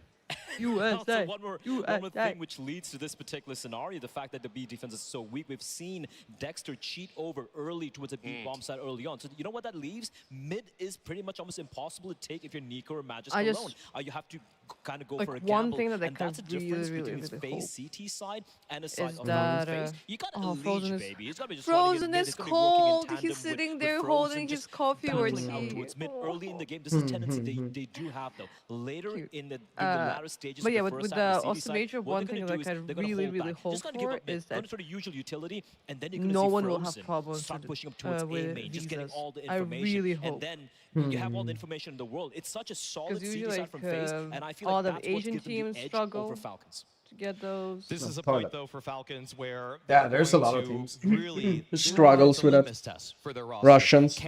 Also, one more thing which leads to this particular scenario, the fact that the B defense is so weak. We've seen Dexter cheat over early towards a B bomb site early on. So you know what that leaves? Mid is pretty much almost impossible to take if you're Nico or Magisk alone. You have to kind of go for a gamble. One thing that I and that's the difference between his FaZe CT side and a side of FaZe. You got a Leech, baby. He's got to be just Frozen is cold. He's sitting there holding his coffee or tea. Towards mid early in the game. This is a tendency they do have, though. Later in the latter stages, but yeah, with the Austin Major, one thing that I really hope for is that sort of usual utility, and then no one will have problems start pushing up towards A main, just getting all the I information, really hope. and then you have all the information in the world. It's such a solid CT side from FaZe, and I feel all like the Asian teams struggle over Falcons. To get those. This is a point though for Falcons where there's a lot of teams really struggles with that. For their roster. Russians.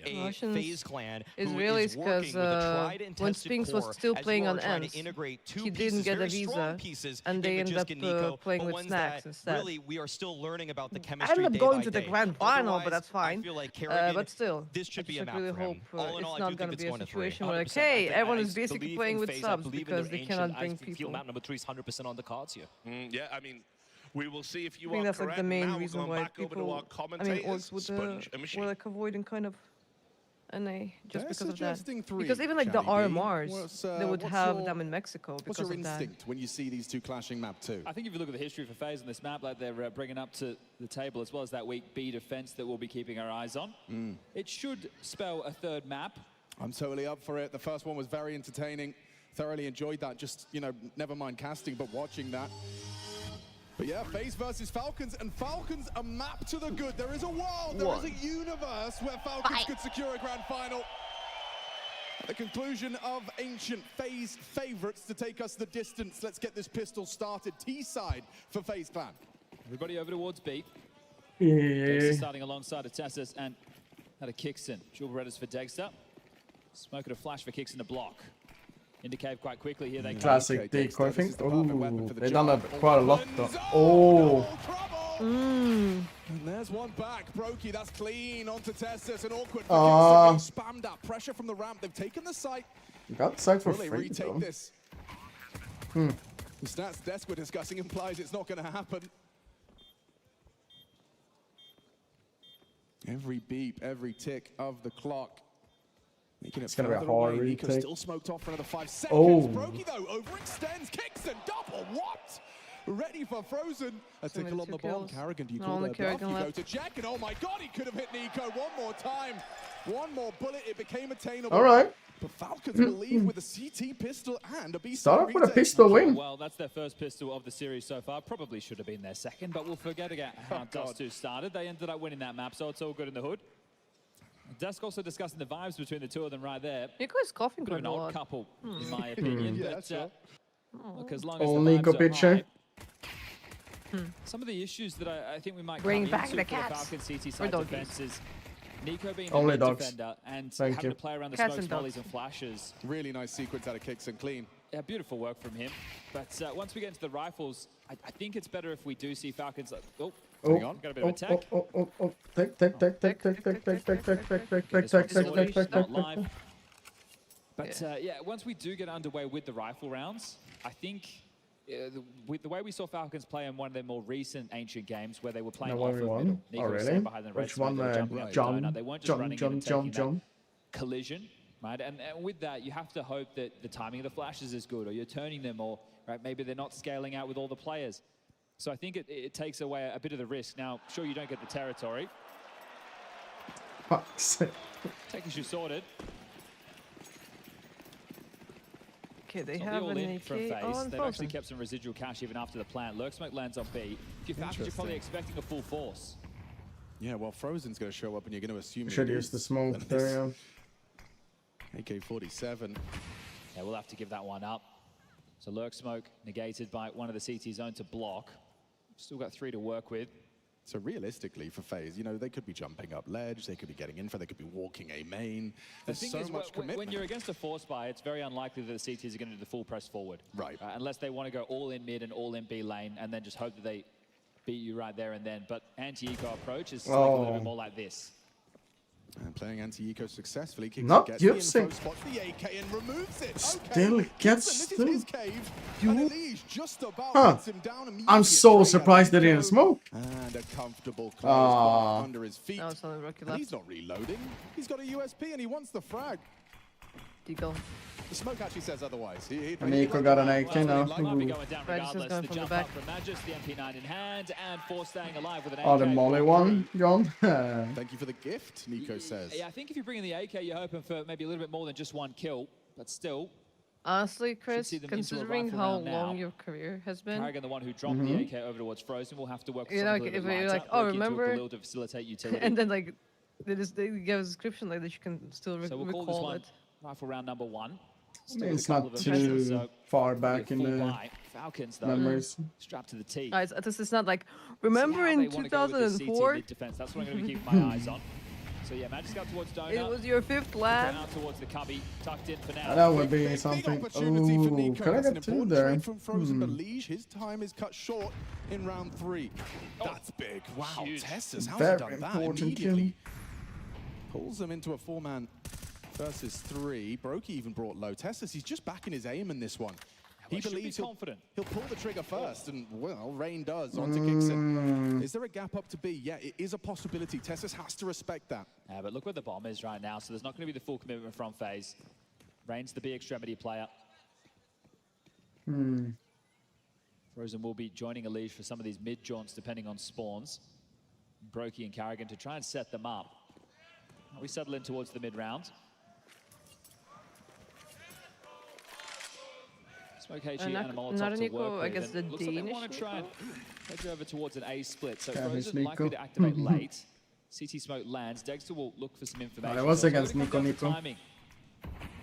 A FaZe clan is really because when Spinks was still playing on ends, he didn't get a visa, and they ended up playing with Snacks instead. Really, we are still learning about the chemistry. I ended up going to the grand final, but that's fine. I feel like Karrigan, but still, this should be a map really for him. hope it's not going to be a situation where, like, hey, everyone is basically playing with subs because they cannot bring people. I feel map number 3 is 100% on the cards here. Yeah, I mean, we will see if you I think are that's correct. Like the main now reason why people, orgs were like avoiding kind of NA just because of that. Because even like the RMRs, they would have them in Mexico because of that. What's your instinct when you see these two clashing map 2? I think if you look at the history for FaZe on this map, like they're bringing up to the table, as well as that weak B defense that we'll be keeping our eyes on, it should spell a third map. I'm totally up for it. The first one was very entertaining. Thoroughly enjoyed that. Just, never mind casting, but watching that. But yeah, FaZe versus Falcons, and Falcons a map to the good. There is a world, there is a universe where Falcons could secure a grand final. At the conclusion of Ancient, FaZe favorites to take us the distance. Let's get this pistol started. T-side for FaZe Clan. Everybody over towards B. Yeah. Dexter starting alongside of Tessus and had a Kixon. Dual Berettas for Dexter. Smoke and a flash for Kixon to block. Into cave quite quickly here. They Classic decoy thing. Ooh, they've done that quite a lot though. Oh. And there's one back. Brokey, that's clean onto Tessus and awkward for Kixon. Spammed that pressure from the ramp. They've taken the site. Got the site for Will they free retake though. this? Hmm. The stats desk we're discussing implies it's not going to happen. Every beep, every tick of the clock. Making It's going to be a hard retake. Nico still smoked off for another 5 seconds. Oh. Brokey, though, overextends. Kixon, double, what? Ready for Frozen. A tickle on the bomb. Carrigan, do you call that bluff? You go to check, and oh my god, he could have hit Nico one more time. One more bullet, it became attainable. All right. But Falcons will leave with a CT pistol and a beast. Start off with a pistol win. Well, that's their first pistol of the series so far. Probably should have been their second, but we'll forget again how Dust 2 started. They ended up winning that map, so it's all good in the hood. Desk also discussing the vibes between the two of them right there. Nico is coughing Bit of quite an a odd lot. couple, in my opinion. Yeah, but sure. look, as long as All the Nico vibes are picture. high, some of the issues that I think we might Bring come back into the for the cats. Falcon CT Or side doggies. defense is Nico being Only a dogs. defender and Thank having you. to play around the Cats smokes, and dogs. volleys, and flashes. Really nice sequence out of Kixon, clean. Yeah, beautiful work from him. But once we get into the rifles, I think it's better if we do see Falcons. Oh, hang on, got a bit of attack. Not live. But yeah, once we do get underway with the rifle rounds, I think the way we saw Falcons play in one of their more recent Ancient games, where they were playing off of middle. Nico was staying behind the red Which one? smoke, they were jumping up the donut. They weren't just running in and taking that collision, right? And with that, you have to hope that the timing of the flashes is good, or you're turning them, or right, maybe they're not scaling out with all the players. So I think it takes away a bit of the risk. Now, sure, you don't get the territory. Take issue sorted. Okay, they It's not have the an all-in AK from FaZe. on They've Frozen. actually kept some residual cash even after the plant. Lurk Smoke lands on B. If you're Falcons, you're probably expecting a full force. Yeah, well, Frozen's going to show up, and you're going to assume Should use the smoke there, yeah. AK-47. Yeah, we'll have to give that one up. So Lurk Smoke negated by one of the CT zone to block. Still got 3 to work with. So realistically, for FaZe, you know, they could be jumping up ledge, they could be getting info, they could be walking A main. The There's thing so is, much commitment. when you're against a force buy, it's very unlikely that the CTs are going to do the full press forward. Right. Unless they want to go all in mid and all in B lane, and then just hope that they beat you right there and then. But anti-eco approach is like a little bit more like this. And playing anti-eco successfully. Kixon Not gets the info, using. spots the AK and removes it. Still Okay. gets Kixon, this them. is his cave. And Elise just about Huh. gets him down immediately. I'm so surprised they didn't smoke. And a comfortable close block under his feet. That was something Rocky And left. he's not reloading. He's got a USP and he wants the frag. Deagle. The smoke actually says otherwise. Nico got an AK now. Might be Ooh. going down Right, just regardless. going The from the jump back. up from Magis, the MP9 in hand, and Force staying alive with an AK. Oh, the Molly one, John. Thank you for the gift, Nico says. Yeah, I think if you bring in the AK, you're hoping for maybe a little bit more than just one kill, but still. Honestly, Chris, see them into a considering rifle how round now. long your career has been, Carrigan, the one who dropped the AK over towards Frozen, will have to work with you know, something like, a if little bit you're lighter, like, oh, break into a remember, Galil to facilitate utility. and then like they give a description like that you can still So we'll call this recall one it. rifle round number 1. I mean, it's not too far back in the Falcons, though, memories. strapped to the T. It's not like remember in 2004 That's what I'm going to be keeping my eyes on. So yeah, Magic Scout towards Donut. it was your 5th lab. Out towards the cubby, tucked in for now. That would be something. Ooh, could I get 2 there? From Frozen, but Liege, his time is cut short in round 3. That's big. Wow, huge. Tessus, how's Very he done that important immediately? Pulls them into a 4-man versus 3. Brokey even brought low. Tessus, he's just back in his aim in this one. He believes he'll pull the trigger first, and well, Rain does onto Kixon. Is there a gap up to B? Yeah, it is a possibility. Tessus has to respect that. Yeah, but look where the bomb is right now, so there's not going to be the full commitment from FaZe. Rain's the B extremity player. Frozen will be joining Elise for some of these mid jaunts, depending on spawns. Brokey and Carrigan to try and set them up. We settle in towards the mid round. Smoke HE and a Molotov to work with. I guess the Looks like they Danish want to try and edge over towards an A split. So Against Frozen Nico. likely to activate late. CT Smoke lands. Dexter will look for some information. I was So against it's gonna come Nico. down to timing.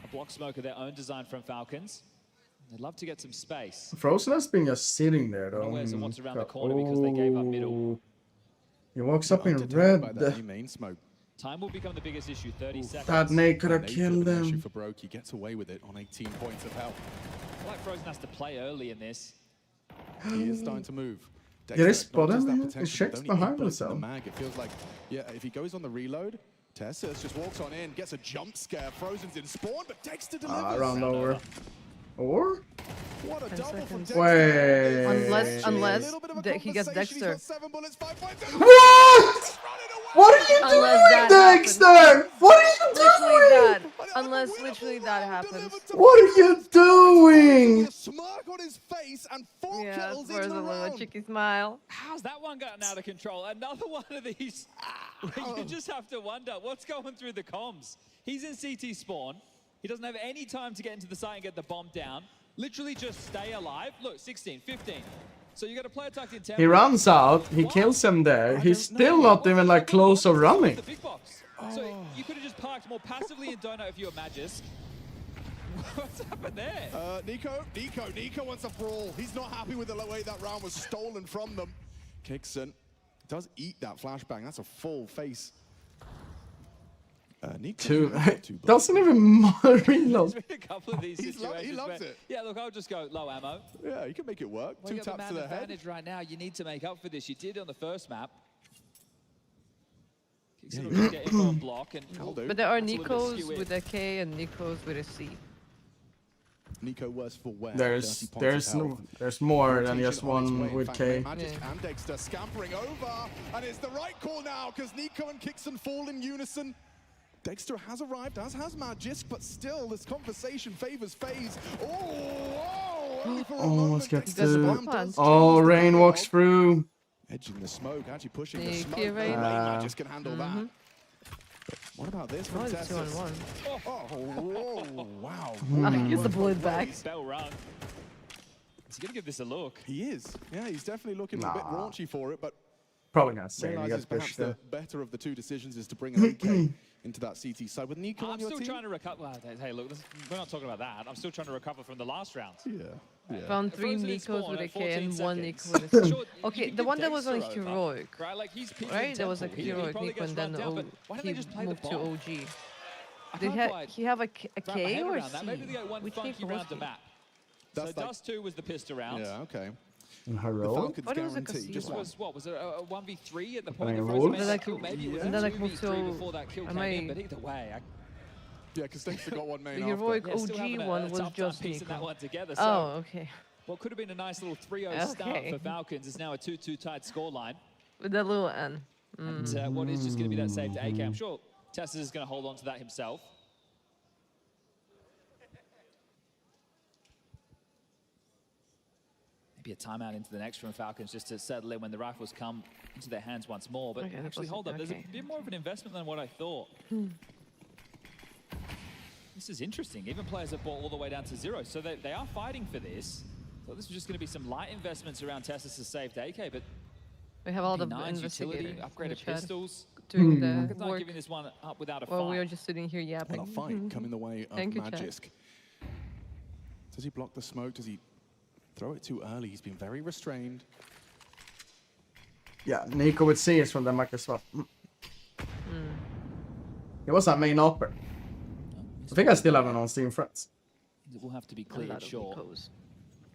A block smoke of their own design from Falcons. They'd love to get some space. Frozen has been just sitting there though. Unawares of what's around the corner because they gave up middle. He walks up in red. Main smoke. Time will become the biggest issue. 30 seconds. That Nate could have killed him. For Broke, he gets away with it on 18 points of health. I feel like Frozen has to play early in this. He is starting to move. Did he spot him? He checks behind himself. It feels like, yeah, if he goes on the reload, Tessus just walks on in, gets a jump scare. Frozen's in spawn, but Dexter delivers. Round over. Or? What a double from Dexter. Wait. Unless he gets Dexter. What? What are you doing, Dexter? What are you doing? Unless literally that happens. What are you doing? Smirk on his face and 4 Yeah, kills where's in a the little round. cheeky smile. How's that one gotten out of control? Another one of these. You just have to wonder what's going through the comms. He's in CT spawn. He doesn't have any time to get into the site and get the bomb down. Literally just stay alive. Look, 16, 15. So you got to play attack in 10. He runs out. He kills him there. He's still not even like close or running. The big box. So you could have just parked more passively in Donut if you were Magis. What's happened there? Nico wants a brawl. He's not happy with the way that round was stolen from them. Kixon does eat that flashbang. That's a full face. Nico doesn't even reload. There's been a couple of these situations. He loves where, it. Yeah, look, I'll just go low ammo. Yeah, you can make it work. Well, 2 you have taps a to man the head. advantage right now. You need to make up for this. You did on the first map. Kixon will just get info and block. And, But there are that's a little bit Nikos skewy. with a K and Nikos with a C. Nico worse for wear. There's more than just one with K. Magic and Dexter scampering over, and it's the right call now because Nico and Kixon fall in unison. Dexter has arrived, as has Magisk, but still this conversation favors FaZe. Almost gets to. Oh, Rain walks through. Edging the smoke, actually pushing the Thank smoke. you, Rain. Magisk can handle that. What about this from It's 2-on-1. Oh, wow. Get the bullet back. Spell run. Is he going to give this a look? He is. Yeah, he's definitely looking a bit raunchy for it, but Probably not saying he realizes got perhaps pushed the there. better of the two decisions is to bring an AK into that CT side with Nico I'm on your still team. trying to recover. Well, hey, look, we're not talking about that. I'm still trying to recover from the last round. Found 3 Frozen in Nikos spawn with a at K and 14 1 seconds. Nico with a C. Sure, you Okay, could the give one that was on Dexter over, Heroic. Right, like he's peeking Right? There was a temple. He Heroic probably Nico gets and then run down, but why don't they he just play the moved to bomb? OG. I Did can't quite he have a wrap my K head or around that. C? Maybe they got one Which funky Nico round was to he? map. That's So like- Dust 2 was the pistol round. Yeah, okay. And The Heroic? Falcons What was it, guarantee. Casino? Just This was, what, was it a 1v3 at the Opening point that a Frozen wolf? made And that then kill? Maybe it was a and then I moved 2v3 to- before that kill am came in, I- but either way, Yeah, because Dexter got one main The after. Heroic yeah, still having OG a one was tough time just piecing that Nico. one together. So Oh, okay. what could have been a nice little 3-0 start Okay. for Falcons is now a 2-2 tied scoreline. With that little N. And what is just going to be that save to AK? I'm sure Tessus is going to hold on to that himself. Maybe a timeout into the next from Falcons just to settle in when the rifles come into their hands once more. But Okay, that actually, wasn't- hold up. There's okay. a bit more of an investment than what I thought. This is interesting. Even players have bought all the way down to 0. So they are fighting for this. So this was just going to be some light investments around Tessus' saved AK, but We have all the P9's utility, investigators in the upgraded chat pistols. doing Falcons the not work. giving this one up without a Well, we are fight. just sitting here yapping. What a fight coming the way of Thank you, chat. Magisk. Does he block the smoke? Does he throw it too early? He's been very restrained. Yeah, Nico with C is from the Microsoft. He was our main upper. I think I still have him on Steam Friends. It will have to be A cleared lot of short. Nikos.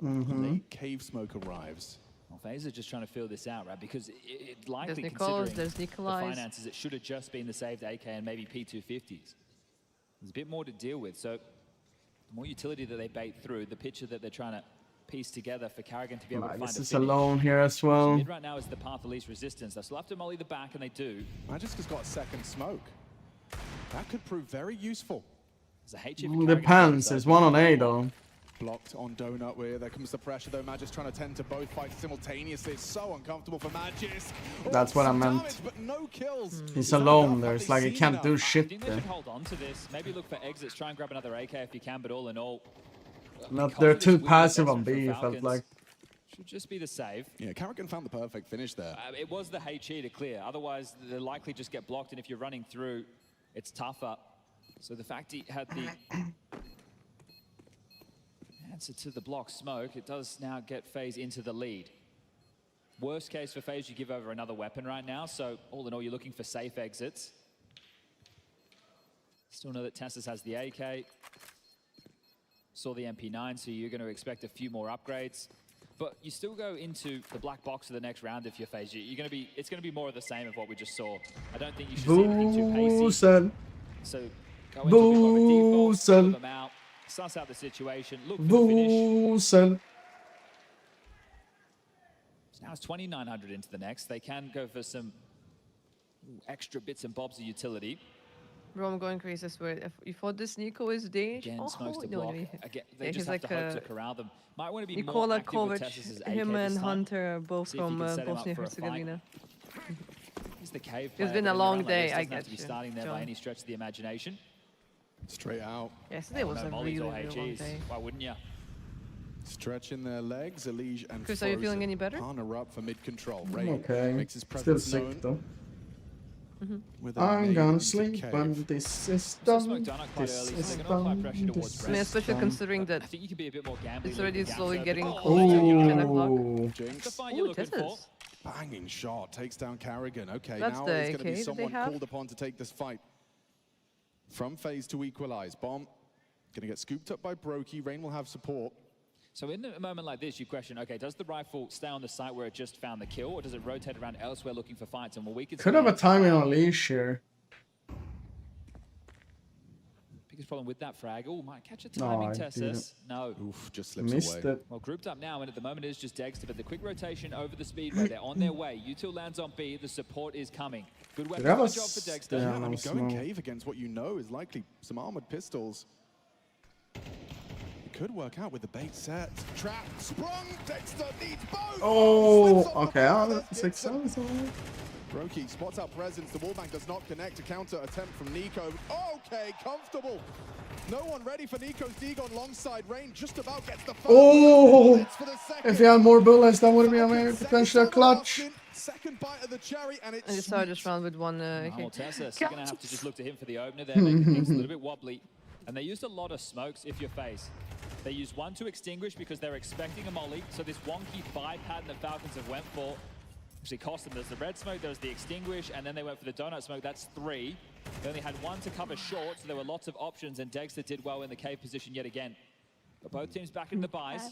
Late cave smoke arrives. Well, FaZe are just trying to feel this out, right? Because it likely, There's Nicolas, considering there's the Nikolai. finances, it should have just been the saved AK and maybe P250s. There's a bit more to deal with. So the more utility that they bait through, the picture that they're trying to piece together for Carrigan to be able to find Magus a is finish. alone here as well. Mid right now is the path of least resistance. They still have to molly the back, and they do. Magisk has got a second smoke. That could prove very useful. There's a HE for Carrigan. Depends. There's one on A though. Blocked on Donut where there comes the pressure though. Magisk trying to tend to both fights simultaneously. It's so uncomfortable for Magisk. That's what I some meant. damage, but no kills. He's Is that alone. enough? There's Have like they he seen can't enough? do I shit think they there. should hold on to this. Maybe look for exits. Try and grab another AK if you can, but all in all, Not, confidence they're too will be the passive best on for B, it Falcons. felt like. Should just be the save. Yeah, Carrigan found the perfect finish there. It was the HE to clear. Otherwise, they'll likely just get blocked. And if you're running through, it's tougher. So the fact he had the Answer to the block smoke. It does now get FaZe into the lead. Worst case for FaZe, you give over another weapon right now. So all in all, you're looking for safe exits. Still know that Tessus has the AK. Saw the MP9, so you're going to expect a few more upgrades. But you still go into the black box for the next round if you're FaZe. It's going to be more of the same of what we just saw. I don't think you should see anything too pacey. So go into a bit more of a default, pull them out, suss out the situation, look for the finish. So now it's 2,900 into the next. They can go for some extra bits and bobs of utility. Bro, I'm going crazy, I swear. You thought this Nico is Danish? Again, smokes to no, block. no. Again, they just have to hope to corral them. Might want to be more Nikola active with Kovac, Tessus's AK him and this time. Hunter are both See if you from can set him up Bosnia for a Herzegovina. He's the cave It's player, been but a in long round like day, this, I doesn't have get to be you, starting there by John. any stretch of the imagination. Straight out. Yesterday was a mollies really, or really long HGs. day. Why wouldn't you? Stretching their legs, Elige and Chris, Frozen are you feeling any better? partner up for mid-control. I'm Rain okay. makes his Still presence sick known. though. With a I'm nade gonna into sleep cave. when this is So done. smoke done quite This early, so is they're going to apply done. pressure towards This I mean, is especially done. considering that I think you can be a bit more gambling. it's already with the slowly gap getting open. closer to 10 o'clock. Ooh. That's the Jinx. fight you're Ooh, looking for. Tessus. Banging shot, takes down Carrigan. Okay, That's now the it's going to AK be that they someone have. called upon to take this fight. From FaZe to equalize. Bomb going to get scooped up by Brokey. Rain will have support. So in a moment like this, you question, okay, does the rifle stay on the site where it just found the kill, or does it rotate around elsewhere looking for fights? And we Could have a timing on leash here. Biggest problem with that frag. Oh, might catch a No, timing, I Tessus. No. Oof, just slips Missed away. it. Well, grouped up now, and at the moment it is just Dexter, but the quick rotation over the speedway, they're on their way. U2 lands on B, the support is coming. Good weapon that job was- for Dexter. yeah, Yeah, I mean, no going smoke. cave against what you know is likely some armored pistols. It could work out with the bait set. Trap, sprung, Dexter needs both! Oh, Slips off okay. the Oh, ball, that's 6 sounds. Brokey spots out presence. The wallbang does not connect. A counter attempt from Nico. Okay, comfortable. No one ready for Nico's Degon alongside Rain. Just about gets the first. Oh, bullets for the second. if he had more bullets, that would have been a Falcons, potential second clutch. Falcon, second bite of the cherry, and it's I just started this round with one Oh, AK. Tessus, you're going to have to just look to him for the opener there, making things a little bit wobbly. And they used a lot of smokes if you're FaZe. They used one to extinguish because they're expecting a molly. So this wonky buy pattern that Falcons have went for actually cost them. There's the red smoke, there's the extinguish, and then they went for the donut smoke. That's 3. They only had 1 to cover short, so there were lots of options, and Dexter did well in the cave position yet again. But both teams back in the buys.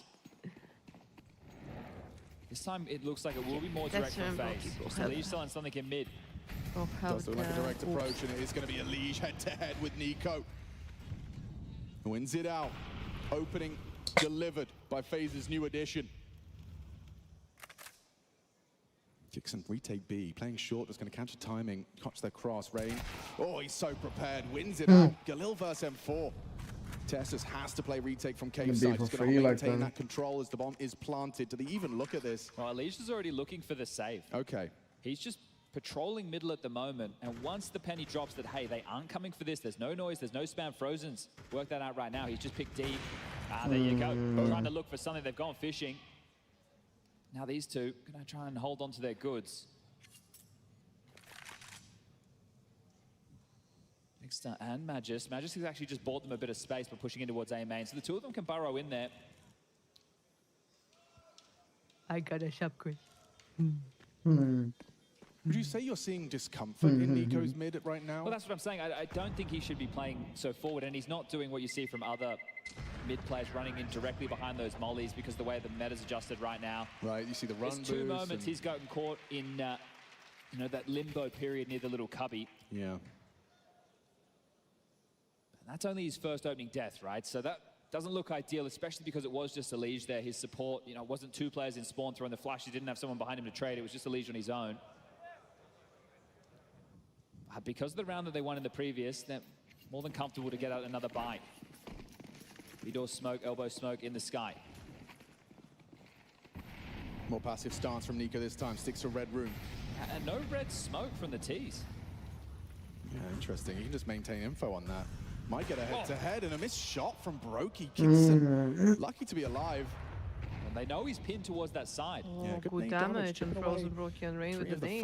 This time it looks like it will be more direct from FaZe. Just Elige selling something in mid. Oh, does look like a direct approach, and it is going to be Elige head-to-head with Nico. Wins it out. Opening delivered by FaZe's new addition. Dixon retake B, playing short, that's going to catch a timing, catch their cross. Rain, oh, he's so prepared, wins it out. Galil versus M4. Tessus has to play retake from cave side. He's going to maintain that control as the bomb is planted. Do they even look at this? Well, Elige is already looking for the save. Okay. He's just patrolling middle at the moment, and once the penny drops that, hey, they aren't coming for this, there's no noise, there's no spam, Frozen's work that out right now. He's just picked D. There you go. Trying to look for something. They've gone fishing. Now these two going to try and hold on to their goods. Dexter and Magis. Magis has actually just bought them a bit of space by pushing in towards A main, so the two of them can burrow in there. I got a shop, Chris. Would you say you're seeing discomfort in Nico's mid right now? Well, that's what I'm saying. I don't think he should be playing so forward, and he's not doing what you see from other mid players running in directly behind those mollies because the way the meta's adjusted right now. Right, you see the run There's 2 moments he's gotten caught in, you know, that limbo period near the little cubby. Yeah. And that's only his first opening death, right? So that doesn't look ideal, especially because it was just Elige there. His support, you know, it wasn't 2 players in spawn throwing the flash. He didn't have someone behind him to trade. It was just Elige on his own. Because of the round that they won in the previous, they're more than comfortable to get out another bite. B-door smoke, elbow smoke in the sky. More passive stance from Nico this time. Sticks to red room. And no red smoke from the T's. Yeah, interesting. You can just maintain info on that. Might get a head-to-head and a missed shot from Brokey. Kingston, lucky to be alive. And they know he's pinned towards that side. Oh, yeah, good damage and Frozen Brokey and Rain with the nade.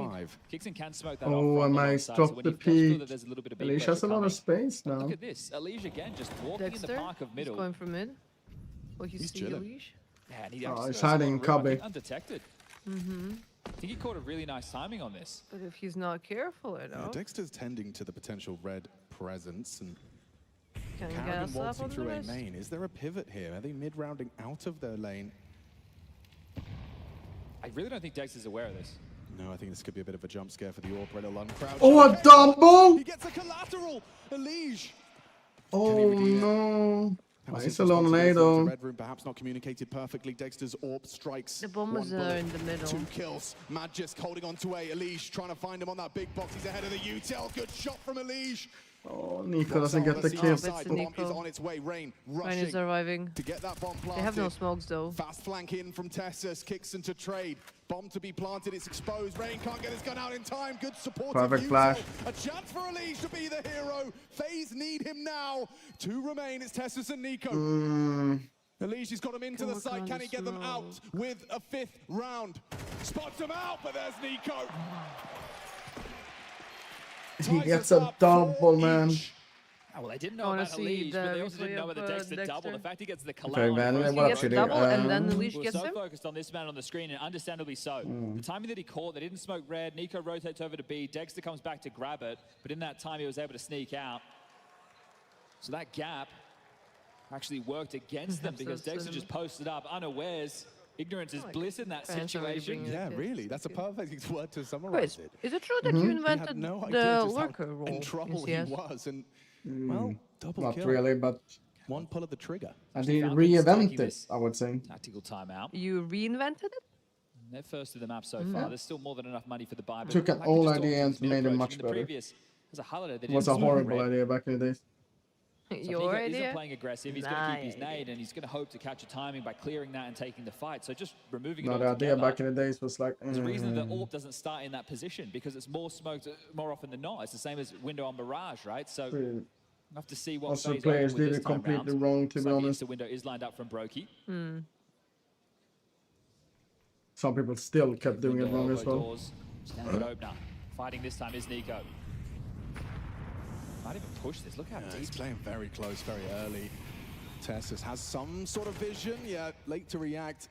Kixon can smoke that Oh, off I might drop the peak. Elige has a lot coming. of space now. Look at this. Elige again just walking in the park of middle. He's going for mid. Oh, he's chilling. Yeah, and he He's hiding Cubby. Undetected. Mm-hmm. I think he caught a really nice timing on this. But if he's not careful, you know. Dexter's tending to the potential red presence, and Can he get Carrigan us up waltzing on the through A wrist? main. Is there a pivot here? Are they mid-rounding out of their lane? I really don't think Dex is aware of this. No, I think this could be a bit of a jump scare for the AWP. Red Alun crowd. Oh, a double! He gets a collateral. Elige. Oh no. Nice alone Red though. room perhaps not communicated perfectly. Dexter's AWP strikes. The bombers one are bullet, in the middle. 2 kills. Magisk holding on to A. Elige trying to find him on that big box. He's ahead of the util. Good shot from Elige. Oh, Nico doesn't get the kill. The bomb is on its way. Rain rushing Rain is arriving. to get that bomb planted. They have no smokes though. Fast flank in from Tessus. Kicks into trade. Bomb to be planted. It's exposed. Rain can't get his gun out in time. Good support. Perfect flash. A chance for Elige to be the hero. FaZe need him now. 2 remain. It's Tessus and Nico. Elige has got him into the site. Can he get them out with a 5th round? Spots him out, but there's Nico. He gets a double, man. Oh, well, they didn't know about Elige, but they also didn't know about the Dexter double. The fact he gets the Okay, man, collateral. what He gets should double and then We Elige were gets so him. focused on this man on the screen, and understandably so. The timing that he caught, they didn't smoke red. Nico rotates over to B. Dexter comes back to grab it, but in that time he was able to sneak out. So that gap actually worked against them because Dexter just posted up unawares. Ignorance is bliss in that situation. Yeah, really. That's a perfect word to summarize Chris, it. is it true that you invented He had no idea the just how worker role in trouble in he CS? was, and well, double Not kill. really, but 1 pull of the trigger. and he Falcons reinvented taking it, this I would say. Tactical timeout. You reinvented it? They're first of the map so far. There's still more than enough money for the buy. but Took an like they old just idea talked and made it approach. much In the better. previous, as a holiday, they It was didn't a smoke horrible red. idea back in the days. So Your Nico idea? isn't playing aggressive. He's going to keep his nade, and he's going to hope to catch a timing by clearing that and taking the fight. So just removing it No, the idea altogether. back in the days was like. There's a reason that AWP doesn't start in that position because it's more smoked more often than not. It's the same as window on Mirage, right? So we'll have to see what Also, FaZe players open with did this it time completely round. wrong, to be Looks like the honest. Insta window is lined up from Brokey. Some people still kept doing it Window wrong as elbow well. doors. Standard opener. Fighting this time is Nico. Might even push this. Look how deep. He's playing very close, very early. Tessus has some sort of vision, late to react.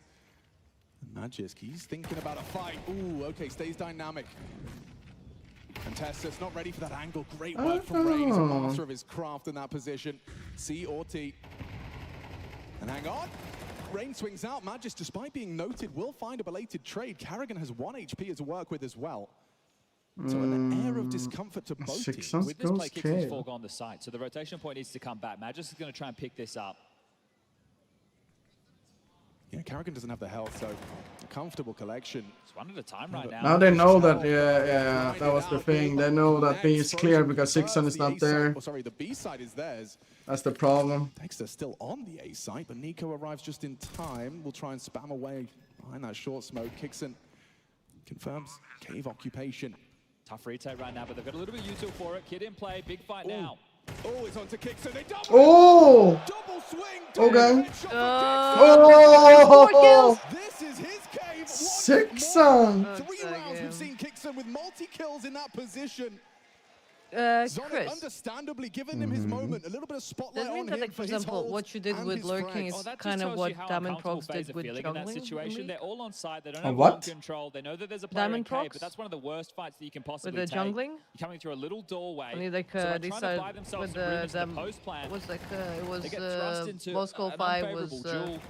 Magisk, he's thinking about a fight. Ooh, okay, stays dynamic. And Tessus not ready for that angle. Great work from Rain. He's a master of his craft in that position. C or T. And hang on. Rain swings out. Magisk, despite being noted, will find a belated trade. Carrigan has 1 HP to work with as well. So an air of discomfort to both teams. With this play, Kixon's foregone the site, so the rotation point needs to come back. Magisk is going to try and pick this up. Yeah, Carrigan doesn't have the health, so a comfortable collection. It's 1 at a time right now. Now they know that, yeah, that was the thing. They know that B is clear because 600 is not there. Oh, sorry, the B side is theirs. That's the problem. Dexter still on the A side, but Nico arrives just in time. We'll try and spam away behind that short smoke. Kixon confirms cave occupation. Tough retake right now, but they've got a little bit of util for it. Kid in play, big fight now. Oh, it's on to Kixon. They double. Oh! Double swing. Okay. Oh! This is his cave. 600. 3 rounds. We've seen Kixon with multi-kills in that position. Chris, understandably given him his moment, a little bit of spotlight that means on that, him like, for example, what you did with lurking is kind of what Diamond Progs did with in that jungling. situation. They're all on side. They don't On have what? long control. They know that there's a player Diamond in cave, Progs? but that's one of the worst fights that you can possibly With the take. jungling? You're coming through a little doorway. I mean, like so by they trying to buy started themselves with some room into the them. post plan, Was like it was they get thrust into Moscow an 5 was unfavorable duel.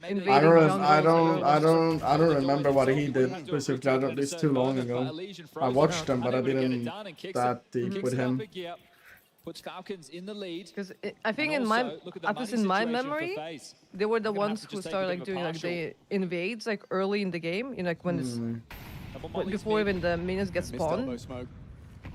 invading I jungle. don't remember what he did specifically. It's too long ago. I watched him, but I didn't that deep with him. Puts Falcons in the lead. Because I think in my, at least in my memory, they were the ones who started like doing like the invades like early in the game, you know, like when it's before even the minions get spawned.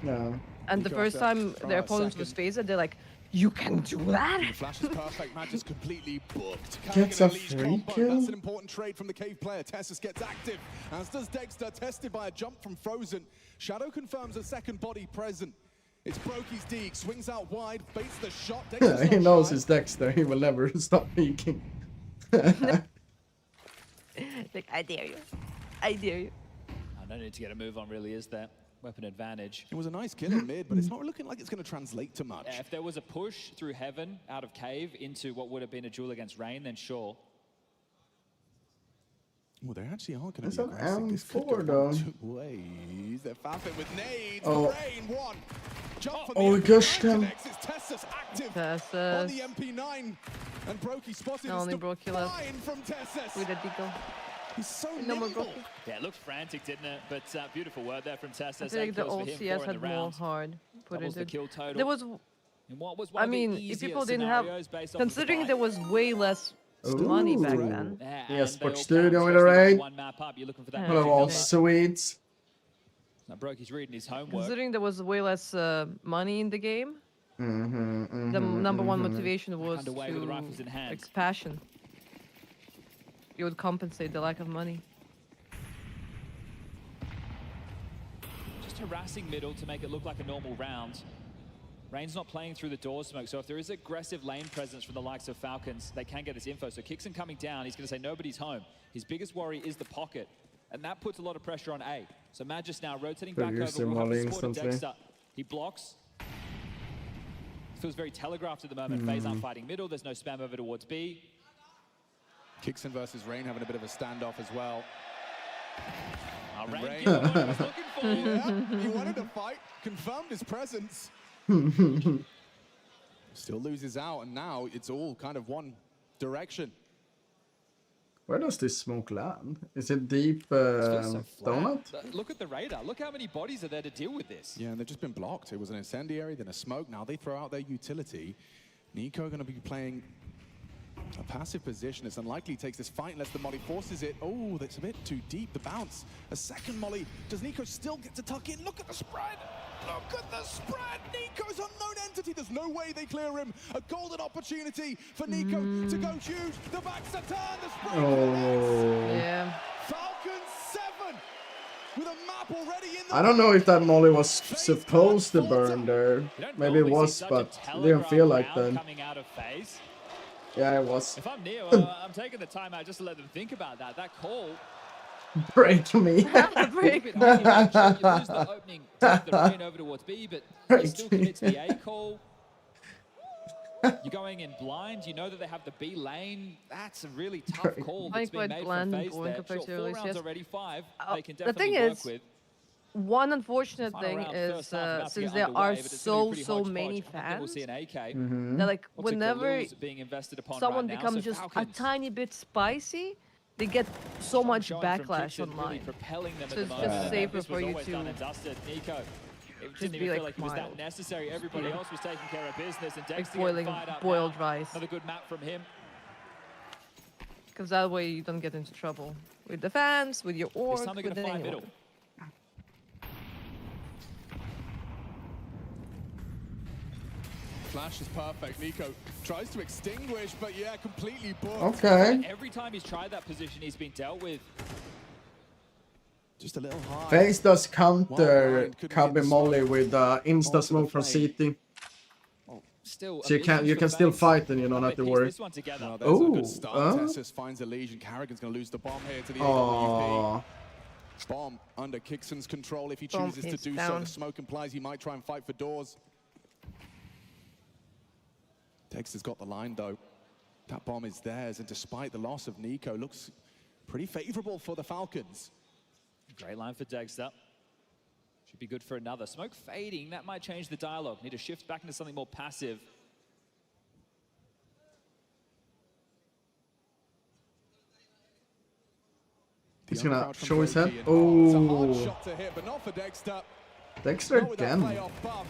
Yeah. And the first time their opponents was phased, they're like, "You can do that." Flash is perfect. Match is completely booked. Gets a free kill. That's an important trade from the cave player. Tessus gets active, as does Dexter, tested by a jump from Frozen. Shadow confirms a second body present. It's Brokey's Deke, swings out wide, baits the shot. He knows his Dexter. He will never stop peeking. Like, I dare you. I dare you. No need to get a move on, really, is there? weapon advantage. It was a nice kill in mid, but it's not looking like it's going to translate to much. If there was a push through heaven out of cave into what would have been a duel against Rain, then sure. Well, they actually are going to be It's an aggressive. This could M4 go though. two ways. They're fapping with nades. Oh. Rain, one. Jump from Oh, the gosh, damn. connects. It's Tessus active on the MP9. And Brokey spotted No, only Brokey left. fine from Tessus. With a deagle. He's so No more nimble. Brokey. Yeah, it looked frantic, didn't it? But beautiful word there from Tess. I feel like the old CS had more hard put Doubles into the it. kill total. There was, In what was one I of the mean, if easier people didn't have, scenarios based off of the considering fight. there was way less money back then. Yeah, Yeah, and Sports they all Studio count, with a especially raid. one map up, you're looking for that Yeah. Hello, magic all number. Swedes. Now Brokey's reading his homework. Considering there was way less money in the game, the number one motivation was Underway with the rifles in to hand. like passion. It would compensate the lack of money. Just harassing middle to make it look like a normal round. Rain's not playing through the door smoke, so if there is aggressive lane presence from the likes of Falcons, they can get this info. So Kixon coming down, he's going to say nobody's home. His biggest worry is the pocket, and that puts a lot of pressure on A. So Magus now rotating back over, will have the support of Dexter. He blocks. Feels very telegraphed at the moment. FaZe aren't fighting middle, there's no spam over towards B. Kixon versus Rain having a bit of a standoff as well. Rain Rain. getting what he was looking for. Yeah, he wanted to fight, confirmed his presence. Still loses out, and now it's all kind of one direction. Where does this smoke land? Is it deep donut? Look at the radar. Look how many bodies are there to deal with this. Yeah, and they've just been blocked. It was an incendiary, then a smoke. Now they throw out their utility. Nico going to be playing a passive position. It's unlikely he takes this fight unless the molly forces it. Oh, that's a bit too deep. The bounce. A second molly. Does Nico still get to tuck in? Look at the spread. Look at the spread. Nico's unknown entity. There's no way they clear him. A golden opportunity for Nico to go huge. The back's a turn. The spread. Oh. Yeah. Falcons 7 with a map already in the I don't know if that molly was supposed to burn there. Maybe it was, but it didn't feel like that. Coming out of FaZe. Yeah, it was. If I'm Neo, I'm taking the timeout just to let them think about that. That call. Break me. Break. You lose the opening, take the Rain over towards B, but you still commit to the A call. You're going in blind. You know that they have the B lane. That's a really tough call that's been made from FaZe there. Sure, 4 rounds already, 5. They can The definitely thing work is, with. one unfortunate Final thing round, is first half, about to since get there underway, are but it's gonna be so pretty many hodgepodge. I think we'll fans, see an AK. that like Optic whenever Lose being invested upon someone right now, becomes so just Falcons a tiny bit spicy, they get so much showing from backlash Kixon really online. propelling them So at it's the just moment. safer This for was you always done to and dusted. Nico, it just didn't be even like feel like it was that mild. necessary. Everybody else was taking care of business, and Dexter boiling getting fired up boiled now. rice. Another good map from him. Because that way you don't get into trouble with the fans, with your org, This time they're going with to fly anyone. middle. Flash is perfect. Nico tries to extinguish, but yeah, completely booked. Okay. Every time he's tried that position, he's been dealt with. Just a little high. FaZe does counter Cubby Molly with insta smoke from CT. Still, So you can still fight and you don't have to worry. Well, there's a Oh, good start. Tessus finds a lead, and Carrigan's going to lose the bomb here to the AWP. Bomb under Kixon's control. If he Bomb chooses to is do so, down. the smoke implies he might try and fight for doors. Dexter's got the line, though. That bomb is theirs, and despite the loss of Nico, looks pretty favorable for the Falcons. Great line for Dexter. Should be good for another. Smoke fading, that might change the dialogue. Need to shift back into something more passive. He's gonna Undercrouch from show his head. Brokey, and it's a hard Oh, shot to hit, but not for Dexter. Dexter Not with that again. playoff buff.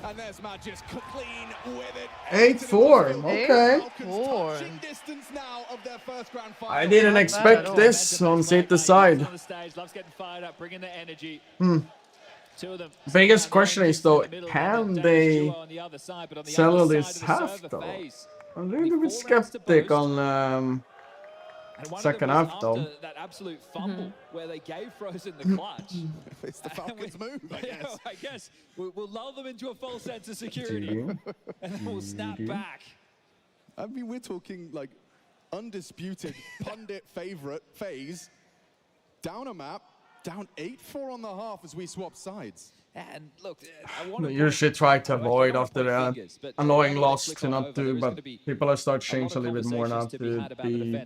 And there's Magus clean with it. 8-4. Okay. 8-4. Touching distance now of their first grand final. I didn't expect this on CT side. On the stage, loves getting fired up, bringing the energy. Two of them. Biggest question is though, In the middle, can Danish they duo on the other side, but on the sell other this side of the half server though? phase. I'm a little bit skeptic on And one of second them was half though. after that absolute fumble where they gave Frozen the clutch. It's the Falcons' move, I guess. I guess we'll lull them into a false sense of security, and then we'll snap back. I mean, we're talking like undisputed pundit favorite FaZe. Down a map, Down 8-4 on the half as we swap sides. And look, I want You should try to avoid after the annoying loss to not do, but people are starting to change a little bit more now to be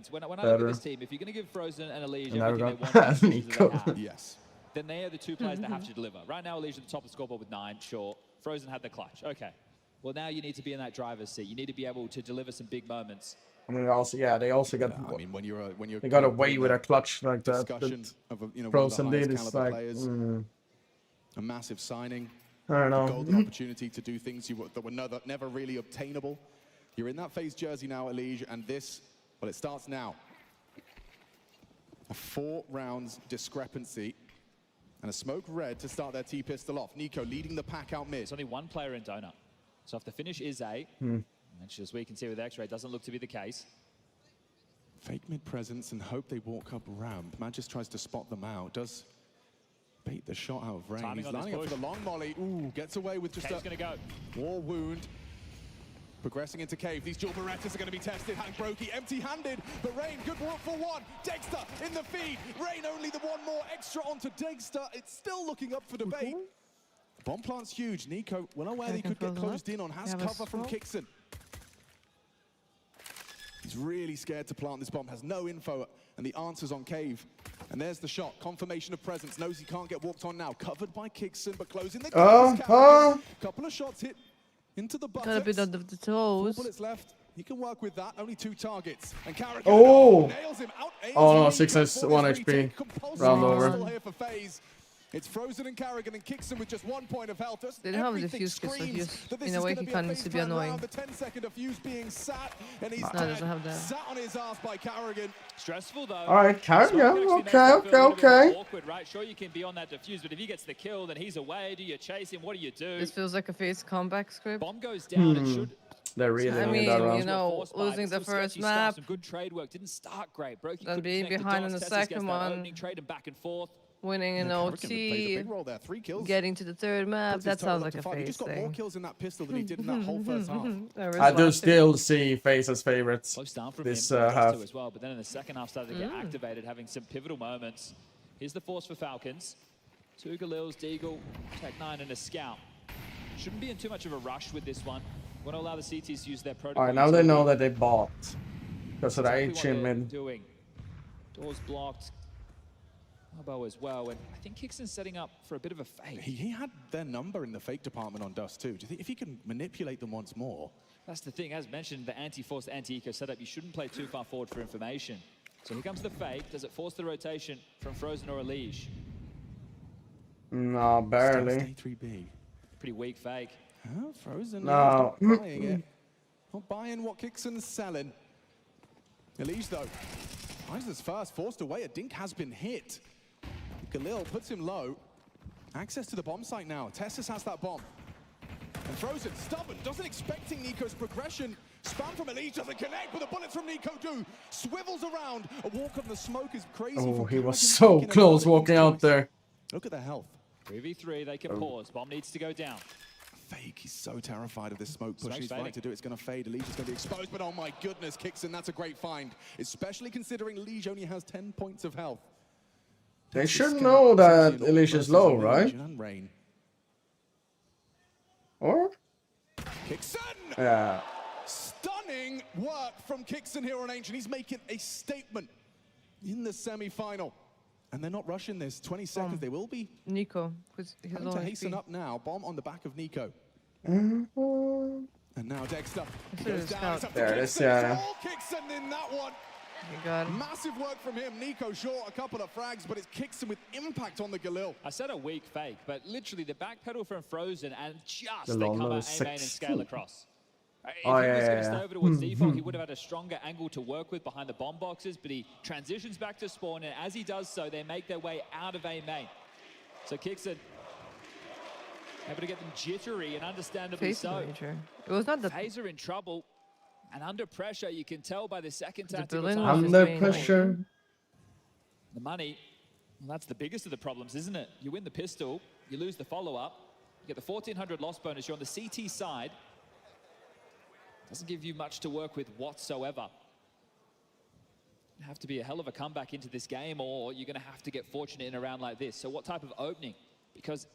when I look better. at this team, if you're going to give Frozen and Elise And there we everything go. they want, Nico. Yes. then they are the two players that have to deliver. Right now, Elise at the top of the scoreboard with 9, sure. Frozen had the clutch, okay. Well, now you need to be in that driver's seat. You need to be able to deliver some big moments. I mean, also, yeah, they also got. I mean, when you're they got away with a clutch like that. Of a, Frozen did. it's It's like a massive signing. I don't know. A golden opportunity to do things that were never really obtainable. You're in that phase jersey now, Elise, and this, well, it starts now. A 4 rounds discrepancy. And a smoke red to start their T-pistol off. Nico leading the pack out mid. There's only one player in donut. So if the finish is A, and as we can see with X-Ray, it doesn't look to be the case. Fake mid presence and hope they walk up ramp. Man just tries to spot them out. Does bait the shot out of Rain. Timing He's on lining up for the long molly. Ooh, gets away with just Cave's gonna go. War wound. Progressing into Cave. These dual Berettas are going to be tested. Hank Brokey empty-handed, but Rain, good work for 1. Dexter in the feed. Rain only the 1 more extra onto Dexter. It's still looking up for debate. Bomb plant's huge. Nico, well aware he could get closed in on. Has cover from Kixon. He's really scared to plant this bomb. Has no info, and the answer's on Cave. And there's the shot. Confirmation of presence. Knows he can't get walked on now. Covered by Kixon, but closing the gap. Couple of shots hit into the buttocks. Got a bit under the toes. 4 bullets left. He can work with that. Only 2 targets. And Carrigan nails him out. Oh no, 6 has 1 HP. Round over. Here for FaZe. It's Frozen and Carrigan and Kixon with just 1 point of health. They don't have the fuse kits, so in a way he kind of needs to be annoying. The 10-second of fuse being sat, and he's doesn't have that. sat on his ass by Carrigan. Stressful though. Alright, Carrigan. Okay. Awkward, right? Sure, you can be on that defuse, but if he gets the kill, then he's away. Do you chase him? What do you do? This feels like a FaZe comeback script. Bomb goes down. It should. They're really I mean, that round. you know, losing the first map. Some good trade work. Didn't start great. Brokey Then being behind in the second one. Trade and back and forth. Winning an OT, getting to the 3rd map, that sounds like a FaZe He just got more thing. kills in that pistol than he did in that whole first half. I do still see FaZe as favorites Close down from this him, half. as well, but then in the second half started to get activated, having some pivotal moments. Here's the force for Falcons. 2 Galils, Deagle, Tech9 and a Scout. Shouldn't be in too much of a rush with this one. Want to allow the CTs to use their protocol. Alright, now they know that they bought. Because of the Exactly HM what they're mid. doing. Doors blocked. Elbow as well, and I think Kixon's setting up for a bit of a fake. He had their number in the fake department on Dust too. Do you think if he can manipulate them once more? That's the thing, as mentioned, the anti-force, anti-eco setup, you shouldn't play too far forward for information. So here comes the fake. Does it force the rotation from Frozen or Elise? No, barely. Pretty weak fake. Oh, Frozen. No. Not buying it. Not buying what Kixon's selling. Elise though, Eisner's first, forced away. A dink has been hit. Galil puts him low. Access to the bomb site now. Tessus has that bomb. And Frozen, stubborn, doesn't expecting Nico's progression. Spam from Elise doesn't connect, but the bullets from Nico do. Swivels around. A walk on the smoke is crazy. Oh, he was so close walking out there. Look at the health. 3v3, they can pause. Bomb needs to go down. Fake, he's so terrified of this smoke push. Smoke's He's right to do it. It's going to fade. Elise is going to be exposed, but oh my goodness, Kixon, that's a great find. Especially considering Elise only has 10 points of health. They should know that Elise is low, right? Or? Kixon! Yeah. Stunning work from Kixon here on Ancient. He's making a statement in the semi-final. And they're not rushing this. 20 seconds, they will be. Nico, having to hasten up now. Bomb on the back of Nico. And now Dexter goes down. There it is, yeah. Kixon in that one. Massive work from him. Nico short a couple of frags, but it's Kixon with impact on the Galil. I said a weak fake, but literally the back pedal from Frozen and just The they long cover nose A main and 6. scale across. If Oh, he was yeah, going to yeah. stay over towards default, he would have had a stronger angle to work with behind the bomb boxes, but he transitions back to spawn, and as he does so, they make their way out of A main. So Kixon able to get them jittery, and understandably so. It was not the FaZe are in trouble, and under pressure, you can tell by the second The tactical Berlin time. was Under pressure. The money, well, that's the biggest of the problems, isn't it? You win the pistol, you lose the follow-up, you get the 1,400 loss bonus, you're on the CT side. Doesn't give you much to work with whatsoever. Have to be a hell of a comeback into this game, or you're going to have to get fortunate in a round like this. So what type of opening? Because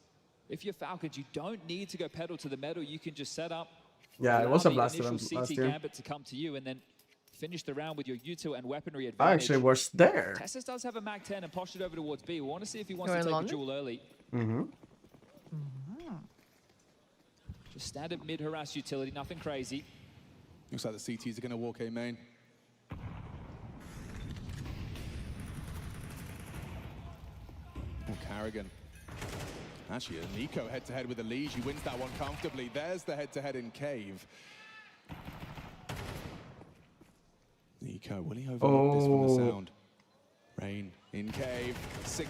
if you're Falcons, you don't need to go pedal to the metal. You can just set up. Yeah, it was a blast initial event last CT year. gambit to come to you, and then finish the round with your util and weaponry advantage. I actually was there. Tessus does have a Mag 10 and postured over towards B. We want to see if he wants to take a duel early. Just standard mid-harass utility, nothing crazy. Looks like the CTs are going to walk A main. Oh, Carrigan. Actually, Nico head-to-head with Elige. He wins that one comfortably. There's the head-to-head in Cave. Nico, will he overlook this from the sound? Rain in Cave.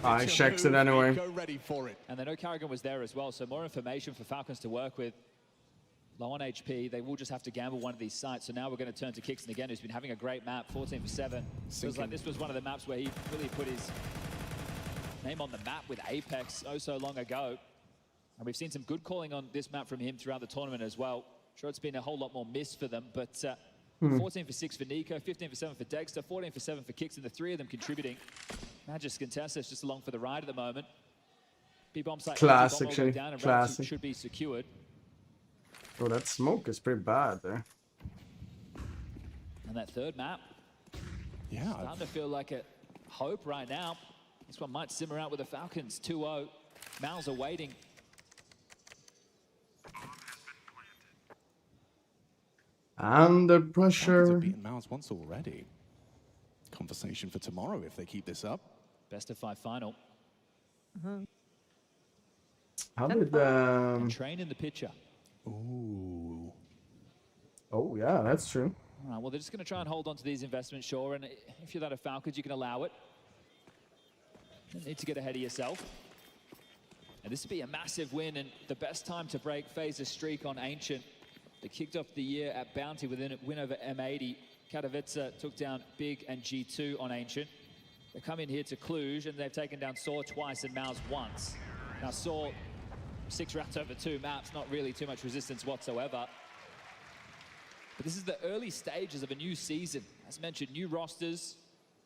I checked it anyway. Nico ready for it. And they know Carrigan was there as well, so more information for Falcons to work with. Low on HP, they will just have to gamble one of these sites. So now we're going to turn to Kixon again, who's been having a great map, 14 for 7. Feels like this was one of the maps where he really put his name on the map with Apex so long ago. And we've seen some good calling on this map from him throughout the tournament as well. Sure, it's been a whole lot more missed for them, but 14 for 6 for Nico, 15 for 7 for Dexter, 14 for 7 for Kixon, the three of them contributing. Magisk and Tessus just along for the ride at the moment. B-bomb site Classic, down and classic. should be secured. Oh, that smoke is pretty bad there. And that third map, starting to feel like a hope right now. This one might simmer out with the Falcons, 2-0. Mouz are waiting. Under pressure. Falcons have beaten Mouz once already. Conversation for tomorrow if they keep this up. Best of 5 final. How did Train in the picture. Ooh. Oh yeah, that's true. All right, well, they're just going to try and hold on to these investments, sure. And if you're that of Falcons, you can allow it. You don't need to get ahead of yourself. And this would be a massive win and the best time to break FaZe's streak on Ancient. They kicked off the year at Bounty with a win over M80. Katowice took down Big and G2 on Ancient. They come in here to Cluj and they've taken down Saw twice and Mouz once. Now Saw, 6 rounds over 2 maps, not really too much resistance whatsoever. But this is the early stages of a new season. As mentioned, new rosters,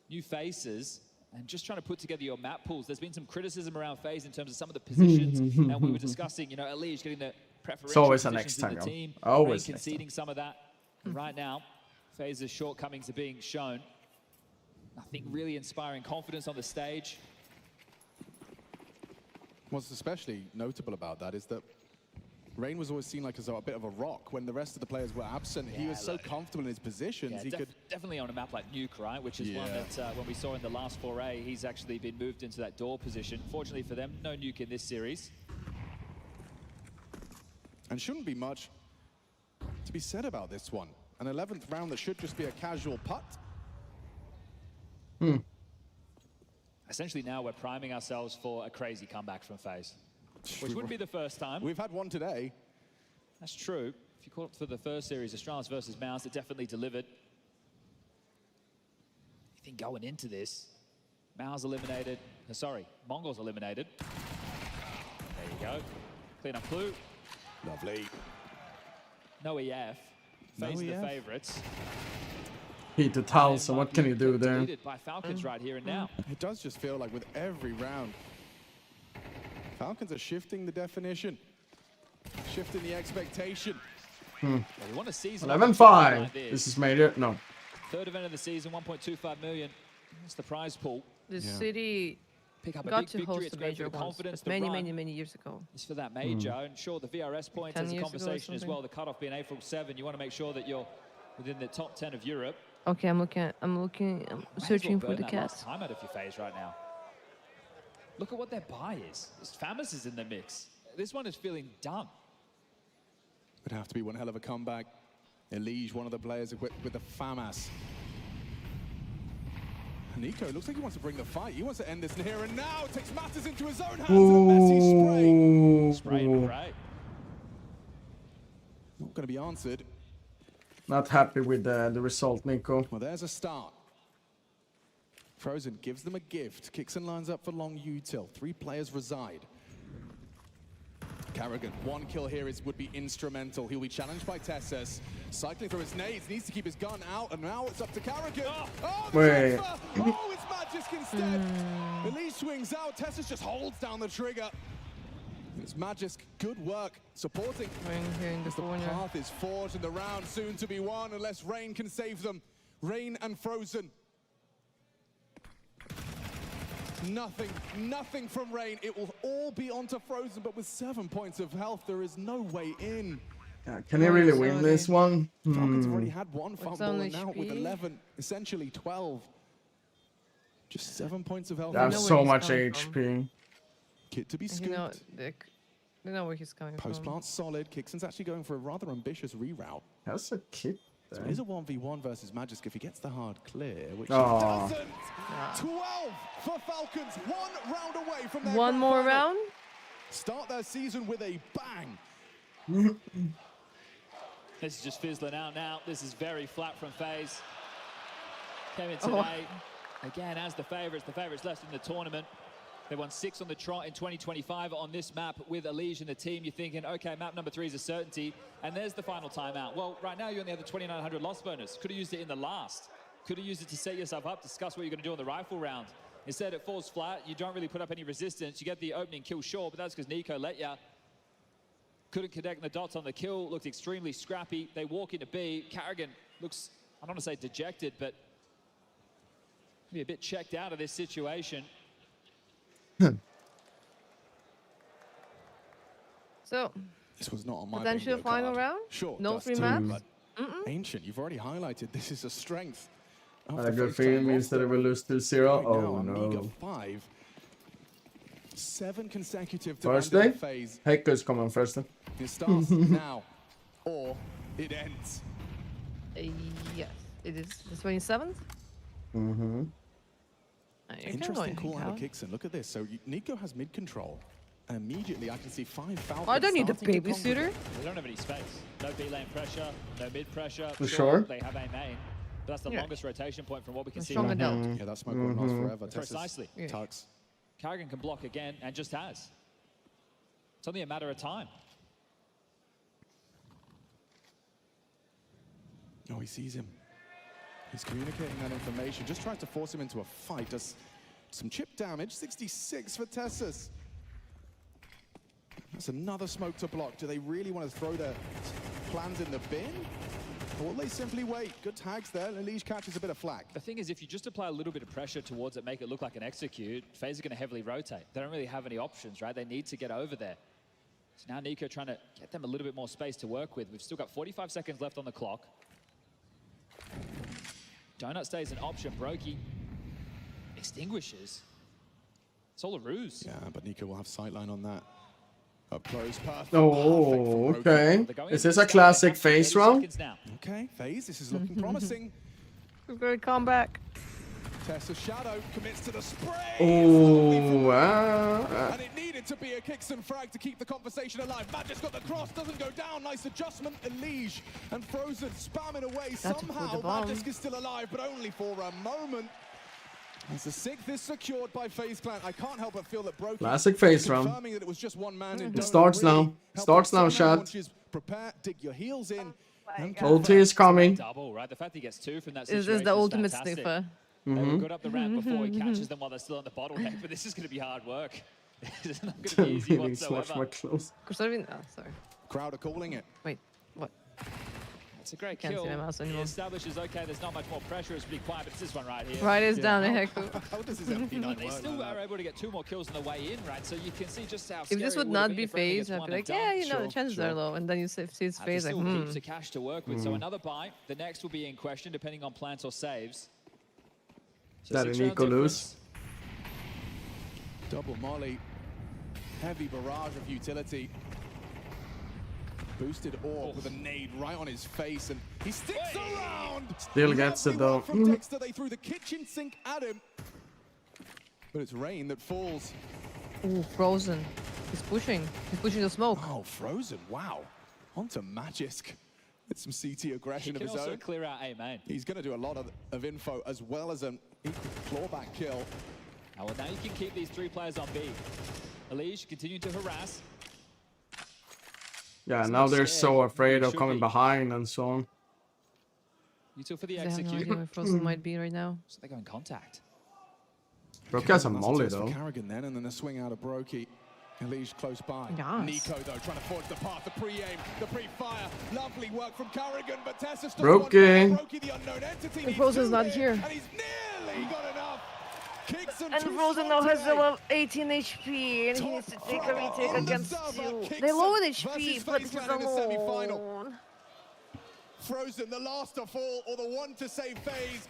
new faces, and just trying to put together your map pools. There's been some criticism around FaZe in terms of some of the positions, and we were discussing, you know, Elige getting the preferential positions in the team, always conceding some of that. And right now, FaZe's shortcomings are being shown. Nothing really inspiring confidence on the stage. What's especially notable about that is that Rain was always seen like as a bit of a rock when the rest of the players were absent. He was so comfortable in his positions. He could definitely on a map like Nuke, right? Which is one that when we saw in the last foray, he's actually been moved into that door position. Fortunately for them, no Nuke in this series. And shouldn't be much to be said about this one. An 11th round that should just be a casual putt. Essentially now we're priming ourselves for a crazy comeback from FaZe. Which wouldn't be the first time. We've had one today. That's true. If you call it for the first series, Astralis versus Mouz, it definitely delivered. I think going into this, Mouz eliminated, Mongols eliminated. There you go. Clean up Cluj. Lovely. No EF. FaZe the favorites. Heat the towel, so what can you do there? By Falcons right here and now. It does just feel like with every round, Falcons are shifting the definition, shifting the expectation. We want a season 11-5. like This is major. No. Third event of the season, 1.25 million. That's the prize pool. The city Pick up a got big to victory. host It's a great for major the once, confidence. but many years ago. It's for that major, and sure, the VRS point 10 is a years ago or conversation as something. well. The cutoff being April 7, you want to make sure that you're within the top 10 of Europe. Okay, I'm searching for the cast. cast. Time out of your phase right now. Look at what their buy is. Famas is in the mix. This one is feeling done. Would have to be one hell of a comeback. Elige, one of the players equipped with the FAMAS. Nico looks like he wants to bring the fight. He wants to end this in here and now. Takes matters into his own hands. And Messi spray. Right. Not going to be answered. Not happy with the result, Nico. Well, there's a start. Frozen gives them a gift. Kicks and lines up for long util. 3 players reside. Carrigan, 1 kill here would be instrumental. He'll be challenged by Tessus. Cycling through his nades, needs to keep his gun out, and now it's up to Carrigan. Oh, the Wait. oh, it's Magisk instead. Elise swings out, Tessus just holds down the trigger. It's Magisk, good work, supporting. The path is forged and the round soon to be won, unless Rain can save them. Rain and Frozen. Nothing from Rain. It will all be onto Frozen, but with 7 points of health, there is no way in. Can he really win this one? Falcons have already had 1 fumble, and now with 11, essentially 12. Just 7 points of health. They have so much HP. Kit to be scooped. They know where he's coming from. Post plant solid. Kixon's actually going for a rather ambitious reroute. That's a Kit. So it is a 1v1 versus Magisk if he gets the hard clear, which he doesn't. 12 for Falcons, 1 round away from their one more round. Start their season with a bang. This is just fizzling out now. This is very flat from FaZe. Came in today, again, as the favorites left in the tournament. They won 6 on the trot in 2025 on this map with Elige and the team. You're thinking, okay, map number 3 is a certainty. And there's the final timeout. Well, right now you only have the 2,900 loss bonus. Could have used it in the last. Could have used it to set yourself up, discuss what you're going to do on the rifle round. Instead, it falls flat. You don't really put up any resistance. You get the opening kill short, but that's because Nico let ya. Couldn't connect the dots on the kill. Looked extremely scrappy. They walk into B. Carrigan looks, I don't want to say dejected, but maybe a bit checked out of this situation. So, this was not on my potential final round? Sure. No 3 maps? Ancient, you've already highlighted this is a strength. A good feeling means that it will lose 2-0. Oh no. 5. 7 consecutive First day? phase. Hecker's coming first then. It starts now, or it ends. Yes, it is the 27th. Interesting call out of Kixon. Look at this. So Nico has mid control. Immediately, I can see 5 Falcons. I don't need a babysitter. They don't have any space. No B lane pressure, no mid pressure. For sure. They have a main. But that's the longest rotation point from what we can see. Strong adult. Yeah, that smoke won't last forever. Precisely. Tucks. Carrigan can block again and just has. It's only a matter of time. Oh, he sees him. He's communicating that information. Just tries to force him into a fight. Does some chip damage. 66 for Tessus. That's another smoke to block. Do they really want to throw their plans in the bin? Or will they simply wait? Good tags there. Elige catches a bit of flack. The thing is, if you just apply a little bit of pressure towards it, make it look like an execute, FaZe are going to heavily rotate. They don't really have any options, right? They need to get over there. So now Nico trying to get them a little bit more space to work with. We've still got 45 seconds left on the clock. Donut stays an option. Brokey extinguishes. It's all a ruse. Yeah, but Nico will have sightline on that. Up close, perfect. Oh, okay. Is this a classic FaZe round? Okay, FaZe, this is looking promising. We're going to come back. Tessus Shadow commits to the spray. Oh, and it needed to be a Kixon frag to keep the conversation alive. Magisk got the cross, doesn't go down. Nice adjustment. Elige and Frozen spamming away. Somehow Magisk is still alive, but only for a moment. As the 6th is secured by FaZe Clan, I can't help but feel that Brokey classic FaZe round. confirming that it was just one man. It starts now. Starts now, chat. Prepare, dig your heels in. Ulti is coming. Double, right? The fact he gets 2 from that This situation is the ultimate fantastic. sniffer. They were good up the ramp before he catches them while they're still on the bottleneck, but this is going to be hard work. It's not going to be easy whatsoever. Sorry. Crowd are calling it. Wait, what? It's a great Can't kill. see my mouse He anymore. establishes, okay, there's not much more pressure, it's pretty quiet, but it's this one right here. Right is down the heck. How does his MP9 work? They still are able to get 2 more kills on the way in, right? So you can see just how If this would not be FaZe, I'd be like, yeah, you know, the chances are low. And then you see it's FaZe, like, still heaps of cash to work with. So another buy. The next will be in question, depending on plants or saves. So That Nico lose. Double molly. Heavy barrage of utility. Boosted orb with a nade right on his face, and he sticks around. Still gets it though. From Dexter, they threw the kitchen sink at him, but it's Rain that falls. Ooh, Frozen. He's pushing. He's pushing the smoke. Oh, Frozen! Wow. Onto Magisk. With some CT aggression of his also own. Clear out A main. He's going to do a lot of info as well as an equal clawback kill. Oh, well, now you can keep these 3 players on B. Elige continue to harass. Yeah, now they're so afraid of coming behind and so on. You took for the They have no execute. idea where Frozen might be right now. So they go in contact. Broke has a molly though. Carrigan then, and then the swing out of Brokey. Elige close by. Yes. Nico though trying to forge the path, the pre-aim, the pre-fire. Lovely work from Carrigan, but Tessa still Brokey. Brokey, the unknown entity. And Frozen's not here. And he's nearly got enough. Kicks him And Frozen now has a 18 HP, and he needs to take a retake against you. They lowered HP, but he's alone. Frozen, the last of all, or the one to save phase.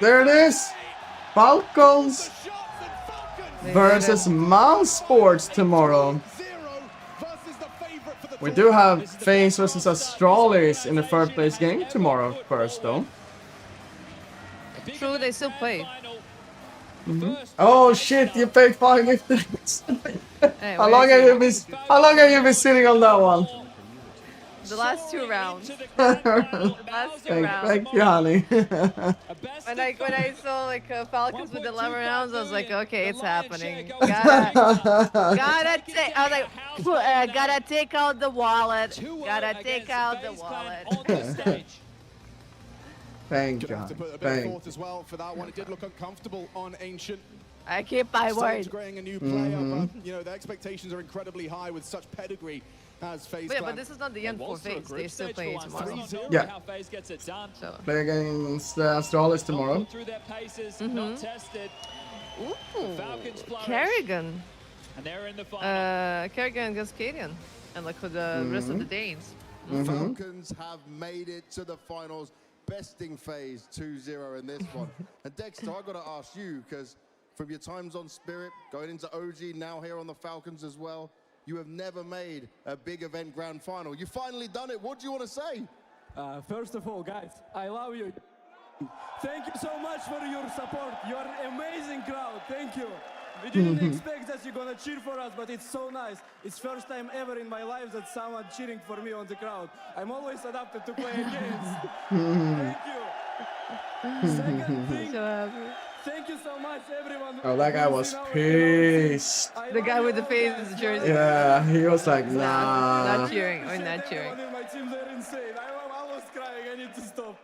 There it is. Falcons versus Mouse Sports tomorrow. We do have FaZe versus Astralis in the third place game tomorrow first though. True, they still play. Oh shit, you paid 5 gifts. Hey, How long have you been sitting on that one? The last 2 rounds. The last 2 rounds. Thank you, honey. When I saw like Falcons with 11 rounds, I was like, okay, it's happening. Gotta take. I was like, gotta take out the wallet. Gotta take out the wallet. Thank you. To put a bit of thought as well for that one. It did look uncomfortable on Ancient. I keep my word. Integrating a new player, but you know the expectations are incredibly high with such pedigree as FaZe. Yeah, but this is not the end for FaZe. They still play tomorrow. Yeah. So. Play against Astralis tomorrow. Ooh, Kerrigan. Kerrigan against Cadian. And like for the rest of the Danes. Falcons have made it to the finals, besting FaZe 2-0 in this one. And Dexter, I got to ask you, because from your times on Spirit, going into OG, now here on the Falcons as well, you have never made a big event grand final. You finally done it. What do you want to say? First of all, guys, I love you. Thank you so much for your support. You are an amazing crowd. Thank you. We didn't expect that you're gonna cheer for us, but it's so nice. It's first time ever in my life that someone cheering for me on the crowd. I'm always adapted to play against. Thank you. Second thing, thank you so much, everyone. Oh, that guy was pissed. The guy with the FaZe jersey. Yeah, he was like, nah. Not cheering, or not cheering. Everyone in my team, they're insane. I was crying. I need to stop.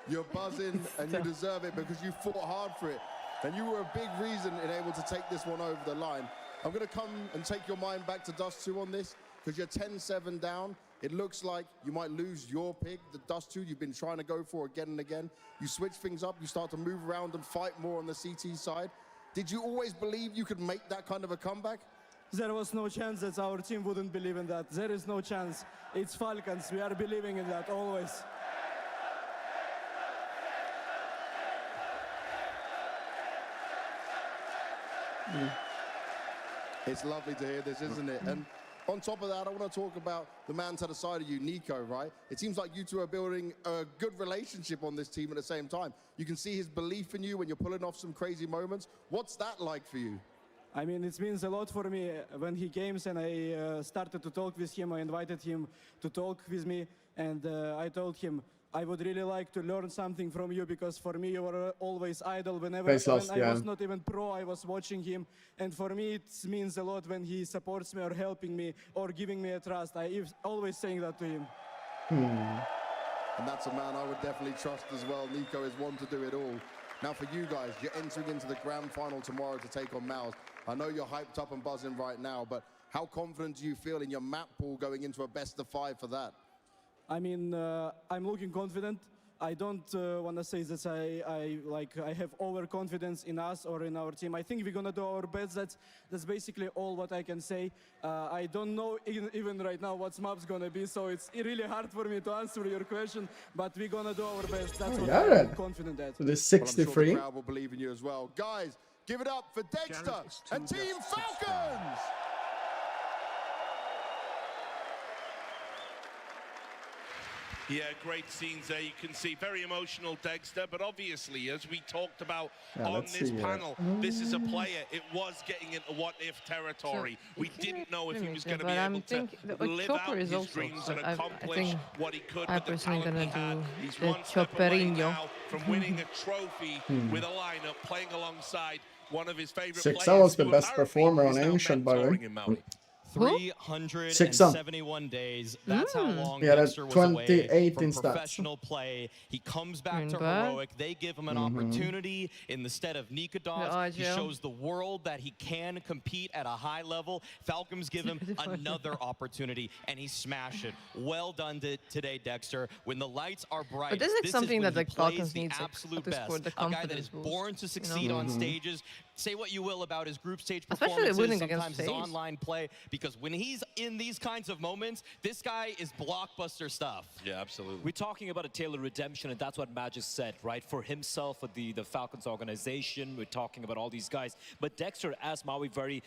You're buzzing, and you deserve it because you fought hard for it. And you were a big reason in able to take this one over the line. I'm going to come and take your mind back to Dust 2 on this, because you're 10-7 down. It looks like you might lose your pick, the Dust 2 you've been trying to go for again and again. You switch things up, you start to move around and fight more on the CT side. Did you always believe you could make that kind of a comeback? There was no chance that our team wouldn't believe in that. There is no chance. It's Falcons. We are believing in that always. It's lovely to hear this, isn't it? And on top of that, I want to talk about the man to the side of you, Nico, right? It seems like you two are building a good relationship on this team at the same time. You can see his belief in you when you're pulling off some crazy moments. What's that like for you? I mean, it means a lot for me. When he came and I started to talk with him, I invited him to talk with me, and I told him, I would really like to learn something from you, because for me you were always idol. Whenever I was not even pro, I was watching him, and for me it means a lot when he supports me or helping me or giving me a trust. I always saying that to him. And that's a man I would definitely trust as well. Nico is one to do it all. Now for you guys, you're entering into the grand final tomorrow to take on Mouz. I know you're hyped up and buzzing right now, but how confident do you feel in your map pool going into a best of 5 for that? I mean, I'm looking confident. I don't want to say that I have overconfidence in us or in our team. I think we're gonna do our best. That's basically all what I can say. I don't know even right now what map's gonna be, so it's really hard for me to answer your question. But we're gonna do our best. That's what I'm confident at. So there's 63. Well, I'm sure the crowd will believe in you as well, guys. Give it up for Dexter and Team Falcons. Yeah, great scenes there. You can see very emotional Dexter, but obviously, as we talked about on this panel, this is a player. It was getting into what-if territory. We didn't know if he was going to be able to live out his dreams and accomplish what he could with the talent he had. He's one step away now from winning a trophy with a lineup, playing alongside one of his favorite players. Six was the best performer on Ancient, by the way. 371 days. That's how long Dexter was away from professional play. He comes back to Heroic. They give him an opportunity. Instead of Nikadov, he shows the world that he can compete at a high level. Falcons give him another opportunity, and he smashed it. Well done today, Dexter. When the lights are bright, but this is something that like Falcons the needs absolute at this best. point, the A guy that is confidence born to boost, succeed on stages. Say what you will about his group stage Especially performances, winning against sometimes his FaZe. online play, because when he's in these kinds of moments, this guy is blockbuster stuff. Yeah, absolutely. We're talking about a tale of redemption, and that's what Magic said, right? For himself, for the Falcons organization, we're talking about all these guys. But Dexter, as Maui very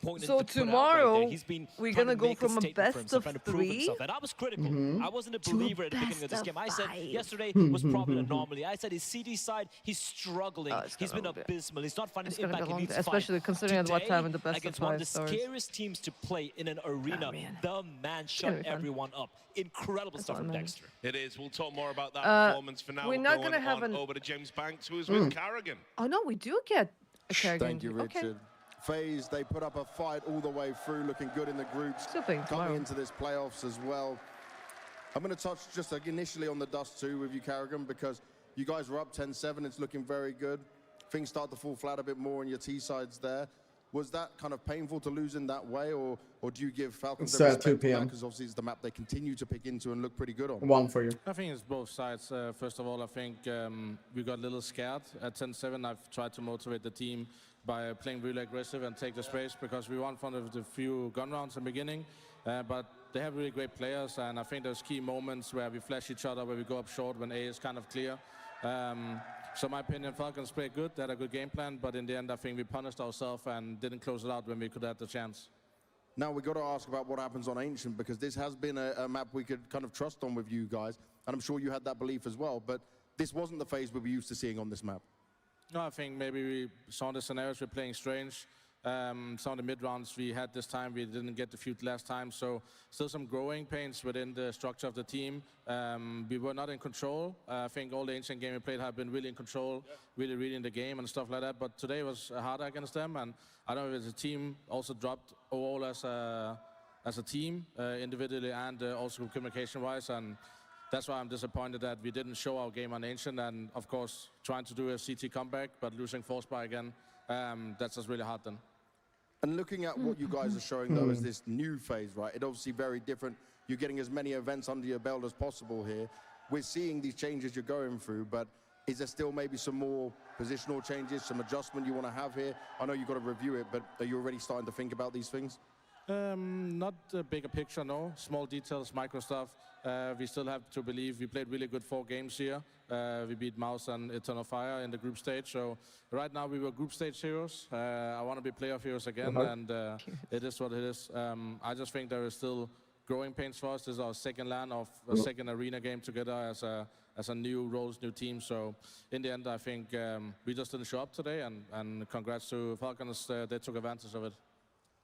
pointed So to put out tomorrow, right there, he's been we're trying gonna to go make a from a statement best for himself, of trying to prove 3 himself. And I was critical. I wasn't a to believer at the beginning of this best game. of I said 5. yesterday was probably an anomaly. I said his CD side, he's struggling. He's been abysmal. He's not finding impact. He needs to especially find. considering Today, what time in the best of against one 5 of the stars. scariest teams to play in an arena, the man shut everyone up. Incredible stuff from Dexter. It is. We'll talk more about that performance. For now, we're not gonna have over to James Banks, who is with Carrigan. Oh no, we do get a Carrigan. Thank you, Richard. FaZe, they put up a fight all the way through, looking good in the groups, coming into this playoffs as well. I'm going to touch just initially on the Dust 2 with you, Carrigan, because you guys were up 10-7. It's looking very good. Things start to fall flat a bit more on your T-sides there. Was that kind of painful to lose in that way, or do you give Falcons the respect 2 p.m. because obviously it's the map they continue to pick into and look pretty good on? 1 for you. I think it's both sides. First of all, I think we got a little scared at 10-7. I've tried to motivate the team by playing really aggressive and take the space, because we won one of the few gun rounds in the beginning. But they have really great players, and I think there's key moments where we flash each other, where we go up short when A is kind of clear. So in my opinion, Falcons played good. They had a good game plan, but in the end, I think we punished ourselves and didn't close it out when we could have the chance. Now we've got to ask about what happens on Ancient, because this has been a map we could kind of trust on with you guys, and I'm sure you had that belief as well, but this wasn't the phase we were used to seeing on this map. No, I think maybe we saw the scenarios we're playing strange. Some of the mid-rounds we had this time, we didn't get the few last time, so still some growing pains within the structure of the team. We were not in control. I think all the Ancient game we played have been really in control, really reading the game and stuff like that, but today was harder against them, and I don't know if the team also dropped overall as a team, individually and also communication-wise, and that's why I'm disappointed that we didn't show our game on Ancient, and of course trying to do a CT comeback, but losing Force by again, that's just really hard then. And looking at what you guys are showing, though, is this new phase, right? It's obviously very different. You're getting as many events under your belt as possible here. We're seeing these changes you're going through, but is there still maybe some more positional changes, some adjustment you want to have here? I know you've got to review it, but are you already starting to think about these things? Not the bigger picture, no. Small details, micro stuff. We still have to believe we played really good 4 games here. We beat Mouz and Eternal Fire in the group stage. So right now we were group stage heroes. I want to be playoff heroes again, and it is what it is. I just think there is still growing pains for us. This is our second LAN of a second arena game together as a new roles, new team. So in the end, I think we just didn't show up today, and congrats to Falcons. They took advantage of it.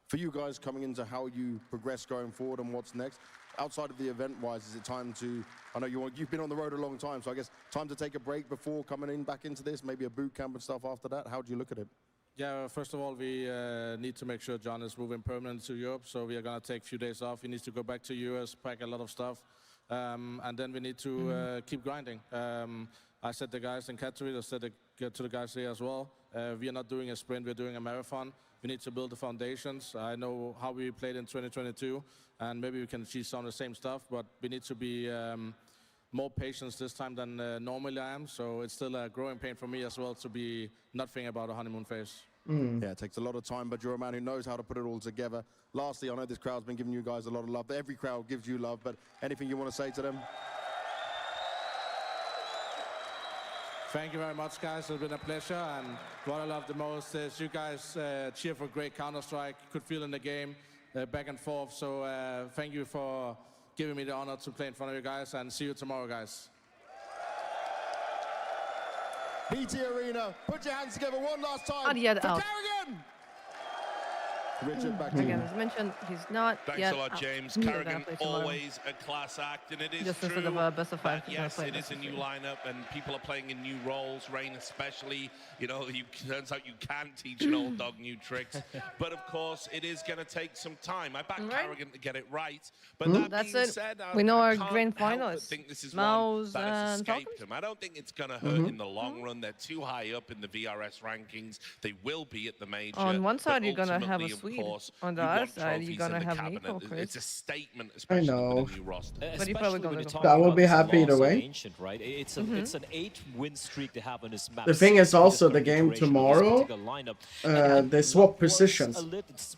For you guys, coming into how you progress going forward and what's next, outside of the event-wise, is it time to, I know you've been on the road a long time, so I guess time to take a break before coming back into this, maybe a boot camp and stuff after that? How do you look at it? Yeah, first of all, we need to make sure John is moving permanently to Europe, so we are going to take a few days off. He needs to go back to US, pack a lot of stuff, and then we need to keep grinding. I said the guys in Cattery, I said to the guys here as well, we are not doing a sprint, we're doing a marathon. We need to build the foundations. I know how we played in 2022, and maybe we can achieve some of the same stuff, but we need to be more patient this time than normally I am. So it's still a growing pain for me as well to be not thinking about a honeymoon phase. Yeah, it takes a lot of time, but you're a man who knows how to put it all together. Lastly, I know this crowd's been giving you guys a lot of love. Every crowd gives you love, but anything you want to say to them? Thank you very much, guys. It's been a pleasure, and what I love the most is you guys cheer for great Counter-Strike. Could feel in the game, back and forth. So thank you for giving me the honor to play in front of you guys, and see you tomorrow, guys. BT Arena, put your hands together one last time And yet for out. Carrigan! Richard, back Again, as mentioned, he's not Thanks yet a lot, out. James. He's gonna Kerrigan, play tomorrow. always a class act, and it is Just true instead of a best of five, that, he's gonna yes, play it best is a of new three. lineup, and people are playing in new roles. Rain especially, you know, turns out you can teach an old dog new tricks. But of course, it is going to take some time. I back Kerrigan to get it right. But that That's being it. said, We know I our can't grand help but finalists. think this is Mouz one that has and escaped Falcons? them. I don't think it's going to hurt in the long run. They're too high up in the VRS rankings. They will be at the major. On one side, but you're gonna have a ultimately, of Swede. course, On the you other want side, you're trophies gonna in the have cabinet. Nico, Chris. It's a statement, I especially know. with a new roster. But you're probably gonna go. That will be happy either way. Ancient, right? It's an 8-win streak to have on his map. The thing is also the game tomorrow, they swap positions.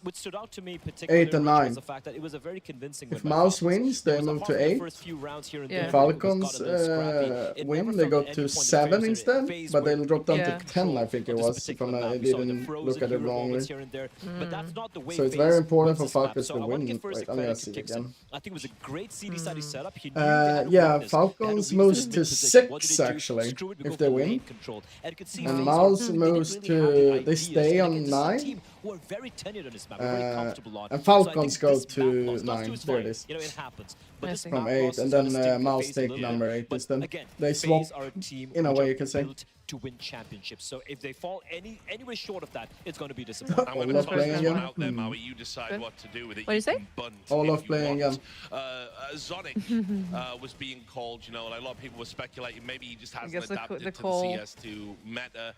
What stood out to me particularly 8 and 9. was the fact that it was a very convincing If win by Mouz Falcons. wins, they There was a move part to of the 8. first few rounds here and If there Falcons where it got a little scrappy. It win, never they felt go at any to point the 7 Pharaohs instead, phase but where they'll drop down Yeah. to 10, I think it on this was, if particular map. I We saw the didn't frozen look at it hero wrongly. moments here and there, but that's not the way So it's FaZe very important wins for this map. Falcons So to I want to win. give first Wait, the I'm gonna credit to see it Clinching. again. I think it was a great CD side he set up. He knew they had to Yeah, win this. They had to Falcons win moves this to mid position. What did 6 they do? actually, Screw it, we if go they for win. lane control. And you could see And FaZe Mouz didn't moves really to, have the they ideas. stay And on again, this is a 9. team who are very tenured on this map, very comfortable on. And So I think Falcons go this map to loss, Dust 9, 2 is there it fine. is. You know, it happens. But this From map 8, loss and is then gonna sting for Mouz FaZe a take little number bit. 8 But instead. again, They FaZe swap are a team in a which way, are you can say. built to win championships. So if they fall anywhere short of that, it's going to be disappointing. I'm going to toss this one out there, Maui. You decide what to do with it. What do you say? Bunt Olaf if you playing want. again. Zonic was being called, you know, like a lot of people were speculating maybe he just hasn't adapted to the CS2 meta.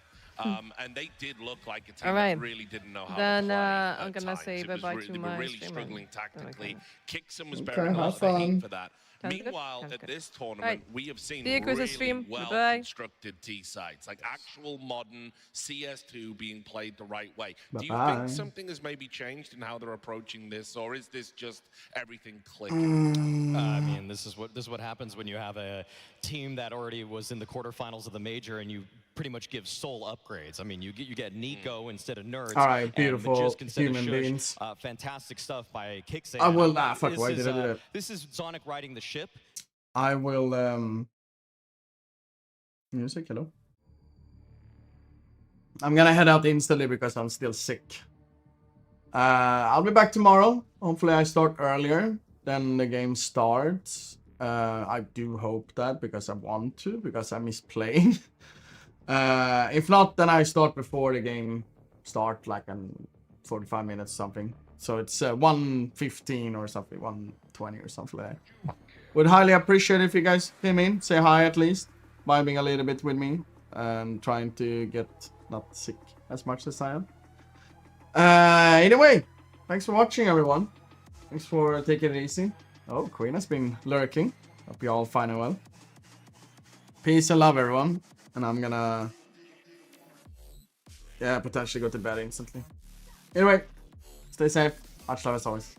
And they did look like a team Alright. that really didn't know how Then, to play. I'm gonna say bye-bye to They were my really stream struggling and tactically. Kixon was Okay, bearing a lot have of the heat fun. for that. Sounds good? Meanwhile, Sounds at good. this tournament, Alright. we have seen See you, Chris's really stream. well Bye. constructed T sites, like actual modern CS2 being played the right way. Do you Bye-bye. think something has maybe changed in how they're approaching this, or is this just everything clicking? I mean, this is what happens when you have a team that already was in the quarterfinals of the major, and you pretty much give soul upgrades. I mean, you get Nico instead of Nerds. All right, and beautiful Magisk instead of human Shush. beings. Fantastic stuff by Kixon. I will not. Fuck, why This did I do is, that? This is Zonic riding the ship. I will, music, hello? I'm gonna head out instantly because I'm still sick. I'll be back tomorrow. Hopefully I start earlier than the game starts. I do hope that because I want to, because I miss playing. If not, then I start before the game start, like in 45 minutes or something. So it's 1:15 or something, 1:20 or something like that. Would highly appreciate if you guys came in, say hi at least, vibing a little bit with me, and trying to get not sick as much as I am. Anyway, thanks for watching, everyone. Thanks for taking it easy. Oh, Queen has been lurking. Hope you all fine and well. Peace and love, everyone. And I'm gonna, potentially go to bed instantly. Anyway, stay safe. Much love as always.